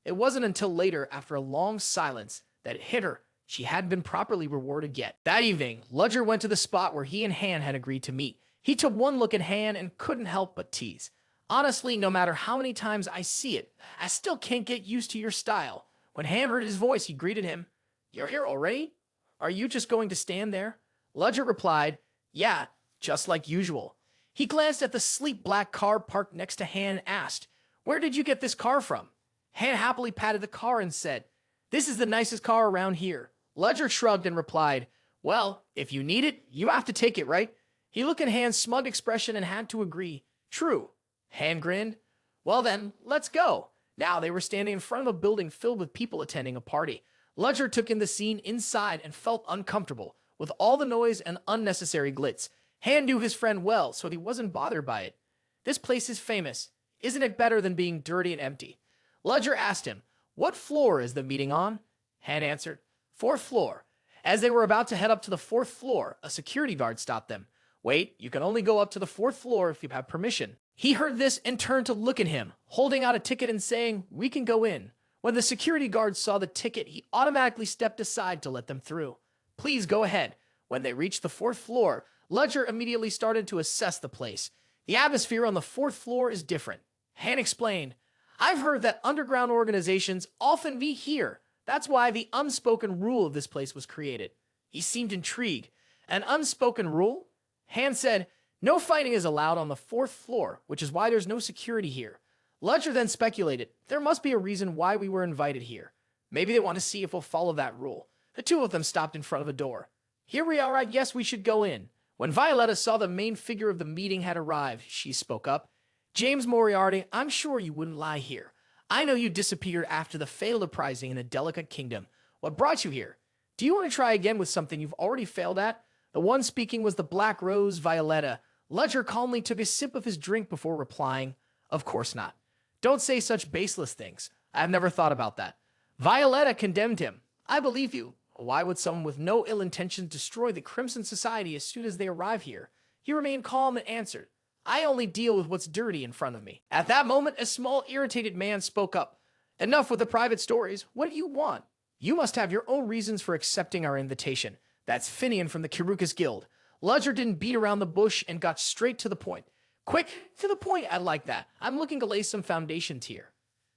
It wasn't until later, after a long silence, that it hit her. She hadn't been properly rewarded yet. That evening, Ludger went to the spot where he and Han had agreed to meet. He took one look at Han and couldn't help but tease. Honestly, no matter how many times I see it, I still can't get used to your style. When Han heard his voice, he greeted him. You're here already? Are you just going to stand there? Ludger replied, Yeah, just like usual. He glanced at the sleek black car parked next to Han and asked, Where did you get this car from? Han happily patted the car and said, This is the nicest car around here. Ludger shrugged and replied, Well, if you need it, you have to take it, right? He looked at Han's smug expression and had to agree. True. Han grinned. Well then, let's go. Now they were standing in front of a building filled with people attending a party. Ludger took in the scene inside and felt uncomfortable with all the noise and unnecessary glitz. Han knew his friend well, so he wasn't bothered by it. This place is famous. Isn't it better than being dirty and empty? Ludger asked him, What floor is the meeting on? Han answered, 4th floor. As they were about to head up to the 4th floor, a security guard stopped them. Wait, you can only go up to the 4th floor if you have permission. He heard this and turned to look at him, holding out a ticket and saying, We can go in. When the security guard saw the ticket, he automatically stepped aside to let them through. Please go ahead. When they reached the 4th floor, Ludger immediately started to assess the place. The atmosphere on the 4th floor is different. Han explained, I've heard that underground organizations often meet here. That's why the unspoken rule of this place was created. He seemed intrigued. An unspoken rule? Han said, No fighting is allowed on the 4th floor, which is why there's no security here. Ludger then speculated, there must be a reason why we were invited here. Maybe they want to see if we'll follow that rule. The two of them stopped in front of a door. Here we are, I guess we should go in. When Violetta saw the main figure of the meeting had arrived, she spoke up. James Moriarty, I'm sure you wouldn't lie here. I know you disappeared after the fatal uprising in the Delicate Kingdom. What brought you here? Do you want to try again with something you've already failed at? The one speaking was the Black Rose Violetta. Ludger calmly took a sip of his drink before replying, Of course not. Don't say such baseless things. I've never thought about that. Violetta condemned him. I believe you. Why would someone with no ill intentions destroy the Crimson Society as soon as they arrive here? He remained calm and answered, I only deal with what's dirty in front of me. At that moment, a small, irritated man spoke up. Enough with the private stories. What do you want? You must have your own reasons for accepting our invitation. That's Finian from the Kirukas Guild. Ludger didn't beat around the bush and got straight to the point. Quick, to the point, I like that. I'm looking to lay some foundations here.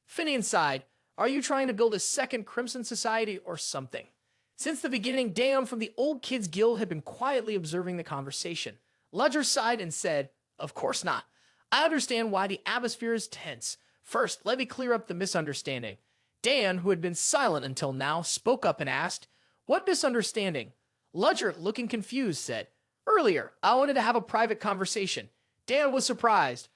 Finian sighed. Are you trying to build a second Crimson Society or something? Since the beginning, Dan from the Old Kids Guild had been quietly observing the conversation. Ludger sighed and said, Of course not. I understand why the atmosphere is tense. First, let me clear up the misunderstanding. Dan, who had been silent until now, spoke up and asked, What misunderstanding? Ludger, looking confused, said, Earlier, I wanted to have a private conversation. Dan was surprised.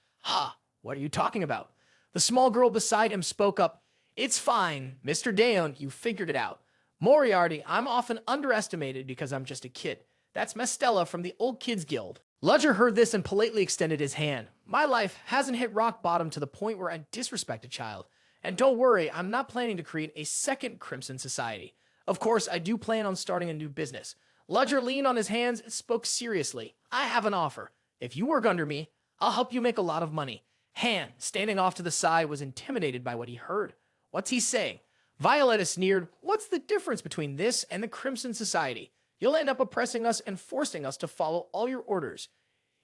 What are you talking about? The small girl beside him spoke up, It's fine, Mr. Dan, you figured it out. Moriarty, I'm often underestimated because I'm just a kid. That's Mestella from the Old Kids Guild. Ludger heard this and politely extended his hand. My life hasn't hit rock bottom to the point where I disrespect a child. And don't worry, I'm not planning to create a second Crimson Society. Of course, I do plan on starting a new business. Ludger leaned on his hands and spoke seriously. I have an offer. If you work under me, I'll help you make a lot of money. Han, standing off to the side, was intimidated by what he heard. What's he saying? Violetta sneered, What's the difference between this and the Crimson Society? You'll end up oppressing us and forcing us to follow all your orders.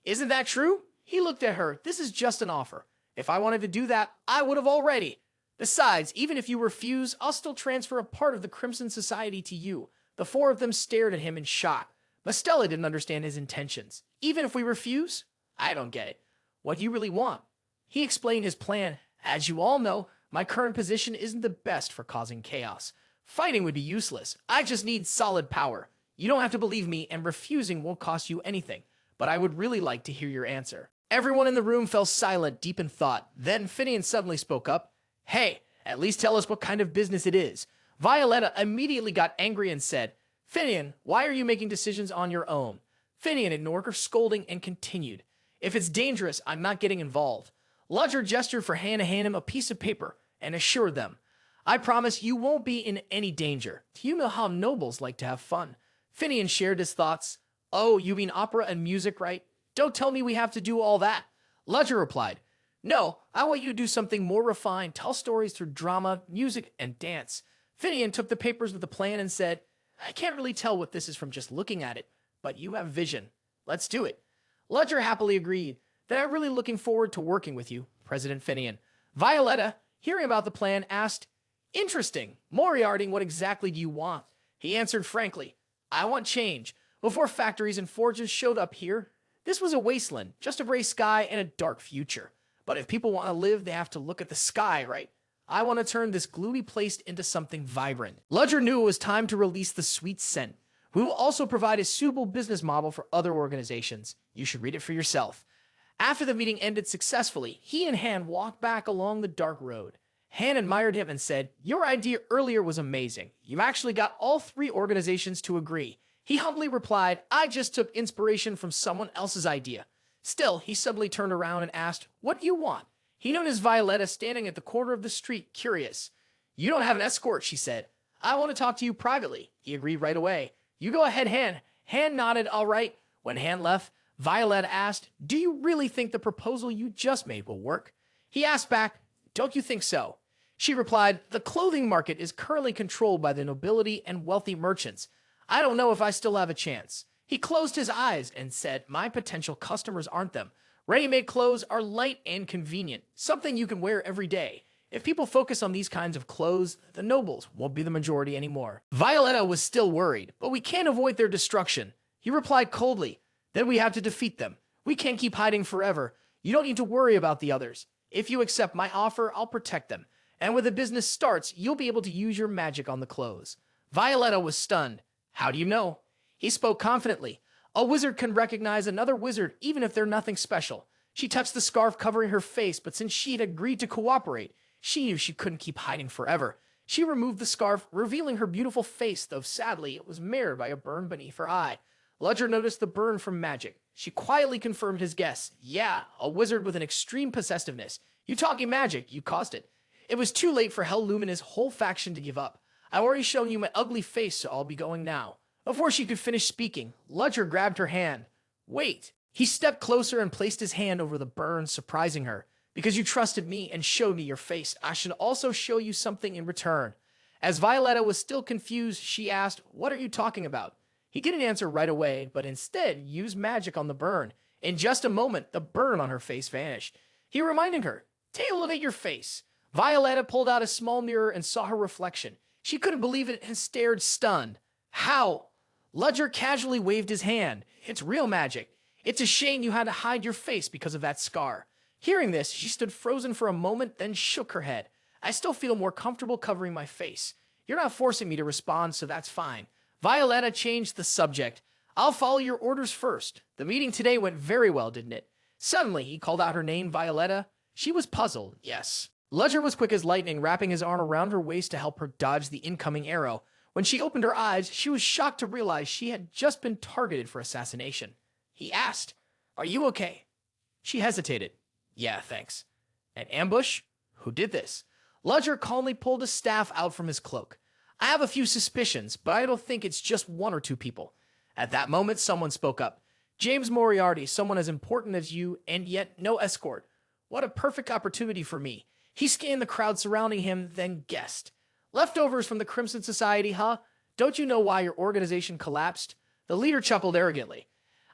Isn't that true? He looked at her. This is just an offer. If I wanted to do that, I would have already. Besides, even if you refuse, I'll still transfer a part of the Crimson Society to you. The four of them stared at him in shock, but Stella didn't understand his intentions. Even if we refuse? I don't get it. What do you really want? He explained his plan. As you all know, my current position isn't the best for causing chaos. Fighting would be useless. I just need solid power. You don't have to believe me, and refusing won't cost you anything, but I would really like to hear your answer. Everyone in the room fell silent, deep in thought. Then Finian suddenly spoke up. Hey, at least tell us what kind of business it is. Violetta immediately got angry and said, Finian, why are you making decisions on your own? Finian ignored her scolding and continued. If it's dangerous, I'm not getting involved. Ludger gestured for Han to hand him a piece of paper and assured them, I promise you won't be in any danger. Do you know how nobles like to have fun? Finian shared his thoughts. Oh, you mean opera and music, right? Don't tell me we have to do all that. Ludger replied, No, I want you to do something more refined, tell stories through drama, music, and dance. Finian took the papers with the plan and said, I can't really tell what this is from just looking at it, but you have vision. Let's do it. Ludger happily agreed. Then I'm really looking forward to working with you, President Finian. Violetta, hearing about the plan, asked, Interesting. Moriarty, what exactly do you want? He answered frankly, I want change. Before factories and forges showed up here, this was a wasteland, just a gray sky and a dark future. But if people want to live, they have to look at the sky, right? I want to turn this gloomy place into something vibrant. Ludger knew it was time to release the sweet scent. We will also provide a suitable business model for other organizations. You should read it for yourself. After the meeting ended successfully, he and Han walked back along the dark road. Han admired him and said, Your idea earlier was amazing. You actually got all three organizations to agree. He humbly replied, I just took inspiration from someone else's idea. Still, he suddenly turned around and asked, What do you want? He noticed Violetta standing at the corner of the street, curious. You don't have an escort, she said. I want to talk to you privately. He agreed right away. You go ahead, Han. Han nodded, all right. When Han left, Violetta asked, Do you really think the proposal you just made will work? He asked back, Don't you think so? She replied, The clothing market is currently controlled by the nobility and wealthy merchants. I don't know if I still have a chance. He closed his eyes and said, My potential customers aren't them. Ready-made clothes are light and convenient, something you can wear every day. If people focus on these kinds of clothes, the nobles won't be the majority anymore. Violetta was still worried, but we can't avoid their destruction. He replied coldly, Then we have to defeat them. We can't keep hiding forever. You don't need to worry about the others. If you accept my offer, I'll protect them. And when the business starts, you'll be able to use your magic on the clothes. Violetta was stunned. How do you know? He spoke confidently. A wizard can recognize another wizard even if they're nothing special. She touched the scarf covering her face, but since she had agreed to cooperate, she knew she couldn't keep hiding forever. She removed the scarf, revealing her beautiful face, though sadly it was marred by a burn beneath her eye. Ludger noticed the burn from magic. She quietly confirmed his guess. Yeah, a wizard with an extreme possessiveness. You talking magic, you caused it. It was too late for Hell Lumina's whole faction to give up. I've already shown you my ugly face, so I'll be going now. Before she could finish speaking, Ludger grabbed her hand. Wait. He stepped closer and placed his hand over the burn, surprising her. Because you trusted me and showed me your face, I should also show you something in return. As Violetta was still confused, she asked, What are you talking about? He didn't answer right away, but instead used magic on the burn. In just a moment, the burn on her face vanished. He reminded her, Take a look at your face. Violetta pulled out a small mirror and saw her reflection. She couldn't believe it and stared stunned. How? Ludger casually waved his hand. It's real magic. It's a shame you had to hide your face because of that scar. Hearing this, she stood frozen for a moment, then shook her head. I still feel more comfortable covering my face. You're not forcing me to respond, so that's fine. Violetta changed the subject. I'll follow your orders first. The meeting today went very well, didn't it? Suddenly, he called out her name, Violetta. She was puzzled, yes. Ludger was quick as lightning, wrapping his arm around her waist to help her dodge the incoming arrow. When she opened her eyes, she was shocked to realize she had just been targeted for assassination. He asked, Are you okay? She hesitated. Yeah, thanks. An ambush? Who did this? Ludger calmly pulled a staff out from his cloak. I have a few suspicions, but I don't think it's just one or two people. At that moment, someone spoke up. James Moriarty, someone as important as you, and yet no escort. What a perfect opportunity for me. He scanned the crowd surrounding him, then guessed. Leftovers from the Crimson Society, huh? Don't you know why your organization collapsed? The leader chuckled arrogantly.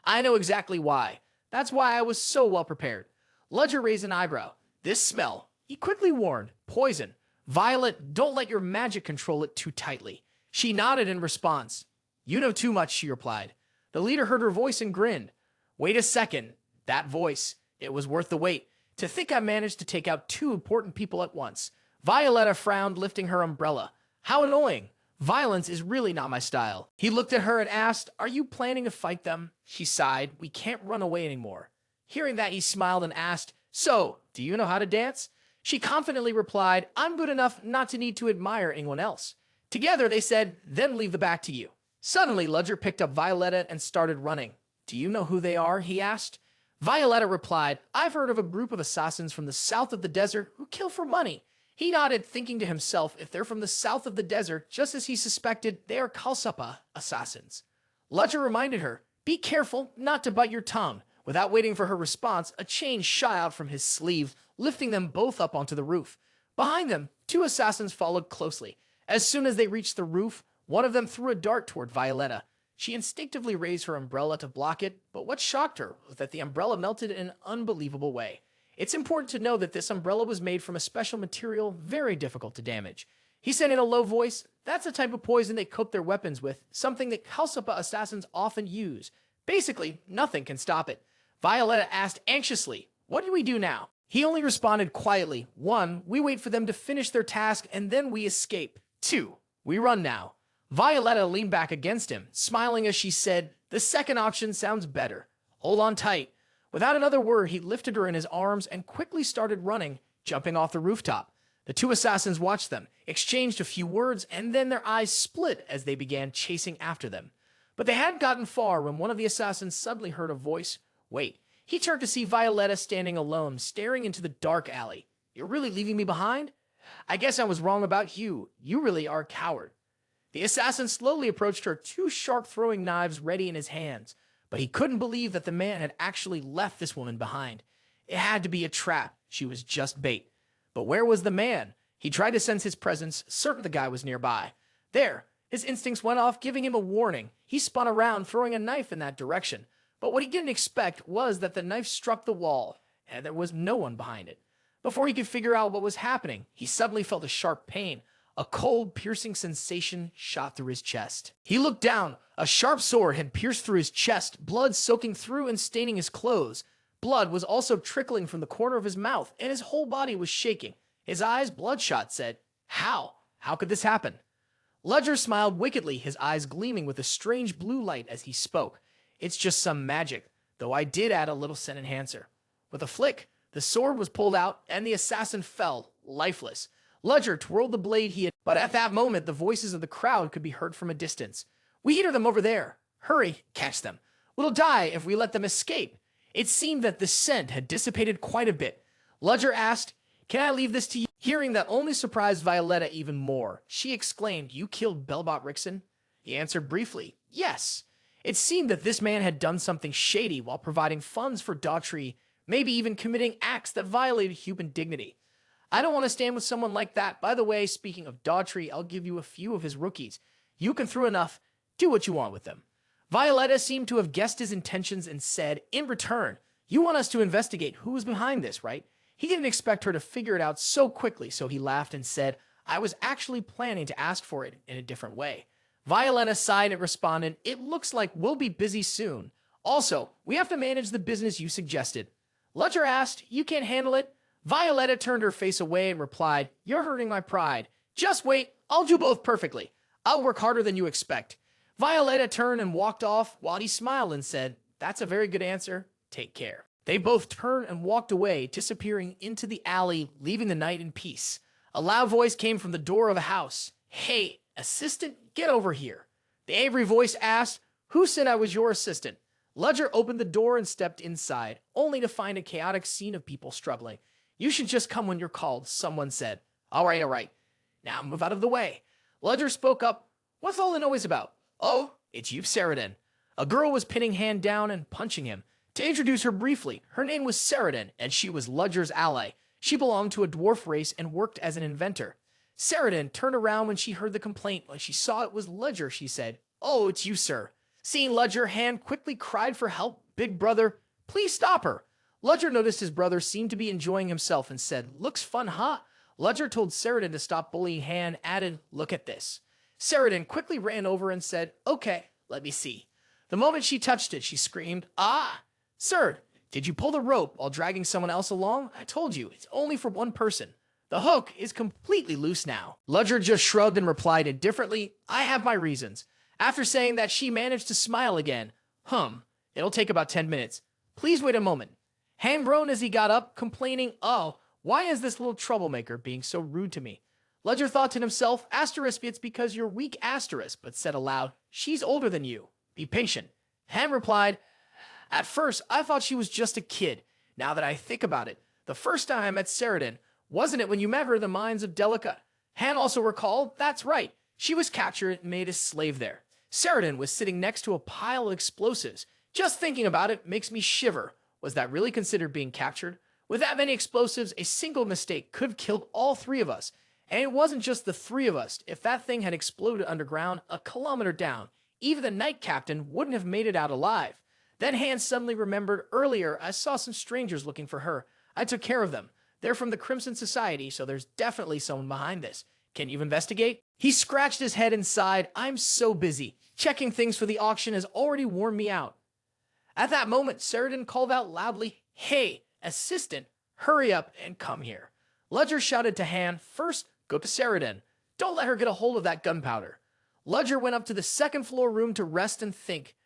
I know exactly why. That's why I was so well prepared. Ludger raised an eyebrow. This smell. He quickly warned. Poison. Violet, don't let your magic control it too tightly. She nodded in response. You know too much, she replied. The leader heard her voice and grinned. Wait a second. That voice. It was worth the wait. To think I managed to take out two important people at once. Violetta frowned, lifting her umbrella. How annoying. Violence is really not my style. He looked at her and asked, Are you planning to fight them? She sighed. We can't run away anymore. Hearing that, he smiled and asked, So, do you know how to dance? She confidently replied, I'm good enough not to need to admire anyone else. Together, they said, Then leave the back to you. Suddenly, Ludger picked up Violetta and started running. Do you know who they are? He asked. Violetta replied, I've heard of a group of assassins from the south of the desert who kill for money. He nodded, thinking to himself, if they're from the south of the desert, just as he suspected, they are Kalsapa assassins. Ludger reminded her, Be careful not to bite your tongue. Without waiting for her response, a chain shot out from his sleeve, lifting them both up onto the roof. Behind them, two assassins followed closely. As soon as they reached the roof, one of them threw a dart toward Violetta. She instinctively raised her umbrella to block it, but what shocked her was that the umbrella melted in an unbelievable way. It's important to know that this umbrella was made from a special material very difficult to damage. He said in a low voice, That's the type of poison they cook their weapons with, something that Kalsapa assassins often use. Basically, nothing can stop it. Violetta asked anxiously, What do we do now? He only responded quietly. 1, we wait for them to finish their task and then we escape. 2, we run now. Violetta leaned back against him, smiling as she said, The second option sounds better. Hold on tight. Without another word, he lifted her in his arms and quickly started running, jumping off the rooftop. The two assassins watched them, exchanged a few words, and then their eyes split as they began chasing after them. But they hadn't gotten far when one of the assassins suddenly heard a voice. Wait. He turned to see Violetta standing alone, staring into the dark alley. You're really leaving me behind? I guess I was wrong about you. You really are a coward. The assassin slowly approached her, two sharp throwing knives ready in his hands. But he couldn't believe that the man had actually left this woman behind. It had to be a trap. She was just bait. But where was the man? He tried to sense his presence, certain the guy was nearby. There, his instincts went off, giving him a warning. He spun around, throwing a knife in that direction. But what he didn't expect was that the knife struck the wall, and there was no one behind it. Before he could figure out what was happening, he suddenly felt a sharp pain. A cold, piercing sensation shot through his chest. He looked down. A sharp sword had pierced through his chest, blood soaking through and staining his clothes. Blood was also trickling from the corner of his mouth, and his whole body was shaking. His eyes, bloodshot, said, How? How could this happen? Ludger smiled wickedly, his eyes gleaming with a strange blue light as he spoke. It's just some magic, though I did add a little scent enhancer. With a flick, the sword was pulled out, and the assassin fell, lifeless. Ludger twirled the blade he had, but at that moment the voices of the crowd could be heard from a distance. We hear them over there. Hurry, catch them. We'll die if we let them escape. It seemed that the scent had dissipated quite a bit. Ludger asked, Can I leave this to you? Hearing that only surprised Violetta even more. She exclaimed, You killed Belbot Rickson? He answered briefly, Yes. It seemed that this man had done something shady while providing funds for Daughtry, maybe even committing acts that violated human dignity. I don't want to stand with someone like that. By the way, speaking of Daughtry, I'll give you a few of his rookies. You can through enough. Do what you want with them. Violetta seemed to have guessed his intentions and said, In return, you want us to investigate who is behind this, right? He didn't expect her to figure it out so quickly, so he laughed and said, I was actually planning to ask for it in a different way. Violetta sighed and responded, It looks like we'll be busy soon. Also, we have to manage the business you suggested. Ludger asked, You can't handle it? Violetta turned her face away and replied, You're hurting my pride. Just wait, I'll do both perfectly. I'll work harder than you expect. Violetta turned and walked off while he smiled and said, That's a very good answer. Take care. They both turned and walked away, disappearing into the alley, leaving the night in peace. A loud voice came from the door of a house. Hey, assistant, get over here. The angry voice asked, Who said I was your assistant? Ludger opened the door and stepped inside, only to find a chaotic scene of people struggling. You should just come when you're called, someone said. All right. Now move out of the way. Ludger spoke up. What's all the noise about? Oh, it's you, Ceoren. A girl was pinning hand down and punching him. To introduce her briefly, her name was Ceoren, and she was Ludger's ally. She belonged to a dwarf race and worked as an inventor. Ceoren turned around when she heard the complaint. When she saw it was Ludger, she said, Oh, it's you, sir. Seeing Ludger, Hand quickly cried for help. Big brother, please stop her. Ludger noticed his brother seemed to be enjoying himself and said, Looks fun, huh? Ludger told Ceoren to stop bullying Hand, added, Look at this. Ceoren quickly ran over and said, Okay, Let me see. The moment she touched it, she screamed, "Ah! Sir, did you pull the rope while dragging someone else along? I told you, it's only for one person. The hook is completely loose now." Ludger just shrugged and replied indifferently, "I have my reasons." After saying that, she managed to smile again. It'll take about 10 minutes. Please wait a moment. Han groaned as he got up, complaining, "Oh, why is this little troublemaker being so rude to me?" Ludger thought to himself, it's because you're weak, but said aloud, "She's older than you. Be patient." Han replied, "At first, I thought she was just a kid. Now that I think about it, the first time I met Ceoren, wasn't it when you met her in the mines of Delica?" Han also recalled, that's right, she was captured and made a slave there. Ceoren was sitting next to a pile of explosives. Just thinking about it makes me shiver. Was that really considered being captured? With that many explosives, a single mistake could have killed all three of us. And it wasn't just the three of us. If that thing had exploded underground, a kilometer down, even the night captain wouldn't have made it out alive. Then Han suddenly remembered earlier I saw some strangers looking for her. I took care of them. They're from the Crimson Society, so there's definitely someone behind this. Can you investigate? He scratched his head and sighed, "I'm so busy. Checking things for the auction has already worn me out." At that moment, Ceoren called out loudly, "Hey, assistant, hurry up and come here." Ludger shouted to Han, "First, go to Ceoren. Don't let her get a hold of that gunpowder." Ludger went up to the second floor room to rest and think.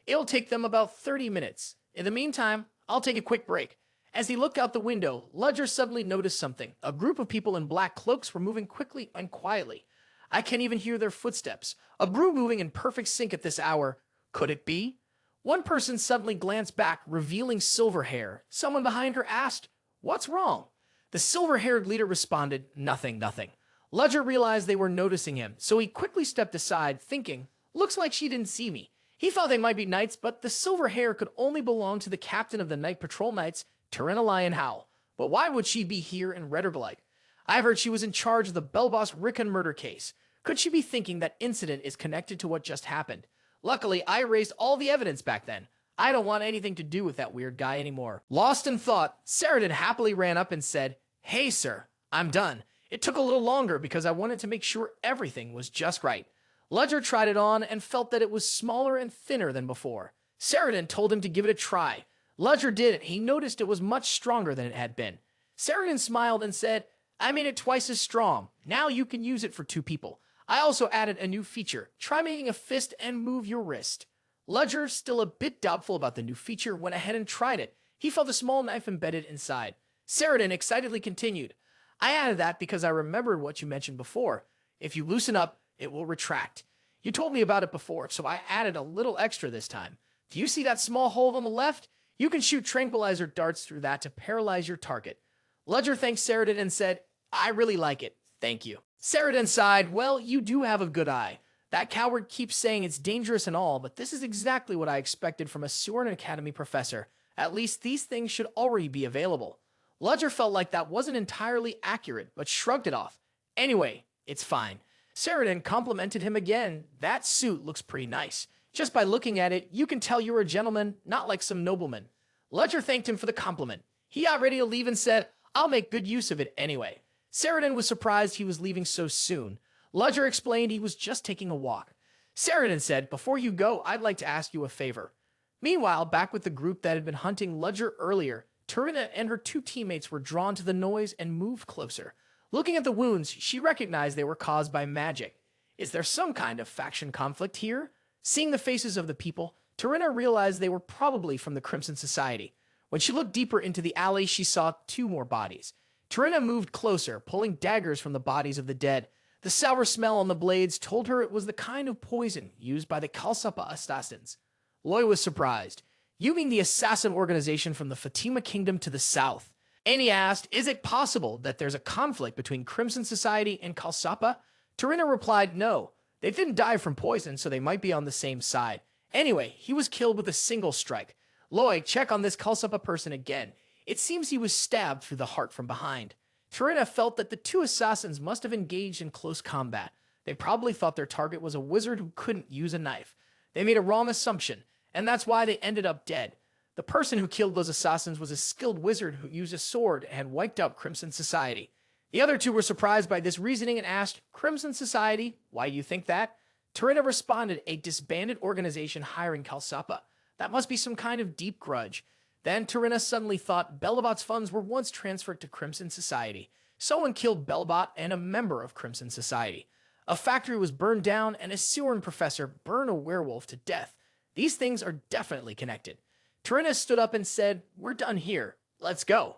It'll take them about 30 minutes. In the meantime, I'll take a quick break. As he looked out the window, Ludger suddenly noticed something. A group of people in black cloaks were moving quickly and quietly. I can't even hear their footsteps. A broom moving in perfect sync at this hour. Could it be? One person suddenly glanced back, revealing silver hair. Someone behind her asked, "What's wrong?" The silver-haired leader responded, "Nothing, nothing." Ludger realized they were noticing him, so he quickly stepped aside, thinking, "Looks like she didn't see me." He thought they might be knights, but the silver hair could only belong to the captain of the Night Patrol Knights, Ceoren Lion Howl. But why would she be here in Rebirth? I've heard she was in charge of the Bellboss Rickon murder case. Could she be thinking that incident is connected to what just happened? Luckily, I erased all the evidence back then. I don't want anything to do with that weird guy anymore. Lost in thought, Ceoren happily ran up and said, "Hey, sir, I'm done. It took a little longer because I wanted to make sure everything was just right." Ludger tried it on and felt that it was smaller and thinner than before. Ceoren told him to give it a try. Ludger did it. He noticed it was much stronger than it had been. Ceoren smiled and said, "I made it twice as strong. Now you can use it for 2 people. I also added a new feature. Try making a fist and move your wrist." Ludger, still a bit doubtful about the new feature, went ahead and tried it. He felt a small knife embedded inside. Ceoren excitedly continued, "I added that because I remembered what you mentioned before. If you loosen up, it will retract. You told me about it before, so I added a little extra this time. Do you see that small hole on the left? You can shoot tranquilizer darts through that to paralyze your target." Ludger thanked Ceoren and said, "I really like it. Thank you." Ceoren sighed, "Well, you do have a good eye. That coward keeps saying it's dangerous and all, but this is exactly what I expected from a Ceoren Academy professor. At least these things should already be available." Ludger felt like that wasn't entirely accurate, but shrugged it off. "Anyway, it's fine." Ceoren complimented him again. "That suit looks pretty nice. Just by looking at it, you can tell you're a gentleman, not like some nobleman." Ludger thanked him for the compliment. He got ready to leave and said, "I'll make good use of it anyway." Ceoren was surprised he was leaving so soon. Ludger explained he was just taking a walk. Ceoren said, "Before you go, I'd like to ask you a favor." Meanwhile, back with the group that had been hunting Ludger earlier, Ceoren and her 2 teammates were drawn to the noise and moved closer. Looking at the wounds, she recognized they were caused by magic. Is there some kind of faction conflict here? Seeing the faces of the people, Ceoren realized they were probably from the Crimson Society. When she looked deeper into the alley, she saw 2 more bodies. Ceoren moved closer, pulling daggers from the bodies of the dead. The sour smell on the blades told her it was the kind of poison used by the Kalsapa assassins. Loy was surprised. "You mean the assassin organization from the Fatima Kingdom to the south?" Annie asked, "Is it possible that there's a conflict between Crimson Society and Kalsapa?" Ceoren replied, "No. They didn't die from poison, so they might be on the same side. Anyway, he was killed with a single strike. Loy, check on this Kalsapa person again. It seems he was stabbed through the heart from behind." Ceoren felt that the 2 assassins must have engaged in close combat. They probably thought their target was a wizard who couldn't use a knife. They made a wrong assumption, and that's why they ended up dead. The person who killed those assassins was a skilled wizard who used a sword and wiped out Crimson Society. The other 2 were surprised by this reasoning and asked, "Crimson Society, why do you think that?" Tarina responded, a disbanded organization hiring Kalsapa. That must be some kind of deep grudge. Then Tarina suddenly thought Belobot's funds were once transferred to Crimson Society. Someone killed Belobot and a member of Crimson Society. A factory was burned down, and a Ceoren professor burned a werewolf to death. These things are definitely connected. Tarina stood up and said, "We're done here. Let's go."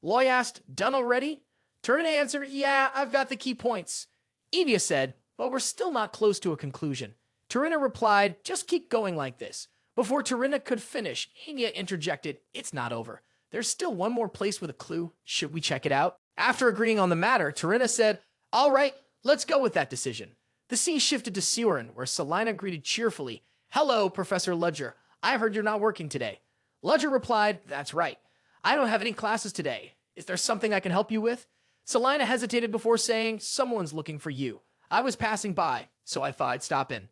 Loy asked, "Done already?" Tarina answered, "Yeah, I've got the key points." Evia said, "But we're still not close to a conclusion." Tarina replied, "Just keep going like this." Before Tarina could finish, Evia interjected, "It's not over. There's still one more place with a clue. Should we check it out?" After agreeing on the matter, Tarina said, "All right, let's go with that decision." The scene shifted to Ceoren, where Selina greeted cheerfully, "Hello, Professor Ludger. I heard you're not working today." Ludger replied, "That's right. I don't have any classes today. Is there something I can help you with?" Selina hesitated before saying, "Someone's looking for you. I was passing by, so I thought I'd stop in."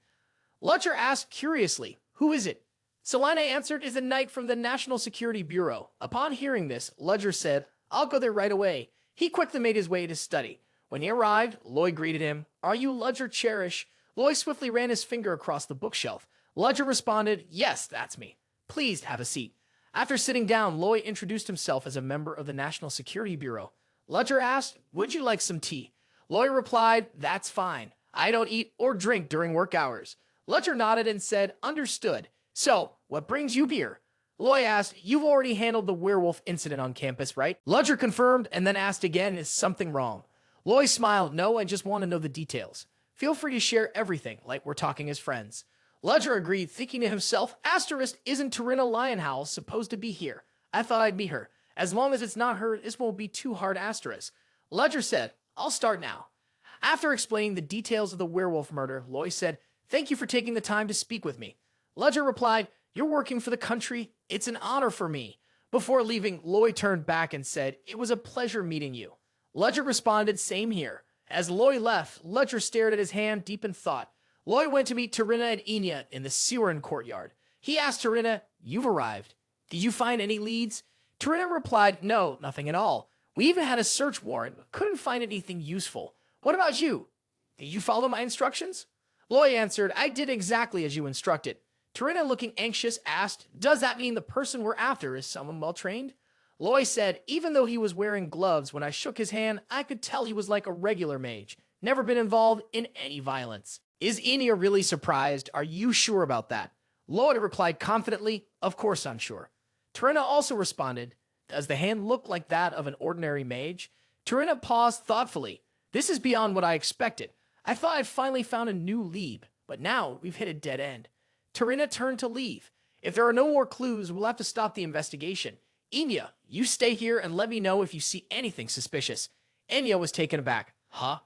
Ludger asked curiously, "Who is it?" Selina answered, "Is a knight from the National Security Bureau." Upon hearing this, Ludger said, "I'll go there right away." He quickly made his way to his study. When he arrived, Loy greeted him. "Are you Ludger Cherish?" Loy swiftly ran his finger across the bookshelf. Ludger responded, "Yes, that's me. Please have a seat." After sitting down, Loy introduced himself as a member of the National Security Bureau. Ludger asked, "Would you like some tea?" Loy replied, "That's fine. I don't eat or drink during work hours." Ludger nodded and said, "Understood. So, what brings you here?" Loy asked, "You've already handled the werewolf incident on campus, right?" Ludger confirmed and then asked again, "Is something wrong?" Loy smiled, "No, I just want to know the details. Feel free to share everything, like we're talking as friends." Ludger agreed, thinking to himself, "Asterisk, isn't Tarina Lionhowl supposed to be here? I thought I'd meet her. As long as it's not her, this won't be too hard, asterisk." Ludger said, "I'll start now." After explaining the details of the werewolf murder, Loy said, "Thank you for taking the time to speak with me." Ludger replied, "You're working for the country. It's an honor for me." Before leaving, Loy turned back and said, "It was a pleasure meeting you." Ludger responded, "Same here." As Loy left, Ludger stared at his hand, deep in thought. Loy went to meet Tarina and Enya in the Ceoren courtyard. He asked Tarina, "You've arrived. Did you find any leads?" Tarina replied, "No, nothing at all. We even had a search warrant, but couldn't find anything useful. What about you? Did you follow my instructions?" Loy answered, "I did exactly as you instructed." Tarina, looking anxious, asked, "Does that mean the person we're after is someone well-trained?" Loy said, "Even though he was wearing gloves, when I shook his hand, I could tell he was like a regular mage. Never been involved in any violence." "Is Enya really surprised? Are you sure about that?" Loy replied confidently, "Of course I'm sure." Tarina also responded, "Does the hand look like that of an ordinary mage?" Tarina paused thoughtfully. "This is beyond what I expected. I thought I'd finally found a new lead, but now we've hit a dead end." Tarina turned to leave. "If there are no more clues, we'll have to stop the investigation. Enya, you stay here and let me know if you see anything suspicious." Enya was taken aback. "Huh?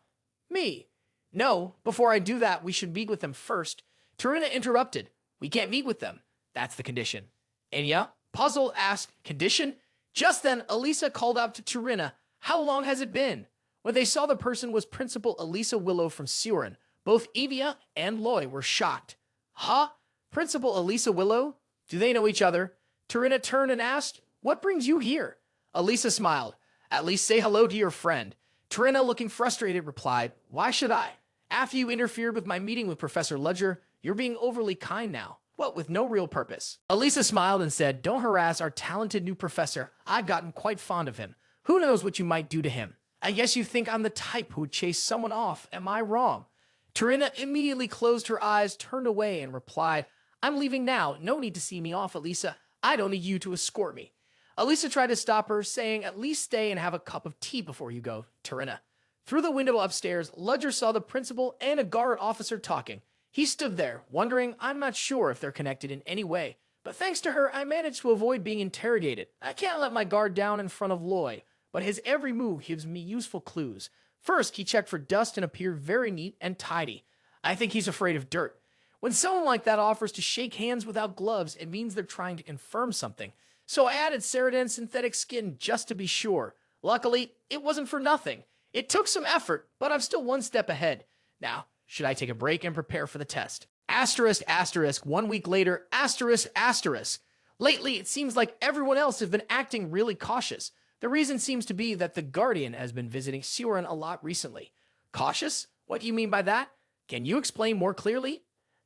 Me? No, before I do that, we should meet with them first." Tarina interrupted. "We can't meet with them. That's the condition." Enya, puzzled, asked, "Condition?" Just then, Elisa called out to Tarina, "How long has it been?" When they saw the person was Principal Elisa Willow from Ceoren, both Evia and Loy were shocked. "Huh? Principal Elisa Willow? Do they know each other?" Tarina turned and asked, "What brings you here?" Elisa smiled. "At least say hello to your friend." Tarina, looking frustrated, replied, "Why should I? After you interfered with my meeting with Professor Ludger, you're being overly kind now. What, with no real purpose?" Elisa smiled and said, "Don't harass our talented new professor. I've gotten quite fond of him. Who knows what you might do to him? I guess you think I'm the type who would chase someone off. Am I wrong?" Tarina immediately closed her eyes, turned away, and replied, "I'm leaving now. No need to see me off, Elisa. I don't need you to escort me." Elisa tried to stop her, saying, "At least stay and have a cup of tea before you go, Tarina." Through the window upstairs, Ludger saw the principal and a guard officer talking. He stood there, wondering, "I'm not sure if they're connected in any way, but thanks to her, I managed to avoid being interrogated. I can't let my guard down in front of Loy, but his every move gives me useful clues. First, he checked for dust and appeared very neat and tidy. I think he's afraid of dirt. When someone like that offers to shake hands without gloves, it means they're trying to confirm something. So I added Ceoren synthetic skin just to be sure. Luckily, it wasn't for nothing. It took some effort, but I'm still one step ahead. Now, should I take a break and prepare for the test?" Asterisk, asterisk, 1 week later, asterisk, asterisk. Lately, it seems like everyone else has been acting really cautious. The reason seems to be that the Guardian has been visiting Ceoren a lot recently. Cautious? What do you mean by that? Can you explain more clearly?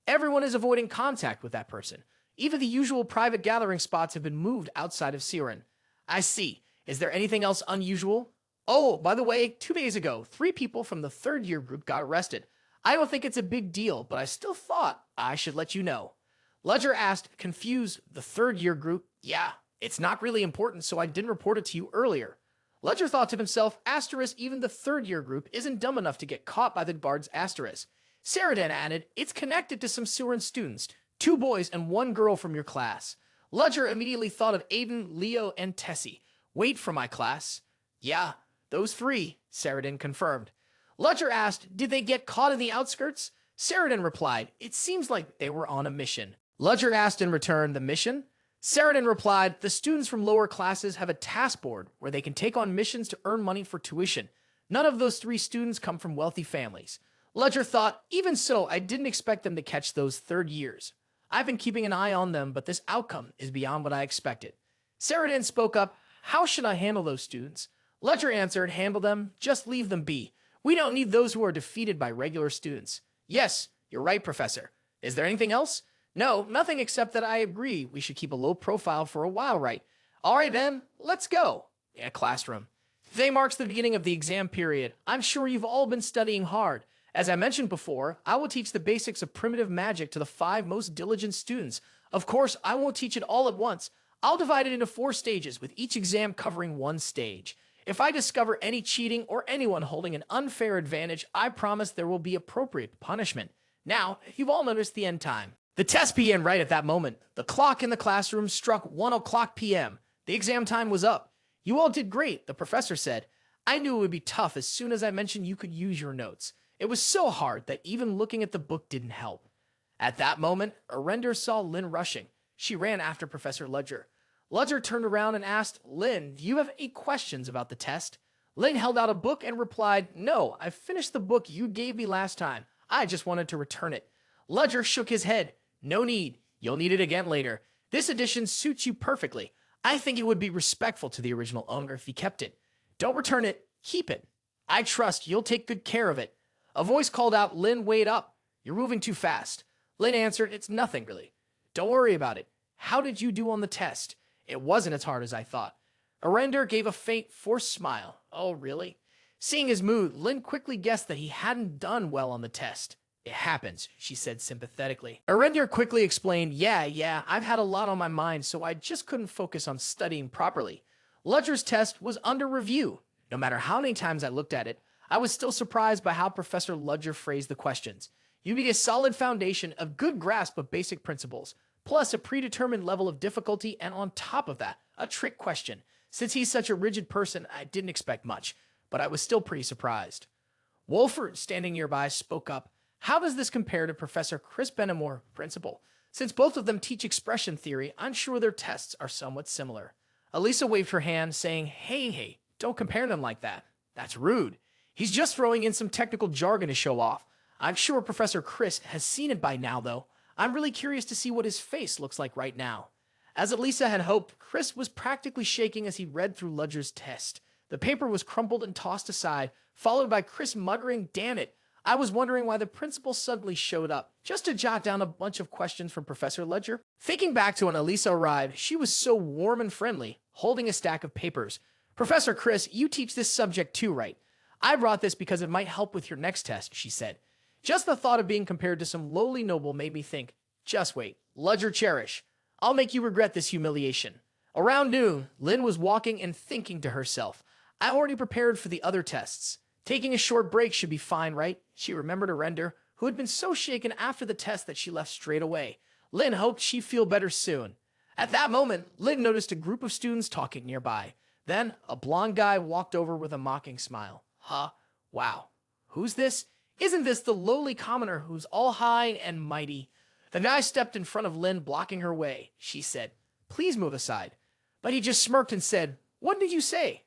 Everyone is avoiding contact with that person. Even the usual private gathering spots have been moved outside of Ceoren. I see. Is there anything else unusual? Oh, by the way, 2 days ago, 3 people from the third year group got arrested. I don't think it's a big deal, but I still thought I should let you know. Ludger asked, confused, the third year group? Yeah, it's not really important, so I didn't report it to you earlier. Ludger thought to himself, asterisk, even the third year group isn't dumb enough to get caught by the bard's asterisk. Ceoren added, it's connected to some Ceoren students, 2 boys and 1 girl from your class. Ludger immediately thought of Aiden, Leo, and Tessie. Wait for my class. Yeah, those 3, Ceoren confirmed. Ludger asked, did they get caught in the outskirts? Ceoren replied, it seems like they were on a mission. Ludger asked in return, the mission? Ceoren replied, the students from lower classes have a task board where they can take on missions to earn money for tuition. None of those 3 students come from wealthy families. Ludger thought, even so, I didn't expect them to catch those third years. I've been keeping an eye on them, but this outcome is beyond what I expected. Ceoren spoke up, how should I handle those students? Ludger answered, handle them, just leave them be. We don't need those who are defeated by regular students. Yes, you're right, Professor. Is there anything else? No, nothing except that I agree we should keep a low profile for a while, right? All right, then, let's go. In a classroom. Today marks the beginning of the exam period. I'm sure you've all been studying hard. As I mentioned before, I will teach the basics of primitive magic to the 5 most diligent students. Of course, I won't teach it all at once. I'll divide it into 4 stages, with each exam covering 1 stage. If I discover any cheating or anyone holding an unfair advantage, I promise there will be appropriate punishment. Now, you've all noticed the end time. The test began right at that moment. The clock in the classroom struck 1 o'clock p.m. The exam time was up. You all did great, the professor said. I knew it would be tough as soon as I mentioned you could use your notes. It was so hard that even looking at the book didn't help. At that moment, Arender saw Lynn rushing. She ran after Professor Ludger. Ludger turned around and asked, Lynn, do you have any questions about the test? Lynn held out a book and replied, no, I finished the book you gave me last time. I just wanted to return it. Ludger shook his head. No need. You'll need it again later. This edition suits you perfectly. I think it would be respectful to the original owner if he kept it. Don't return it. Keep it. I trust you'll take good care of it. A voice called out, Lynn, wait up. You're moving too fast. Lynn answered, it's nothing really. Don't worry about it. How did you do on the test? It wasn't as hard as I thought. Arender gave a faint, forced smile. Oh, really? Seeing his mood, Lynn quickly guessed that he hadn't done well on the test. It happens, she said sympathetically. Arender quickly explained, yeah, I've had a lot on my mind, so I just couldn't focus on studying properly. Ludger's test was under review. No matter how many times I looked at it, I was still surprised by how Professor Ludger phrased the questions. You need a solid foundation of good grasp of basic principles, plus a predetermined level of difficulty, and on top of that, a trick question. Since he's such a rigid person, I didn't expect much, but I was still pretty surprised. Wolfert, standing nearby, spoke up. How does this compare to Professor Chris Benamore, principal? Since both of them teach expression theory, I'm sure their tests are somewhat similar. Elisa waved her hand, saying, hey, don't compare them like that. That's rude. He's just throwing in some technical jargon to show off. I'm sure Professor Chris has seen it by now, though. I'm really curious to see what his face looks like right now. As Elisa had hoped, Chris was practically shaking as he read through Ludger's test. The paper was crumpled and tossed aside, followed by Chris muttering, damn it. I was wondering why the principal suddenly showed up, just to jot down a bunch of questions from Professor Ludger. Thinking back to when Elisa arrived, she was so warm and friendly, holding a stack of papers. Professor Chris, you teach this subject too, right? I brought this because it might help with your next test, she said. Just the thought of being compared to some lowly noble made me think, just wait, Ludger Cherish. I'll make you regret this humiliation. Around noon, Lynn was walking and thinking to herself, I already prepared for the other tests. Taking a short break should be fine, right? She remembered Arender, who had been so shaken after the test that she left straight away. Lynn hoped she'd feel better soon. At that moment, Lynn noticed a group of students talking nearby. Then, a blond guy walked over with a mocking smile. Huh? Wow. Who's this? Isn't this the lowly commoner who's all high and mighty? The guy stepped in front of Lynn, blocking her way. She said, please move aside. But he just smirked and said, what did you say?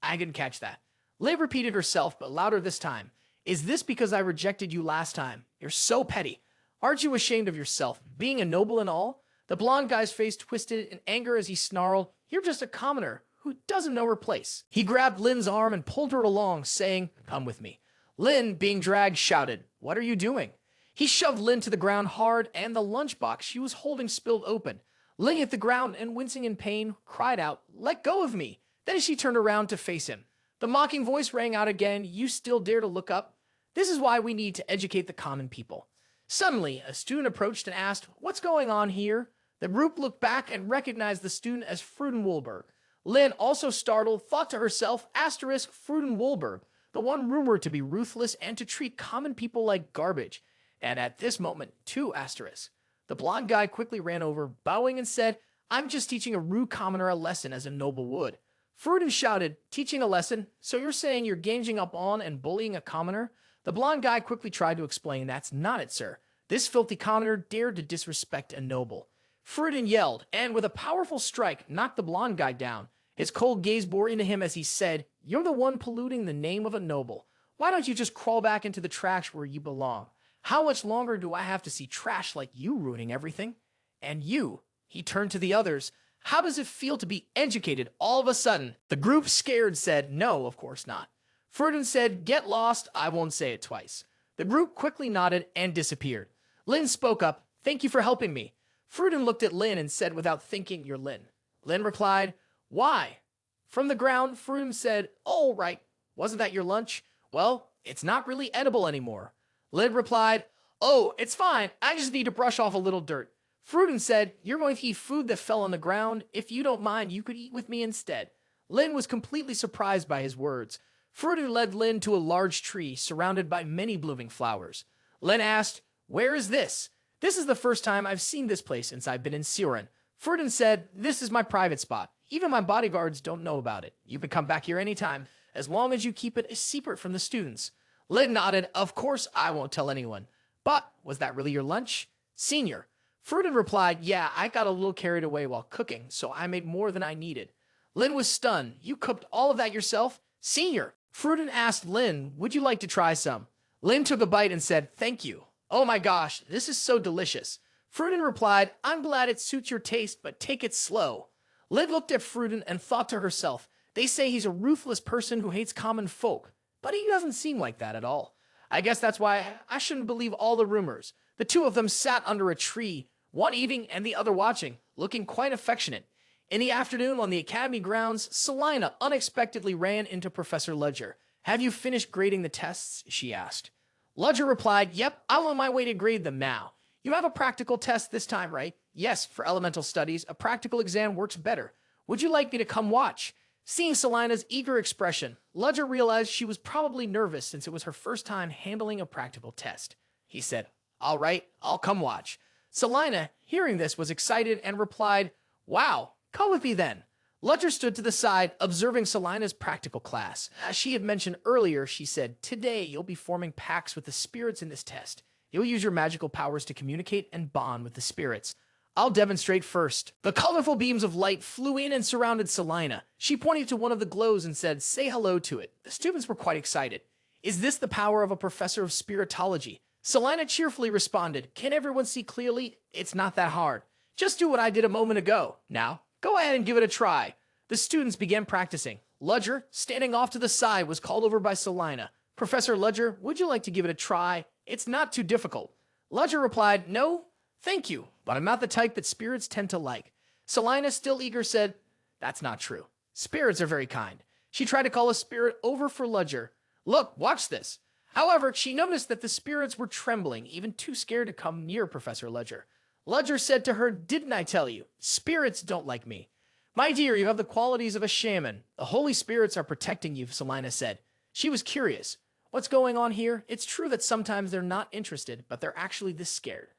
I didn't catch that. Lynn repeated herself, but louder this time. Is this because I rejected you last time? You're so petty. Aren't you ashamed of yourself, being a noble and all? The blond guy's face twisted in anger as he snarled, you're just a commoner who doesn't know her place. He grabbed Lynn's arm and pulled her along, saying, come with me. Lin, being dragged, shouted, "What are you doing?" He shoved Lin to the ground hard, and the lunchbox she was holding spilled open. Lin hit the ground and, wincing in pain, cried out, "Let go of me!" Then she turned around to face him. The mocking voice rang out again, "You still dare to look up? This is why we need to educate the common people." Suddenly, a student approached and asked, "What's going on here?" The group looked back and recognized the student as Freudenwohlberg. Lin, also startled, thought to herself, Freudenwohlberg, the one rumored to be ruthless and to treat common people like garbage. And at this moment, two asterisks. The blonde guy quickly ran over, bowing, and said, "I'm just teaching a rude commoner a lesson as a noble would." Freuden shouted, "Teaching a lesson? So you're saying you're ganging up on and bullying a commoner?" The blonde guy quickly tried to explain, "That's not it, sir. This filthy commoner dared to disrespect a noble." Freuden yelled, and with a powerful strike, knocked the blonde guy down. His cold gaze bore into him as he said, "You're the one polluting the name of a noble. Why don't you just crawl back into the trash where you belong? How much longer do I have to see trash like you ruining everything? And you," he turned to the others, "how does it feel to be educated all of a sudden?" The group, scared, said, "No, of course not." Freuden said, "Get lost, I won't say it twice." The group quickly nodded and disappeared. Lin spoke up, "Thank you for helping me." Freuden looked at Lin and said without thinking, "You're Lin." Lin replied, "Why?" From the ground, Freuden said, "All right. Wasn't that your lunch? Well, it's not really edible anymore." Lin replied, "Oh, it's fine. I just need to brush off a little dirt." Freuden said, "You're going to eat food that fell on the ground. If you don't mind, you could eat with me instead." Lin was completely surprised by his words. Freuden led Lin to a large tree surrounded by many blooming flowers. Lin asked, "Where is this?" "This is the first time I've seen this place since I've been in Ceoren." Freuden said, "This is my private spot. Even my bodyguards don't know about it. You can come back here anytime, as long as you keep it a secret from the students." Lin nodded, "Of course I won't tell anyone." "But was that really your lunch?" "Senior." Freuden replied, "Yeah, I got a little carried away while cooking, so I made more than I needed." Lin was stunned. "You cooked all of that yourself?" "Senior." Freuden asked Lin, "Would you like to try some?" Lin took a bite and said, "Thank you. Oh my gosh, this is so delicious." Freuden replied, "I'm glad it suits your taste, but take it slow." Lin looked at Freuden and thought to herself, "They say he's a ruthless person who hates common folk, but he doesn't seem like that at all. I guess that's why I shouldn't believe all the rumors." The two of them sat under a tree, one eating and the other watching, looking quite affectionate. In the afternoon on the academy grounds, Selina unexpectedly ran into Professor Ludger. "Have you finished grading the tests?" she asked. Ludger replied, "Yep, I'm on my way to grade them now." "You have a practical test this time, right?" "Yes, for elemental studies, a practical exam works better. Would you like me to come watch?" Seeing Selina's eager expression, Ludger realized she was probably nervous since it was her first time handling a practical test. He said, "All right, I'll come watch." Selina, hearing this, was excited and replied, "Wow, come with me then." Ludger stood to the side, observing Selina's practical class. As she had mentioned earlier, she said, "Today you'll be forming pacts with the spirits in this test. You'll use your magical powers to communicate and bond with the spirits. I'll demonstrate first." The colorful beams of light flew in and surrounded Selina. She pointed to one of the glows and said, "Say hello to it." The students were quite excited. "Is this the power of a professor of spiritology?" Selina cheerfully responded, "Can everyone see clearly? It's not that hard. Just do what I did a moment ago. Now, go ahead and give it a try." The students began practicing. Ludger, standing off to the side, was called over by Selina. "Professor Ludger, would you like to give it a try? It's not too difficult." Ludger replied, "No, thank you, but I'm not the type that spirits tend to like." Selina, still eager, said, "That's not true. Spirits are very kind." She tried to call a spirit over for Ludger. "Look, watch this." However, she noticed that the spirits were trembling, even too scared to come near Professor Ludger. Ludger said to her, "Didn't I tell you? Spirits don't like me." "My dear, you have the qualities of a shaman. The holy spirits are protecting you," Selina said. She was curious. "What's going on here? It's true that sometimes they're not interested, but they're actually this scared."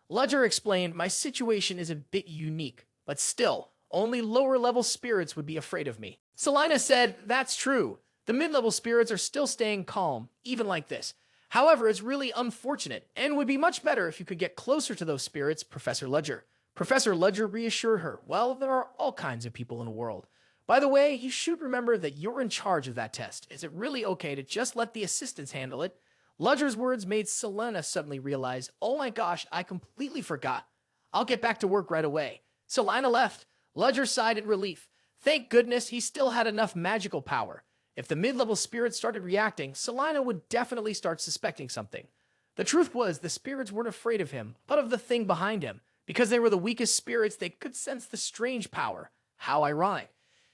Ludger explained, "My situation is a bit unique, but still, only lower-level spirits would be afraid of me." Selina said, "That's true. The mid-level spirits are still staying calm, even like this. However, it's really unfortunate, and would be much better if you could get closer to those spirits, Professor Ludger." Professor Ludger reassured her, "Well, there are all kinds of people in the world. By the way, you should remember that you're in charge of that test. Is it really okay to just let the assistants handle it?" Ludger's words made Selena suddenly realize, "Oh my gosh, I completely forgot. I'll get back to work right away." Selena left. Ludger sighed in relief. Thank goodness he still had enough magical power. If the mid-level spirits started reacting, Selina would definitely start suspecting something. The truth was, the spirits weren't afraid of him, but of the thing behind him. Because they were the weakest spirits, they could sense the strange power. How ironic.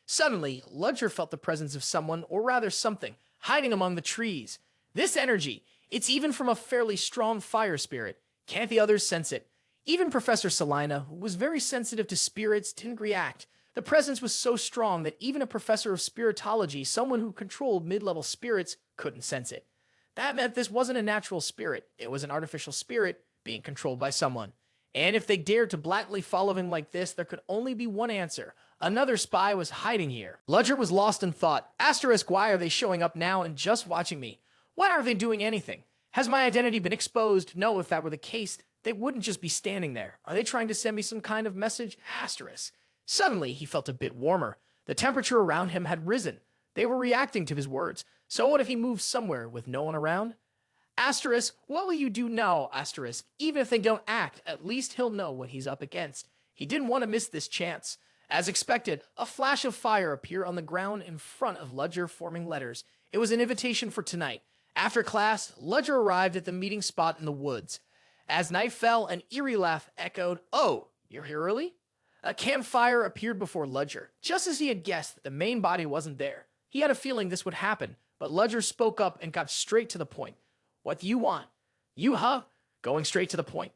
Suddenly, Ludger felt the presence of someone, or rather something, hiding among the trees. This energy, it's even from a fairly strong fire spirit. Can't the others sense it? Even Professor Selina, who was very sensitive to spirits, didn't react. The presence was so strong that even a professor of spiritology, someone who controlled mid-level spirits, couldn't sense it. That meant this wasn't a natural spirit. It was an artificial spirit being controlled by someone. And if they dared to blatantly follow him like this, there could only be one answer. Another spy was hiding here. Ludger was lost in thought. Asterisk, why are they showing up now and just watching me? Why aren't they doing anything? Has my identity been exposed? No, if that were the case, they wouldn't just be standing there. Are they trying to send me some kind of message? Asterisk. Suddenly, he felt a bit warmer. The temperature around him had risen. They were reacting to his words. So what if he moved somewhere with no one around? Asterisk, what will you do now? Asterisk, even if they don't act, at least he'll know what he's up against. He didn't want to miss this chance. As expected, a flash of fire appeared on the ground in front of Ludger, forming letters. It was an invitation for tonight. After class, Ludger arrived at the meeting spot in the woods. As night fell, an eerie laugh echoed, "Oh, you're here early?" A campfire appeared before Ludger. Just as he had guessed, the main body wasn't there. He had a feeling this would happen, but Ludger spoke up and got straight to the point. "What do you want?" "You, huh?" Going straight to the point.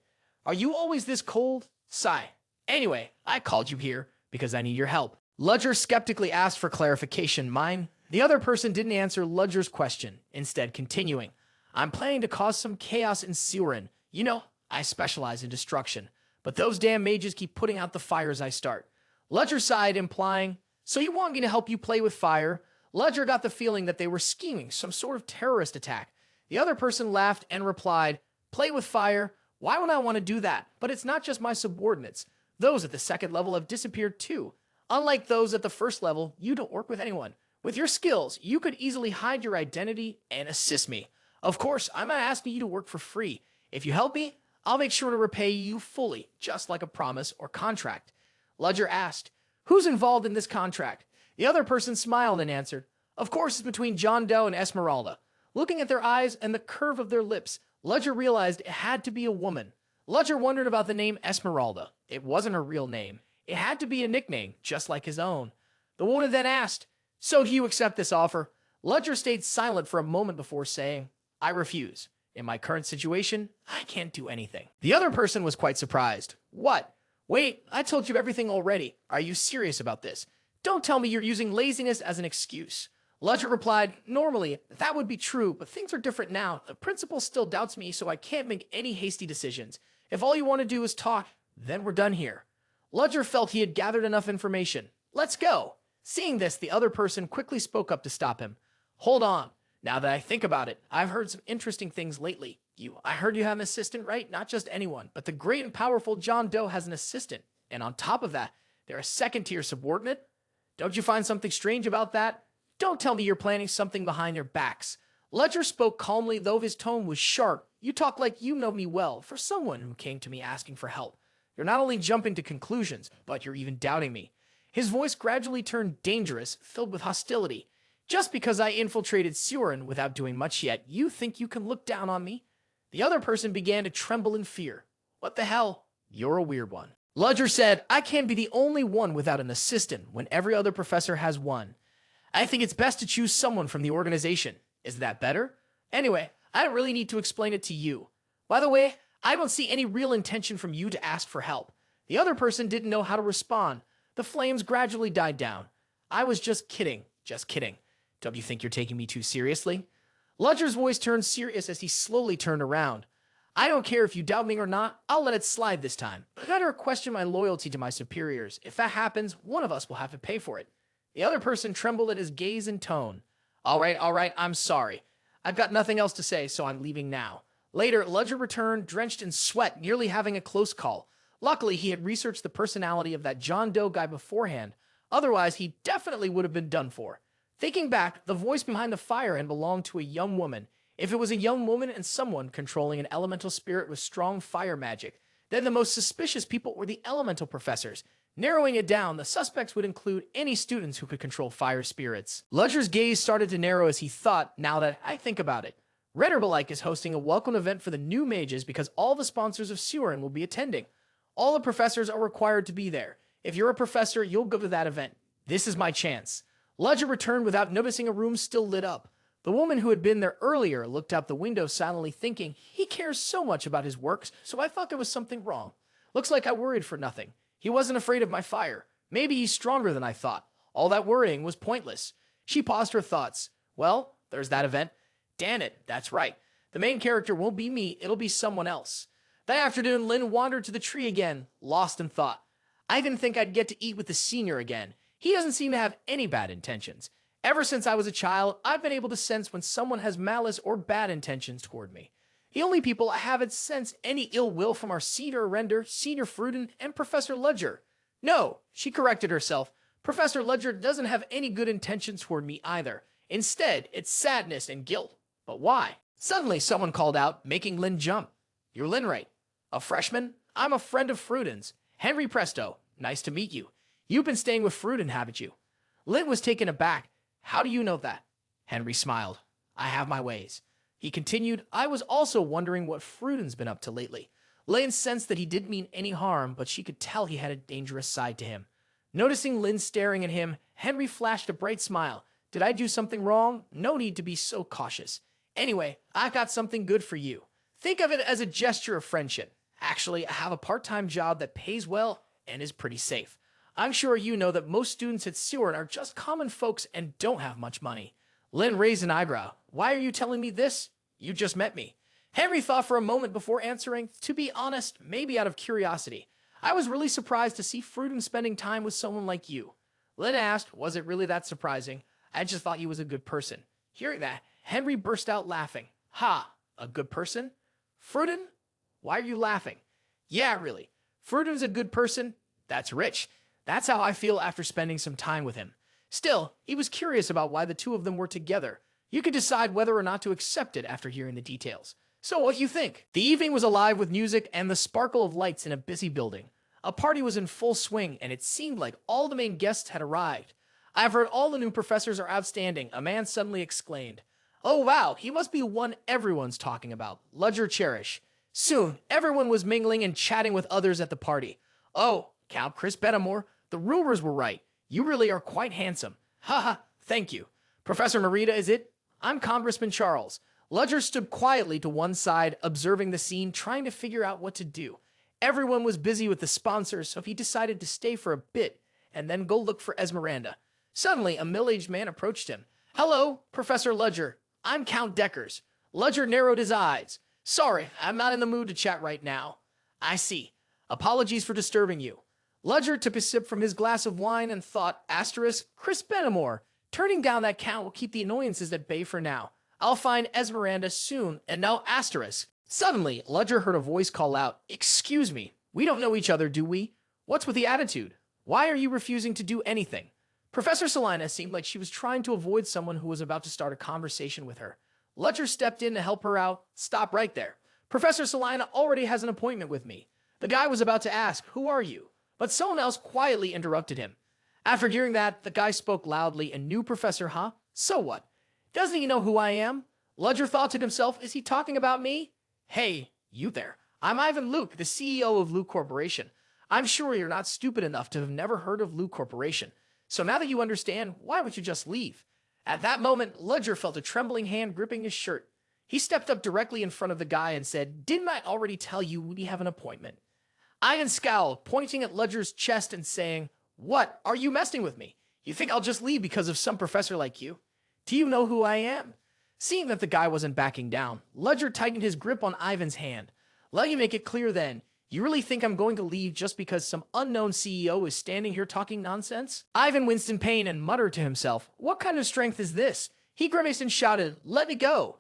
"Are you always this cold?" Sigh. "Anyway, I called you here because I need your help." Ludger skeptically asked for clarification. "Mine?" The other person didn't answer Ludger's question, instead continuing. "I'm planning to cause some chaos in Ceoren. You know, I specialize in destruction, but those damn mages keep putting out the fires I start." Ludger sighed, implying, "So you want me to help you play with fire?" Ludger got the feeling that they were scheming some sort of terrorist attack. The other person laughed and replied, "Play with fire? Why would I want to do that? But it's not just my subordinates. Those at the second level have disappeared too. Unlike those at the first level, you don't work with anyone. With your skills, you could easily hide your identity and assist me. Of course, I'm not asking you to work for free. If you help me, I'll make sure to repay you fully, just like a promise or contract." Ludger asked, "Who's involved in this contract?" The other person smiled and answered, "Of course, it's between John Doe and Esmeralda." Looking at their eyes and the curve of their lips, Ludger realized it had to be a woman. Ludger wondered about the name Esmeralda. It wasn't her real name. It had to be a nickname, just like his own. The woman then asked, "So do you accept this offer?" Ludger stayed silent for a moment before saying, "I refuse. In my current situation, I can't do anything." The other person was quite surprised. "What? Wait, I told you everything already. Are you serious about this? Don't tell me you're using laziness as an excuse." Ludger replied, "Normally, that would be true, but things are different now. The principal still doubts me, so I can't make any hasty decisions. If all you want to do is talk, then we're done here." Ludger felt he had gathered enough information. "Let's go." Seeing this, the other person quickly spoke up to stop him. "Hold on. Now that I think about it, I've heard some interesting things lately. I heard you have an assistant, right? Not just anyone, but the great and powerful John Doe has an assistant. And on top of that, they're a second-tier subordinate. Don't you find something strange about that? Don't tell me you're planning something behind their backs." Ludger spoke calmly, though his tone was sharp. "You talk like you know me well, for someone who came to me asking for help. You're not only jumping to conclusions, but you're even doubting me." His voice gradually turned dangerous, filled with hostility. "Just because I infiltrated Ceoren without doing much yet, you think you can look down on me?" The other person began to tremble in fear. "What the hell? You're a weird one." Ludger said, "I can't be the only one without an assistant when every other professor has one. I think it's best to choose someone from the organization. Is that better? Anyway, I don't really need to explain it to you. By the way, I don't see any real intention from you to ask for help." The other person didn't know how to respond. The flames gradually died down. "I was just kidding. Just kidding. Don't you think you're taking me too seriously?" Ludger's voice turned serious as he slowly turned around. "I don't care if you doubt me or not. I'll let it slide this time. I gotta question my loyalty to my superiors. If that happens, one of us will have to pay for it." The other person trembled at his gaze and tone. All right, I'm sorry. I've got nothing else to say, so I'm leaving now." Later, Ludger returned, drenched in sweat, nearly having a close call. Luckily, he had researched the personality of that John Doe guy beforehand. Otherwise, he definitely would have been done for. Thinking back, the voice behind the fire had belonged to a young woman. If it was a young woman and someone controlling an elemental spirit with strong fire magic, then the most suspicious people were the elemental professors. Narrowing it down, the suspects would include any students who could control fire spirits. Ludger's gaze started to narrow as he thought, now that I think about it. Rebirth is hosting a welcome event for the new mages because all the sponsors of Ceoren will be attending. All the professors are required to be there. If you're a professor, you'll go to that event. This is my chance. Ludger returned without noticing a room still lit up. The woman who had been there earlier looked out the window silently thinking, he cares so much about his works, so I thought there was something wrong. Looks like I worried for nothing. He wasn't afraid of my fire. Maybe he's stronger than I thought. All that worrying was pointless. She paused her thoughts. Well, there's that event. Damn it, that's right. The main character won't be me, it'll be someone else. That afternoon, Lin wandered to the tree again, lost in thought. I didn't think I'd get to eat with the senior again. He doesn't seem to have any bad intentions. Ever since I was a child, I've been able to sense when someone has malice or bad intentions toward me. The only people I haven't sensed any ill will from are Senior Render, Senior Fruden, and Professor Ludger. No, she corrected herself. Professor Ludger doesn't have any good intentions toward me either. Instead, it's sadness and guilt. But why? Suddenly, someone called out, making Lin jump. You're Lin, right? A freshman? I'm a friend of Fruden's. Henry Presto. Nice to meet you. You've been staying with Fruden, haven't you? Lin was taken aback. How do you know that? Henry smiled. I have my ways. He continued, I was also wondering what Fruden's been up to lately. Lin sensed that he didn't mean any harm, but she could tell he had a dangerous side to him. Noticing Lin staring at him, Henry flashed a bright smile. Did I do something wrong? No need to be so cautious. Anyway, I got something good for you. Think of it as a gesture of friendship. Actually, I have a part-time job that pays well and is pretty safe. I'm sure you know that most students at Ceoren are just common folks and don't have much money. Lin raised an eyebrow. Why are you telling me this? You just met me. Henry thought for a moment before answering. To be honest, maybe out of curiosity. I was really surprised to see Fruden spending time with someone like you. Lin asked, was it really that surprising? I just thought he was a good person. Hearing that, Henry burst out laughing. Ha, a good person? Fruden? Why are you laughing? Yeah, really. Fruden's a good person? That's rich. That's how I feel after spending some time with him. Still, he was curious about why the two of them were together. You could decide whether or not to accept it after hearing the details. So what do you think? The evening was alive with music and the sparkle of lights in a busy building. A party was in full swing, and it seemed like all the main guests had arrived. I've heard all the new professors are outstanding, a man suddenly exclaimed. Oh wow, he must be one everyone's talking about, Ludger Cherish. Soon, everyone was mingling and chatting with others at the party. Oh, Count Chris Benamore, the rumors were right. You really are quite handsome. Haha, thank you. Professor Marita, is it? I'm Congressman Charles. Ludger stood quietly to one side, observing the scene, trying to figure out what to do. Everyone was busy with the sponsors, so he decided to stay for a bit and then go look for Esmeralda. Suddenly, a middle-aged man approached him. Hello, Professor Ludger. I'm Count Deckers. Ludger narrowed his eyes. Sorry, I'm not in the mood to chat right now. I see. Apologies for disturbing you. Ludger took a sip from his glass of wine and thought, asterisk, Chris Benamore. Turning down that count will keep the annoyances at bay for now. I'll find Esmeralda soon, and now asterisk. Suddenly, Ludger heard a voice call out, Excuse me, we don't know each other, do we? What's with the attitude? Why are you refusing to do anything? Professor Salina seemed like she was trying to avoid someone who was about to start a conversation with her. Ludger stepped in to help her out. Stop right there. Professor Salina already has an appointment with me. The guy was about to ask, who are you? But someone else quietly interrupted him. After hearing that, the guy spoke loudly, a new professor, huh? So what? Doesn't he know who I am? Ludger thought to himself, is he talking about me? Hey, you there. I'm Ivan Luke, the CEO of Luke Corporation. I'm sure you're not stupid enough to have never heard of Luke Corporation. So now that you understand, why would you just leave? At that moment, Ludger felt a trembling hand gripping his shirt. He stepped up directly in front of the guy and said, Didn't I already tell you we have an appointment? Ivan scowled, pointing at Ludger's chest and saying, What? Are you messing with me? You think I'll just leave because of some professor like you? Do you know who I am? Seeing that the guy wasn't backing down, Ludger tightened his grip on Ivan's hand. Let me make it clear then. You really think I'm going to leave just because some unknown CEO is standing here talking nonsense? Ivan winced in pain and muttered to himself, What kind of strength is this? He grimaced and shouted, Let me go.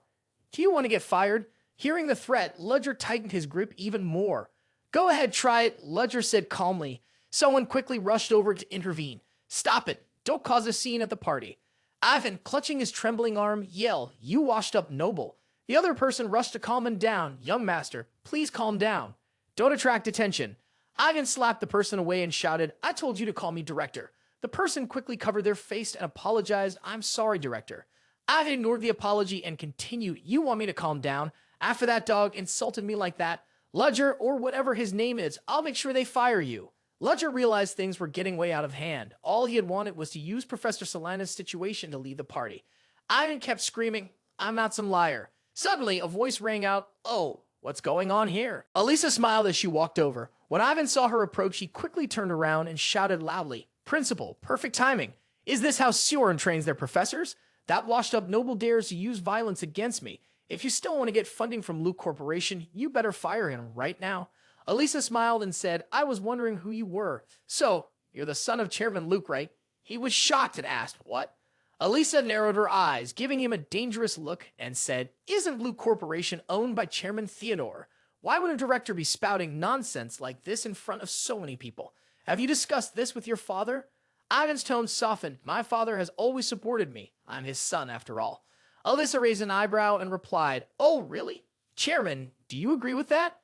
Do you want to get fired? Hearing the threat, Ludger tightened his grip even more. Go ahead, try it, Ludger said calmly. Someone quickly rushed over to intervene. Stop it. Don't cause a scene at the party. Ivan, clutching his trembling arm, yelled, You washed up noble. The other person rushed to calm him down. Young master, please calm down. Don't attract attention. Ivan slapped the person away and shouted, "I told you to call me director." The person quickly covered their face and apologized. "I'm sorry, director." Ivan ignored the apology and continued, "You want me to calm down? After that dog insulted me like that, Ludger, or whatever his name is, I'll make sure they fire you." Ludger realized things were getting way out of hand. All he had wanted was to use Professor Salina's situation to lead the party. Ivan kept screaming, "I'm not some liar." Suddenly, a voice rang out, "Oh, what's going on here?" Elisa smiled as she walked over. When Ivan saw her approach, he quickly turned around and shouted loudly, "Principal, perfect timing. Is this how Ceoren trains their professors? That washed-up noble dares to use violence against me. If you still want to get funding from Luke Corporation, you better fire him right now." Elisa smiled and said, "I was wondering who you were. So, you're the son of Chairman Luke, right?" He was shocked and asked, "What?" Elisa narrowed her eyes, giving him a dangerous look, and said, "Isn't Luke Corporation owned by Chairman Theodore? Why would a director be spouting nonsense like this in front of so many people? Have you discussed this with your father?" Ivan's tone softened. "My father has always supported me. I'm his son, after all." Elisa raised an eyebrow and replied, "Oh, really? Chairman, do you agree with that?"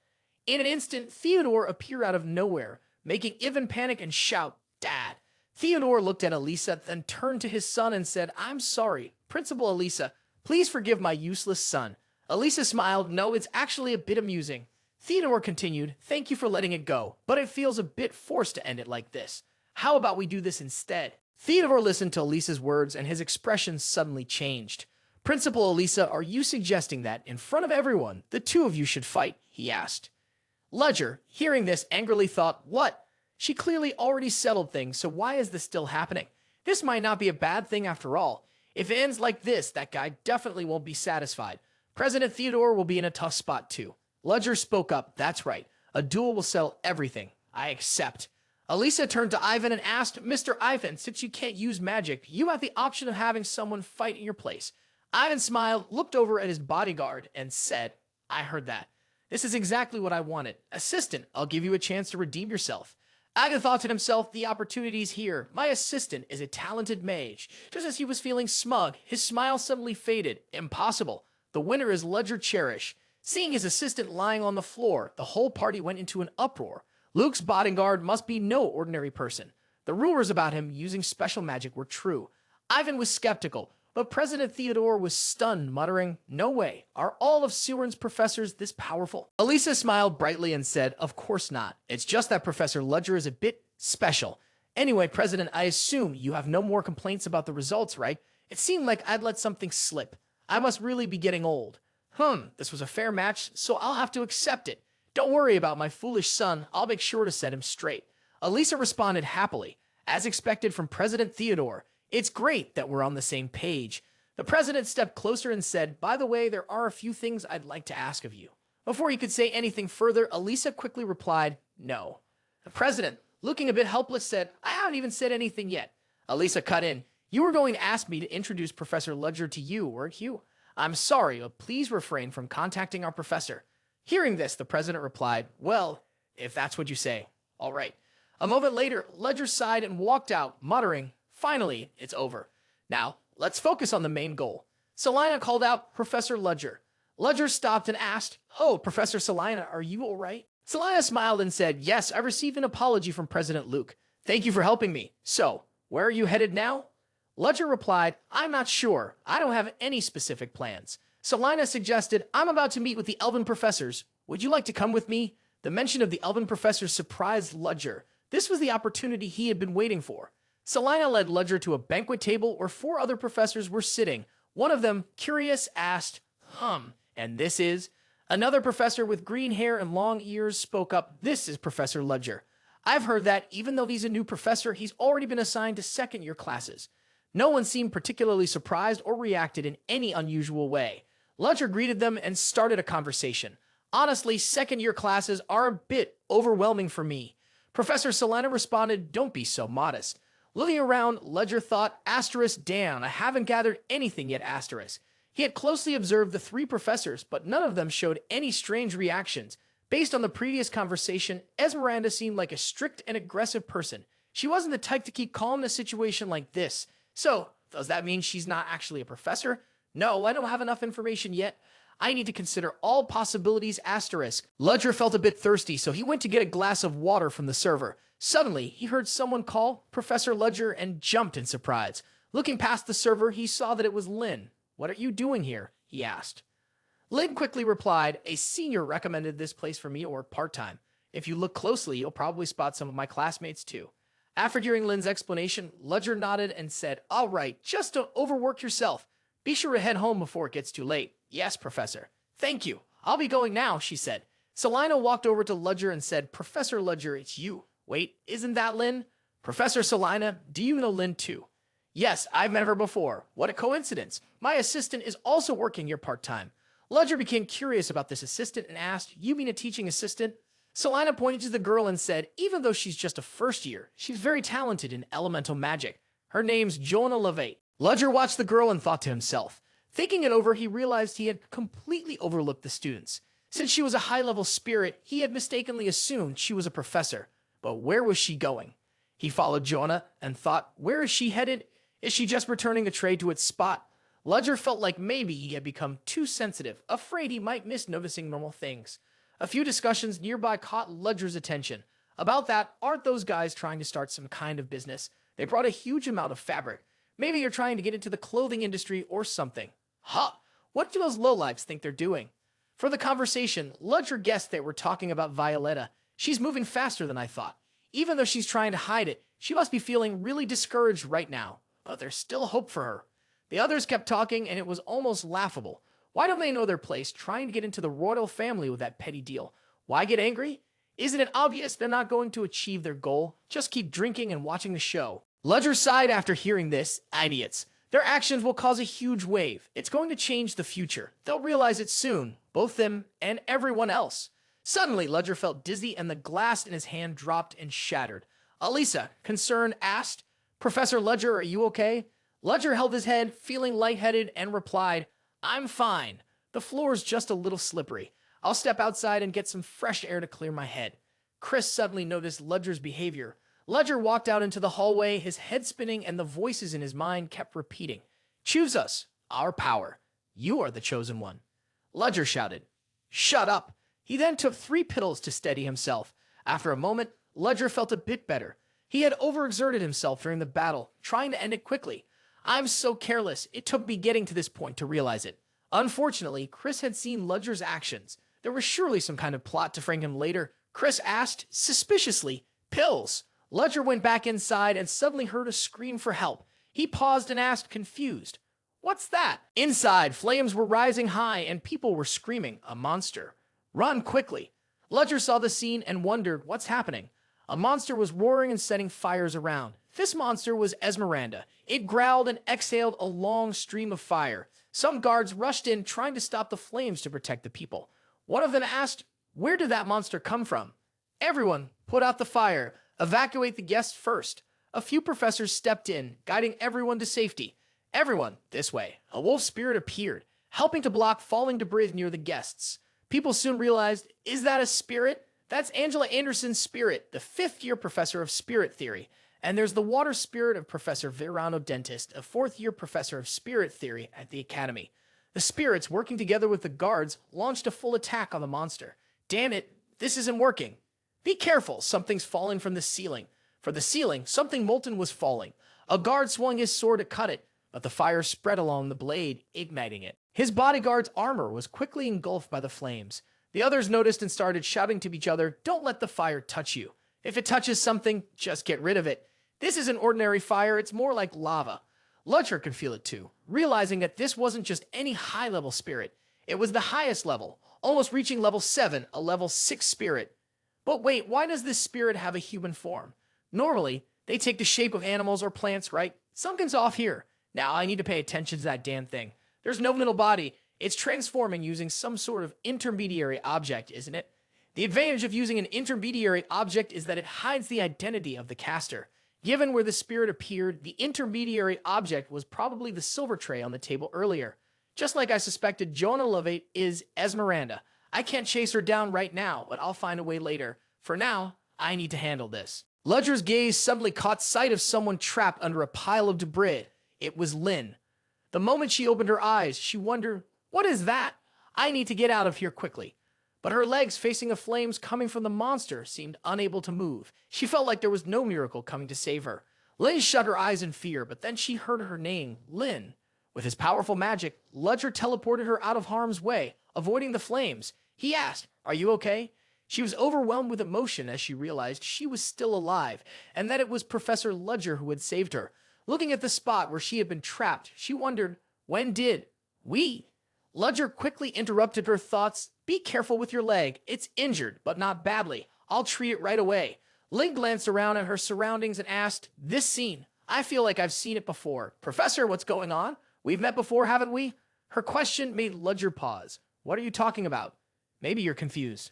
In an instant, Theodore appeared out of nowhere, making Ivan panic and shout, "Dad!" Theodore looked at Elisa, then turned to his son and said, "I'm sorry. Principal Elisa, please forgive my useless son." Elisa smiled. "No, it's actually a bit amusing." Theodore continued, "Thank you for letting it go, but it feels a bit forced to end it like this. How about we do this instead?" Theodore listened to Elisa's words, and his expression suddenly changed. "Principal Elisa, are you suggesting that, in front of everyone, the two of you should fight?" he asked. Ludger, hearing this, angrily thought, "What? She clearly already settled things, so why is this still happening? This might not be a bad thing after all. If it ends like this, that guy definitely won't be satisfied. President Theodore will be in a tough spot too." Ludger spoke up, "That's right. A duel will settle everything. I accept." Elisa turned to Ivan and asked, "Mr. Ivan, since you can't use magic, you have the option of having someone fight in your place." Ivan smiled, looked over at his bodyguard, and said, "I heard that. This is exactly what I wanted. Assistant, I'll give you a chance to redeem yourself." Ivan thought to himself, "The opportunity's here. My assistant is a talented mage." Just as he was feeling smug, his smile suddenly faded. Impossible. The winner is Ludger Cherish. Seeing his assistant lying on the floor, the whole party went into an uproar. Luke's bodyguard must be no ordinary person. The rumors about him using special magic were true. Ivan was skeptical, but President Theodore was stunned, muttering, "No way. Are all of Ceoren's professors this powerful?" Elisa smiled brightly and said, "Of course not. It's just that Professor Ludger is a bit special. Anyway, President, I assume you have no more complaints about the results, right? It seemed like I'd let something slip. I must really be getting old. This was a fair match, so I'll have to accept it. Don't worry about my foolish son. I'll make sure to set him straight." Elisa responded happily. As expected from President Theodore, "It's great that we're on the same page." The president stepped closer and said, "By the way, there are a few things I'd like to ask of you." Before he could say anything further, Elisa quickly replied, "No." The president, looking a bit helpless, said, "I haven't even said anything yet." Elisa cut in, "You were going to ask me to introduce Professor Ludger to you, weren't you? I'm sorry, but please refrain from contacting our professor." Hearing this, the president replied, "Well, if that's what you say, all right." A moment later, Ludger sighed and walked out, muttering, "Finally, it's over. Now, let's focus on the main goal." Salina called out, "Professor Ludger." Ludger stopped and asked, "Oh, Professor Salina, are you all right?" Salina smiled and said, "Yes, I received an apology from President Luke. Thank you for helping me. So, where are you headed now?" Ludger replied, "I'm not sure. I don't have any specific plans." Salina suggested, "I'm about to meet with the Elven professors. Would you like to come with me?" The mention of the Elven professors surprised Ludger. This was the opportunity he had been waiting for. Salina led Ludger to a banquet table where 4 other professors were sitting. One of them, curious, asked, "And this is?" Another professor with green hair and long ears spoke up, "This is Professor Ludger. I've heard that, even though he's a new professor, he's already been assigned to second-year classes." No one seemed particularly surprised or reacted in any unusual way. Ludger greeted them and started a conversation. "Honestly, second-year classes are a bit overwhelming for me." Professor Salina responded, "Don't be so modest." Looking around, Ludger thought, "Damn, I haven't gathered anything yet, asterisk." He had closely observed the 3 professors, but none of them showed any strange reactions. Based on the previous conversation, Esmeralda seemed like a strict and aggressive person. She wasn't the type to keep calm in a situation like this. So, does that mean she's not actually a professor? No, I don't have enough information yet. I need to consider all possibilities asterisk. Ludger felt a bit thirsty, so he went to get a glass of water from the server. Suddenly, he heard someone call Professor Ludger and jumped in surprise. Looking past the server, he saw that it was Lin. "What are you doing here?" he asked. Lin quickly replied, "A senior recommended this place for me to work part-time. If you look closely, you'll probably spot some of my classmates too." After hearing Lin's explanation, Ludger nodded and said, "All right, just don't overwork yourself. Be sure to head home before it gets too late." "Yes, Professor." "Thank you. I'll be going now," she said. Selina walked over to Ludger and said, "Professor Ludger, it's you." "Wait, isn't that Lin?" "Professor Selina, do you know Lin too?" "Yes, I've met her before. What a coincidence. My assistant is also working here part-time." Ludger became curious about this assistant and asked, "You mean a teaching assistant?" Selina pointed to the girl and said, "Even though she's just a first year, she's very talented in elemental magic. Her name's Jonah Levate." Ludger watched the girl and thought to himself. Thinking it over, he realized he had completely overlooked the students. Since she was a high-level spirit, he had mistakenly assumed she was a professor. But where was she going? He followed Jonah and thought, where is she headed? Is she just returning a tray to its spot? Ludger felt like maybe he had become too sensitive, afraid he might miss noticing normal things. A few discussions nearby caught Ludger's attention. About that, aren't those guys trying to start some kind of business? They brought a huge amount of fabric. Maybe you're trying to get into the clothing industry or something. Ha! What do those lowlifes think they're doing? For the conversation, Ludger guessed they were talking about Violetta. She's moving faster than I thought. Even though she's trying to hide it, she must be feeling really discouraged right now. But there's still hope for her. The others kept talking, and it was almost laughable. Why don't they know their place, trying to get into the royal family with that petty deal? Why get angry? Isn't it obvious they're not going to achieve their goal? Just keep drinking and watching the show. Ludger sighed after hearing this. Idiots. Their actions will cause a huge wave. It's going to change the future. They'll realize it soon, both them and everyone else. Suddenly, Ludger felt dizzy and the glass in his hand dropped and shattered. Alisa, concerned, asked, "Professor Ludger, are you okay?" Ludger held his head, feeling lightheaded, and replied, "I'm fine. The floor's just a little slippery. I'll step outside and get some fresh air to clear my head." Chris suddenly noticed Ludger's behavior. Ludger walked out into the hallway, his head spinning, and the voices in his mind kept repeating, "Choose us, our power. You are the chosen one." Ludger shouted, "Shut up." He then took 3 pills to steady himself. After a moment, Ludger felt a bit better. He had overexerted himself during the battle, trying to end it quickly. "I'm so careless. It took me getting to this point to realize it." Unfortunately, Chris had seen Ludger's actions. There was surely some kind of plot to frame him later. Chris asked, suspiciously, "Pills?" Ludger went back inside and suddenly heard a scream for help. He paused and asked, confused, "What's that?" Inside, flames were rising high and people were screaming, "A monster. Run quickly." Ludger saw the scene and wondered what's happening. A monster was roaring and setting fires around. This monster was Esmeralda. It growled and exhaled a long stream of fire. Some guards rushed in trying to stop the flames to protect the people. One of them asked, "Where did that monster come from?" "Everyone, put out the fire. Evacuate the guests first." A few professors stepped in, guiding everyone to safety. "Everyone, this way." A wolf spirit appeared, helping to block falling debris near the guests. People soon realized, is that a spirit? That's Angela Anderson's spirit, the 5th-year professor of spirit theory. And there's the water spirit of Professor Verano Dentist, a 4th-year professor of spirit theory at the Academy. The spirits, working together with the guards, launched a full attack on the monster. Damn it, this isn't working. Be careful, something's falling from the ceiling. For the ceiling, something molten was falling. A guard swung his sword to cut it, but the fire spread along the blade, igniting it. His bodyguard's armor was quickly engulfed by the flames. The others noticed and started shouting to each other, "Don't let the fire touch you. If it touches something, just get rid of it. This isn't ordinary fire, it's more like lava." Ludger could feel it too, realizing that this wasn't just any high-level spirit. It was the highest level, almost reaching level 7, a level 6 spirit. But wait, why does this spirit have a human form? Normally, they take the shape of animals or plants, right? Something's off here. Now I need to pay attention to that damn thing. There's no little body. It's transforming using some sort of intermediary object, isn't it? The advantage of using an intermediary object is that it hides the identity of the caster. Given where the spirit appeared, the intermediary object was probably the silver tray on the table earlier. Just like I suspected, Jonah Levate is Esmeralda. I can't chase her down right now, but I'll find a way later. For now, I need to handle this. Ludger's gaze suddenly caught sight of someone trapped under a pile of debris. It was Lin. The moment she opened her eyes, she wondered, what is that? I need to get out of here quickly. But her legs, facing the flames coming from the monster, seemed unable to move. She felt like there was no miracle coming to save her. Lynn shut her eyes in fear, but then she heard her name, Lynn. With his powerful magic, Ludger teleported her out of harm's way, avoiding the flames. He asked, "Are you okay?" She was overwhelmed with emotion as she realized she was still alive, and that it was Professor Ludger who had saved her. Looking at the spot where she had been trapped, she wondered, when did we? Ludger quickly interrupted her thoughts. "Be careful with your leg. It's injured, but not badly. I'll treat it right away." Lynn glanced around at her surroundings and asked, "This scene, I feel like I've seen it before. Professor, what's going on? We've met before, haven't we?" Her question made Ludger pause. "What are you talking about? Maybe you're confused."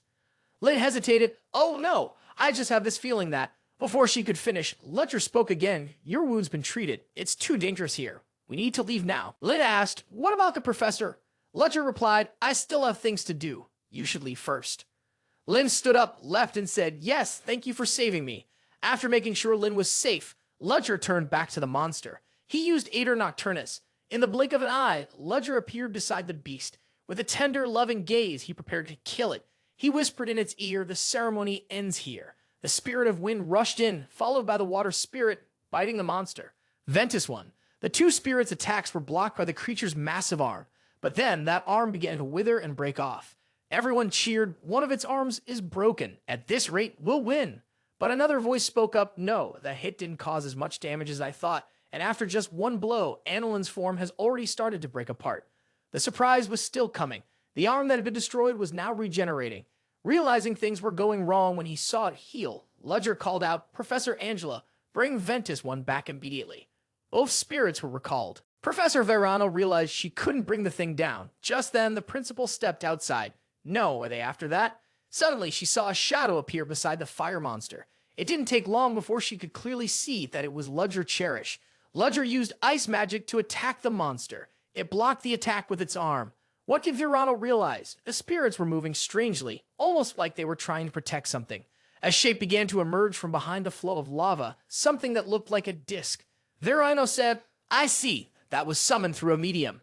Lynn hesitated. "Oh no, I just have this feeling that..." Before she could finish, Ludger spoke again. "Your wound's been treated. It's too dangerous here. We need to leave now." Lynn asked, "What about the professor?" Ludger replied, "I still have things to do. You should leave first." Lynn stood up, left, and said, "Yes, thank you for saving me." After making sure Lynn was safe, Ludger turned back to the monster. He used Ader Nocturnus. In the blink of an eye, Ludger appeared beside the beast. With a tender, loving gaze, he prepared to kill it. He whispered in its ear, "The ceremony ends here." The spirit of wind rushed in, followed by the water spirit, biting the monster. Ventus won. The two spirits' attacks were blocked by the creature's massive arm. But then that arm began to wither and break off. Everyone cheered, "One of its arms is broken. At this rate, we'll win." But another voice spoke up, "No, the hit didn't cause as much damage as I thought, and after just one blow, Anolin's form has already started to break apart." The surprise was still coming. The arm that had been destroyed was now regenerating. Realizing things were going wrong when he saw it heal, Ludger called out, "Professor Angela, bring Ventus one back immediately." Both spirits were recalled. Professor Verano realized she couldn't bring the thing down. Just then, the principal stepped outside. No, were they after that? Suddenly, she saw a shadow appear beside the fire monster. It didn't take long before she could clearly see that it was Ludger Cherish. Ludger used ice magic to attack the monster. It blocked the attack with its arm. What did Verano realize? The spirits were moving strangely, almost like they were trying to protect something. A shape began to emerge from behind a flow of lava, something that looked like a disc. Verano said, "I see. That was summoned through a medium."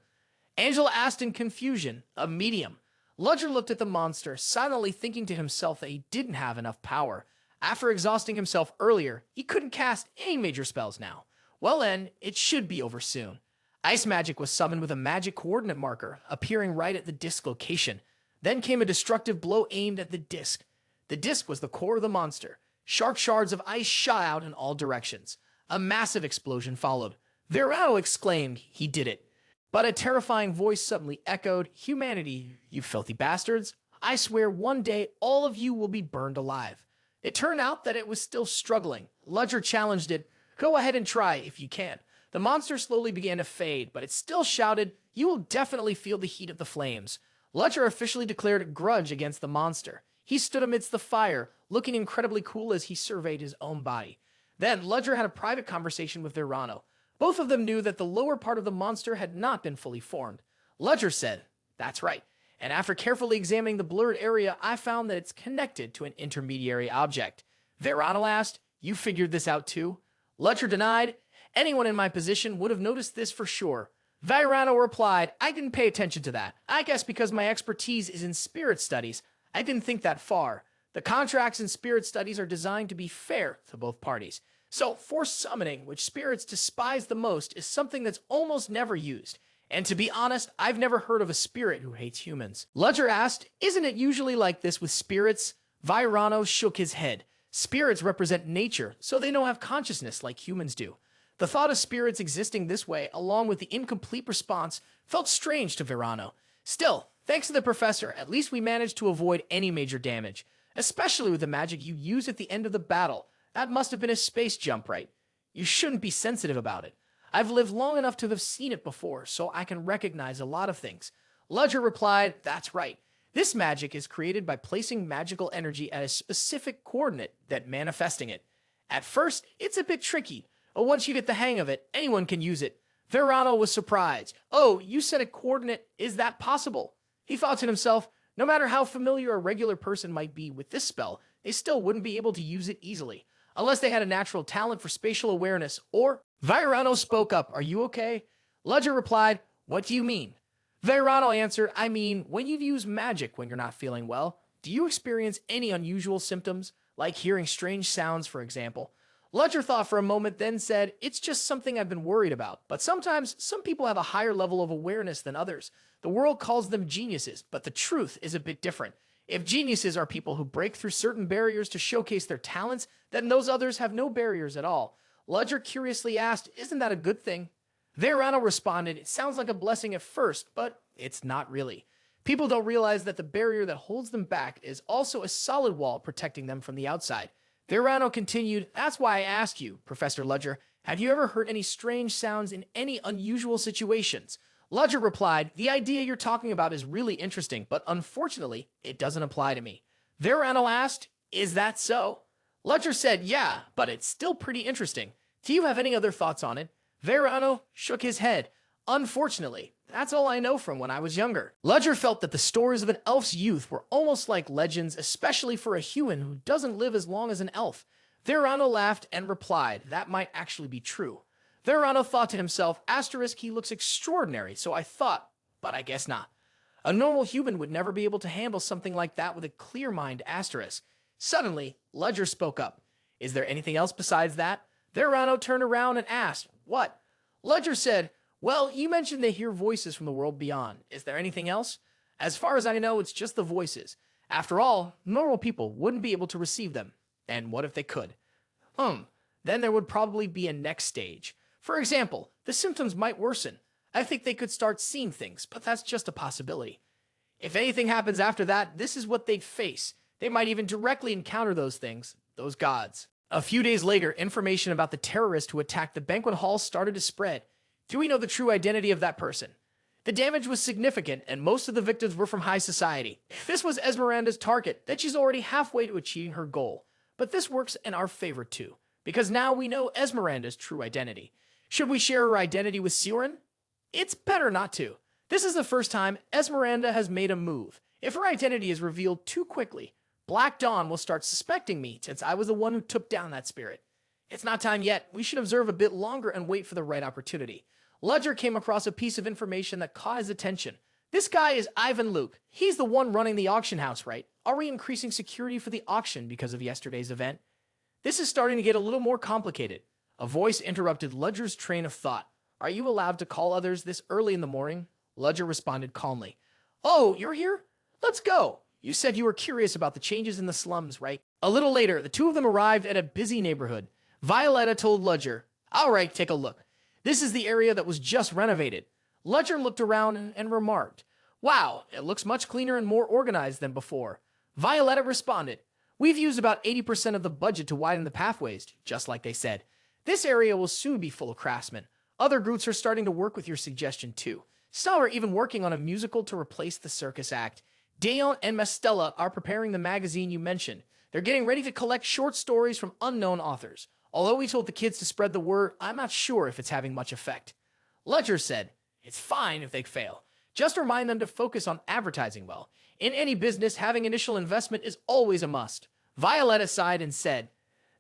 Angela asked in confusion, "A medium?" Ludger looked at the monster, silently thinking to himself that he didn't have enough power. After exhausting himself earlier, he couldn't cast any major spells now. Well then, it should be over soon. Ice magic was summoned with a magic coordinate marker, appearing right at the disc location. Then came a destructive blow aimed at the disc. The disc was the core of the monster. Sharp shards of ice shot out in all directions. A massive explosion followed. Verano exclaimed, "He did it." But a terrifying voice suddenly echoed, "Humanity, you filthy bastards. I swear one day all of you will be burned alive." It turned out that it was still struggling. Ludger challenged it, "Go ahead and try if you can." The monster slowly began to fade, but it still shouted, "You will definitely feel the heat of the flames." Ludger officially declared a grudge against the monster. He stood amidst the fire, looking incredibly cool as he surveyed his own body. Then Ludger had a private conversation with Verano. Both of them knew that the lower part of the monster had not been fully formed. Ludger said, "That's right. And after carefully examining the blurred area, I found that it's connected to an intermediary object." Verano asked, "You figured this out too?" Ludger denied, "Anyone in my position would have noticed this for sure." Verano replied, "I didn't pay attention to that. I guess because my expertise is in spirit studies, I didn't think that far. The contracts in spirit studies are designed to be fair to both parties. So forced summoning, which spirits despise the most, is something that's almost never used. And to be honest, I've never heard of a spirit who hates humans." Ludger asked, "Isn't it usually like this with spirits?" Verano shook his head. "Spirits represent nature, so they don't have consciousness like humans do." The thought of spirits existing this way, along with the incomplete response, felt strange to Verano. Still, thanks to the professor, at least we managed to avoid any major damage, especially with the magic you used at the end of the battle. That must have been a space jump, right? You shouldn't be sensitive about it. I've lived long enough to have seen it before, so I can recognize a lot of things. Ludger replied, "That's right. This magic is created by placing magical energy at a specific coordinate, then manifesting it. At first, it's a bit tricky, but once you get the hang of it, anyone can use it." Verano was surprised. "Oh, you said a coordinate. Is that possible?" He thought to himself, no matter how familiar a regular person might be with this spell, they still wouldn't be able to use it easily, unless they had a natural talent for spatial awareness, or... Verano spoke up, "Are you okay?" Ludger replied, "What do you mean?" Verano answered, I mean, when you use magic when you're not feeling well, do you experience any unusual symptoms, like hearing strange sounds, for example? Ludger thought for a moment, then said, it's just something I've been worried about, but sometimes some people have a higher level of awareness than others. The world calls them geniuses, but the truth is a bit different. If geniuses are people who break through certain barriers to showcase their talents, then those others have no barriers at all. Ludger curiously asked, isn't that a good thing? Verano responded, it sounds like a blessing at first, but it's not really. People don't realize that the barrier that holds them back is also a solid wall protecting them from the outside. Verano continued, that's why I asked you, Professor Ludger, have you ever heard any strange sounds in any unusual situations? Ludger replied, the idea you're talking about is really interesting, but unfortunately, it doesn't apply to me. Verano asked, is that so? Ludger said, yeah, but it's still pretty interesting. Do you have any other thoughts on it? Verano shook his head. Unfortunately, that's all I know from when I was younger. Ludger felt that the stories of an elf's youth were almost like legends, especially for a human who doesn't live as long as an elf. Verano laughed and replied, that might actually be true. Verano thought to himself, asterisk, he looks extraordinary, so I thought, but I guess not. A normal human would never be able to handle something like that with a clear mind, asterisk. Suddenly, Ludger spoke up. Is there anything else besides that? Verano turned around and asked, what? Ludger said, well, you mentioned they hear voices from the world beyond. Is there anything else? As far as I know, it's just the voices. After all, normal people wouldn't be able to receive them. And what if they could? Then there would probably be a next stage. For example, the symptoms might worsen. I think they could start seeing things, but that's just a possibility. If anything happens after that, this is what they'd face. They might even directly encounter those things, those gods. A few days later, information about the terrorist who attacked the banquet hall started to spread. Do we know the true identity of that person? The damage was significant, and most of the victims were from high society. If this was Esmeralda's target, then she's already halfway to achieving her goal. But this works in our favor too, because now we know Esmeralda's true identity. Should we share her identity with Ceoren? It's better not to. This is the first time Esmeralda has made a move. If her identity is revealed too quickly, Black Dawn will start suspecting me since I was the one who took down that spirit. It's not time yet. We should observe a bit longer and wait for the right opportunity. Ludger came across a piece of information that caught his attention. This guy is Ivan Luke. He's the one running the auction house, right? Are we increasing security for the auction because of yesterday's event? This is starting to get a little more complicated. A voice interrupted Ludger's train of thought. Are you allowed to call others this early in the morning? Ludger responded calmly. Oh, you're here? Let's go. You said you were curious about the changes in the slums, right? A little later, the two of them arrived at a busy neighborhood. Violetta told Ludger, all right, take a look. This is the area that was just renovated. Ludger looked around and remarked, wow, it looks much cleaner and more organized than before. Violetta responded, we've used about 80% of the budget to widen the pathways, just like they said. This area will soon be full of craftsmen. Other groups are starting to work with your suggestion too. Some are even working on a musical to replace the circus act. Dayon and Mastella are preparing the magazine you mentioned. They're getting ready to collect short stories from unknown authors. Although we told the kids to spread the word, I'm not sure if it's having much effect. Ludger said, it's fine if they fail. Just remind them to focus on advertising well. In any business, having initial investment is always a must. Violetta sighed and said,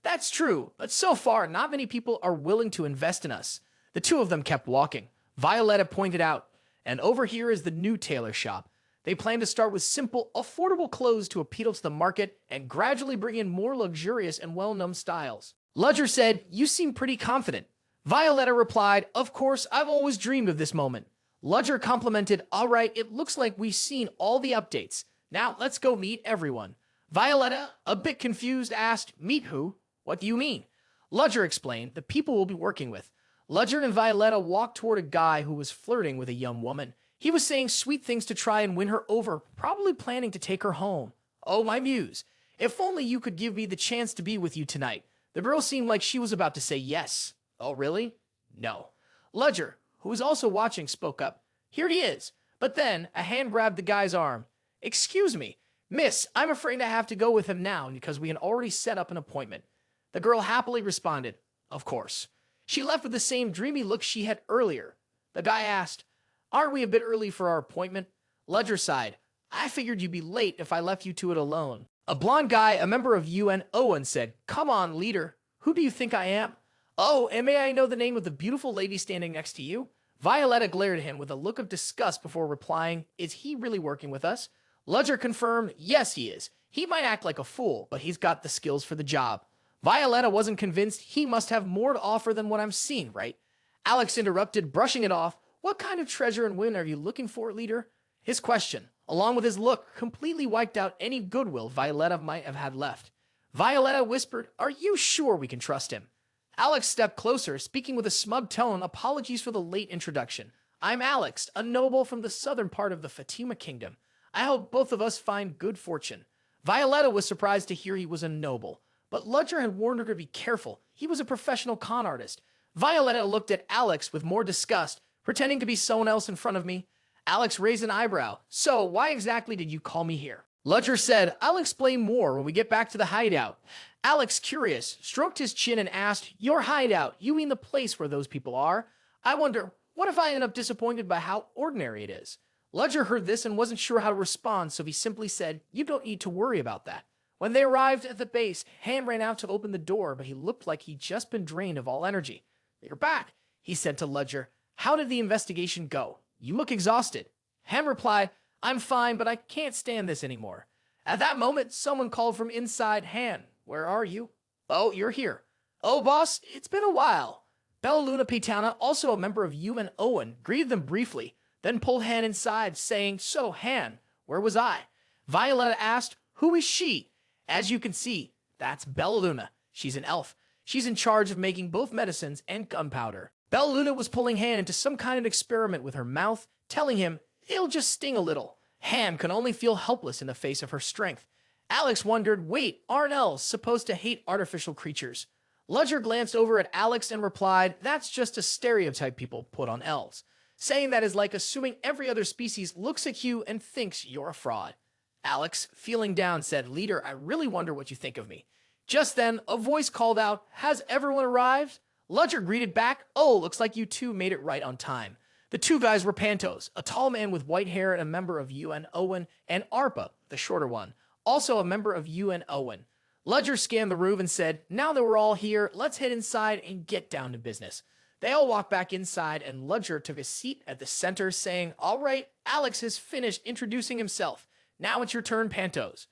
that's true, but so far, not many people are willing to invest in us. The two of them kept walking. Violetta pointed out, and over here is the new tailor shop. They plan to start with simple, affordable clothes to appeal to the market and gradually bring in more luxurious and well-known styles. Ludger said, you seem pretty confident. Violetta replied, of course, I've always dreamed of this moment. Ludger complimented, all right, it looks like we've seen all the updates. Now let's go meet everyone. Violetta, a bit confused, asked, meet who? What do you mean? Ludger explained, the people we'll be working with. Ludger and Violetta walked toward a guy who was flirting with a young woman. He was saying sweet things to try and win her over, probably planning to take her home. Oh, my muse, if only you could give me the chance to be with you tonight. The girl seemed like she was about to say yes. Oh, really? No. Ludger, who was also watching, spoke up. Here he is. But then a hand grabbed the guy's arm. Excuse me, miss, I'm afraid I have to go with him now because we had already set up an appointment. The girl happily responded, of course. She left with the same dreamy look she had earlier. The guy asked, aren't we a bit early for our appointment? Ludger sighed. I figured you'd be late if I left you to it alone. A blonde guy, a member of UN Owen, said, come on, leader. Who do you think I am? Oh, and may I know the name of the beautiful lady standing next to you? Violetta glared at him with a look of disgust before replying, "Is he really working with us?" Ludger confirmed, "Yes, he is. He might act like a fool, but he's got the skills for the job." Violetta wasn't convinced. He must have more to offer than what I'm seeing, right? Alex interrupted, brushing it off. "What kind of treasure and win are you looking for, leader?" His question, along with his look, completely wiped out any goodwill Violetta might have had left. Violetta whispered, "Are you sure we can trust him?" Alex stepped closer, speaking with a smug tone. "Apologies for the late introduction. I'm Alex, a noble from the southern part of the Fatima kingdom. I hope both of us find good fortune." Violetta was surprised to hear he was a noble, but Ludger had warned her to be careful. He was a professional con artist. Violetta looked at Alex with more disgust, pretending to be someone else in front of me. Alex raised an eyebrow. "So, why exactly did you call me here?" Ludger said, "I'll explain more when we get back to the hideout." Alex, curious, stroked his chin and asked, "Your hideout, you mean the place where those people are? I wonder, what if I end up disappointed by how ordinary it is?" Ludger heard this and wasn't sure how to respond, so he simply said, "You don't need to worry about that." When they arrived at the base, Han ran out to open the door, but he looked like he'd just been drained of all energy. "You're back," he said to Ludger. "How did the investigation go? You look exhausted." Han replied, "I'm fine, but I can't stand this anymore." At that moment, someone called from inside. "Han, where are you?" "Oh, you're here." "Oh, boss, it's been a while." Bellaluna Pitana, also a member of UN Owen, greeted them briefly, then pulled Han inside, saying, "So, Han, where was I?" Violetta asked, "Who is she?" As you can see, that's Bellaluna. She's an elf. She's in charge of making both medicines and gunpowder. Bellaluna was pulling Han into some kind of experiment with her mouth, telling him, "It'll just sting a little." Han could only feel helpless in the face of her strength. Alex wondered, wait, aren't elves supposed to hate artificial creatures? Ludger glanced over at Alex and replied, "That's just a stereotype people put on elves. Saying that is like assuming every other species looks at you and thinks you're a fraud." Alex, feeling down, said, "Leader, I really wonder what you think of me." Just then, a voice called out, "Has everyone arrived?" Ludger greeted back, "Oh, looks like you two made it right on time." The two guys were Pantos, a tall man with white hair and a member of UN Owen, and Arpa, the shorter one, also a member of UN Owen. Ludger scanned the room and said, "Now that we're all here, let's head inside and get down to business." They all walked back inside, and Ludger took a seat at the center, saying, "All right, Alex has finished introducing himself. Now it's your turn, Pantos."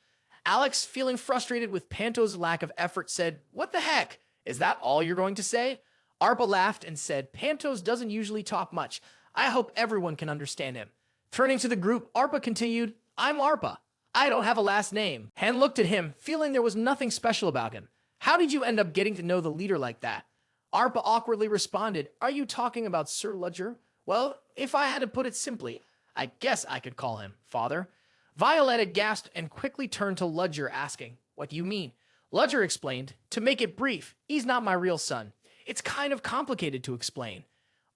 Alex, feeling frustrated with Pantos' lack of effort, said, "What the heck? Is that all you're going to say?" Arpa laughed and said, "Pantos doesn't usually talk much. I hope everyone can understand him." Turning to the group, Arpa continued, "I'm Arpa. I don't have a last name." Han looked at him, feeling there was nothing special about him. "How did you end up getting to know the leader like that?" Arpa awkwardly responded, "Are you talking about Sir Ludger? Well, if I had to put it simply, I guess I could call him Father." Violetta gasped and quickly turned to Ludger, asking, "What do you mean?" Ludger explained, "To make it brief, he's not my real son. It's kind of complicated to explain."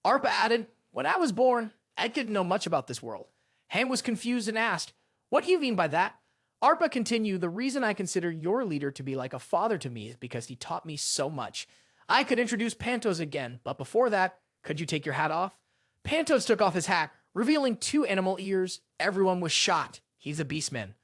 Arpa added, "When I was born, I didn't know much about this world." Han was confused and asked, "What do you mean by that?" Arpa continued, "The reason I consider your leader to be like a father to me is because he taught me so much. I could introduce Pantos again, but before that, could you take your hat off?" Pantos took off his hat, revealing 2 animal ears. Everyone was shocked. "He's a beastman."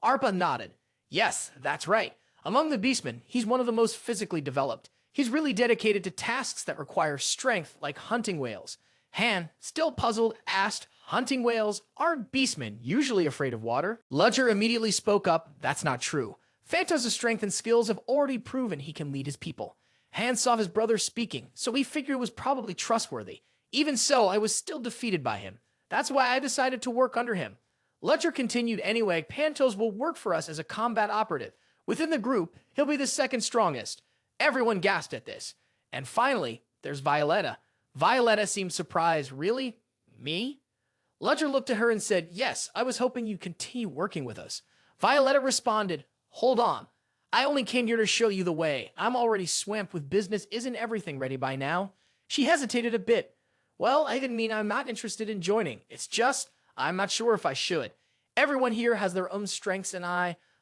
Arpa nodded. "Yes, that's right. Among the beastmen, he's one of the most physically developed. He's really dedicated to tasks that require strength, like hunting whales." Han, still puzzled, asked, "Hunting whales? Aren't beastmen usually afraid of water?" Ludger immediately spoke up, "That's not true. Phantos' strength and skills have already proven he can lead his people." Han saw his brother speaking, so he figured it was probably trustworthy. Even so, I was still defeated by him. That's why I decided to work under him. Ludger continued, "Anyway, Pantos will work for us as a combat operative. Within the group, he'll be the second strongest." Everyone gasped at this. And finally, there's Violetta. Violetta seemed surprised. "Really? Me?" Ludger looked at her and said, "Yes, I was hoping you'd continue working with us." Violetta responded, "Hold on. I only came here to show you the way. I'm already swamped with business. Isn't everything ready by now?" She hesitated a bit. "Well, I didn't mean I'm not interested in joining. It's just, I'm not sure if I should. Everyone here has their own strengths and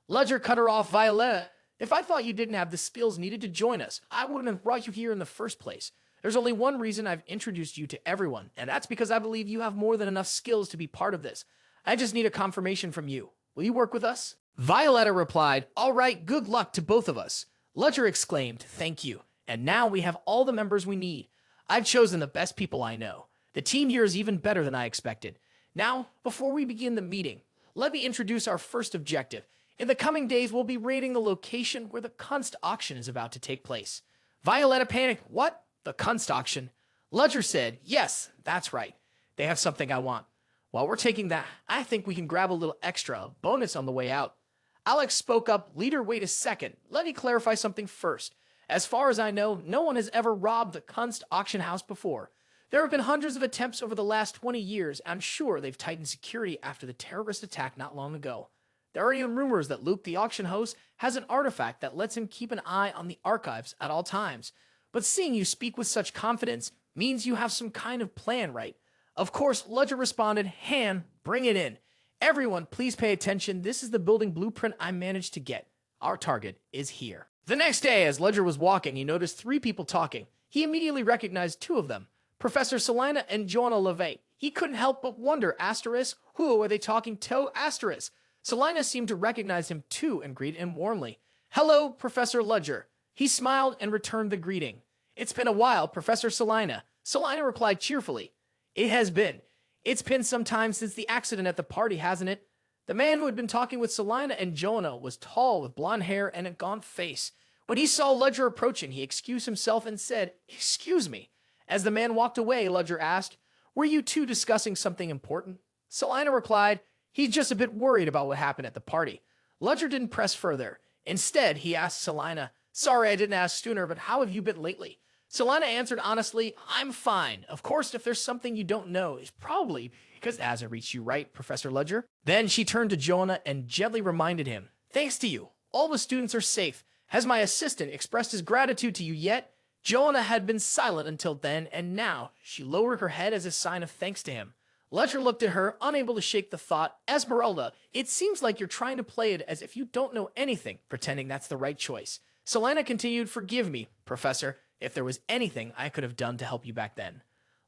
Ludger cut her off. "Violetta, if I thought you didn't have the skills needed to join us, I wouldn't have brought you here in the first place. There's only one reason I've introduced you to everyone, and that's because I believe you have more than enough skills to be part of this. I just need a confirmation from you. Will you work with us?" Violetta replied, "All right, good luck to both of us." Ludger exclaimed, "Thank you. And now we have all the members we need. I've chosen the best people I know." The team here is even better than I expected. Now, before we begin the meeting, let me introduce our first objective. In the coming days, we'll be raiding the location where the Kunst auction is about to take place. Violetta panicked. What? The Kunst auction? Ludger said, yes, that's right. They have something I want. While we're taking that, I think we can grab a little extra bonus on the way out. Alex spoke up. Leader, wait a second. Let me clarify something first. As far as I know, no one has ever robbed the Kunst auction house before. There have been hundreds of attempts over the last 20 years. I'm sure they've tightened security after the terrorist attack not long ago. There are even rumors that Luke, the auction host, has an artifact that lets him keep an eye on the archives at all times. But seeing you speak with such confidence means you have some kind of plan, right? Of course, Ludger responded, Han, bring it in. Everyone, please pay attention. This is the building blueprint I managed to get. Our target is here. The next day, as Ludger was walking, he noticed 3 people talking. He immediately recognized 2 of them, Professor Selina and Joanna LeVay. He couldn't help but wonder, asterisk, who are they talking to, asterisk? Selina seemed to recognize him too and greeted him warmly. Hello, Professor Ludger. He smiled and returned the greeting. It's been a while, Professor Selina. Selina replied cheerfully. It has been. It's been some time since the accident at the party, hasn't it? The man who had been talking with Selina and Joanna was tall with blonde hair and a gaunt face. When he saw Ludger approaching, he excused himself and said, Excuse me. As the man walked away, Ludger asked, Were you two discussing something important? Selina replied, He's just a bit worried about what happened at the party. Ludger didn't press further. Instead, he asked Selina, Sorry I didn't ask sooner, but how have you been lately? Selina answered honestly, I'm fine. Of course, if there's something you don't know, it's probably because it hasn't reached you right, Professor Ludger. Then she turned to Joanna and gently reminded him, Thanks to you, all the students are safe. Has my assistant expressed his gratitude to you yet? Joanna had been silent until then, and now she lowered her head as a sign of thanks to him. Ludger looked at her, unable to shake the thought, Esmeralda, it seems like you're trying to play it as if you don't know anything, pretending that's the right choice. Selina continued, Forgive me, Professor, if there was anything I could have done to help you back then.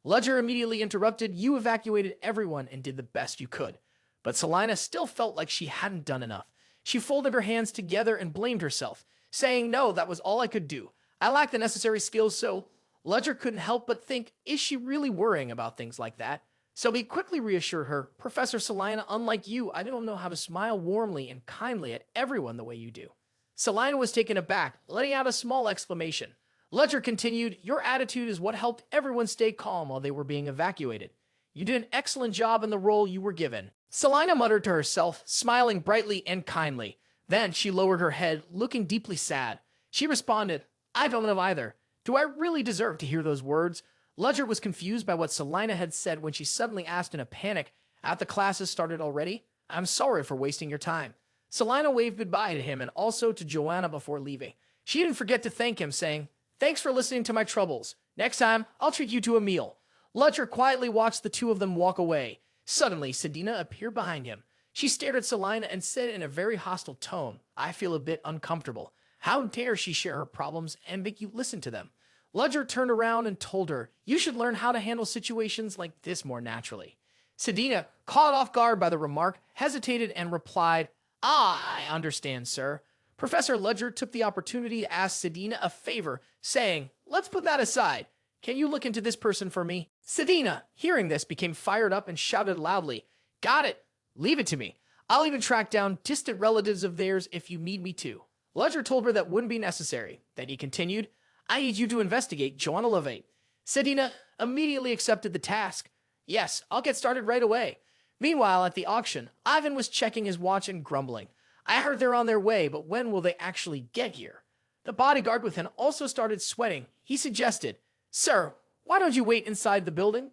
Ludger immediately interrupted, You evacuated everyone and did the best you could. But Selina still felt like she hadn't done enough. She folded her hands together and blamed herself, saying, No, that was all I could do. I lacked the necessary skills, so Ludger couldn't help but think, Is she really worrying about things like that? So he quickly reassured her, Professor Selina, unlike you, I don't know how to smile warmly and kindly at everyone the way you do. Selina was taken aback, letting out a small exclamation. Ludger continued, Your attitude is what helped everyone stay calm while they were being evacuated. You did an excellent job in the role you were given. Selina muttered to herself, smiling brightly and kindly. Then she lowered her head, looking deeply sad. She responded, I don't know either. Do I really deserve to hear those words? Ludger was confused by what Selina had said when she suddenly asked in a panic, Have the classes started already? I'm sorry for wasting your time. Selina waved goodbye to him and also to Joanna before leaving. She didn't forget to thank him, saying, Thanks for listening to my troubles. Next time, I'll treat you to a meal. Ludger quietly watched the 2 of them walk away. Suddenly, Sedina appeared behind him. She stared at Selina and said in a very hostile tone, I feel a bit uncomfortable. How dare she share her problems and make you listen to them? Ludger turned around and told her, You should learn how to handle situations like this more naturally. Sedina, caught off guard by the remark, hesitated and replied, I understand, sir. Professor Ludger took the opportunity to ask Sedina a favor, saying, Let's put that aside. Can you look into this person for me? Sedina, hearing this, became fired up and shouted loudly, Got it. Leave it to me. I'll even track down distant relatives of theirs if you need me to. Ludger told her that wouldn't be necessary. Then he continued, I need you to investigate Joanna LeVay. Sedina immediately accepted the task. Yes, I'll get started right away. Meanwhile, at the auction, Ivan was checking his watch and grumbling. I heard they're on their way, but when will they actually get here? The bodyguard with him also started sweating. He suggested, Sir, why don't you wait inside the building?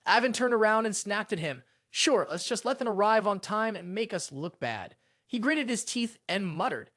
Ivan turned around and snapped at him. Sure, let's just let them arrive on time and make us look bad. He gritted his teeth and muttered,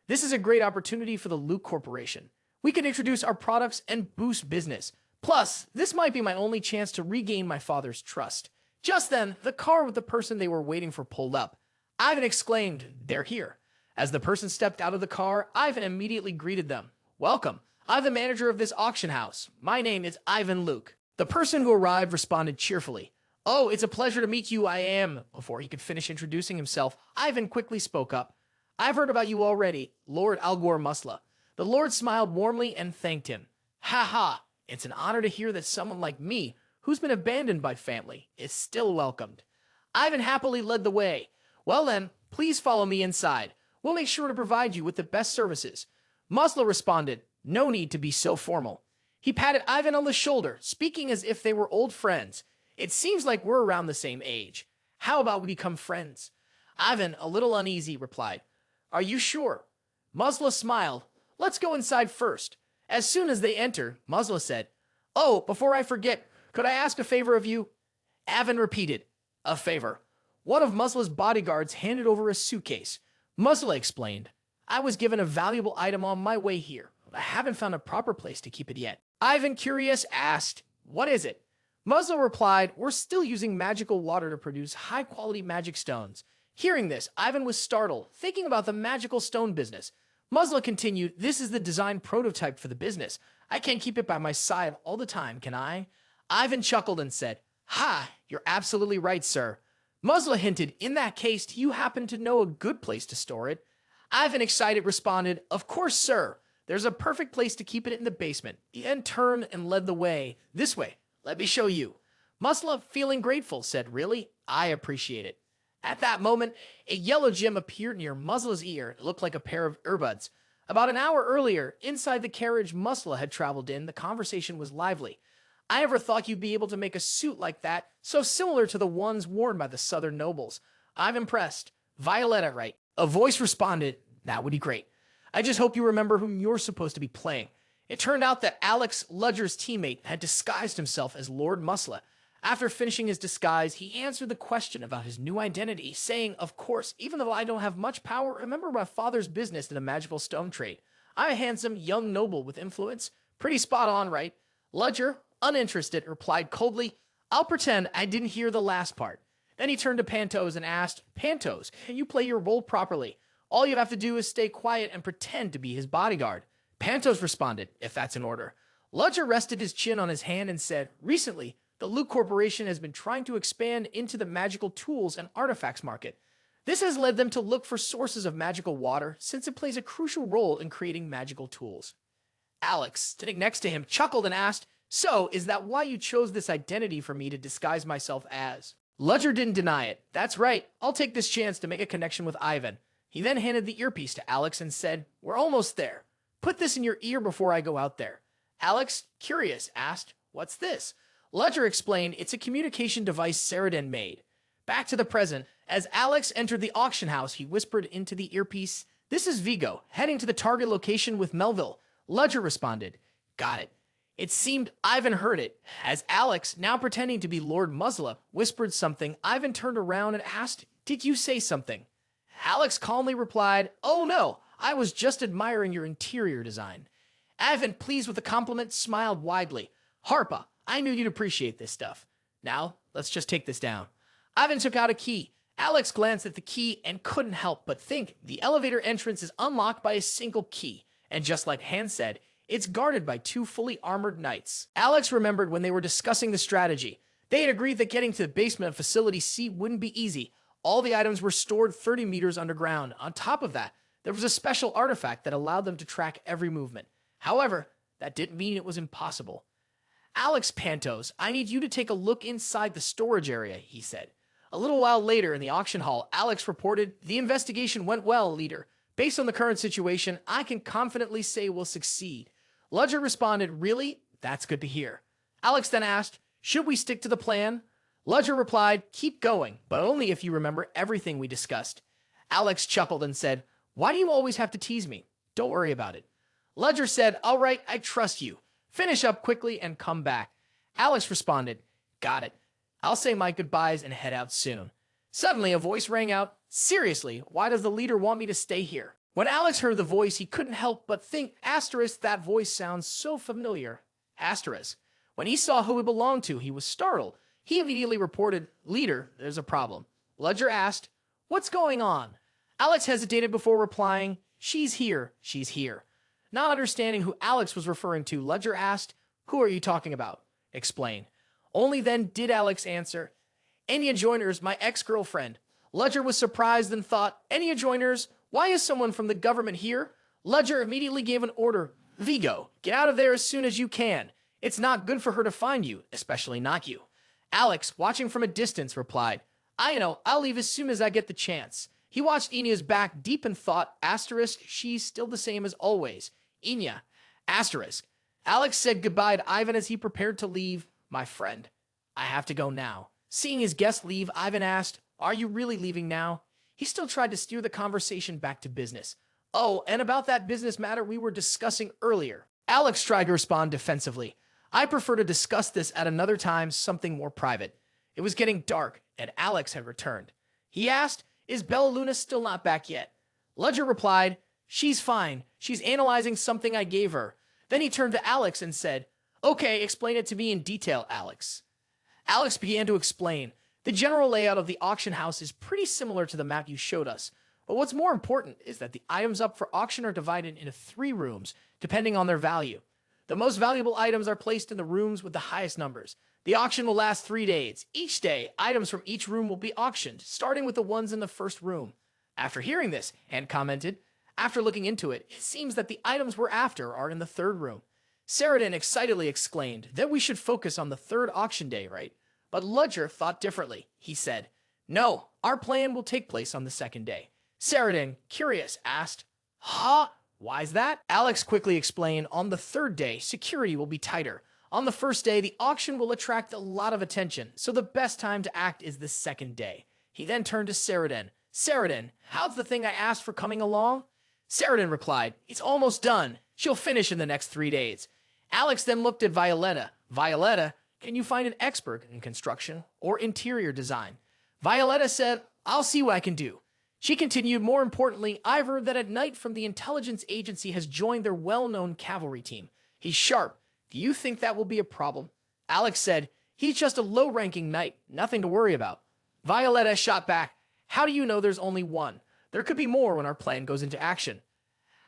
This is a great opportunity for the Luke Corporation. We can introduce our products and boost business. Plus, this might be my only chance to regain my father's trust. Just then, the car with the person they were waiting for pulled up. Ivan exclaimed, They're here. As the person stepped out of the car, Ivan immediately greeted them. Welcome. I'm the manager of this auction house. My name is Ivan Luke. The person who arrived responded cheerfully. Oh, it's a pleasure to meet you, I am. Before he could finish introducing himself, Ivan quickly spoke up. I've heard about you already, Lord Algor Musla. The Lord smiled warmly and thanked him. Ha ha, it's an honor to hear that someone like me, who's been abandoned by family is still welcomed. Ivan happily led the way. Well then, please follow me inside. We'll make sure to provide you with the best services. Musla responded, no need to be so formal. He patted Ivan on the shoulder, speaking as if they were old friends. It seems like we're around the same age. How about we become friends? Ivan, a little uneasy, replied, are you sure? Musla smiled. Let's go inside first. As soon as they entered, Musla said, oh, before I forget, could I ask a favor of you? Ivan repeated, a favor. One of Musla's bodyguards handed over a suitcase. Musla explained, I was given a valuable item on my way here, but I haven't found a proper place to keep it yet. Ivan, curious, asked, what is it? Musla replied, we're still using magical water to produce high-quality magic stones. Hearing this, Ivan was startled, thinking about the magical stone business. Musla continued, this is the design prototype for the business. I can't keep it by my side all the time, can I? Ivan chuckled and said, ha, you're absolutely right, sir. Musla hinted, in that case, do you happen to know a good place to store it? Ivan, excited, responded, of course, sir. There's a perfect place to keep it in the basement. He then turned and led the way. This way. Let me show you. Musla, feeling grateful, said, really? I appreciate it. At that moment, a yellow gem appeared near Musla's ear. It looked like a pair of earbuds. About an hour earlier, inside the carriage Musla had traveled in, the conversation was lively. I never thought you'd be able to make a suit like that, so similar to the ones worn by the southern nobles. I'm impressed. Violetta, right? A voice responded, that would be great. I just hope you remember whom you're supposed to be playing. It turned out that Alex, Ludger's teammate, had disguised himself as Lord Musla. After finishing his disguise, he answered the question about his new identity, saying, of course, even though I don't have much power, remember my father's business in the magical stone trade. I'm a handsome, young noble with influence. Pretty spot on, right? Ludger, uninterested, replied coldly, I'll pretend I didn't hear the last part. Then he turned to Pantos and asked, Pantos, can you play your role properly? All you have to do is stay quiet and pretend to be his bodyguard. Pantos responded, if that's in order. Ludger rested his chin on his hand and said, recently, the Loot Corporation has been trying to expand into the magical tools and artifacts market. This has led them to look for sources of magical water, since it plays a crucial role in creating magical tools. Alex, sitting next to him, chuckled and asked, so, is that why you chose this identity for me to disguise myself as? Ludger didn't deny it. That's right, I'll take this chance to make a connection with Ivan. He then handed the earpiece to Alex and said, we're almost there. Put this in your ear before I go out there. Alex, curious, asked, what's this? Ludger explained it's a communication device Ceoren made. Back to the present, as Alex entered the auction house, he whispered into the earpiece, this is Vigo, heading to the target location with Melville. Ludger responded, got it. It seemed Ivan heard it. As Alex, now pretending to be Lord Musla, whispered something, Ivan turned around and asked, did you say something? Alex calmly replied, oh no, I was just admiring your interior design. Ivan, pleased with the compliment, smiled widely. Harpa, I knew you'd appreciate this stuff. Now, let's just take this down. Ivan took out a key. Alex glanced at the key and couldn't help but think the elevator entrance is unlocked by a single key. And just like Hans said, it's guarded by two fully armored knights. Alex remembered when they were discussing the strategy. They had agreed that getting to the basement of Facility C wouldn't be easy. All the items were stored 30 meters underground. On top of that, there was a special artifact that allowed them to track every movement. However, that didn't mean it was impossible. Alex, Pantos, I need you to take a look inside the storage area, he said. A little while later in the auction hall, Alex reported, the investigation went well, leader. Based on the current situation, I can confidently say we'll succeed. Ludger responded, really? That's good to hear. Alex then asked, should we stick to the plan? Ludger replied, keep going, but only if you remember everything we discussed. Alex chuckled and said, why do you always have to tease me? Don't worry about it. Ludger said, all right, I trust you. Finish up quickly and come back. Alex responded, got it. I'll say my goodbyes and head out soon. Suddenly, a voice rang out, seriously, why does the leader want me to stay here? When Alex heard the voice, he couldn't help but think, asterisk, that voice sounds so familiar. Asterisk. When he saw who it belonged to, he was startled. He immediately reported, leader, there's a problem. Ludger asked, what's going on? Alex hesitated before replying, she's here, she's here. Not understanding who Alex was referring to, Ludger asked, who are you talking about? Explain. Only then did Alex answer, Enya Joiners, my ex-girlfriend. Ludger was surprised and thought, Enya Joiners, why is someone from the government here? Ludger immediately gave an order, Vigo, get out of there as soon as you can. It's not good for her to find you, especially not you. Alex, watching from a distance, replied, I know, I'll leave as soon as I get the chance. He watched Enya's back deep in thought, asterisk, she's still the same as always. Enya, asterisk. Alex said goodbye to Ivan as he prepared to leave. My friend, I have to go now. Seeing his guest leave, Ivan asked, Are you really leaving now? He still tried to steer the conversation back to business. Oh, and about that business matter we were discussing earlier. Alex tried to respond defensively. I prefer to discuss this at another time, something more private. It was getting dark, and Alex had returned. He asked, Is Bella Luna still not back yet? Ludger replied, She's fine. She's analyzing something I gave her. Then he turned to Alex and said, Okay, explain it to me in detail, Alex. Alex began to explain. The general layout of the auction house is pretty similar to the map you showed us. But what's more important is that the items up for auction are divided into 3 rooms, depending on their value. The most valuable items are placed in the rooms with the highest numbers. The auction will last 3 days. Each day, items from each room will be auctioned, starting with the ones in the first room. After hearing this, Hand commented, After looking into it, it seems that the items we're after are in the 3rd room. Ceoren excitedly exclaimed that we should focus on the 3rd auction day, right? But Ludger thought differently. He said, No, our plan will take place on the 2nd day. Ceoren, curious, asked, Huh? Why's that? Alex quickly explained, On the 3rd day, security will be tighter. On the 1st day, the auction will attract a lot of attention, so the best time to act is the 2nd day. He then turned to Ceoren. Ceoren, how's the thing I asked for coming along? Ceoren replied, It's almost done. She'll finish in the next 3 days. Alex then looked at Violetta. Violetta, can you find an expert in construction or interior design? Violetta said, I'll see what I can do. She continued, more importantly, Ivor that at night from the intelligence agency has joined their well-known cavalry team. He's sharp. Do you think that will be a problem? Alex said, He's just a low-ranking knight, nothing to worry about. Violetta shot back, How do you know there's only one? There could be more when our plan goes into action.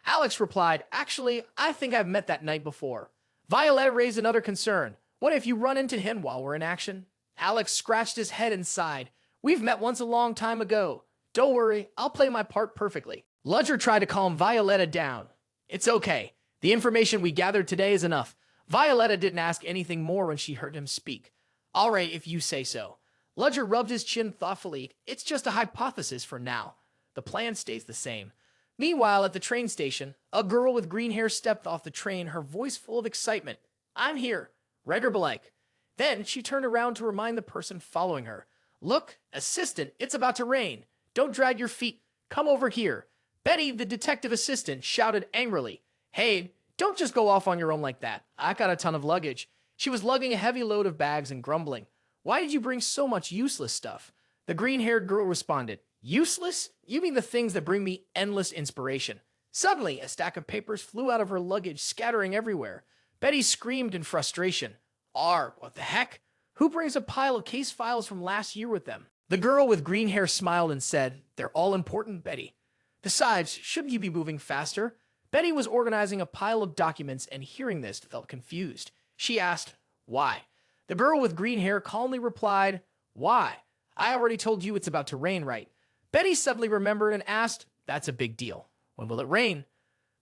Alex replied, Actually, I think I've met that knight before. Violetta raised another concern. What if you run into him while we're in action? Alex scratched his head and sighed. We've met once a long time ago. Don't worry, I'll play my part perfectly. Ludger tried to calm Violetta down. It's okay. The information we gathered today is enough. Violetta didn't ask anything more when she heard him speak. All right, if you say so. Ludger rubbed his chin thoughtfully. It's just a hypothesis for now. The plan stays the same. Meanwhile, at the train station, a girl with green hair stepped off the train, her voice full of excitement. I'm here. Rebirth. Then she turned around to remind the person following her. Look, assistant, it's about to rain. Don't drag your feet. Come over here. Betty, the detective assistant, shouted angrily. Hey, don't just go off on your own like that. I got a ton of luggage. She was lugging a heavy load of bags and grumbling. Why did you bring so much useless stuff? The green-haired girl responded. Useless? You mean the things that bring me endless inspiration. Suddenly, a stack of papers flew out of her luggage, scattering everywhere. Betty screamed in frustration. What the heck? Who brings a pile of case files from last year with them? The girl with green hair smiled and said, They're all important, Betty. Besides, shouldn't you be moving faster? Betty was organizing a pile of documents and hearing this felt confused. She asked, Why? The girl with green hair calmly replied, Why? I already told you it's about to rain, right? Betty suddenly remembered and asked, That's a big deal. When will it rain?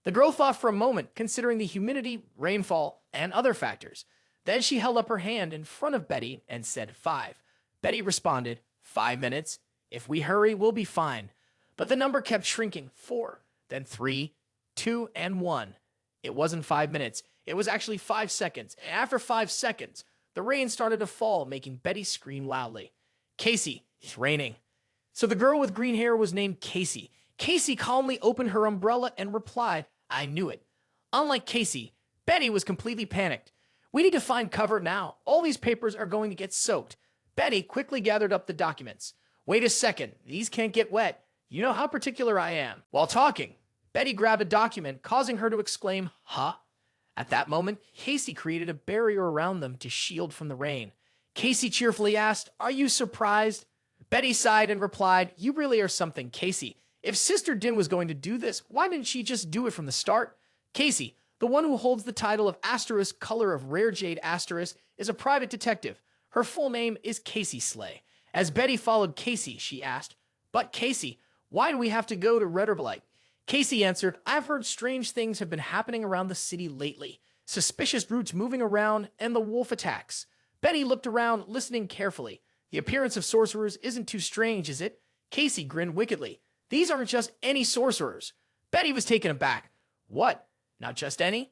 The girl thought for a moment, considering the humidity, rainfall, and other factors. Then she held up her hand in front of Betty and said 5. Betty responded, 5 minutes. If we hurry, we'll be fine. But the number kept shrinking. 4, then 3, 2, and 1. It wasn't 5 minutes. It was actually 5 seconds. And after 5 seconds, the rain started to fall, making Betty scream loudly. Casey, it's raining. So the girl with green hair was named Casey. Casey calmly opened her umbrella and replied, I knew it. Unlike Casey, Betty was completely panicked. We need to find cover now. All these papers are going to get soaked. Betty quickly gathered up the documents. Wait a second, these can't get wet. You know how particular I am. While talking, Betty grabbed a document, causing her to exclaim, Huh? At that moment, Casey created a barrier around them to shield from the rain. Casey cheerfully asked, Are you surprised? Betty sighed and replied, You really are something, Casey. If Sister Din was going to do this, why didn't she just do it from the start? Casey, the one who holds the title of Asterisk Color of Rare Jade Asterisk, is a private detective. Her full name is Casey Slay. As Betty followed Casey, she asked, But Casey, why do we have to go to Rebirth? Casey answered, I've heard strange things have been happening around the city lately. suspicious roots moving around, and the wolf attacks. Betty looked around, listening carefully. The appearance of sorcerers isn't too strange, is it? Casey grinned wickedly. These aren't just any sorcerers. Betty was taken aback. What? Not just any?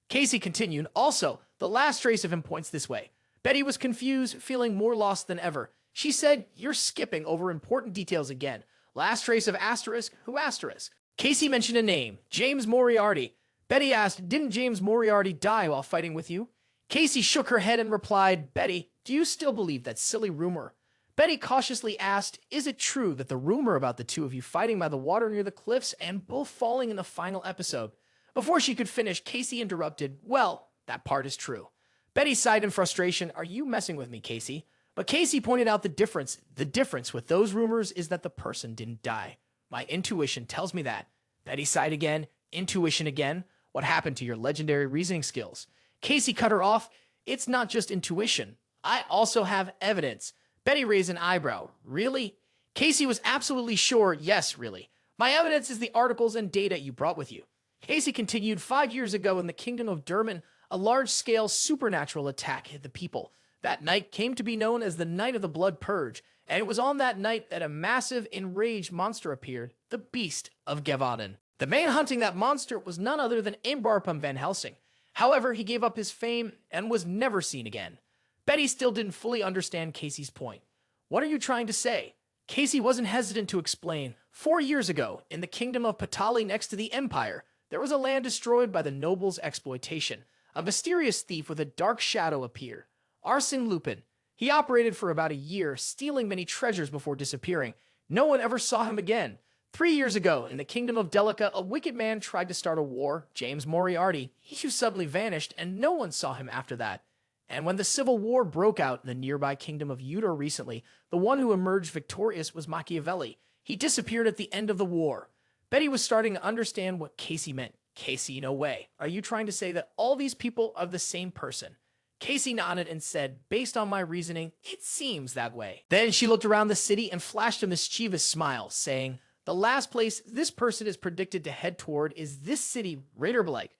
Casey continued. Also, the last trace of him points this way. Betty was confused, feeling more lost than ever. She said, "You're skipping over important details again. Last trace of asterisk, who asterisk?" Casey mentioned a name, James Moriarty. Betty asked, "Didn't James Moriarty die while fighting with you?" Casey shook her head and replied, "Betty, do you still believe that silly rumor?" Betty cautiously asked, "Is it true that the rumor about the two of you fighting by the water near the cliffs and both falling in the final episode?" Before she could finish, Casey interrupted, "Well, that part is true." Betty sighed in frustration. "Are you messing with me, Casey?" But Casey pointed out the difference. The difference with those rumors is that the person didn't die. My intuition tells me that. Betty sighed again. Intuition again? What happened to your legendary reasoning skills? Casey cut her off. "It's not just intuition. I also have evidence." Betty raised an eyebrow. "Really?" Casey was absolutely sure. "Yes, really. My evidence is the articles and data you brought with you." Casey continued, 5 years ago in the kingdom of Durman, a large-scale supernatural attack hit the people. That night came to be known as the Night of the Blood Purge, and it was on that night that a massive, enraged monster appeared, the Beast of Gavaden. The man hunting that monster was none other than Imbarpum Van Helsing. However, he gave up his fame and was never seen again. Betty still didn't fully understand Casey's point. "What are you trying to say?" Casey wasn't hesitant to explain. 4 years ago, in the kingdom of Patali next to the Empire, there was a land destroyed by the nobles' exploitation. A mysterious thief with a dark shadow appeared. Arsene Lupin. He operated for about a year, stealing many treasures before disappearing. No one ever saw him again. 3 years ago, in the kingdom of Delica, a wicked man tried to start a war, James Moriarty. He suddenly vanished, and no one saw him after that. And when the civil war broke out in the nearby kingdom of Udor recently, the one who emerged victorious was Machiavelli. He disappeared at the end of the war. Betty was starting to understand what Casey meant. "Casey, no way. Are you trying to say that all these people are the same person?" Casey nodded and said, "Based on my reasoning, it seems that way." Then she looked around the city and flashed a mischievous smile, saying, "The last place this person is predicted to head toward is this city, Raiderblake."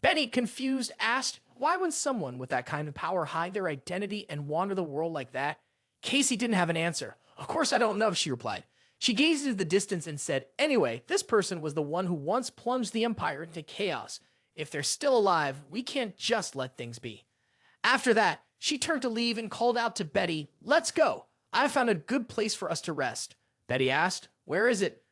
Betty, confused, asked, "Why would someone with that kind of power hide their identity and wander the world like that?" Casey didn't have an answer. "Of course I don't know," she replied. She gazed into the distance and said, "Anyway, this person was the one who once plunged the Empire into chaos. If they're still alive, we can't just let things be." After that, she turned to leave and called out to Betty, "Let's go. I've found a good place for us to rest." Betty asked, "Where is it?"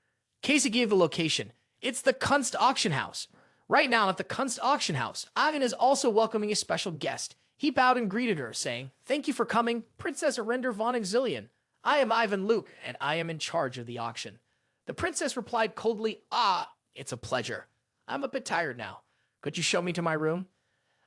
Casey gave the location. "It's the Kunst Auction House." Right now at the Kunst Auction House, Ivan is also welcoming a special guest. He bowed and greeted her, saying, "Thank you for coming, Princess Arender von Exilian. I am Ivan Luke, and I am in charge of the auction." The princess replied coldly, "It's a pleasure. I'm a bit tired now. Could you show me to my room?"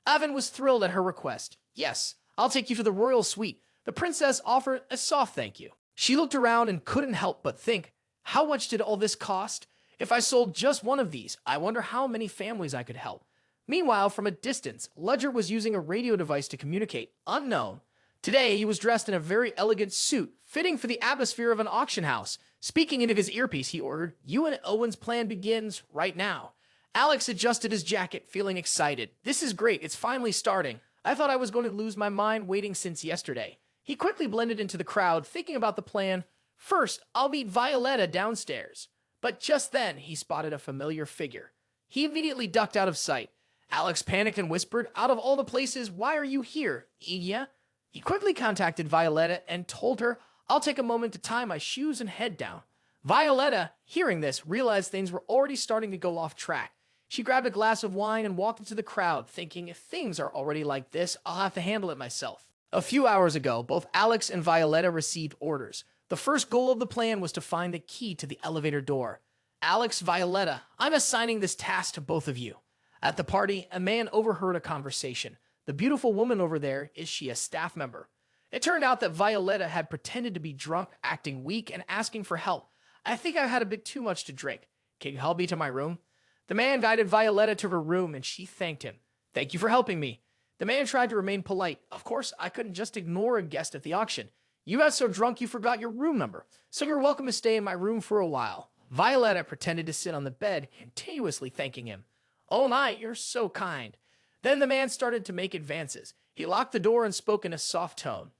Ivan was thrilled at her request. "Yes, I'll take you to the royal suite." The princess offered a soft thank you. She looked around and couldn't help but think, how much did all this cost? If I sold just one of these, I wonder how many families I could help. Meanwhile, from a distance, Ludger was using a radio device to communicate, unknown. Today, he was dressed in a very elegant suit, fitting for the atmosphere of an auction house. Speaking into his earpiece, he ordered, "You and Owen's plan begins right now." Alex adjusted his jacket, feeling excited. "This is great. It's finally starting. I thought I was going to lose my mind waiting since yesterday." He quickly blended into the crowd, thinking about the plan. "First, I'll meet Violetta downstairs." But just then, he spotted a familiar figure. He immediately ducked out of sight. Alex panicked and whispered, "Out of all the places, why are you here, Inya?" He quickly contacted Violetta and told her, "I'll take a moment to tie my shoes and head down." Violetta, hearing this, realized things were already starting to go off track. She grabbed a glass of wine and walked into the crowd, thinking, if things are already like this, I'll have to handle it myself. A few hours ago, both Alex and Violetta received orders. The first goal of the plan was to find the key to the elevator door. "Alex, Violetta, I'm assigning this task to both of you." At the party, a man overheard a conversation. "The beautiful woman over there, is she a staff member?" It turned out that Violetta had pretended to be drunk, acting weak, and asking for help. "I think I've had a bit too much to drink. Can you help me to my room?" The man guided Violetta to her room, and she thanked him. "Thank you for helping me." The man tried to remain polite. "Of course, I couldn't just ignore a guest at the auction. You got so drunk you forgot your room number, so you're welcome to stay in my room for a while." Violetta pretended to sit on the bed, continuously thanking him. "All night, you're so kind." Then the man started to make advances. He locked the door and spoke in a soft tone.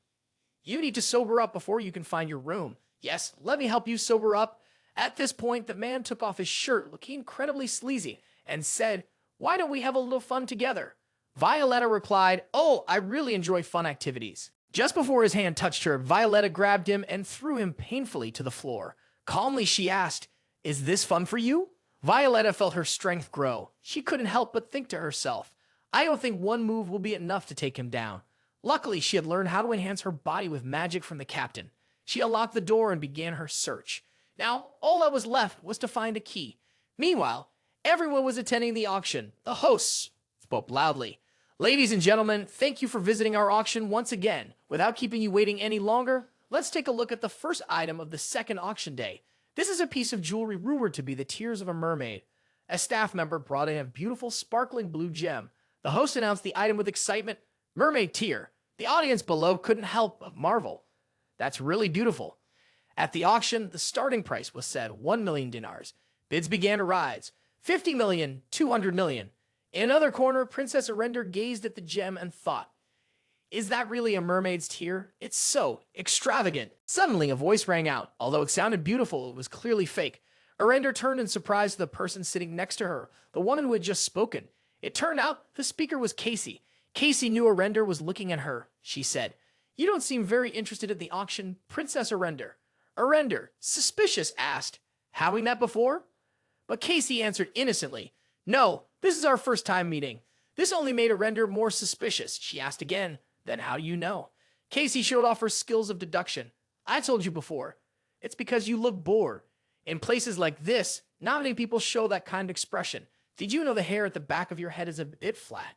You need to sober up before you can find your room. Yes, let me help you sober up. At this point, the man took off his shirt, looking incredibly sleazy, and said, why don't we have a little fun together? Violetta replied, oh, I really enjoy fun activities. Just before his hand touched her, Violetta grabbed him and threw him painfully to the floor. Calmly, she asked, is this fun for you? Violetta felt her strength grow. She couldn't help but think to herself, I don't think one move will be enough to take him down. Luckily, she had learned how to enhance her body with magic from the captain. She unlocked the door and began her search. Now, all that was left was to find a key. Meanwhile, everyone was attending the auction. The hosts spoke loudly. Ladies and gentlemen, thank you for visiting our auction once again. Without keeping you waiting any longer, let's take a look at the first item of the second auction day. This is a piece of jewelry rumored to be the tears of a mermaid. A staff member brought in a beautiful, sparkling blue gem. The host announced the item with excitement, mermaid tear. The audience below couldn't help but marvel. That's really beautiful. At the auction, the starting price was set 1 million dinars. Bids began to rise. 50 million, 200 million. In another corner, Princess Arender gazed at the gem and thought, is that really a mermaid's tear? It's so extravagant. Suddenly, a voice rang out. Although it sounded beautiful, it was clearly fake. Arender turned in surprise to the person sitting next to her, the woman who had just spoken. It turned out the speaker was Casey. Casey knew Arender was looking at her. She said, you don't seem very interested in the auction, Princess Arender. Arender, suspicious, asked, have we met before? But Casey answered innocently, no, this is our first time meeting. This only made Arender more suspicious. She asked again, then how do you know? Casey showed off her skills of deduction. I told you before. It's because you look bored. In places like this, not many people show that kind of expression. Did you know the hair at the back of your head is a bit flat?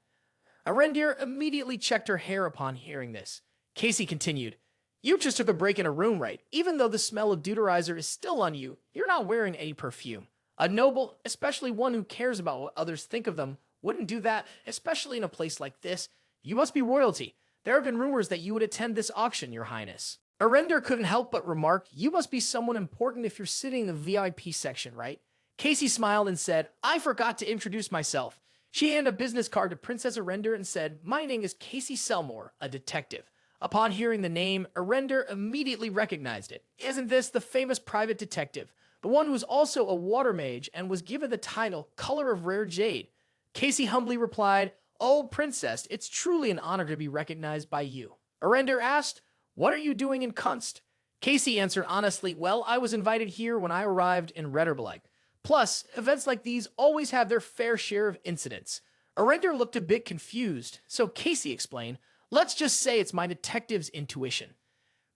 Arender immediately checked her hair upon hearing this. Casey continued, you just took a break in a room, right? Even though the smell of deuterizer is still on you, you're not wearing any perfume. A noble, especially one who cares about what others think of them, wouldn't do that, especially in a place like this. You must be royalty. There have been rumors that you would attend this auction, your highness. Arender couldn't help but remark, you must be someone important if you're sitting in the VIP section, right? Casey smiled and said, I forgot to introduce myself. She handed a business card to Princess Arender and said, my name is Casey Selmore, a detective. Upon hearing the name, Arender immediately recognized it. Isn't this the famous private detective? The one who was also a water mage and was given the title Color of Rare Jade. Casey humbly replied, oh, princess, it's truly an honor to be recognized by you. Arender asked, what are you doing in Kunst? Casey answered honestly, well, I was invited here when I arrived in Rebirth. Plus, events like these always have their fair share of incidents. Arender looked a bit confused, so Casey explained, let's just say it's my detective's intuition.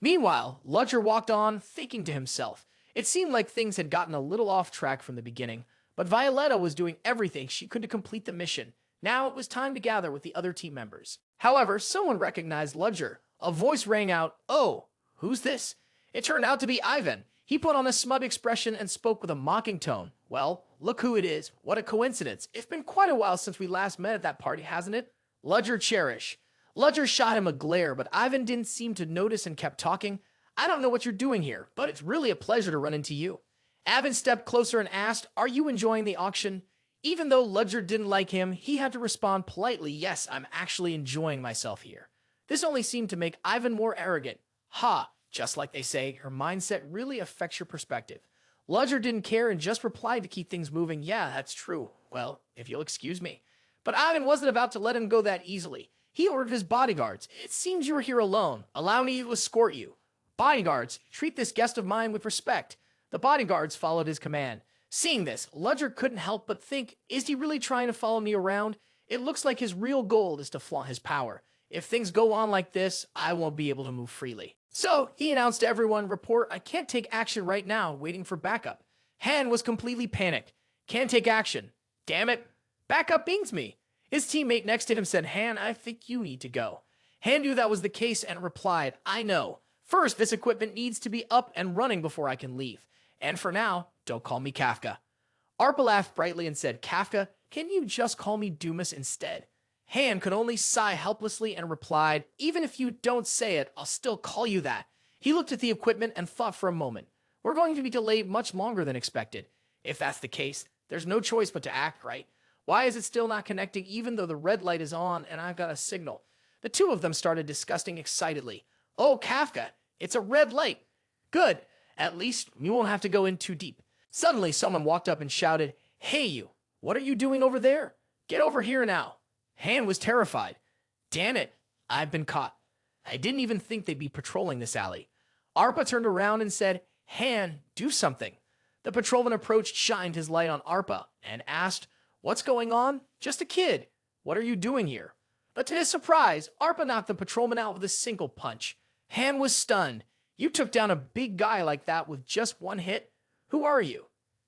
Meanwhile, Ludger walked on, thinking to himself. It seemed like things had gotten a little off track from the beginning, but Violetta was doing everything she could to complete the mission. Now it was time to gather with the other team members. However, someone recognized Ludger. A voice rang out, oh, who's this? It turned out to be Ivan. He put on a smug expression and spoke with a mocking tone. Well, look who it is. What a coincidence. It's been quite a while since we last met at that party, hasn't it? Ludger Cherish. Ludger shot him a glare, but Ivan didn't seem to notice and kept talking. I don't know what you're doing here, but it's really a pleasure to run into you. Ivan stepped closer and asked, are you enjoying the auction? Even though Ludger didn't like him, he had to respond politely, yes, I'm actually enjoying myself here. This only seemed to make Ivan more arrogant. Ha, just like they say, your mindset really affects your perspective. Ludger didn't care and just replied to keep things moving, yeah, that's true. Well, if you'll excuse me. But Ivan wasn't about to let him go that easily. He ordered his bodyguards. It seems you are here alone. Allow me to escort you. Bodyguards, treat this guest of mine with respect. The bodyguards followed his command. Seeing this, Ludger couldn't help but think, is he really trying to follow me around? It looks like his real goal is to flaunt his power. If things go on like this, I won't be able to move freely. So, he announced to everyone, report, I can't take action right now, waiting for backup. Han was completely panicked. Can't take action. Damn it. Backup beans me. His teammate next to him said, Han, I think you need to go. Han knew that was the case and replied, I know. First, this equipment needs to be up and running before I can leave. And for now, don't call me Kafka. Arpa laughed brightly and said, Kafka, can you just call me Dumas instead? Han could only sigh helplessly and replied, even if you don't say it, I'll still call you that. He looked at the equipment and thought for a moment. We're going to be delayed much longer than expected. If that's the case, there's no choice but to act, right? Why is it still not connecting even though the red light is on and I've got a signal? The two of them started discussing excitedly. Oh, Kafka, it's a red light. Good. At least we won't have to go in too deep. Suddenly, someone walked up and shouted, Hey you, what are you doing over there? Get over here now. Han was terrified. Damn it, I've been caught. I didn't even think they'd be patrolling this alley. Arpa turned around and said, Han, do something. The patrolman approached, shined his light on Arpa, and asked, What's going on? Just a kid. What are you doing here? But to his surprise, Arpa knocked the patrolman out with a single punch. Han was stunned. You took down a big guy like that with just one hit? Who are you?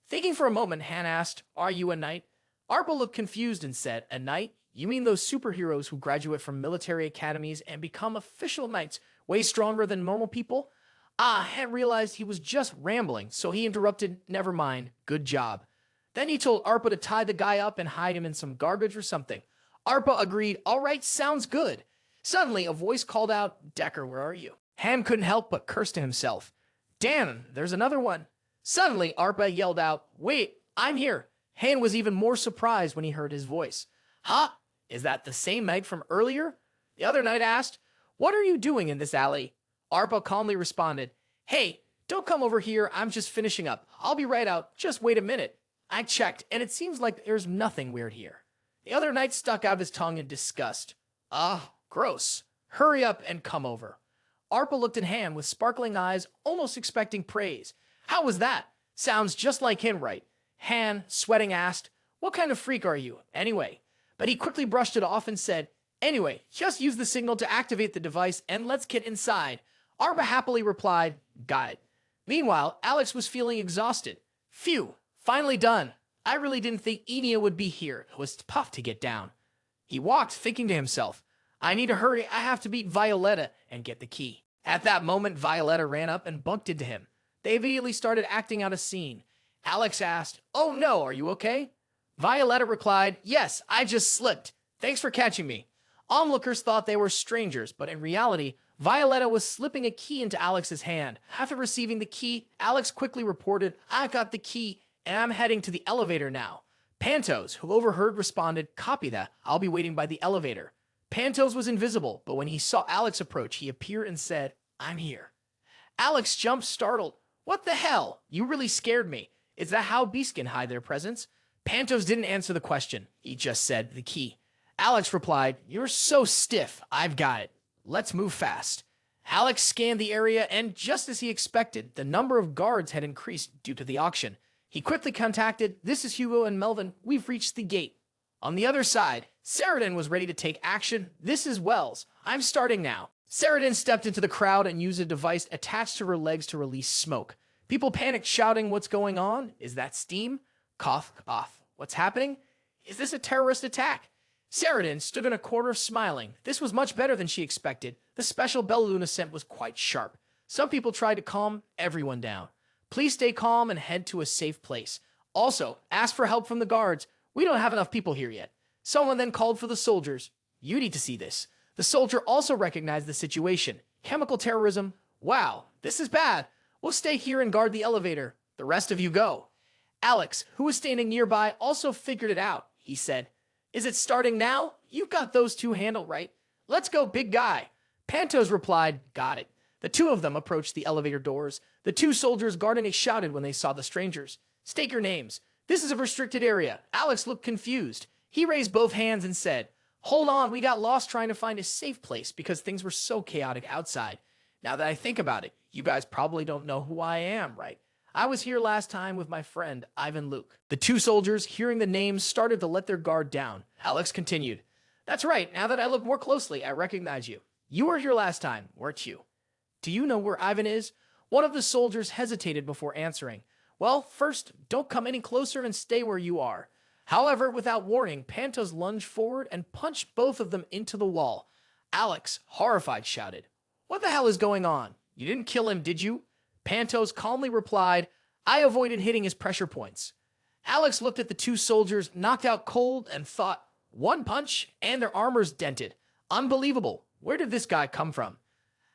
Thinking for a moment, Han asked, Are you a knight? Arpa looked confused and said, A knight? You mean those superheroes who graduate from military academies and become official knights, way stronger than normal people? Han realized he was just rambling, so he interrupted, Never mind, good job. Then he told Arpa to tie the guy up and hide him in some garbage or something. Arpa agreed, All right, sounds good. Suddenly, a voice called out, Decker, where are you? Han couldn't help but curse to himself. Dan, there's another one. Suddenly, Arpa yelled out, Wait, I'm here. Han was even more surprised when he heard his voice. Huh? Is that the same knight from earlier? The other knight asked, What are you doing in this alley? Arpa calmly responded, Hey, don't come over here, I'm just finishing up. I'll be right out, just wait a minute. I checked, and it seems like there's nothing weird here. The other knight stuck out his tongue in disgust. Gross. Hurry up and come over. Arpa looked at Han with sparkling eyes, almost expecting praise. How was that? Sounds just like him, right? Han, sweating, asked, What kind of freak are you, anyway? But he quickly brushed it off and said, Anyway, just use the signal to activate the device and let's get inside. Arpa happily replied, Got it. Meanwhile, Alex was feeling exhausted. Phew, finally done. I really didn't think Enia would be here. It was tough to get down. He walked, thinking to himself, I need to hurry, I have to beat Violetta and get the key. At that moment, Violetta ran up and bumped into him. They immediately started acting out a scene. Alex asked, Oh no, are you okay? Violetta replied, Yes, I just slipped. Thanks for catching me. Onlookers thought they were strangers, but in reality, Violetta was slipping a key into Alex's hand. After receiving the key, Alex quickly reported, I got the key, and I'm heading to the elevator now. Pantos, who overheard, responded, Copy that, I'll be waiting by the elevator. Pantos was invisible, but when he saw Alex approach, he appeared and said, I'm here. Alex jumped, startled. What the hell? You really scared me. Is that how beasts can hide their presence? Pantos didn't answer the question. He just said, the key. Alex replied, You're so stiff. I've got it. Let's move fast. Alex scanned the area, and just as he expected, the number of guards had increased due to the auction. He quickly contacted, This is Hugo and Melvin. We've reached the gate. On the other side, Ceoren was ready to take action. This is Wells. I'm starting now. Ceoren stepped into the crowd and used a device attached to her legs to release smoke. People panicked, shouting, What's going on? Is that steam? Cough, cough. What's happening? Is this a terrorist attack? Ceoren stood in a corner smiling. This was much better than she expected. The special Belluna scent was quite sharp. Some people tried to calm everyone down. Please stay calm and head to a safe place. Also, ask for help from the guards. We don't have enough people here yet. Someone then called for the soldiers. You need to see this. The soldier also recognized the situation. Chemical terrorism. Wow, this is bad. We'll stay here and guard the elevator. The rest of you go. Alex, who was standing nearby, also figured it out. He said, Is it starting now? You've got those two handled, right? Let's go, big guy. Pantos replied, Got it. The two of them approached the elevator doors. The two soldiers guarding it shouted when they saw the strangers. State your names. This is a restricted area. Alex looked confused. He raised both hands and said, Hold on, we got lost trying to find a safe place because things were so chaotic outside. Now that I think about it, you guys probably don't know who I am, right? I was here last time with my friend, Ivan Luke. The two soldiers, hearing the names, started to let their guard down. Alex continued, That's right, now that I look more closely, I recognize you. You were here last time, weren't you? Do you know where Ivan is? One of the soldiers hesitated before answering. Well, first, don't come any closer and stay where you are. However, without warning, Pantos lunged forward and punched both of them into the wall. Alex, horrified, shouted, What the hell is going on? You didn't kill him, did you? Pantos calmly replied, I avoided hitting his pressure points. Alex looked at the two soldiers, knocked out cold, and thought, One punch, and their armor's dented. Unbelievable. Where did this guy come from?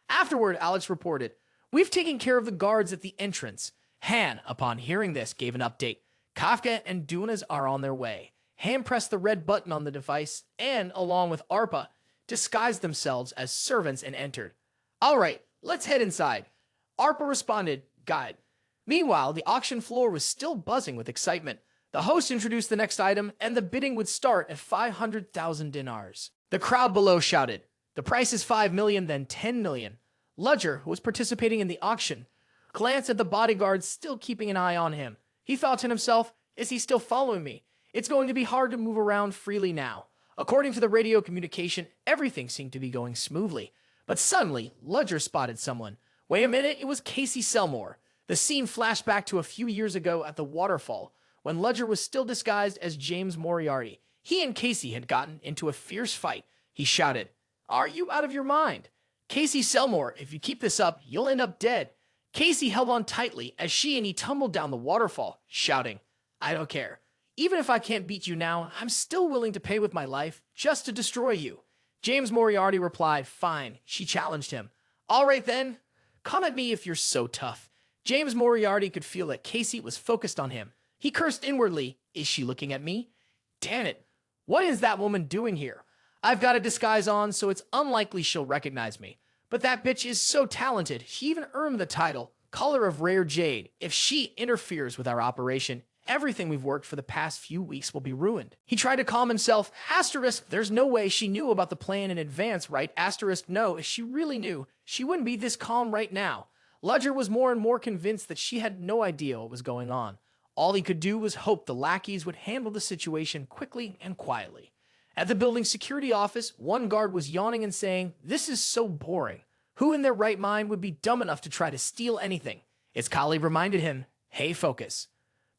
Afterward, Alex reported, We've taken care of the guards at the entrance. Han, upon hearing this, gave an update. Kafka and Dunas are on their way. hand pressed the red button on the device, and, along with ARPA, disguised themselves as servants and entered. All right, let's head inside. ARPA responded, "Guide." Meanwhile, the auction floor was still buzzing with excitement. The host introduced the next item, and the bidding would start at 500,000 dinars. The crowd below shouted, "The price is 5 million, then 10 million. Ludger, who was participating in the auction, glanced at the bodyguards still keeping an eye on him. He thought to himself, is he still following me? It's going to be hard to move around freely now. According to the radio communication, everything seemed to be going smoothly. But suddenly, Ludger spotted someone. Wait a minute, it was Casey Selmore. The scene flashed back to a few years ago at the waterfall, when Ludger was still disguised as James Moriarty. He and Casey had gotten into a fierce fight. He shouted, "Are you out of your mind? Casey Selmore, if you keep this up, you'll end up dead." Casey held on tightly as she and he tumbled down the waterfall, shouting, "I don't care. Even if I can't beat you now, I'm still willing to pay with my life just to destroy you." James Moriarty replied, "Fine." She challenged him. "All right then, come at me if you're so tough." James Moriarty could feel that Casey was focused on him. He cursed inwardly, "Is she looking at me? Damn it. What is that woman doing here? I've got a disguise on, so it's unlikely she'll recognize me. But that bitch is so talented, she even earned the title, Color of Rare Jade. If she interferes with our operation, everything we've worked for the past few weeks will be ruined." He tried to calm himself. Asterisk, there's no way she knew about the plan in advance, right? Asterisk, no, if she really knew, she wouldn't be this calm right now. Ludger was more and more convinced that she had no idea what was going on. All he could do was hope the lackeys would handle the situation quickly and quietly. At the building's security office, one guard was yawning and saying, "This is so boring. Who in their right mind would be dumb enough to try to steal anything?" His colleague reminded him, "Hey, focus."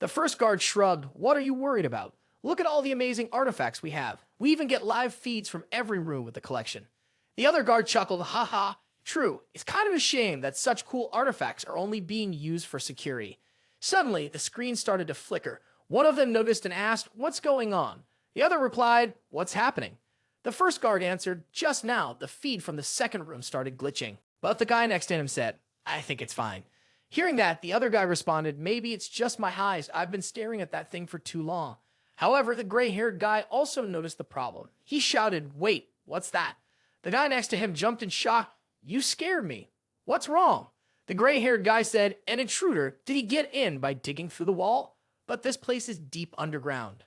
The first guard shrugged. "What are you worried about? Look at all the amazing artifacts we have. We even get live feeds from every room with the collection." The other guard chuckled, "Haha, true. It's kind of a shame that such cool artifacts are only being used for security." Suddenly, the screen started to flicker. One of them noticed and asked, "What's going on?" The other replied, "What's happening?" The first guard answered, "Just now, the feed from the second room started glitching." But the guy next to him said, "I think it's fine." Hearing that, the other guy responded, "Maybe it's just my eyes. I've been staring at that thing for too long." However, the gray-haired guy also noticed the problem. He shouted, "Wait, what's that?" The guy next to him jumped in shock. "You scared me. What's wrong?" The gray-haired guy said, "An intruder. Did he get in by digging through the wall? But this place is deep underground."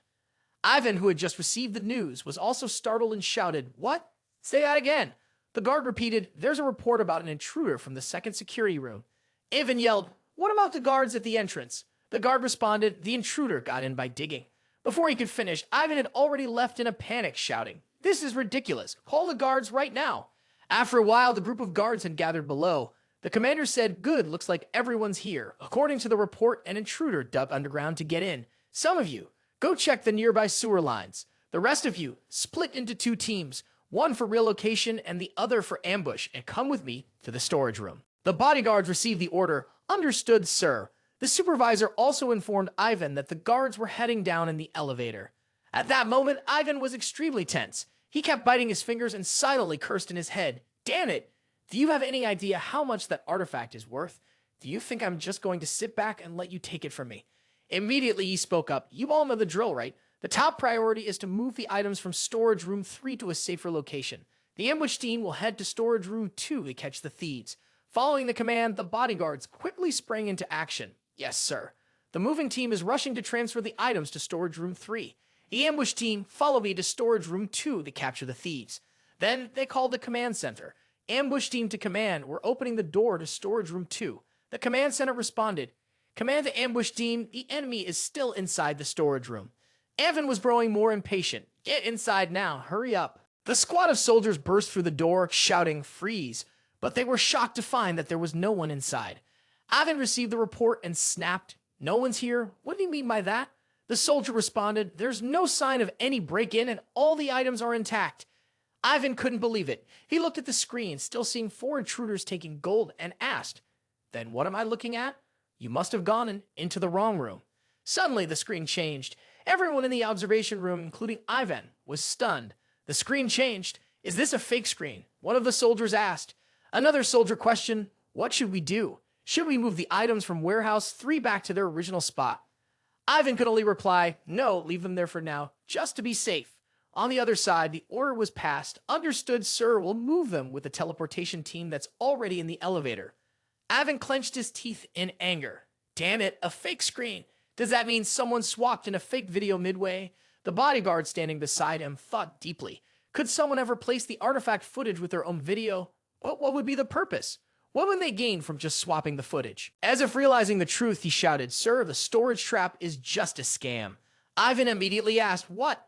Ivan, who had just received the news, was also startled and shouted, "What? Say that again." The guard repeated, "There's a report about an intruder from the second security room." Ivan yelled, "What about the guards at the entrance?" The guard responded, "The intruder got in by digging." Before he could finish, Ivan had already left in a panic, shouting, "This is ridiculous. Call the guards right now." After a while, the group of guards had gathered below. The commander said, "Good, looks like everyone's here. According to the report, an intruder dug underground to get in. Some of you, go check the nearby sewer lines. The rest of you, split into 2 teams, one for relocation and the other for ambush, and come with me to the storage room." The bodyguards received the order. "Understood, sir." The supervisor also informed Ivan that the guards were heading down in the elevator. At that moment, Ivan was extremely tense. He kept biting his fingers and silently cursed in his head. "Damn it! Do you have any idea how much that artifact is worth? Do you think I'm just going to sit back and let you take it from me?" Immediately he spoke up. "You all know the drill, right? The top priority is to move the items from storage room 3 to a safer location. The ambush team will head to storage room 2 to catch the thieves." Following the command, the bodyguards quickly sprang into action. "Yes, sir." The moving team is rushing to transfer the items to storage room 3. The ambush team follow me to storage room 2 to capture the thieves. Then they called the command center. Ambush team to command were opening the door to storage room 2. The command center responded, "Command the ambush team, the enemy is still inside the storage room." Evan was growing more impatient. "Get inside now, hurry up." The squad of soldiers burst through the door, shouting, "Freeze!" But they were shocked to find that there was no one inside. Ivan received the report and snapped, "No one's here? What do you mean by that?" The soldier responded, "There's no sign of any break-in and all the items are intact." Ivan couldn't believe it. He looked at the screen, still seeing 4 intruders taking gold, and asked, "Then what am I looking at? You must have gone into the wrong room." Suddenly, the screen changed. Everyone in the observation room, including Ivan, was stunned. The screen changed. "Is this a fake screen?" one of the soldiers asked. Another soldier questioned, "What should we do? Should we move the items from warehouse 3 back to their original spot?" Ivan could only reply, no, leave them there for now, just to be safe. On the other side, the order was passed. Understood, sir, we'll move them with the teleportation team that's already in the elevator. Ivan clenched his teeth in anger. Damn it, a fake screen. Does that mean someone swapped in a fake video midway? The bodyguard standing beside him thought deeply. Could someone ever place the artifact footage with their own video? What would be the purpose? What would they gain from just swapping the footage? As if realizing the truth, he shouted, sir, the storage trap is just a scam. Ivan immediately asked, what?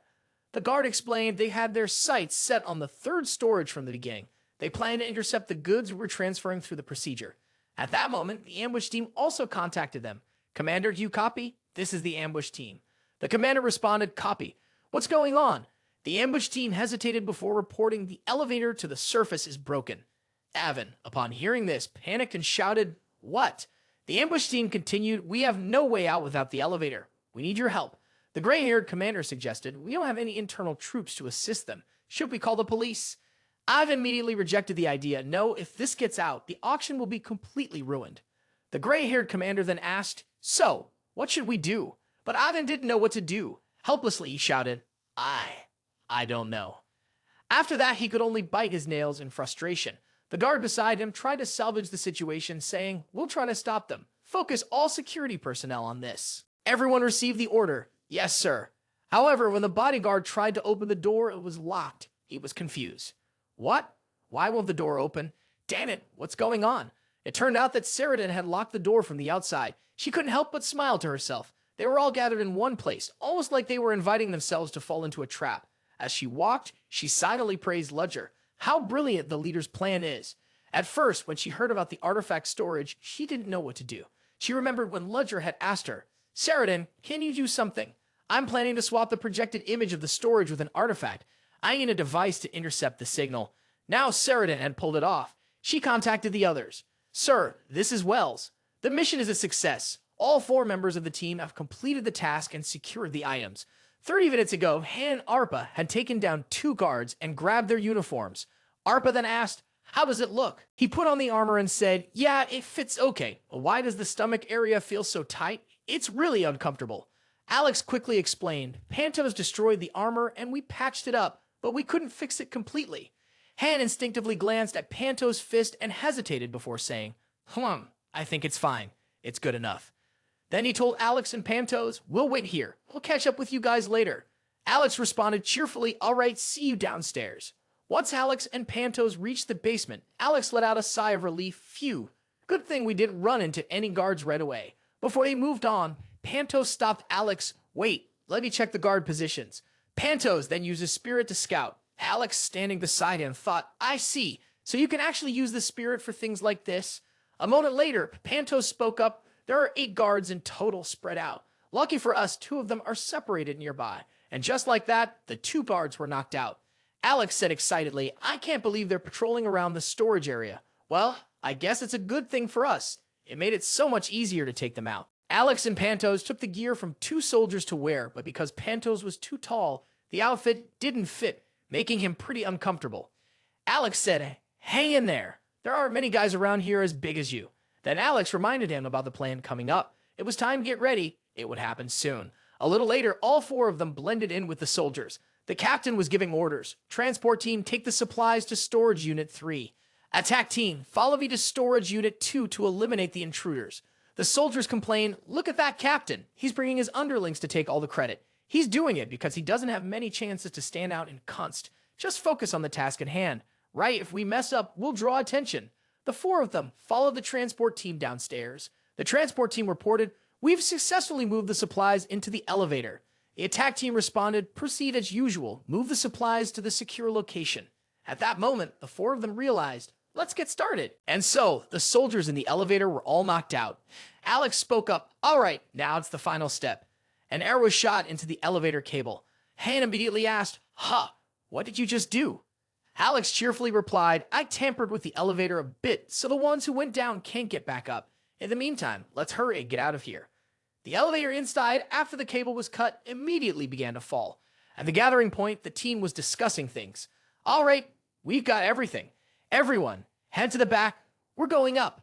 The guard explained they had their sights set on the third storage from the beginning. They planned to intercept the goods we were transferring through the procedure. At that moment, the ambush team also contacted them. Commander, do you copy? This is the ambush team. The commander responded, copy. What's going on? The ambush team hesitated before reporting the elevator to the surface is broken. Ivan, upon hearing this, panicked and shouted, what? The ambush team continued, we have no way out without the elevator. We need your help. The gray-haired commander suggested, we don't have any internal troops to assist them. Should we call the police? Ivan immediately rejected the idea. No, if this gets out, the auction will be completely ruined. The gray-haired commander then asked, so, what should we do? But Ivan didn't know what to do. Helplessly, he shouted, I don't know. After that, he could only bite his nails in frustration. The guard beside him tried to salvage the situation, saying, we'll try to stop them. Focus all security personnel on this. Everyone received the order. Yes, sir. However, when the bodyguard tried to open the door, it was locked. He was confused. What? Why won't the door open? Damn it, what's going on? It turned out that Ceoren had locked the door from the outside. She couldn't help but smile to herself. They were all gathered in one place, almost like they were inviting themselves to fall into a trap. As she walked, she silently praised Ludger. How brilliant the leader's plan is. At first, when she heard about the artifact storage, she didn't know what to do. She remembered when Ludger had asked her, Ceoren, can you do something? I'm planning to swap the projected image of the storage with an artifact. I need a device to intercept the signal. Now Ceoren had pulled it off. She contacted the others. Sir, this is Wells. The mission is a success. All 4 members of the team have completed the task and secured the items. 30 minutes ago, Han Arpa had taken down 2 guards and grabbed their uniforms. Arpa then asked, how does it look? He put on the armor and said, yeah, it fits okay. Why does the stomach area feel so tight? It's really uncomfortable. Alex quickly explained, Pantos destroyed the armor and we patched it up, but we couldn't fix it completely. Han instinctively glanced at Pantos' fist and hesitated before saying, I think it's fine. It's good enough. Then he told Alex and Pantos, we'll wait here. We'll catch up with you guys later. Alex responded cheerfully, all right, see you downstairs. Once Alex and Pantos reached the basement, Alex let out a sigh of relief. Phew, good thing we didn't run into any guards right away. Before they moved on, Pantos stopped Alex. Wait, let me check the guard positions. Pantos then used his spirit to scout. Alex, standing beside him, thought, I see. So you can actually use the spirit for things like this? A moment later, Pantos spoke up. There are 8 guards in total spread out. Lucky for us, 2 of them are separated nearby. And just like that, the 2 guards were knocked out. Alex said excitedly, I can't believe they're patrolling around the storage area. Well, I guess it's a good thing for us. It made it so much easier to take them out. Alex and Pantos took the gear from 2 soldiers to wear, but because Pantos was too tall, the outfit didn't fit, making him pretty uncomfortable. Alex said, hang in there. There aren't many guys around here as big as you. Then Alex reminded him about the plan coming up. It was time to get ready. It would happen soon. A little later, all 4 of them blended in with the soldiers. The captain was giving orders. Transport team, take the supplies to storage unit 3. Attack team, follow me to storage unit 2 to eliminate the intruders. The soldiers complain, look at that captain. He's bringing his underlings to take all the credit. He's doing it because he doesn't have many chances to stand out in Kunst. Just focus on the task at hand. Right, if we mess up, we'll draw attention. The 4 of them followed the transport team downstairs. The transport team reported, we've successfully moved the supplies into the elevator. The attack team responded, proceed as usual, move the supplies to the secure location. At that moment, the 4 of them realized, let's get started. And so, the soldiers in the elevator were all knocked out. Alex spoke up, all right, now it's the final step. An arrow was shot into the elevator cable. Han immediately asked, what did you just do? Alex cheerfully replied, I tampered with the elevator a bit so the ones who went down can't get back up. In the meantime, let's hurry and get out of here. The elevator inside, after the cable was cut, immediately began to fall. At the gathering point, the team was discussing things. All right, we've got everything. Everyone, head to the back. We're going up.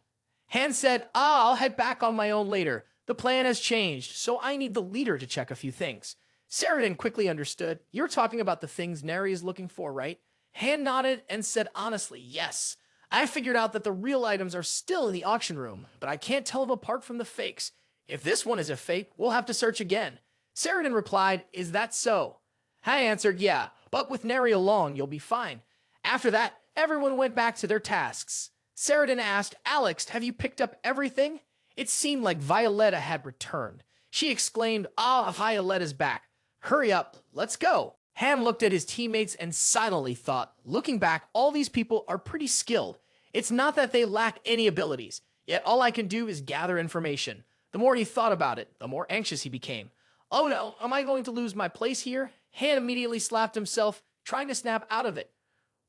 Han said, I'll head back on my own later. The plan has changed, so I need the leader to check a few things. Ceoren quickly understood. You're talking about the things Neri is looking for, right? Han nodded and said honestly, yes. I figured out that the real items are still in the auction room, but I can't tell them apart from the fakes. If this one is a fake, we'll have to search again. Ceoren replied, is that so? I answered, yeah, but with Neri along, you'll be fine. After that, everyone went back to their tasks. Ceoren asked, Alex, have you picked up everything? It seemed like Violetta had returned. She exclaimed, Violetta's back. Hurry up, let's go. Han looked at his teammates and silently thought, looking back, all these people are pretty skilled. It's not that they lack any abilities, yet all I can do is gather information. The more he thought about it, the more anxious he became. Oh no, am I going to lose my place here? Han immediately slapped himself, trying to snap out of it.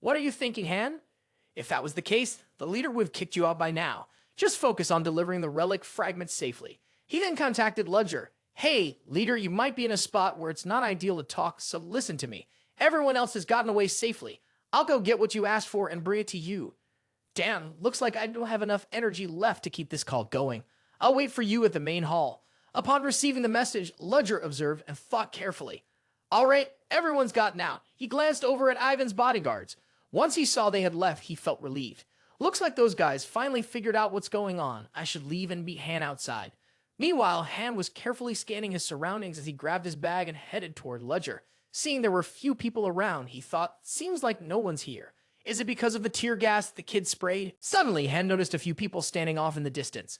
What are you thinking, Han? If that was the case, the leader would have kicked you out by now. Just focus on delivering the relic fragment safely. He then contacted Ludger. Hey, leader, you might be in a spot where it's not ideal to talk, so listen to me. Everyone else has gotten away safely. I'll go get what you asked for and bring it to you. Damn, looks like I don't have enough energy left to keep this call going. I'll wait for you at the main hall. Upon receiving the message, Ludger observed and thought carefully. All right, everyone's gotten out. He glanced over at Ivan's bodyguards. Once he saw they had left, he felt relieved. Looks like those guys finally figured out what's going on. I should leave and meet Han outside. Meanwhile, Han was carefully scanning his surroundings as he grabbed his bag and headed toward Ludger. Seeing there were few people around, he thought, seems like no one's here. Is it because of the tear gas the kid sprayed? Suddenly, Han noticed a few people standing off in the distance.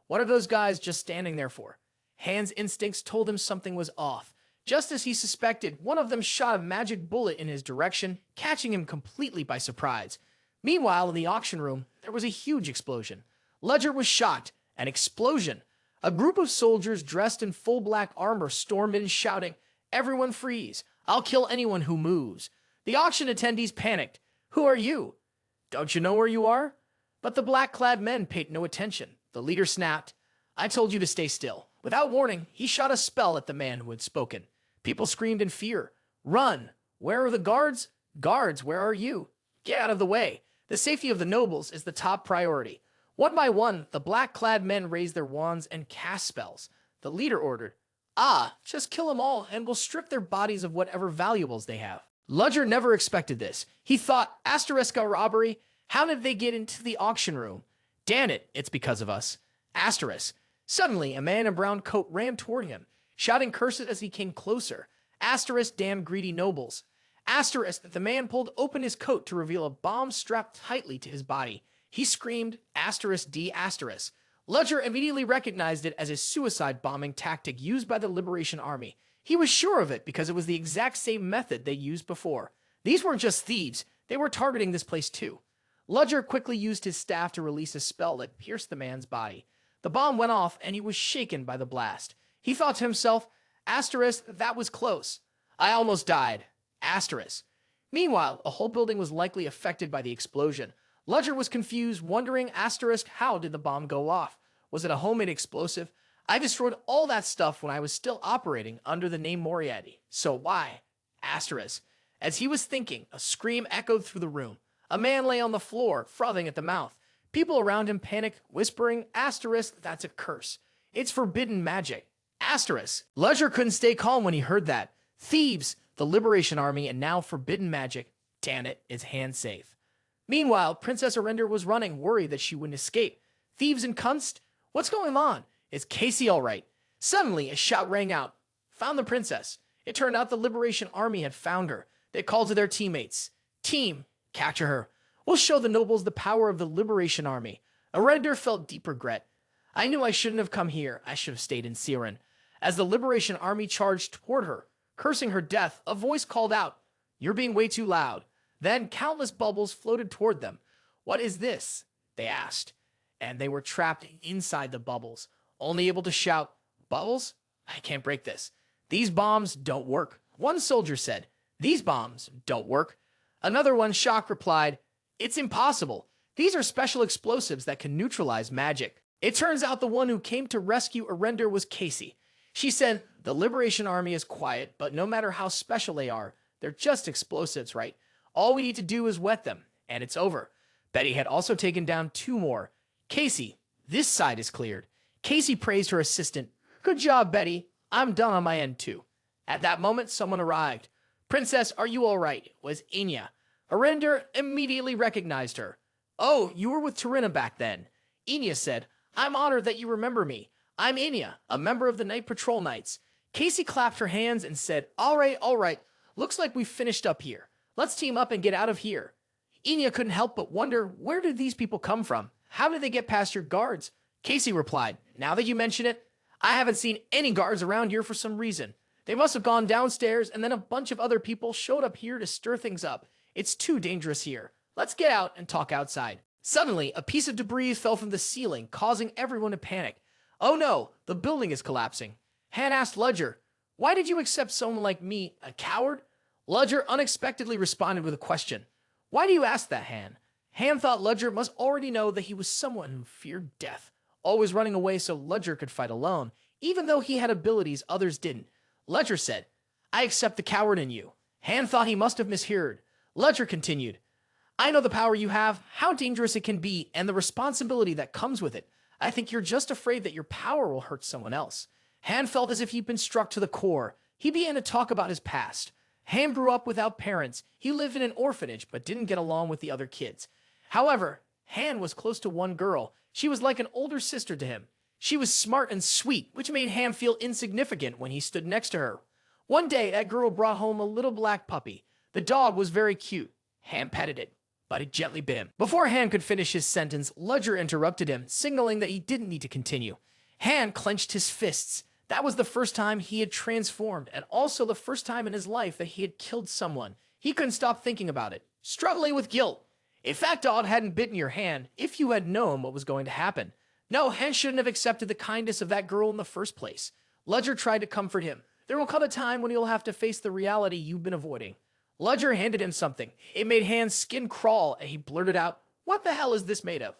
What are those guys just standing there for? Han's instincts told him something was off. Just as he suspected, one of them shot a magic bullet in his direction, catching him completely by surprise. Meanwhile, in the auction room, there was a huge explosion. Ludger was shocked. An explosion. A group of soldiers dressed in full black armor stormed in shouting, Everyone freeze! I'll kill anyone who moves. The auction attendees panicked. Who are you? Don't you know where you are? But the black-clad men paid no attention. The leader snapped. I told you to stay still. Without warning, he shot a spell at the man who had spoken. People screamed in fear. Run! Where are the guards? Guards, where are you? Get out of the way. The safety of the nobles is the top priority. One by one, the black-clad men raised their wands and cast spells. The leader ordered, just kill them all and we'll strip their bodies of whatever valuables they have. Ludger never expected this. He thought, Asteriska robbery? How did they get into the auction room? Damn it, it's because of us. Asterisk. Suddenly, a man in a brown coat ran toward him, shouting curses as he came closer. Asterisk, damn greedy nobles. Asterisk, the man pulled open his coat to reveal a bomb strapped tightly to his body. He screamed, asterisk D asterisk. Ludger immediately recognized it as a suicide bombing tactic used by the Liberation Army. He was sure of it because it was the exact same method they used before. These weren't just thieves, they were targeting this place too. Ludger quickly used his staff to release a spell that pierced the man's body. The bomb went off and he was shaken by the blast. He thought to himself, asterisk, that was close. I almost died. Asterisk. Meanwhile, a whole building was likely affected by the explosion. Ludger was confused, wondering, asterisk, how did the bomb go off? Was it a homemade explosive? I destroyed all that stuff when I was still operating under the name Moriarty. So why? Asterisk. As he was thinking, a scream echoed through the room. A man lay on the floor, frothing at the mouth. People around him panicked, whispering, asterisk, that's a curse. It's forbidden magic. Asterisk. Ludger couldn't stay calm when he heard that. Thieves, the Liberation Army, and now forbidden magic. Damn it, it's hand safe. Meanwhile, Princess Arender was running, worried that she wouldn't escape. Thieves and cunts? What's going on? Is Casey all right? Suddenly, a shout rang out. Found the princess. It turned out the Liberation Army had found her. They called to their teammates. Team, capture her. We'll show the nobles the power of the Liberation Army. Arender felt deep regret. I knew I shouldn't have come here. I should have stayed in Ceoren. As the Liberation Army charged toward her, cursing her death, a voice called out, You're being way too loud. Then countless bubbles floated toward them. What is this? They asked. And they were trapped inside the bubbles, only able to shout, Bubbles? I can't break this. These bombs don't work. One soldier said, These bombs don't work. Another one, shocked, replied, It's impossible. These are special explosives that can neutralize magic. It turns out the one who came to rescue Arender was Casey. She said, The Liberation Army is quiet, but no matter how special they are, they're just explosives, right? All we need to do is wet them, and it's over. Betty had also taken down 2 more. Casey, this side is cleared. Casey praised her assistant. Good job, Betty. I'm done on my end, too. At that moment, someone arrived. Princess, are you all right? Was Enya. Arender immediately recognized her. Oh, you were with Tarina back then. Enya said, I'm honored that you remember me. I'm Enya, a member of the Night Patrol Knights. Casey clapped her hands and said, all right. Looks like we've finished up here. Let's team up and get out of here. Enya couldn't help but wonder, where did these people come from? How did they get past your guards? Casey replied, now that you mention it, I haven't seen any guards around here for some reason. They must have gone downstairs and then a bunch of other people showed up here to stir things up. It's too dangerous here. Let's get out and talk outside. Suddenly, a piece of debris fell from the ceiling, causing everyone to panic. Oh no, the building is collapsing. Han asked Ludger, why did you accept someone like me, a coward? Ludger unexpectedly responded with a question. Why do you ask that, Han? Han thought Ludger must already know that he was someone who feared death, always running away so Ludger could fight alone, even though he had abilities others didn't. Ludger said, I accept the coward in you. Han thought he must have misheard. Ludger continued, I know the power you have, how dangerous it can be, and the responsibility that comes with it. I think you're just afraid that your power will hurt someone else. Han felt as if he'd been struck to the core. He began to talk about his past. Han grew up without parents. He lived in an orphanage, but didn't get along with the other kids. However, Han was close to one girl. She was like an older sister to him. She was smart and sweet, which made Han feel insignificant when he stood next to her. One day, that girl brought home a little black puppy. The dog was very cute. Han petted it, but it gently bit him. Before Han could finish his sentence, Ludger interrupted him, signaling that he didn't need to continue. Han clenched his fists. That was the first time he had transformed, and also the first time in his life that he had killed someone. He couldn't stop thinking about it, struggling with guilt. If that dog hadn't bitten your hand, if you had known what was going to happen. No, Han shouldn't have accepted the kindness of that girl in the first place. Ludger tried to comfort him. There will come a time when you'll have to face the reality you've been avoiding. Ludger handed him something. It made Han's skin crawl, and he blurted out, what the hell is this made of?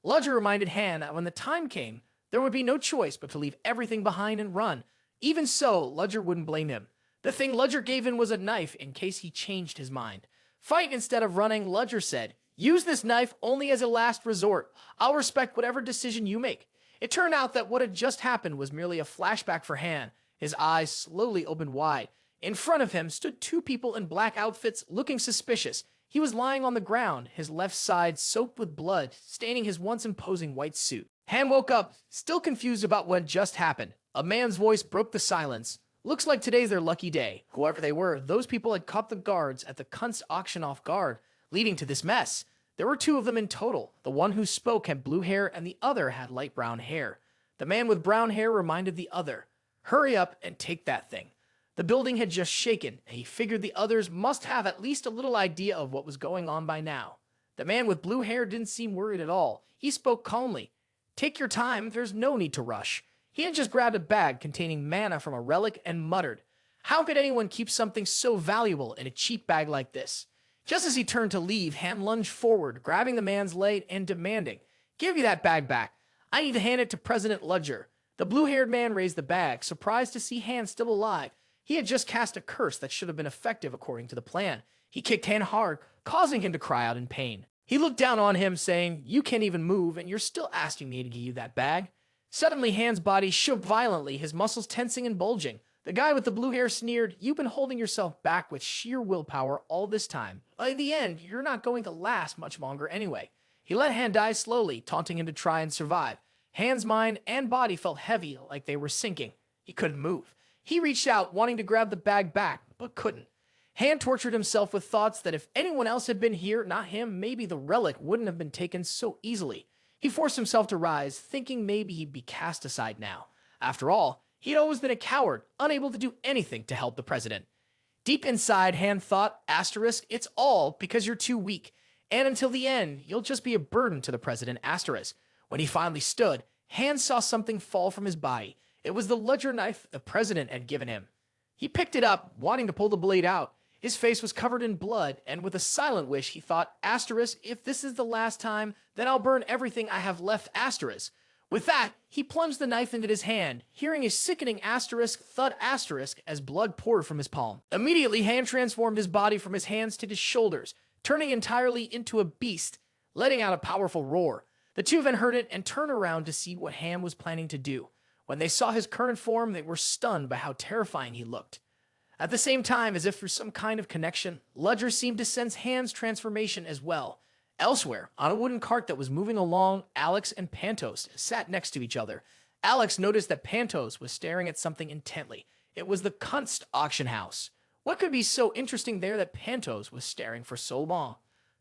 Ludger reminded Han that when the time came, there would be no choice but to leave everything behind and run. Even so, Ludger wouldn't blame him. The thing Ludger gave him was a knife in case he changed his mind. Fight instead of running, Ludger said. Use this knife only as a last resort. I'll respect whatever decision you make. It turned out that what had just happened was merely a flashback for Han. His eyes slowly opened wide. In front of him stood two people in black outfits looking suspicious. He was lying on the ground, his left side soaked with blood, staining his once imposing white suit. Han woke up, still confused about what just happened. A man's voice broke the silence. Looks like today's their lucky day. Whoever they were, those people had caught the guards at the Kunst auction off guard, leading to this mess. There were two of them in total. The one who spoke had blue hair and the other had light brown hair. The man with brown hair reminded the other, hurry up and take that thing. The building had just shaken, and he figured the others must have at least a little idea of what was going on by now. The man with blue hair didn't seem worried at all. He spoke calmly. Take your time, there's no need to rush. He had just grabbed a bag containing mana from a relic and muttered, how could anyone keep something so valuable in a cheap bag like this? Just as he turned to leave, Han lunged forward, grabbing the man's leg and demanding, give me that bag back. I need to hand it to President Ludger. The blue-haired man raised the bag, surprised to see Han still alive. He had just cast a curse that should have been effective according to the plan. He kicked Han hard, causing him to cry out in pain. He looked down on him, saying, you can't even move, and you're still asking me to give you that bag. Suddenly, Han's body shook violently, his muscles tensing and bulging. The guy with the blue hair sneered, you've been holding yourself back with sheer willpower all this time. In the end, you're not going to last much longer anyway. He let Han die slowly, taunting him to try and survive. Han's mind and body felt heavy, like they were sinking. He couldn't move. He reached out, wanting to grab the bag back, but couldn't. Han tortured himself with thoughts that if anyone else had been here, not him, maybe the relic wouldn't have been taken so easily. He forced himself to rise, thinking maybe he'd be cast aside now. After all, he'd always been a coward, unable to do anything to help the president. Deep inside, Han thought, asterisk, it's all because you're too weak. And until the end, you'll just be a burden to the president, asterisk. When he finally stood, Han saw something fall from his body. It was the Ludger knife the president had given him. He picked it up, wanting to pull the blade out. His face was covered in blood, and with a silent wish, he thought, asterisk, if this is the last time, then I'll burn everything I have left, asterisk. With that, he plunged the knife into his hand, hearing a sickening asterisk thud asterisk as blood poured from his palm. Immediately, Han transformed his body from his hands to his shoulders, turning entirely into a beast, letting out a powerful roar. The two then heard it and turned around to see what Ham was planning to do. When they saw his current form, they were stunned by how terrifying he looked. At the same time, as if through some kind of connection, Ludger seemed to sense Ham's transformation as well. Elsewhere, on a wooden cart that was moving along, Alex and Pantos sat next to each other. Alex noticed that Pantos was staring at something intently. It was the Kunst auction house. What could be so interesting there that Pantos was staring for so long?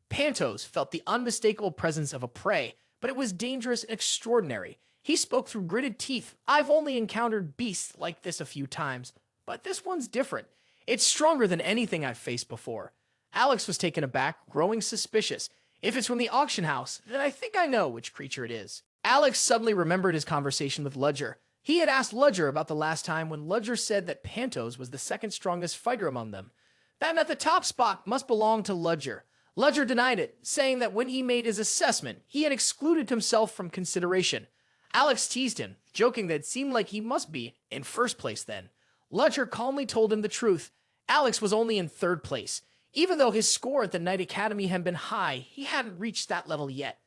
Pantos felt the unmistakable presence of a prey, but it was dangerous and extraordinary. He spoke through gritted teeth. I've only encountered beasts like this a few times, but this one's different. It's stronger than anything I've faced before. Alex was taken aback, growing suspicious. If it's from the auction house, then I think I know which creature it is. Alex suddenly remembered his conversation with Ludger. He had asked Ludger about the last time when Ludger said that Pantos was the second strongest fighter among them. That meant the top spot must belong to Ludger. Ludger denied it, saying that when he made his assessment, he had excluded himself from consideration. Alex teased him, joking that it seemed like he must be in first place then. Ludger calmly told him the truth. Alex was only in third place. Even though his score at the Night Academy had been high, he hadn't reached that level yet.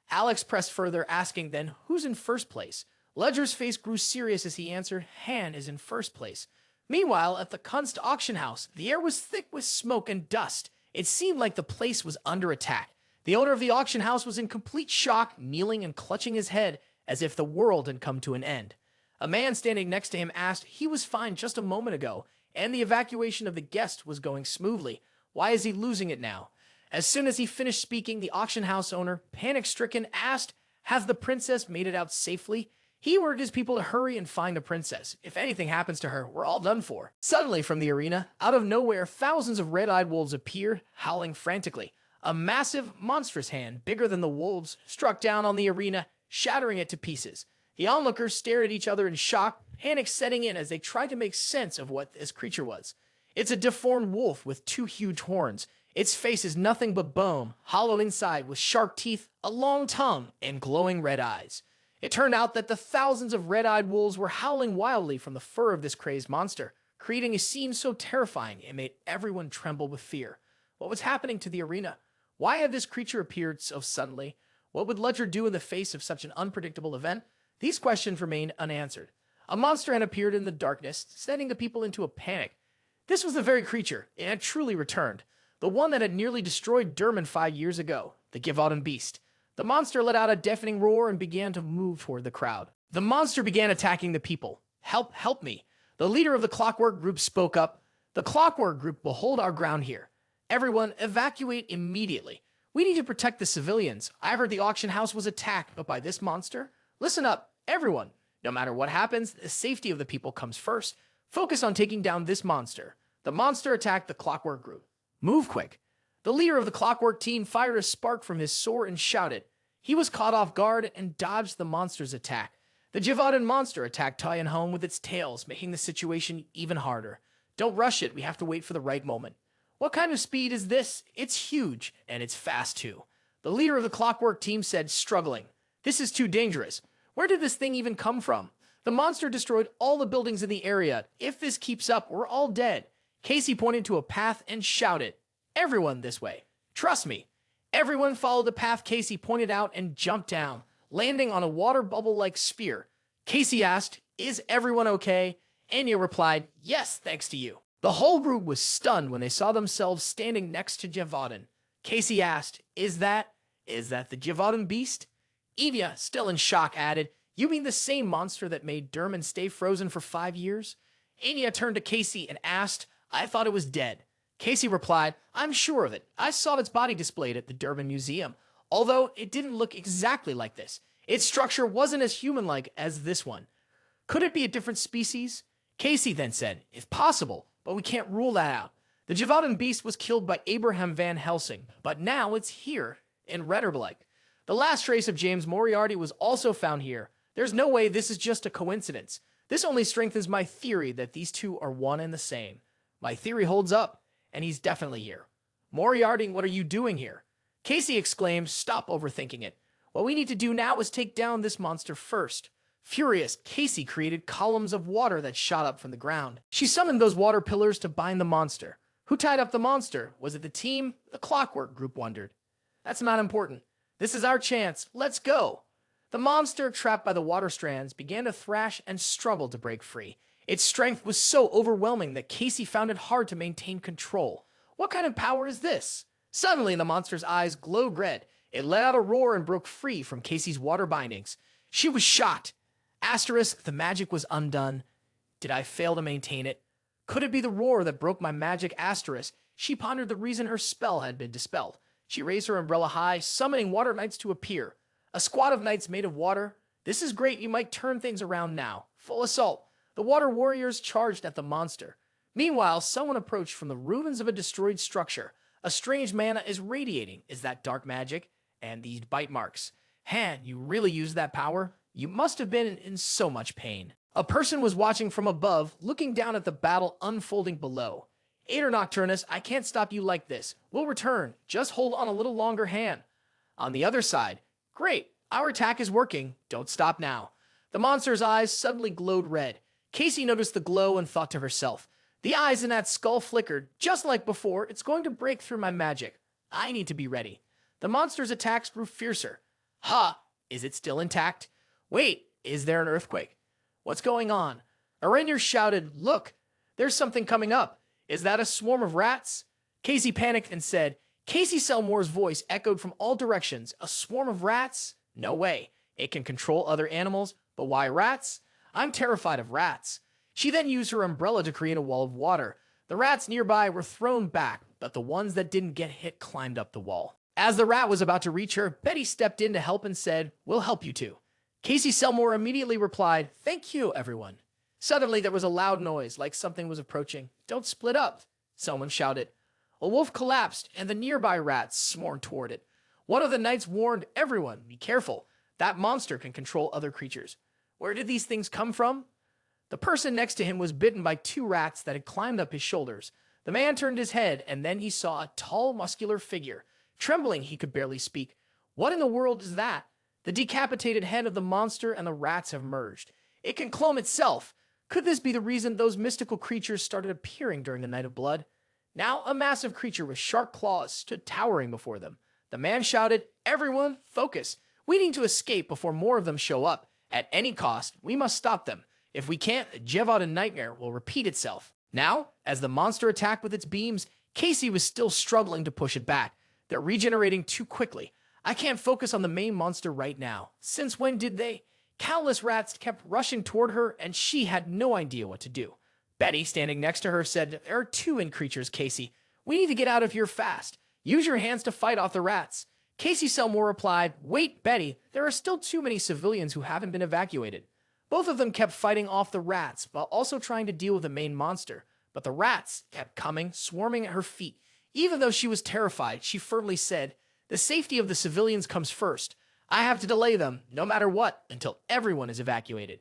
Alex pressed further, asking then, who's in first place? Ludger's face grew serious as he answered, Han is in first place. Meanwhile, at the Kunst auction house, the air was thick with smoke and dust. It seemed like the place was under attack. The owner of the auction house was in complete shock, kneeling and clutching his head, as if the world had come to an end. A man standing next to him asked he was fine just a moment ago, and the evacuation of the guest was going smoothly. Why is he losing it now? As soon as he finished speaking, the auction house owner, panic-stricken, asked, has the princess made it out safely? He ordered his people to hurry and find the princess. If anything happens to her, we're all done for. Suddenly, from the arena, out of nowhere, thousands of red-eyed wolves appeared, howling frantically. A massive, monstrous hand, bigger than the wolves, struck down on the arena, shattering it to pieces. The onlookers stared at each other in shock, panic setting in as they tried to make sense of what this creature was. It's a deformed wolf with two huge horns. Its face is nothing but bone, hollow inside with sharp teeth, a long tongue, and glowing red eyes. It turned out that the thousands of red-eyed wolves were howling wildly from the fur of this crazed monster, creating a scene so terrifying it made everyone tremble with fear. What was happening to the arena? Why had this creature appeared so suddenly? What would Ludger do in the face of such an unpredictable event? These questions remained unanswered. A monster had appeared in the darkness, sending the people into a panic. This was the very creature. It had truly returned. The one that had nearly destroyed Durman 5 years ago, the Gévaudan beast. The monster let out a deafening roar and began to move toward the crowd. The monster began attacking the people. Help me. The leader of the Clockwork Group spoke up. The Clockwork Group will hold our ground here. Everyone, evacuate immediately. We need to protect the civilians. I heard the auction house was attacked by this monster. Listen up, everyone. No matter what happens, the safety of the people comes first. Focus on taking down this monster. The monster attacked the Clockwork Group. Move quick. The leader of the Clockwork team fired a spark from his sword and shouted. He was caught off guard and dodged the monster's attack. The Gévaudan monster attacked Tyan home with its tails, making the situation even harder. Don't rush it, we have to wait for the right moment. What kind of speed is this? It's huge, and it's fast too. The leader of the Clockwork team said, struggling. This is too dangerous. Where did this thing even come from? The monster destroyed all the buildings in the area. If this keeps up, we're all dead. Casey pointed to a path and shouted, everyone this way. Trust me. Everyone followed the path Casey pointed out and jumped down, landing on a water bubble-like sphere. Casey asked, is everyone okay? Anya replied, yes, thanks to you. The whole group was stunned when they saw themselves standing next to Gévaudan. Casey asked, is that the Gévaudan beast? Evia, still in shock, added, you mean the same monster that made Durman stay frozen for 5 years? Anya turned to Casey and asked, I thought it was dead. Casey replied, I'm sure of it. I saw its body displayed at the Durban Museum, although it didn't look exactly like this. Its structure wasn't as human-like as this one. Could it be a different species? Casey then said, if possible, but we can't rule that out. The Gévaudan beast was killed by Abraham Van Helsing, but now it's here in Redderblake. The last trace of James Moriarty was also found here. There's no way this is just a coincidence. This only strengthens my theory that these two are one and the same. My theory holds up, and he's definitely here. Moriarty, what are you doing here? Casey exclaimed, stop overthinking it. What we need to do now is take down this monster first. Furious, Casey created columns of water that shot up from the ground. She summoned those water pillars to bind the monster. Who tied up the monster? Was it the team? The Clockwork Group wondered. That's not important. This is our chance. Let's go. The monster, trapped by the water strands, began to thrash and struggled to break free. Its strength was so overwhelming that Casey found it hard to maintain control. What kind of power is this? Suddenly, the monster's eyes glowed red. It let out a roar and broke free from Casey's water bindings. She was shocked. Asterisk, the magic was undone. Did I fail to maintain it? Could it be the roar that broke my magic? Asterisk. She pondered the reason her spell had been dispelled. She raised her umbrella high, summoning water knights to appear. A squad of knights made of water. This is great, you might turn things around now. Full assault. The water warriors charged at the monster. Meanwhile, someone approached from the ruins of a destroyed structure. A strange mana is radiating. Is that dark magic? And these bite marks. Han, you really used that power? You must have been in so much pain. A person was watching from above, looking down at the battle unfolding below. Ader Nocturnus, I can't stop you like this. We'll return. Just hold on a little longer, Han. On the other side, great. Our attack is working. Don't stop now. The monster's eyes suddenly glowed red. Casey noticed the glow and thought to herself, the eyes in that skull flickered. Just like before, it's going to break through my magic. I need to be ready. The monster's attacks grew fiercer. Ha! Is it still intact? Wait, is there an earthquake? What's going on? Aranger shouted, look, there's something coming up. Is that a swarm of rats? Casey panicked and said, Casey Selmore's voice echoed from all directions. A swarm of rats? No way. It can control other animals, but why rats? I'm terrified of rats. She then used her umbrella to create a wall of water. The rats nearby were thrown back, but the ones that didn't get hit climbed up the wall. As the rat was about to reach her, Betty stepped in to help and said, we'll help you too. Casey Selmore immediately replied, thank you, everyone. Suddenly, there was a loud noise, like something was approaching. Don't split up, someone shouted. A wolf collapsed, and the nearby rats swarmed toward it. One of the knights warned everyone, be careful. That monster can control other creatures. Where did these things come from? The person next to him was bitten by 2 rats that had climbed up his shoulders. The man turned his head, and then he saw a tall, muscular figure. Trembling, he could barely speak. What in the world is that? The decapitated head of the monster and the rats have merged. It can clone itself. Could this be the reason those mystical creatures started appearing during the Night of Blood? Now a massive creature with sharp claws stood towering before them. The man shouted, everyone, focus. We need to escape before more of them show up. At any cost, we must stop them. If we can't, Jevod and Nightmare will repeat itself. Now, as the monster attacked with its beams, Casey was still struggling to push it back. They're regenerating too quickly. I can't focus on the main monster right now. Since when did they? Countless rats kept rushing toward her, and she had no idea what to do. Betty, standing next to her, said, there are 2 in creatures, Casey. We need to get out of here fast. Use your hands to fight off the rats. Casey Selmore replied, wait, Betty, there are still too many civilians who haven't been evacuated. Both of them kept fighting off the rats while also trying to deal with the main monster. But the rats kept coming, swarming at her feet. Even though she was terrified, she firmly said, the safety of the civilians comes first. I have to delay them, no matter what, until everyone is evacuated.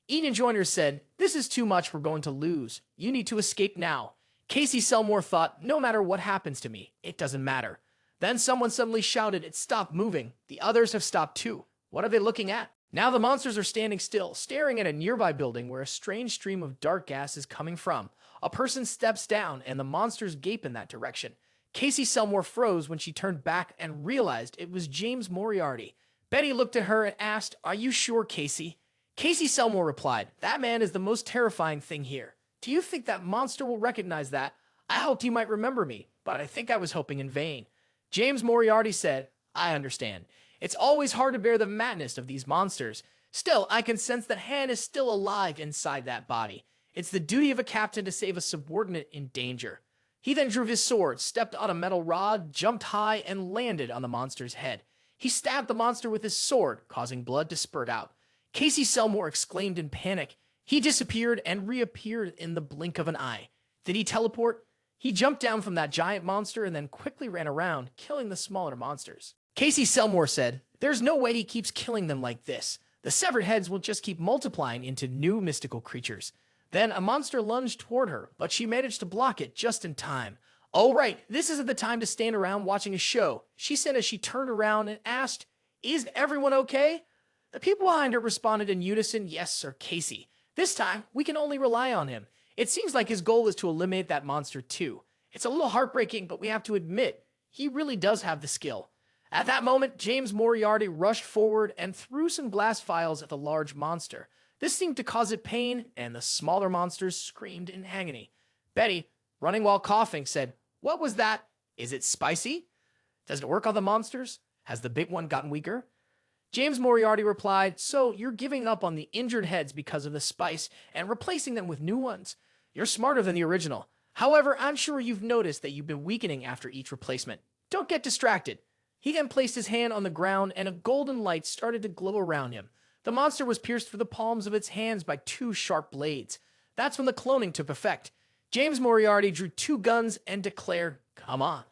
Ian Joyner said, this is too much, we're going to lose. You need to escape now. Casey Selmore thought, no matter what happens to me, it doesn't matter. Then someone suddenly shouted, it stopped moving. The others have stopped too. What are they looking at? Now the monsters are standing still, staring at a nearby building where a strange stream of dark gas is coming from. A person steps down, and the monsters gape in that direction. Casey Selmore froze when she turned back and realized it was James Moriarty. Betty looked at her and asked, are you sure, Casey? Casey Selmore replied, that man is the most terrifying thing here. Do you think that monster will recognize that? I hoped he might remember me, but I think I was hoping in vain. James Moriarty said, I understand. It's always hard to bear the madness of these monsters. Still, I can sense that Han is still alive inside that body. It's the duty of a captain to save a subordinate in danger. He then drew his sword, stepped on a metal rod, jumped high, and landed on the monster's head. He stabbed the monster with his sword, causing blood to spurt out. Casey Selmore exclaimed in panic. He disappeared and reappeared in the blink of an eye. Did he teleport? He jumped down from that giant monster and then quickly ran around, killing the smaller monsters. Casey Selmore said, there's no way he keeps killing them like this. The severed heads will just keep multiplying into new mystical creatures. Then a monster lunged toward her, but she managed to block it just in time. Oh right, this isn't the time to stand around watching a show, she said as she turned around and asked, is everyone okay? The people behind her responded in unison, yes, Sir Casey. This time, we can only rely on him. It seems like his goal is to eliminate that monster too. It's a little heartbreaking, but we have to admit, he really does have the skill. At that moment, James Moriarty rushed forward and threw some glass vials at the large monster. This seemed to cause it pain, and the smaller monsters screamed in agony. Betty, running while coughing, said, "What was that? Is it spicy? Does it work on the monsters? Has the big one gotten weaker?" James Moriarty replied, "So you're giving up on the injured heads because of the spice and replacing them with new ones. You're smarter than the original. However, I'm sure you've noticed that you've been weakening after each replacement. Don't get distracted." He then placed his hand on the ground and a golden light started to glow around him. The monster was pierced through the palms of its hands by 2 sharp blades. That's when the cloning took effect. James Moriarty drew 2 guns and declared, "Come on."